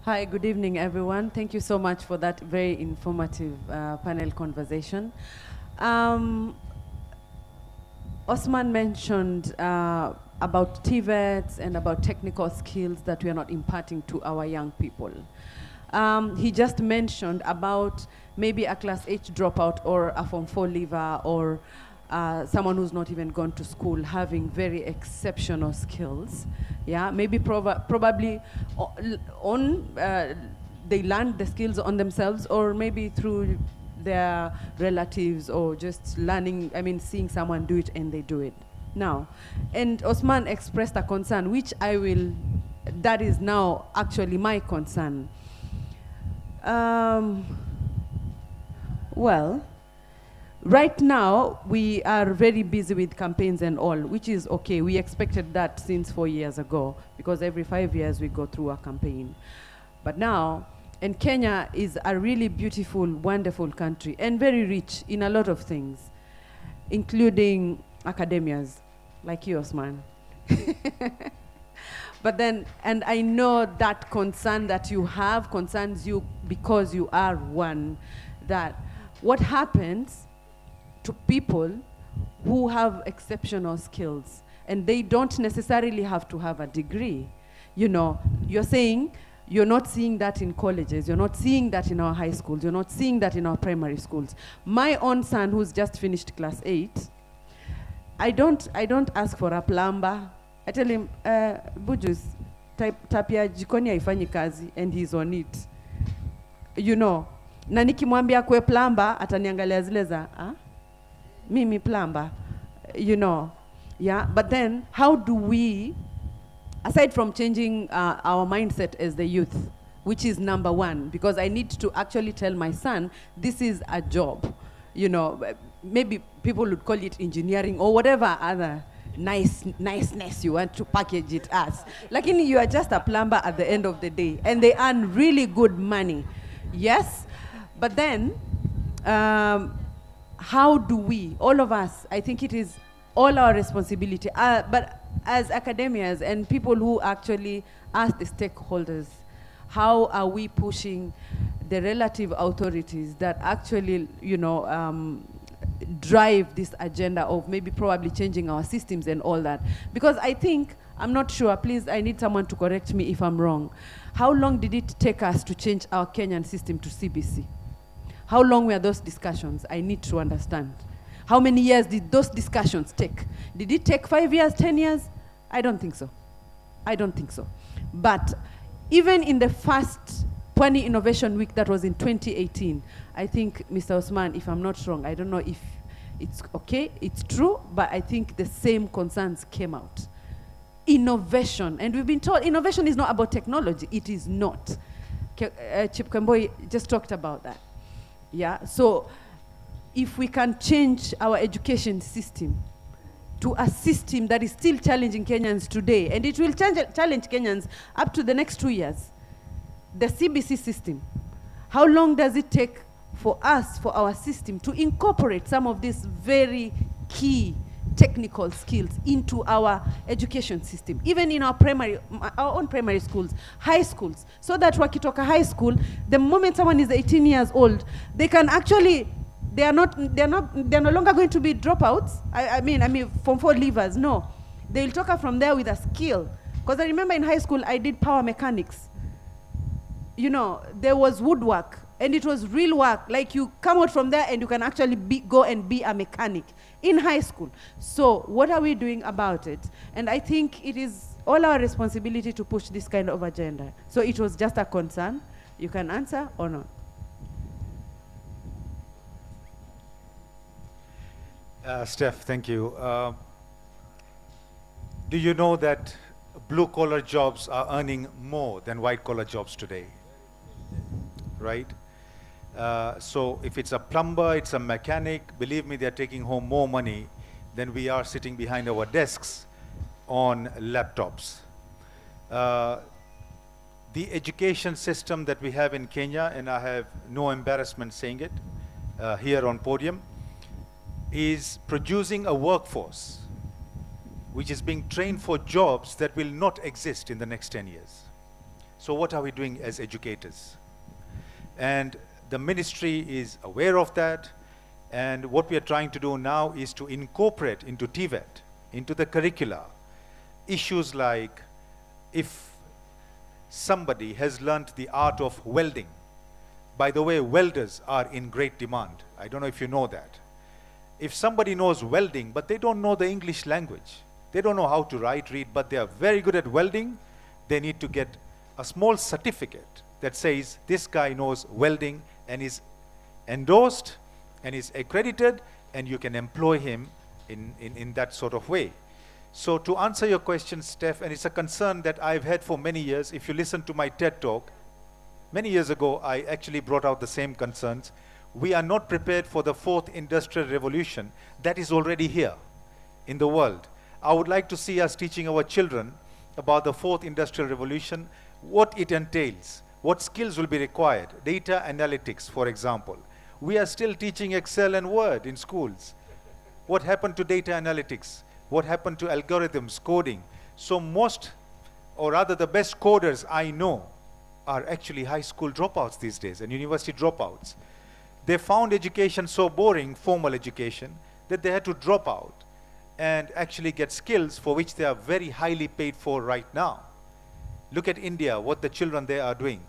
Hi, good evening, everyone. Thank you so much for that very informative panel conversation. Osman mentioned about TVETs and about technical skills that we are not imparting to our young people. He just mentioned about maybe a class 8 dropout or a Form 4 leaver or someone who's not even gone to school having very exceptional skills. Yeah, maybe probably they learn the skills on themselves, or maybe through their relatives, or just learning, seeing someone do it and they do it. Now, and Osman expressed a concern, which that is now actually my concern. Well, right now, we are very busy with campaigns and all, which is okay. We expected that since 4 years ago, because every 5 years we go through a campaign. But now, and Kenya is a really beautiful, wonderful country, and very rich in a lot of things, including academias, like you, Osman. But then, and I know that concern that you have concerns you because you are one that what happens to people who have exceptional skills, and they don't necessarily have to have a degree. You know, you're saying you're not seeing that in colleges, you're not seeing that in our high schools, you're not seeing that in our primary schools. My own son, who's just finished class 8, I don't ask for a plumber. I tell him, Bujus, tapia jikoni haifanyi kazi, and he's on it. You know, na nikimwambia kwe plumber, ataniangalia zile za, mimi plumber, you know. Yeah, but then how do we, aside from changing our mindset as the youth, which is number one, because I need to actually tell my son, this is a job. You know, maybe people would call it engineering or whatever other niceness you want to package it as. Like you are just a plumber at the end of the day, and they earn really good money. Yes, but then how do we, all of us, I think it is all our responsibility, but as academians and people who actually ask the stakeholders, how are we pushing the relative authorities that actually, you know, drive this agenda of maybe probably changing our systems and all that? Because I think, I'm not sure, please, I need someone to correct me if I'm wrong. How long did it take us to change our Kenyan system to CBC? How long were those discussions? I need to understand. How many years did those discussions take? Did it take 5 years, 10 years? I don't think so. I don't think so. But even in the first Pwani Innovation Week that was in 2018, I think, Mr. Osman, if I'm not wrong, I don't know if it's okay, it's true, but I think the same concerns came out. Innovation, and we've been told innovation is not about technology. It is not. Chip Kemboi just talked about that. Yeah, so if we can change our education system to a system that is still challenging Kenyans today, and it will challenge Kenyans up to the next 2 years, the CBC system, how long does it take for us, for our system, to incorporate some of these very key technical skills into our education system, even in our own primary schools, high schools, so that wakitoka high school, the moment someone is 18 years old, they can actually, they're no longer going to be dropouts. I mean, Form 4 leavers, no. They'll talk from there with a skill. Because I remember in high school, I did power mechanics. You know, there was woodwork, and it was real work. Like you come out from there and you can actually go and be a mechanic in high school. So what are we doing about it? And I think it is all our responsibility to push this kind of agenda. So it was just a concern. You can answer or not. Steph, thank you. Do you know that blue-collar jobs are earning more than white-collar jobs today? Right? So if it's a plumber, it's a mechanic, believe me, they're taking home more money than we are sitting behind our desks on laptops. The education system that we have in Kenya, and I have no embarrassment saying it here on podium, is producing a workforce which is being trained for jobs that will not exist in the next 10 years. So what are we doing as educators? And the ministry is aware of that, and what we are trying to do now is to incorporate into TVET, into the curricula, issues like if somebody has learnt the art of welding. By the way, welders are in great demand. I don't know if you know that. If somebody knows welding, but they don't know the English language, they don't know how to write, read, but they are very good at welding, they need to get a small certificate that says this guy knows welding and is endorsed and is accredited, and you can employ him in that sort of way. So to answer your question, Steph, and it's a concern that I've had for many years, if you listen to my TED talk, many years ago, I actually brought out the same concerns. We are not prepared for the fourth industrial revolution that is already here in the world. I would like to see us teaching our children about the fourth industrial revolution, what it entails, what skills will be required, data analytics, for example. We are still teaching Excel and Word in schools. What happened to data analytics? What happened to algorithms, coding? So most, or rather the best coders I know are actually high school dropouts these days and university dropouts. They found education so boring, formal education, that they had to drop out and actually get skills for which they are very highly paid for right now. Look at India, what the children there are doing.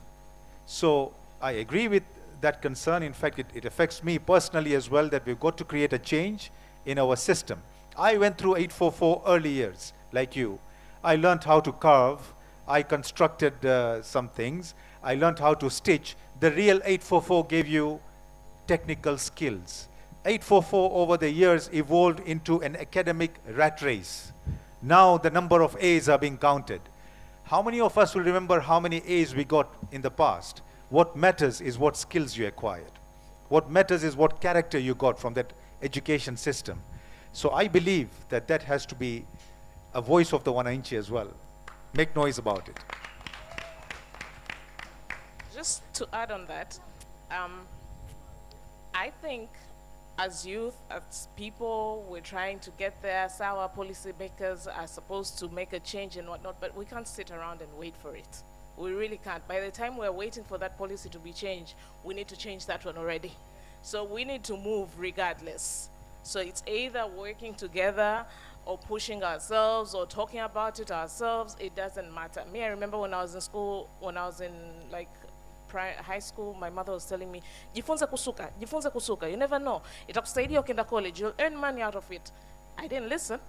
So I agree with that concern. In fact, it affects me personally as well, that we've got to create a change in our system. I went through 844 early years, like you. I learned how to carve. I constructed some things. I learned how to stitch. The real 844 gave you technical skills. 844 over the years evolved into an academic rat race. Now the number of A's are being counted. How many of us will remember how many A's we got in the past? What matters is what skills you acquired. What matters is what character you got from that education system. So I believe that that has to be a voice of the Wananchi as well. Make noise about it. Just to add on that, I think as youth, as people, we're trying to get there. So our policy makers are supposed to make a change and whatnot, but we can't sit around and wait for it. We really can't. By the time we're waiting for that policy to be changed, we need to change that one already. So we need to move regardless. So it's either working together or pushing ourselves or talking about it ourselves. It doesn't matter. Me, I remember when I was in school, when I was in like high school, my mother was telling me, jifunze kusuka, you never know. Itakusaidia ukienda college, you'll earn money out of it. I didn't listen,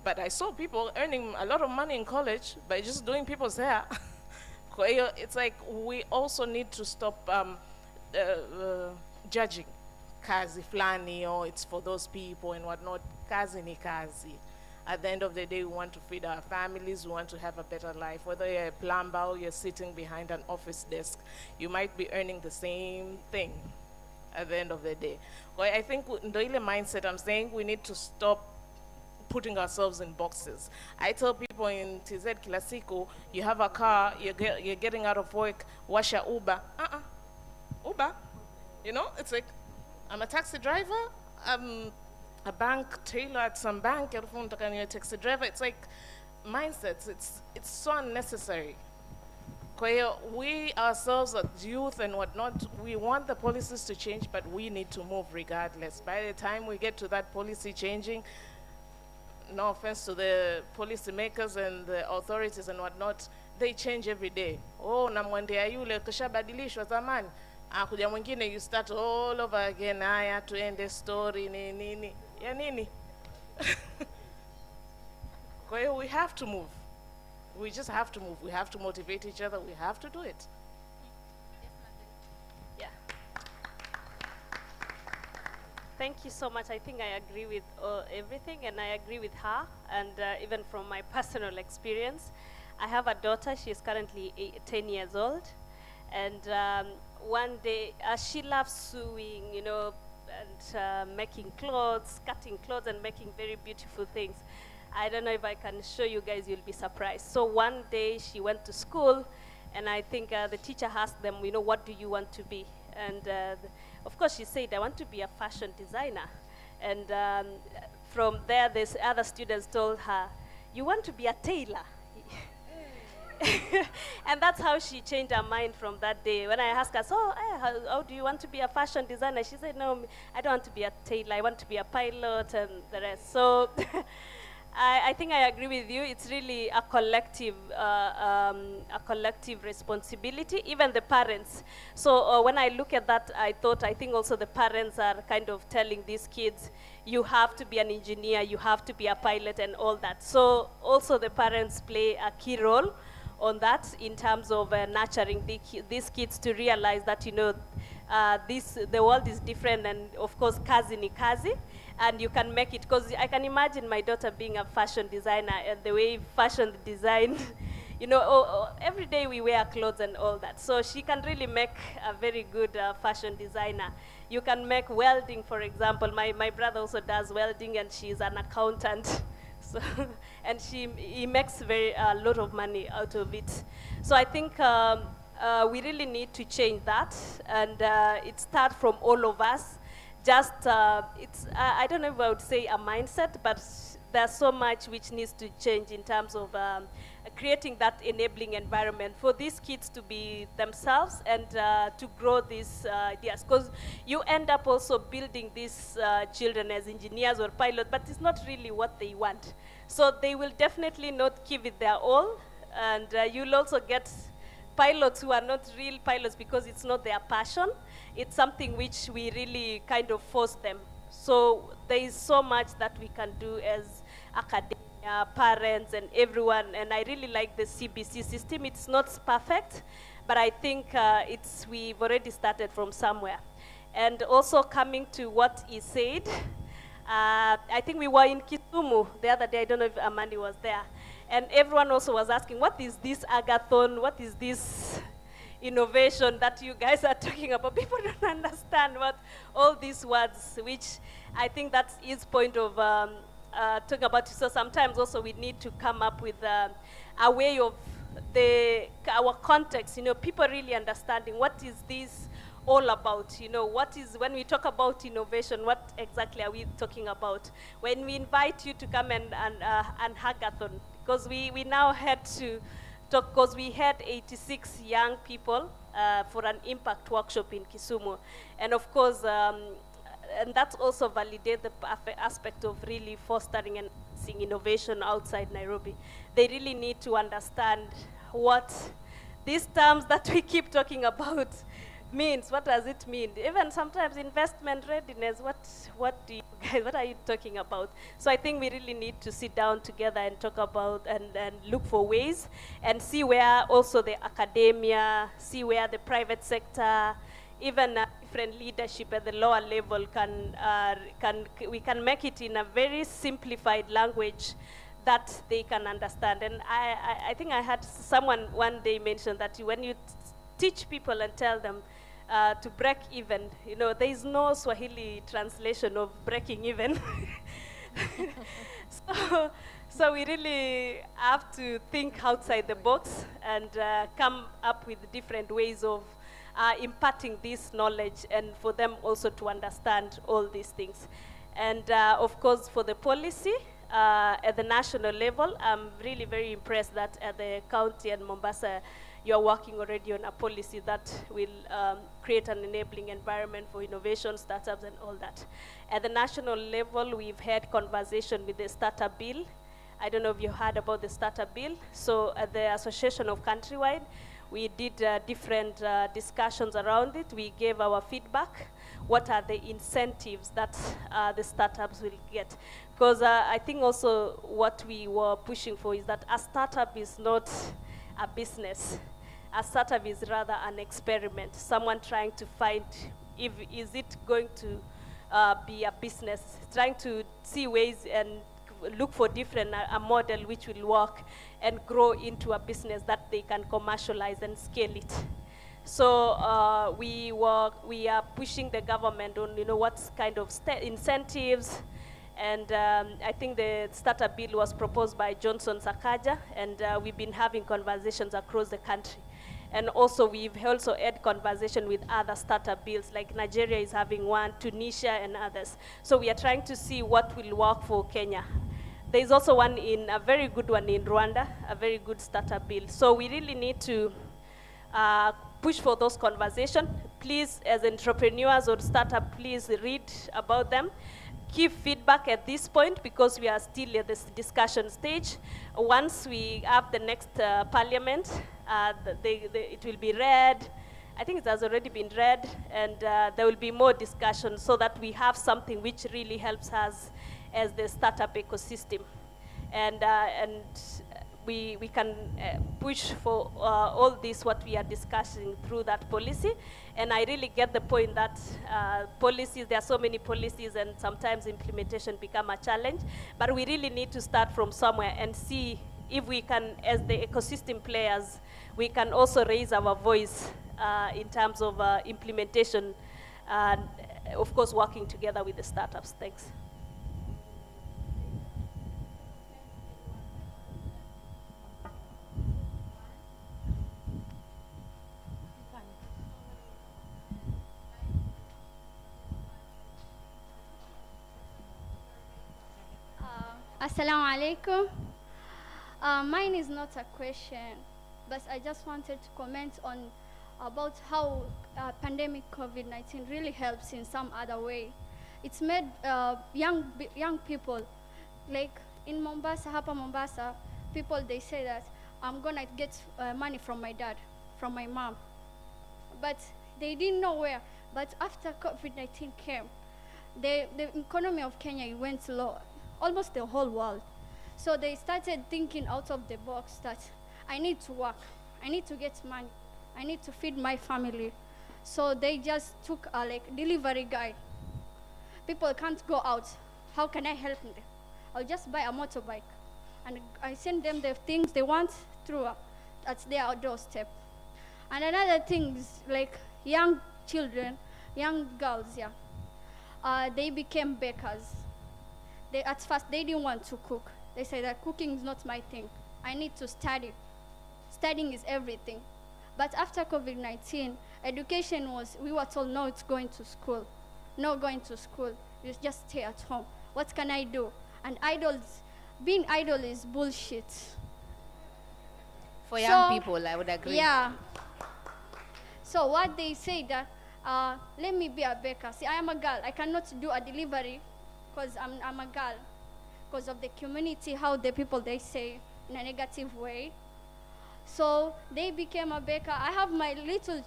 but I saw people earning a lot of money in college by just doing people's hair. It's like we also need to stop judging kazi flani, or it's for those people and whatnot. Kazi ni kazi. At the end of the day, we want to feed our families, we want to have a better life. Whether you're a plumber or you're sitting behind an office desk, you might be earning the same thing at the end of the day. Well, I think in the mindset, I'm saying we need to stop putting ourselves in boxes. I tell people in TZ Kilasiku, you have a car, you're getting out of work, wash your Uber. Uber, you know, it's like, I'm a taxi driver, I'm a bank tailor at some bank, you're a taxi driver. It's like mindsets, it's so unnecessary. We ourselves as youth and whatnot, we want the policies to change, but we need to move regardless. By the time we get to that policy changing, no offense to the policy makers and the authorities and whatnot, they change every day. Oh, namwendea yule kishabadilishwa zamani. Kuja mwingine, you start all over again. Haya tuende story nini ya nini. Kwa hiyo we have to move. We just have to move. We have to motivate each other. We have to do it. Yeah. Thank you so much. I think I agree with everything, and I agree with her. And even from my personal experience, I have a daughter. She is currently 10 years old. And one day, she loves sewing, you know, and making clothes, cutting clothes and making very beautiful things. I don't know if I can show you guys, you'll be surprised. So one day she went to school, and I think the teacher asked them, you know, what do you want to be? And of course she said, I want to be a fashion designer. And from there, these other students told her, you want to be a tailor? And that's how she changed her mind from that day. When I asked her, so how do you want to be a fashion designer? She said, no, I don't want to be a tailor. I want to be a pilot and the rest. So I think I agree with you. It's really a collective responsibility, even the parents. So when I look at that, I think also the parents are kind of telling these kids, you have to be an engineer, you have to be a pilot and all that. So also the parents play a key role on that in terms of nurturing these kids to realize that, you know, the world is different, and of course, kazi ni kazi, and you can make it, because I can imagine my daughter being a fashion designer and the way fashion design, you know, every day we wear clothes and all that. So she can really make a very good fashion designer. You can make welding, for example. My brother also does welding, and she's an accountant. So, and he makes a lot of money out of it. So I think we really need to change that, and it starts from all of us. Just, I don't know if I would say a mindset, but there's so much which needs to change in terms of creating that enabling environment for these kids to be themselves and to grow these ideas. Because you end up also building these children as engineers or pilots, but it's not really what they want. So they will definitely not give it their all, and you'll also get pilots who are not real pilots because it's not their passion. It's something which we really kind of force them. So there is so much that we can do as academia, parents, and everyone. And I really like the CBC system. It's not perfect, but I think we've already started from somewhere. And also coming to what he said, I think we were in Kisumu the other day. I don't know if Amani was there. And everyone also was asking, what is this agathon? What is this innovation that you guys are talking about? People don't understand what all these words, which I think that's his point of talking about. So sometimes also we need to come up with a way of our context, people really understanding what is this all about, what is, when we talk about innovation, what exactly are we talking about? When we invite you to come and hackathon, because we now had to talk, because we had 86 young people for an impact workshop in Kisumu. And of course, and that's also validate the aspect of really fostering and seeing innovation outside Nairobi. They really need to understand what these terms that we keep talking about means. What does it mean? Even sometimes investment readiness, what do you guys, what are you talking about? So I think we really need to sit down together and talk about and look for ways and see where also the academia, see where the private sector, even different leadership at the lower level we can make it in a very simplified language that they can understand. And I think I had someone one day mention that when you teach people and tell them to break even, there is no Swahili translation of breaking even. So we really have to think outside the box and come up with different ways of imparting this knowledge and for them also to understand all these things. And of course, for the policy, at the national level, I'm really very impressed that at the county and Mombasa, you're working already on a policy that will create an enabling environment for innovation, startups, and all that. At the national level, we've had conversation with the startup bill. I don't know if you heard about the startup bill. So at the Association of Countrywide, we did different discussions around it. We gave our feedback. What are the incentives that the startups will get? Because I think also what we were pushing for is that a startup is not a business. A startup is rather an experiment. Someone trying to find is it going to be a business, trying to see ways and look for different a model which will work and grow into a business that they can commercialize and scale it. So we are pushing the government on what kind of incentives, and I think the startup bill was proposed by Johnson Sakaja, and we've been having conversations across the country. And also we've also had conversation with other startup bills, like Nigeria is having one, Tunisia and others. So we are trying to see what will work for Kenya. There's also a very good one in Rwanda, a very good startup bill. So we really need to push for those conversations. Please, as entrepreneurs or startup, please read about them. Give feedback at this point because we are still at this discussion stage. Once we have the next parliament, it will be read. I think it has already been read, and there will be more discussion so that we have something which really helps us as the startup ecosystem. And we can push for all this, what we are discussing through that policy. And I really get the point that policies, there are so many policies and sometimes implementation become a challenge, but we really need to start from somewhere and see if we can, as the ecosystem players, we can also raise our voice in terms of implementation, and of course working together with the startups. Thanks. Assalamu alaikum. Mine is not a question, but I just wanted to comment on about how pandemic COVID-19 really helps in some other way. It's made young people, like in Mombasa, hapa Mombasa, people they say that I'm gonna get money from my dad, from my mom, but they didn't know where. But after COVID-19 came, the economy of Kenya went low, almost the whole world. So they started thinking out of the box that I need to work, I need to get money, I need to feed my family. So they just took a like delivery guy. People can't go out. How can I help them? I'll just buy a motorbike, and I send them the things they want through at their doorstep. And another thing is like young children, young girls, they became bakers. At first they didn't want to cook. They said that cooking is not my thing. I need to study. Studying is everything. But after COVID-19, education was, we were told, no, it's going to school. No going to school, you just stay at home. What can I do? And being idle is bullshit. For young people, I would agree. Yeah. So what they say that, let me be a baker. See, I am a girl. I cannot do a delivery because I'm a girl. Because of the community, how the people they say in a negative way. So they became a baker. I have my little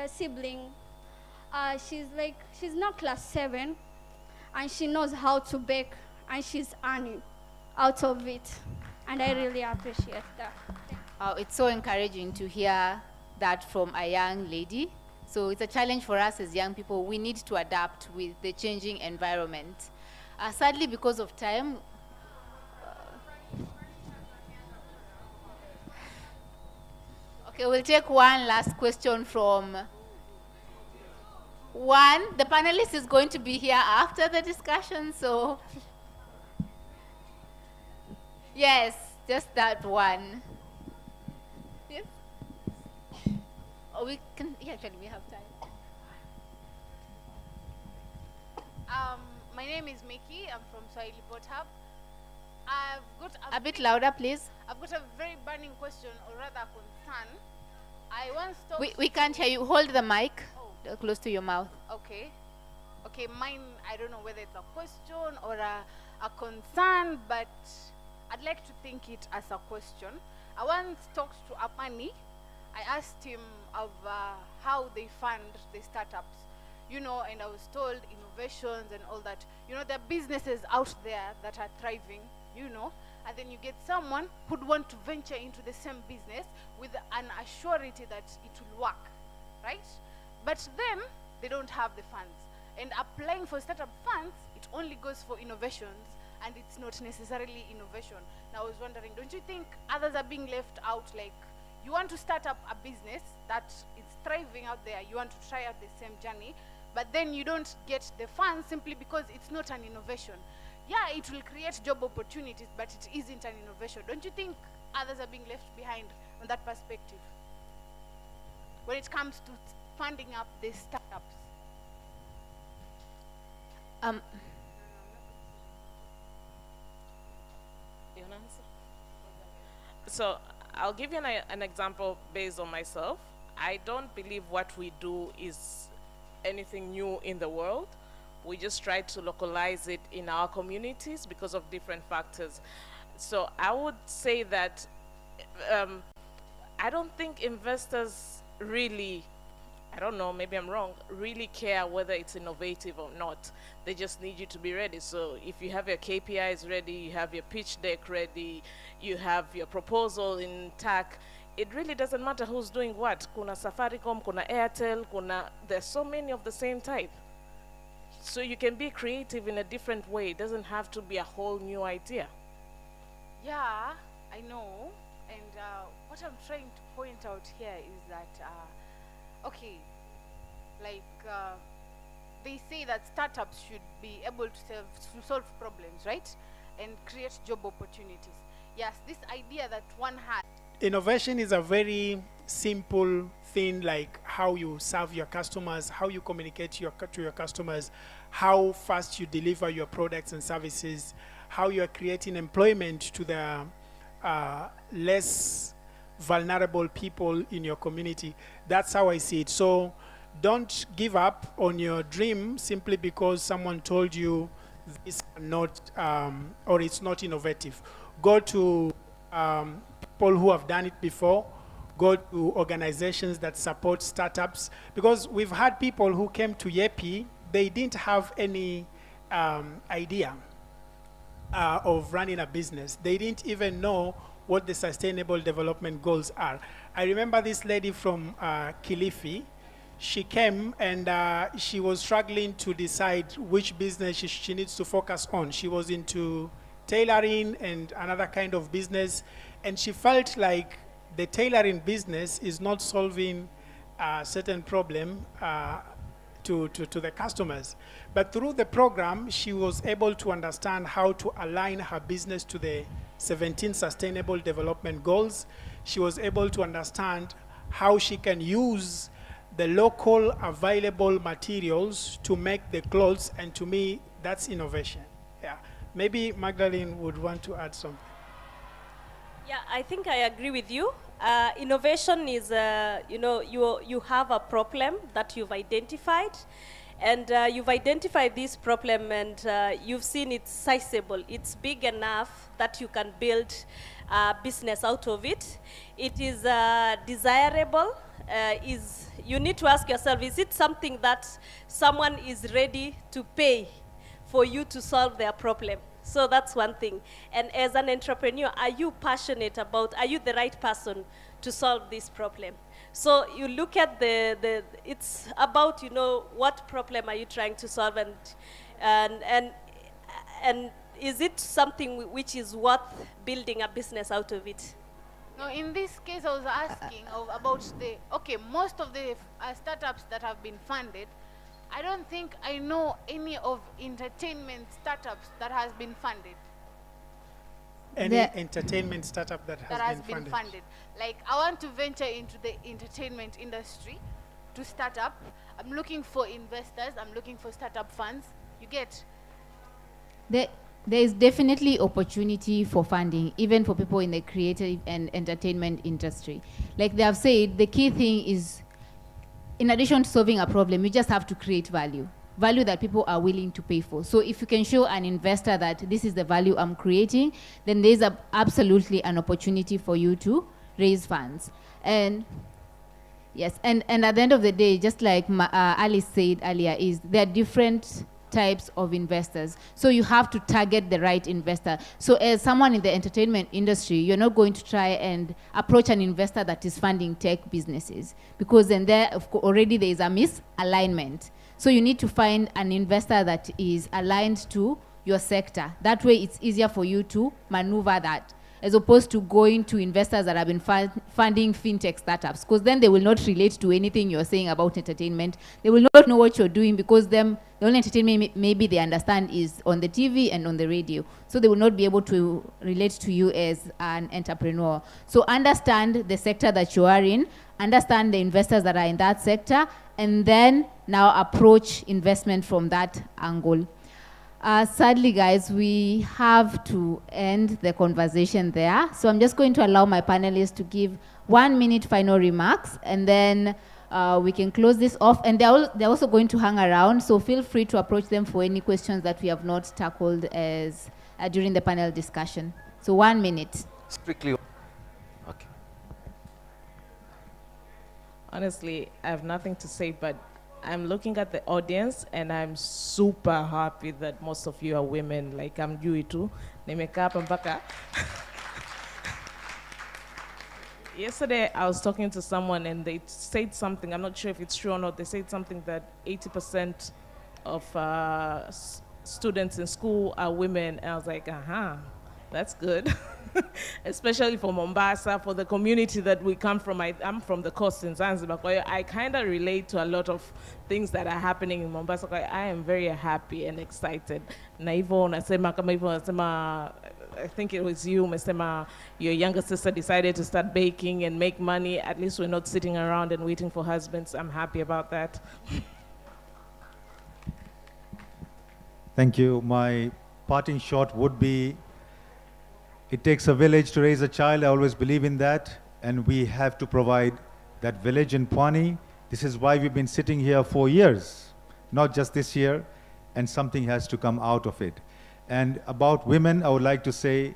sibling. She's now class 7, and she knows how to bake, and she's earning out of it. And I really appreciate that. It's so encouraging to hear that from a young lady. So it's a challenge for us as young people. We need to adapt with the changing environment. Sadly, because of time, okay, we'll take one last question from one. The panelist is going to be here after the discussion, so yes, just that one. Yes? Oh, we can, yeah, actually, we have time. My name is Mickey. I'm from Swahili Port Hub. I've got A bit louder, please. I've got a very burning question, or rather concern. I once talked We can't hear you. Hold the mic close to your mouth. Okay. Okay, mine, I don't know whether it's a question or a concern, but I'd like to think it as a question. I once talked to Apani. I asked him of how they fund the startups, you know, and I was told innovations and all that. You know, there are businesses out there that are thriving, you know, and then you get someone who'd want to venture into the same business with an assurity that it will work, right? But then they don't have the funds. And applying for startup funds, it only goes for innovations, and it's not necessarily innovation. Now I was wondering, don't you think others are being left out? Like, you want to start up a business that is thriving out there, you want to try out the same journey, but then you don't get the funds simply because it's not an innovation. Yeah, it will create job opportunities, but it isn't an innovation. Don't you think others are being left behind on that perspective when it comes to funding up the startups? So I'll give you an example based on myself. I don't believe what we do is anything new in the world. We just try to localize it in our communities because of different factors. So I would say that I don't think investors really, I don't know, maybe I'm wrong, really care whether it's innovative or not. They just need you to be ready. So if you have your KPIs ready, you have your pitch deck ready, you have your proposal intact, it really doesn't matter who's doing what. Kuna Safaricom, kuna Airtel, there's so many of the same type. So you can be creative in a different way. It doesn't have to be a whole new idea. Yeah, I know. And what I'm trying to point out here is that, okay, like they say that startups should be able to solve problems, right? And create job opportunities. Yes, this idea that one had. Innovation is a very simple thing, like how you serve your customers, how you communicate to your customers, how fast you deliver your products and services, how you are creating employment to the less vulnerable people in your community. That's how I see it. So don't give up on your dream simply because someone told you this not or it's not innovative. Go to people who have done it before. Go to organizations that support startups, because we've had people who came to YEPI, they didn't have any idea of running a business. They didn't even know what the sustainable development goals are. I remember this lady from Kilifi. She came and she was struggling to decide which business she needs to focus on. She was into tailoring and another kind of business, and she felt like the tailoring business is not solving a certain problem to the customers. But through the program, she was able to understand how to align her business to the 17 Sustainable Development Goals. She was able to understand how she can use the local available materials to make the clothes, and to me, that's innovation. Yeah. Maybe Magdalene would want to add something. Yeah, I think I agree with you. Innovation is, you have a problem that you've identified, and you've identified this problem, and you've seen it's sizable. It's big enough that you can build a business out of it. It is desirable. You need to ask yourself, is it something that someone is ready to pay for you to solve their problem? So that's one thing. And as an entrepreneur, are you passionate about, are you the right person to solve this problem? So you look at it's about, what problem are you trying to solve, and is it something which is worth building a business out of it? No, in this case, I was asking about most of the startups that have been funded, I don't think I know any of entertainment startups that has been funded. Any entertainment startup that has been funded? Like, I want to venture into the entertainment industry to start up. I'm looking for investors. I'm looking for startup funds. You get? There is definitely opportunity for funding, even for people in the creative and entertainment industry. Like they have said, the key thing is, in addition to solving a problem, you just have to create value that people are willing to pay for. So if you can show an investor that this is the value I'm creating, then there's absolutely an opportunity for you to raise funds. And yes, and at the end of the day, just like Alice said earlier, is there are different types of investors. So you have to target the right investor. So as someone in the entertainment industry, you're not going to try and approach an investor that is funding tech businesses, because then already there is a misalignment. So you need to find an investor that is aligned to your sector. That way it's easier for you to maneuver that, as opposed to going to investors that have been funding fintech startups, because then they will not relate to anything you're saying about entertainment. They will not know what you're doing, because the only entertainment maybe they understand is on the TV and on the radio. So they will not be able to relate to you as an entrepreneur. So understand the sector that you are in, understand the investors that are in that sector, and then now approach investment from that angle. Sadly, guys, we have to end the conversation there. So I'm just going to allow my panelists to give 1 minute final remarks, and then we can close this off. And they're also going to hang around, so feel free to approach them for any questions that we have not tackled as during the panel discussion. So 1 minute. Strictly. Okay. Honestly, I have nothing to say, but I'm looking at the audience and I'm super happy that most of you are women. Like, I'm Yui too. Nimekaa mpaka. Yesterday, I was talking to someone and they said something, I'm not sure if it's true or not, they said something that 80% of students in school are women. And I was like, that's good. Especially for Mombasa, for the community that we come from. I'm from the coast in Zanzibar. I kind of relate to a lot of things that are happening in Mombasa. I am very happy and excited. Na hivyo unasema kama hivyo unasema, I think it was you, umesema your younger sister decided to start baking and make money. At least we're not sitting around and waiting for husbands. I'm happy about that. Thank you. My parting shot would be, It takes a village to raise a child. I always believe in that. And we have to provide that village in Pwani. This is why we've been sitting here for years, not just this year, and something has to come out of it. And about women, I would like to say,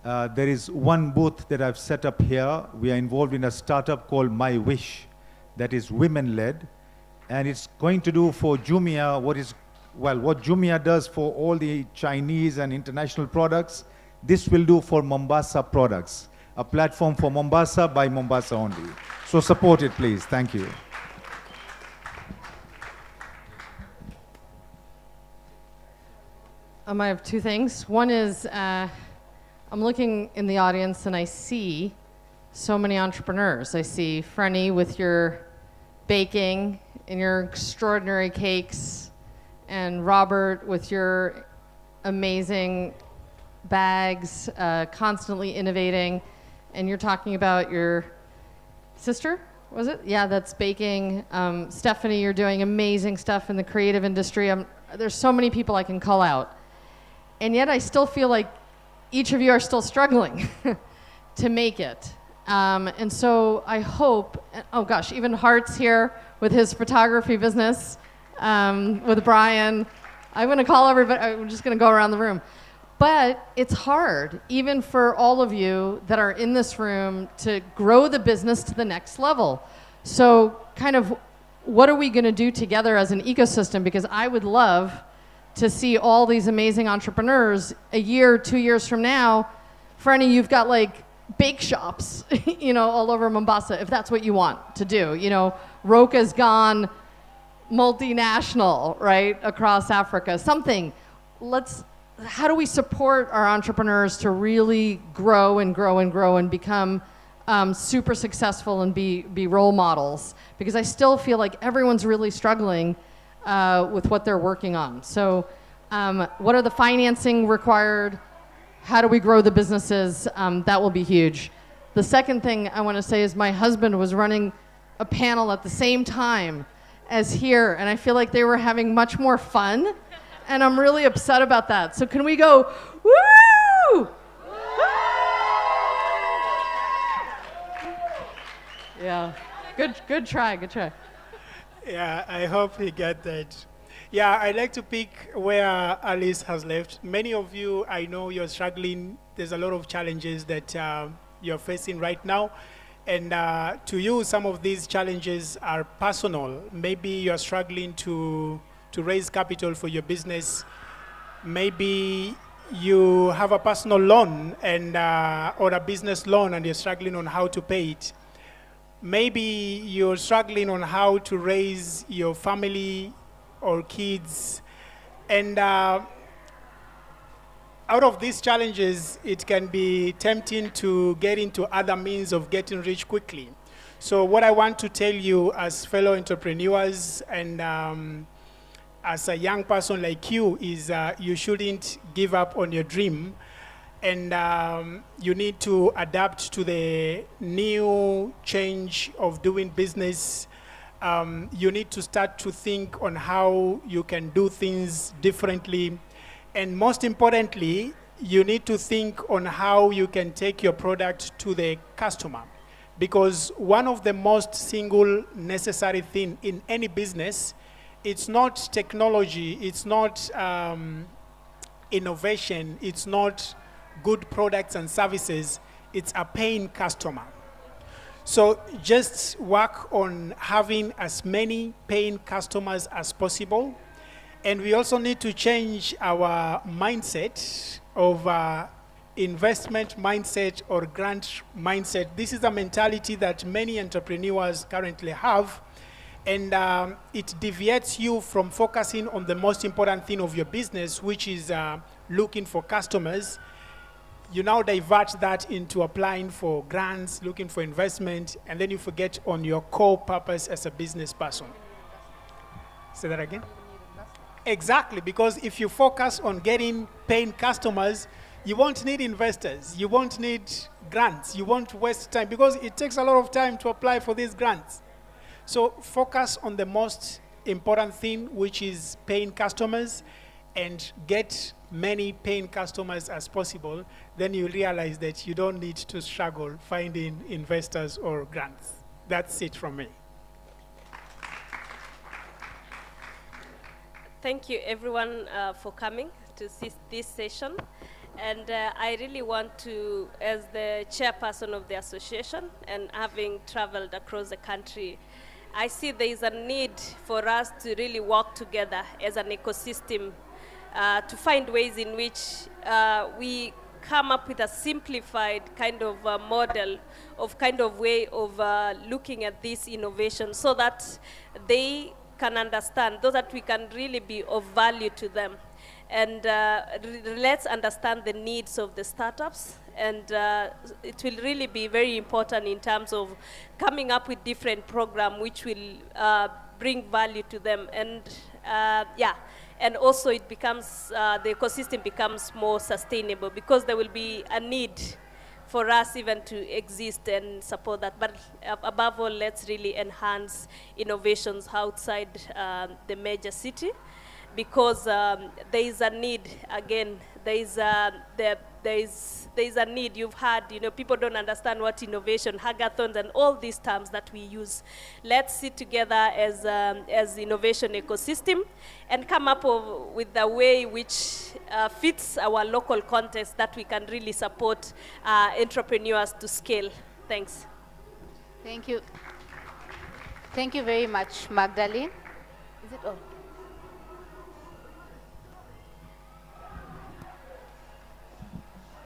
there is one booth that I've set up here. We are involved in a startup called My Wish that is women-led. And it's going to do for Jumia what Jumia does for all the Chinese and international products. This will do for Mombasa products. A platform for Mombasa by Mombasa only. So support it, please. Thank you. I have two things. One is I'm looking in the audience and I see so many entrepreneurs. I see Pwani with your baking and your extraordinary cakes, and Robert with your amazing bags, constantly innovating. And you're talking about your sister, was it? Yeah, that's baking. Stephanie, you're doing amazing stuff in the creative industry. There's so many people I can call out. And yet I still feel like each of you are still struggling to make it. And so I hope, oh gosh, even Hart's here with his photography business, with Brian. I'm gonna call everybody, I'm just gonna go around the room. But it's hard, even for all of you that are in this room, to grow the business to the next level. So kind of, what are we gonna do together as an ecosystem? Because I would love to see all these amazing entrepreneurs a year, 2 years from now. Pwani, you've got like bake shops, you know, all over Mombasa, if that's what you want to do. You know, Roka's gone multinational, right, across Africa, something. How do we support our entrepreneurs to really grow and grow and grow and become super successful and be role models? Because I still feel like everyone's really struggling with what they're working on. So what are the financing required? How do we grow the businesses? That will be huge. The second thing I want to say is my husband was running a panel at the same time as here, and I feel like they were having much more fun, and I'm really upset about that. So can we go, woo! Yeah, good try. Yeah, I hope he got that. Yeah, I'd like to pick where Alice has left. Many of you, I know you're struggling. There's a lot of challenges that you're facing right now. And to you, some of these challenges are personal. Maybe you're struggling to raise capital for your business. Maybe you have a personal loan and or a business loan and you're struggling on how to pay it. Maybe you're struggling on how to raise your family or kids. And out of these challenges, it can be tempting to get into other means of getting rich quickly. So what I want to tell you as fellow entrepreneurs and as a young person like you is you shouldn't give up on your dream. And you need to adapt to the new change of doing business. You need to start to think on how you can do things differently. And most importantly, you need to think on how you can take your product to the customer. Because one of the most single necessary thing in any business, it's not technology, it's not innovation, it's not good products and services, it's a paying customer. So just work on having as many paying customers as possible. And we also need to change our mindset of investment mindset or grant mindset. This is a mentality that many entrepreneurs currently have. And it deviates you from focusing on the most important thing of your business, which is looking for customers. You now divert that into applying for grants, looking for investment, and then you forget on your core purpose as a business person. Say that again? Exactly, because if you focus on getting paying customers, you won't need investors, you won't need grants, you won't waste time, because it takes a lot of time to apply for these grants. So focus on the most important thing, which is paying customers, and get many paying customers as possible, then you realize that you don't need to struggle finding investors or grants. That's it from me. Thank you everyone for coming to this session. And I really want to, as the chairperson of the association and having traveled across the country, I see there is a need for us to really work together as an ecosystem to find ways in which we come up with a simplified kind of model of kind of way of looking at this innovation so that they can understand, so that we can really be of value to them. And let's understand the needs of the startups, and it will really be very important in terms of coming up with different programs which will bring value to them. And yeah, and also it becomes, the ecosystem becomes more sustainable because there will be a need for us even to exist and support that. But above all, let's really enhance innovations outside the major city, because there is a need, again, there is a need. You've had, people don't understand what innovation, hackathons, and all these terms that we use. Let's sit together as innovation ecosystem and come up with a way which fits our local context that we can really support entrepreneurs to scale. Thanks. Thank you. Thank you very much, Magdalene. Is it all?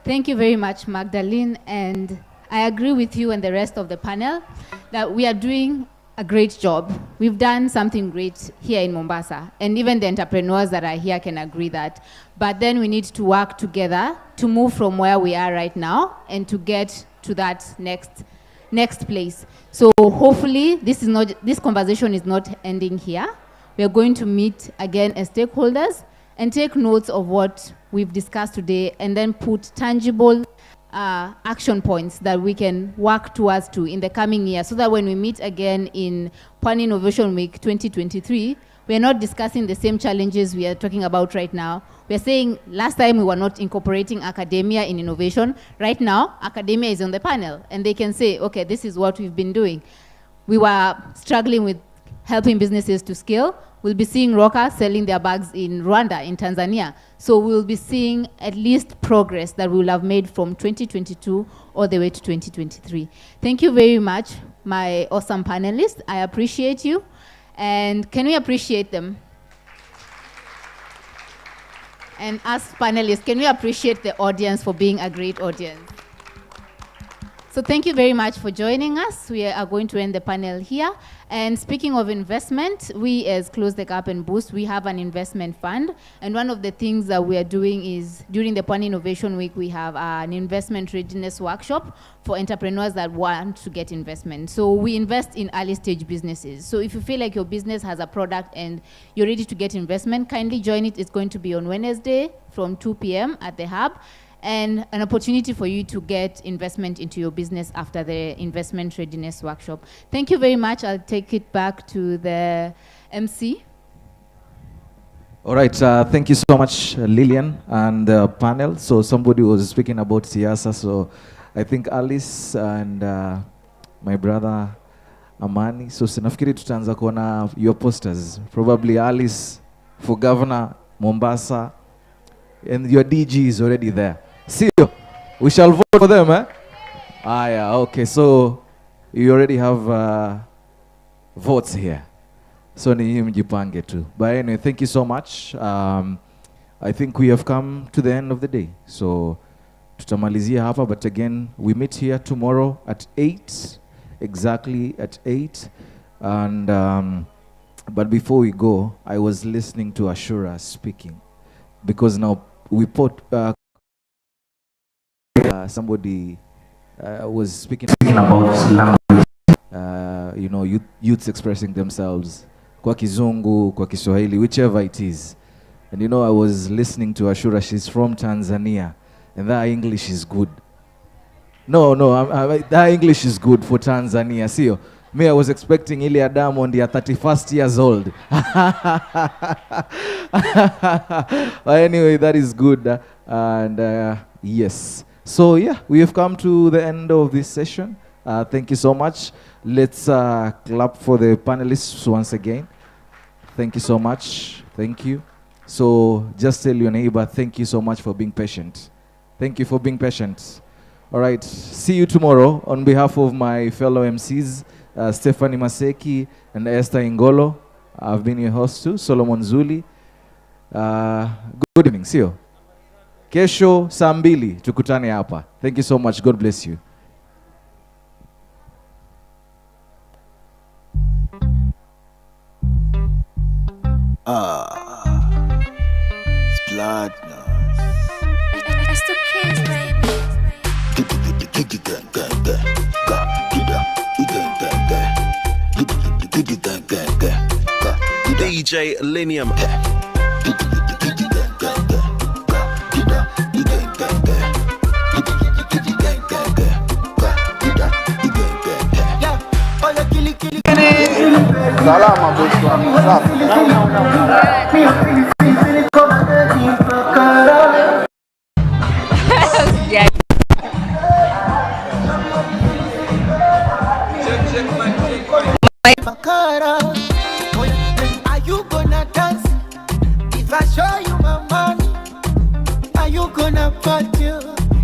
Thank you very much, Magdalene, and I agree with you and the rest of the panel that we are doing a great job. We've done something great here in Mombasa, and even the entrepreneurs that are here can agree that. But then we need to work together to move from where we are right now and to get to that next place. So hopefully this conversation is not ending here. We are going to meet again as stakeholders and take notes of what we've discussed today, and then put tangible action points that we can work towards in the coming year, so that when we meet again in Pwani Innovation Week 2023, we are not discussing the same challenges we are talking about right now. We are saying last time we were not incorporating academia in innovation. Right now, academia is on the panel, and they can say, okay, this is what we've been doing. We were struggling with helping businesses to scale. We'll be seeing Roca selling their bags in Rwanda, in Tanzania. So we'll be seeing at least progress that we will have made from 2022 all the way to 2023. Thank you very much, my awesome panelists. I appreciate you. And can we appreciate them? And as panelists, can we appreciate the audience for being a great audience? So thank you very much for joining us. We are going to end the panel here. And speaking of investment, we as Close the Gap and Boost, we have an investment fund. And one of the things that we are doing is during the Pwani Innovation Week, we have an investment readiness workshop for entrepreneurs that want to get investment. So we invest in early stage businesses. So if you feel like your business has a product and you're ready to get investment, kindly join it. It's going to be on Wednesday from 2 p.m. at the Hub, and an opportunity for you to get investment into your business after the investment readiness workshop. Thank you very much. I'll take it back to the MC. All right, thank you so much, Lillian and the panel. So somebody was speaking about siasa, so I think Alice and my brother Amani. So sinafikiri tutaanza kuona your posters. Probably Alice for governor, Mombasa, and your DG is already there. See you. We shall vote for them, eh? Ah, yeah, okay. So you already have votes here. So ni mjipange tu. But anyway, thank you so much. I think we have come to the end of the day. So tutamalizia hapa, but again, we meet here tomorrow at 8, exactly at 8. And but before we go, I was listening to Ashura speaking, because now we put somebody was speaking about language, youths expressing themselves kwa Kizungu, kwa Kiswahili, whichever it is. And I was listening to Ashura. She's from Tanzania, and that English is good. No, that English is good for Tanzania. See, Me, I was expecting ile ya Diamond ya 31st years old. But anyway, that is good. And yes. So yeah, we have come to the end of this session. Thank you so much. Let's clap for the panelists once again. Thank you so much. Thank you. So just tell your neighbor, thank you so much for being patient. Thank you for being patient. All right. See you tomorrow. On behalf of my fellow MCs, Stephanie Maseki and Esther Ingolo, I've been your host too, Solomon Zuli. Good evening. See you. Kesho saa 2 tukutane hapa. Thank you so much. God bless you. It's blood. It's the kids, baby. DJ Linium. Salama bosi wangu. Makara, are you gonna dance? If I show you my money, are you gonna party?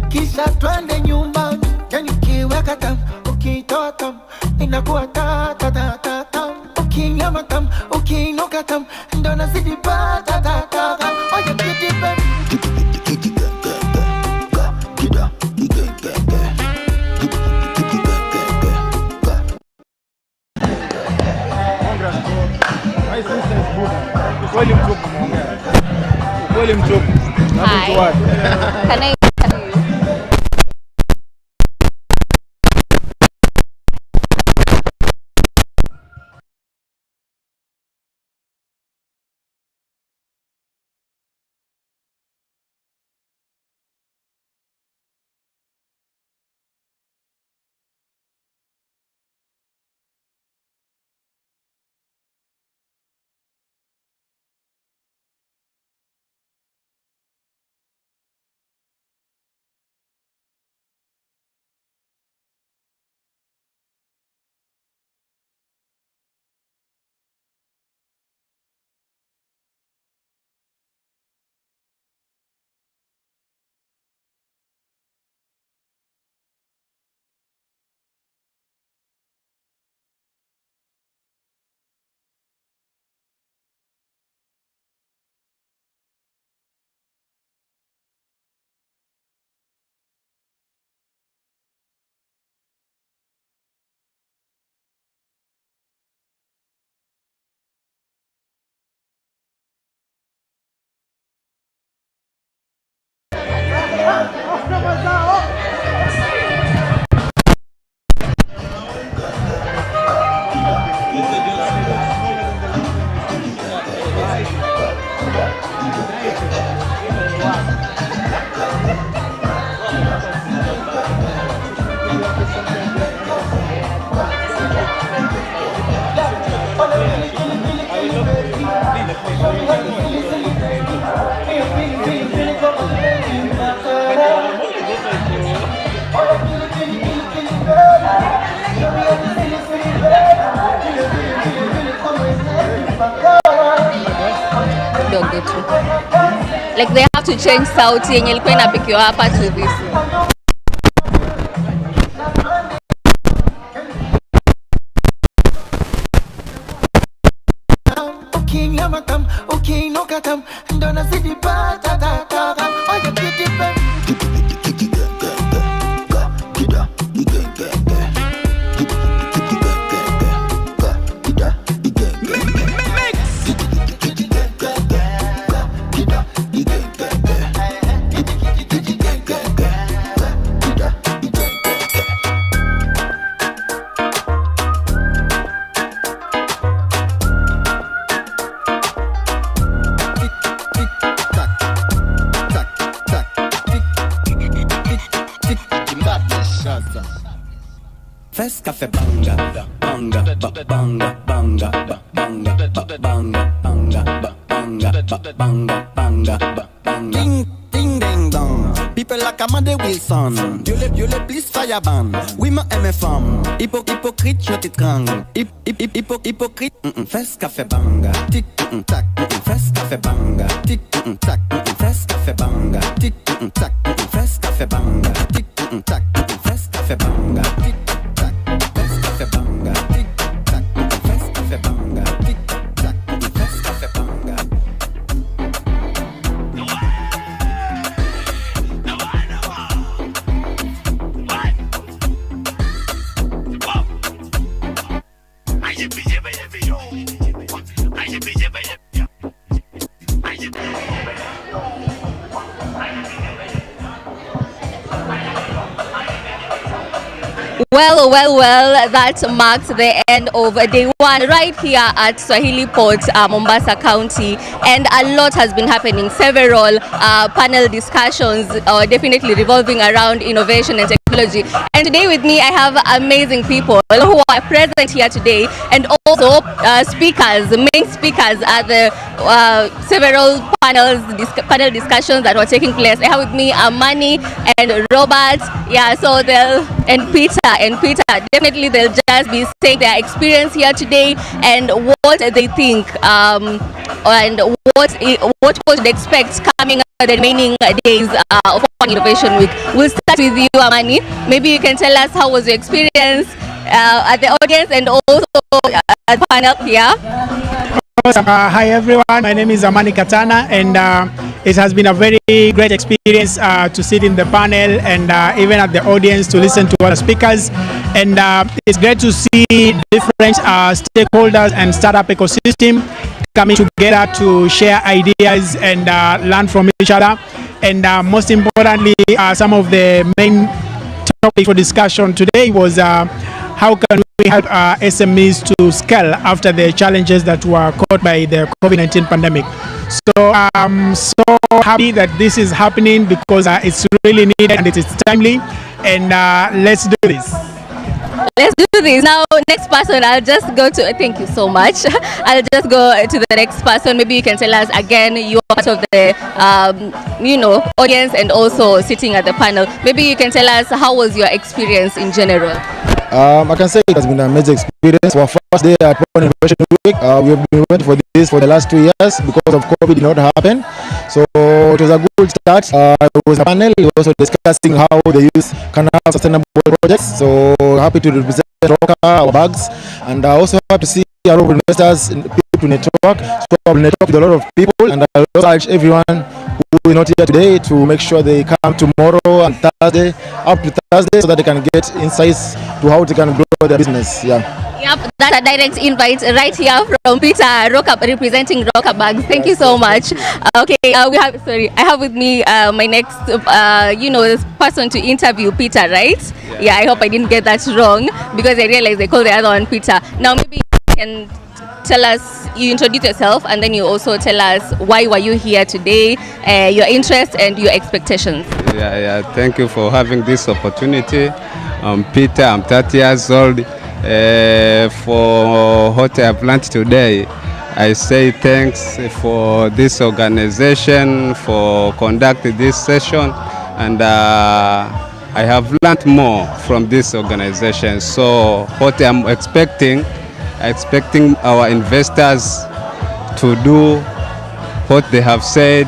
Kisha twende nyumbani, yani ukiweka tam, ukitoa tam, inakuwa ta ta ta ta tam. Ukinyama tam, ukiinuka tam, ndo nazidi pa ta ta ta tam. Oh, you get it, baby. Ukweli mtupu muongea. Ukweli mtupu. Hi. Can I tell you? Kidogo tu. Like they have to change sauti yenye ilikuwa inapikiwa hapa to this. Ukinyama tam, ukiinuka tam, ndo nazidi pa ta ta ta tam. Oh, you get it, baby. Amade Wilson. You le please fire ban. Oui, ma aime femme. Hypocrite, je t'étrangle. Hypocrite, fes café banga. Tic, tac, fes café banga. Tic, tac, fes café banga. Tic, tac, fes café banga. Tic, tac, fes café banga. Tic, tac, fes café banga. Tic, tac, fes café banga. Tic, tac, fes café banga. Well, that marks the end of day one right here at Swahili Port, Mombasa County, and a lot has been happening. Several panel discussions definitely revolving around innovation and technology. And today with me I have amazing people who are present here today, and also speakers, main speakers at the several panel discussions that were taking place. I have with me Amani and Robert, so and Peter, definitely they'll just be saying their experience here today and what they think and what should expect coming up the remaining days of Innovation Week. We'll start with you, Amani. Maybe you can tell us how was your experience at the audience and also at the panel here. Hi everyone, my name is Amani Katana, and it has been a very great experience to sit in the panel and even at the audience to listen to other speakers, and it's great to see different stakeholders and startup ecosystem coming together to share ideas and learn from each other, and most importantly some of the main topic for discussion today was how can we help SMEs to scale after the challenges that were caused by the COVID-19 pandemic. So I'm so happy that this is happening because it's really needed and it is timely, and let's do this. Let's do this. Now, next person, I'll just go to, thank you so much. I'll just go to the next person. Maybe you can tell us again, you are part of the, audience and also sitting at the panel. Maybe you can tell us how was your experience in general? I can say it has been an amazing experience. Our first day at Pwani Innovation Week, we have been waiting for this for the last 2 years because of COVID did not happen. So it was a good start. It was a panel also discussing how they use canal sustainable projects. So happy to represent our bags, and also happy to see a lot of investors and people to network. So I will network with a lot of people, and I also urge everyone who is not here today to make sure they come tomorrow and Thursday, up to Thursday, so that they can get insights to how they can grow their business. Yep, that's a direct invite right here from Peter, representing Rocker Bags. Thank you so much. Okay, I have with me my next, person to interview, Peter, right? Yeah, I hope I didn't get that wrong because I realized they called the other one Peter. Now maybe you can tell us, you introduce yourself, and then you also tell us why were you here today, your interest and your expectations. Thank you for having this opportunity. I'm Peter, I'm 30 years old. For what I have learned today, I say thanks for this organization for conducting this session, and I have learned more from this organization. So what I'm expecting our investors to do what they have said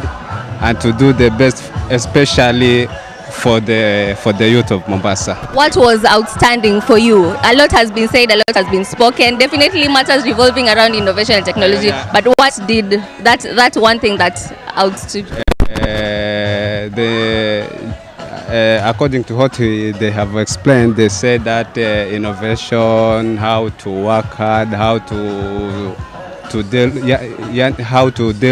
and to do the best, especially for the youth of Mombasa. What was outstanding for you? A lot has been said, a lot has been spoken. Definitely matters revolving around innovation and technology. But what did that one thing that outstood? According to what they have explained, they said that innovation, how to work hard, how to deal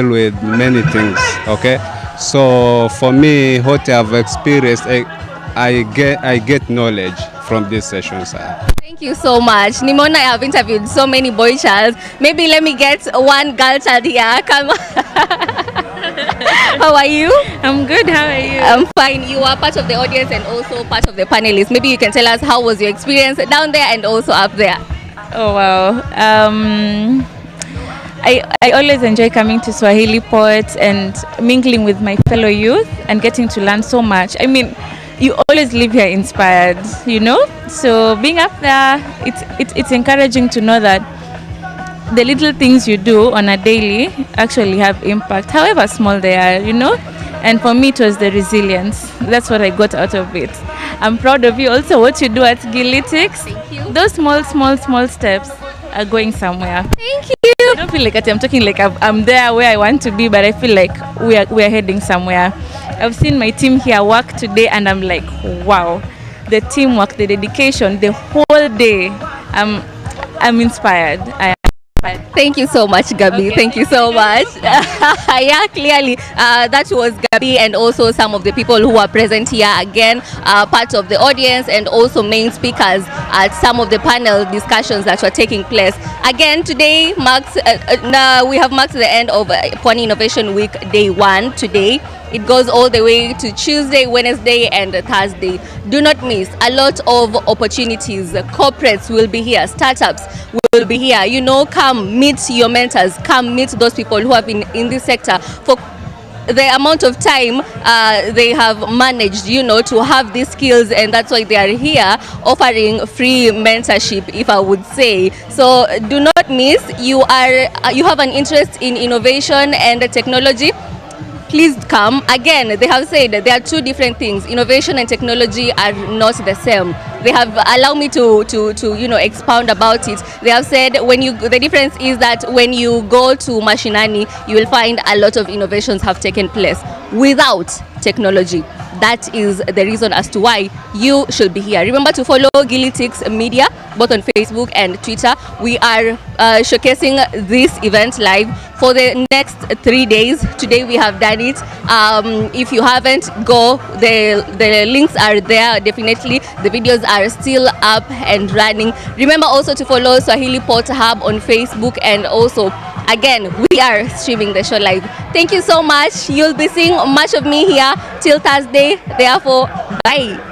with many things. Okay. So for me, what I've experienced, I get knowledge from these sessions. Thank you so much. Nimona, I have interviewed so many boy child. Maybe let me get one girl child here. Come on. How are you? I'm good. How are you? I'm fine. You are part of the audience and also part of the panelists. Maybe you can tell us how was your experience down there and also up there. Oh wow. I always enjoy coming to Swahili Port and mingling with my fellow youth and getting to learn so much. I mean, you always leave here inspired, you know? So being up there, it's encouraging to know that the little things you do on a daily actually have impact, however small they are, you know? And for me, it was the resilience. That's what I got out of it. I'm proud of you also, what you do at Gilitics. Thank you. Those small steps are going somewhere. Thank you. I don't feel like I'm talking like I'm there where I want to be, but I feel like we are heading somewhere. I've seen my team here work today, and I'm like, wow, the teamwork, the dedication, the whole day. I'm inspired. I am inspired. Thank you so much, Gabi. Okay. Thank you so much. Yeah, clearly, that was Gabi and also some of the people who are present here again, part of the audience and also main speakers at some of the panel discussions that were taking place. Again, today marks, we have marked the end of Pwani Innovation Week Day 1 today. It goes all the way to Tuesday, Wednesday, and Thursday. Do not miss a lot of opportunities. Corporates will be here, startups will be here. You know, come meet your mentors, come meet those people who have been in this sector for the amount of time they have managed, you know, to have these skills, and that's why they are here offering free mentorship, if I would say. So do not miss. You have an interest in innovation and technology. Please come. Again, they have said there are two different things. Innovation and technology are not the same. They have allowed me to you know, expound about it. They have said the difference is that when you go to Mashinani, you will find a lot of innovations have taken place without technology. That is the reason as to why you should be here. Remember to follow Gilitics Media, both on Facebook and Twitter. We are showcasing this event live for the next 3 days. Today we have done it. If you haven't, go. The links are there, definitely. The videos are still up and running. Remember also to follow Swahili Port Hub on Facebook, and also, again, we are streaming the show live. Thank you so much. You'll be seeing much of me here till Thursday. Therefore, bye.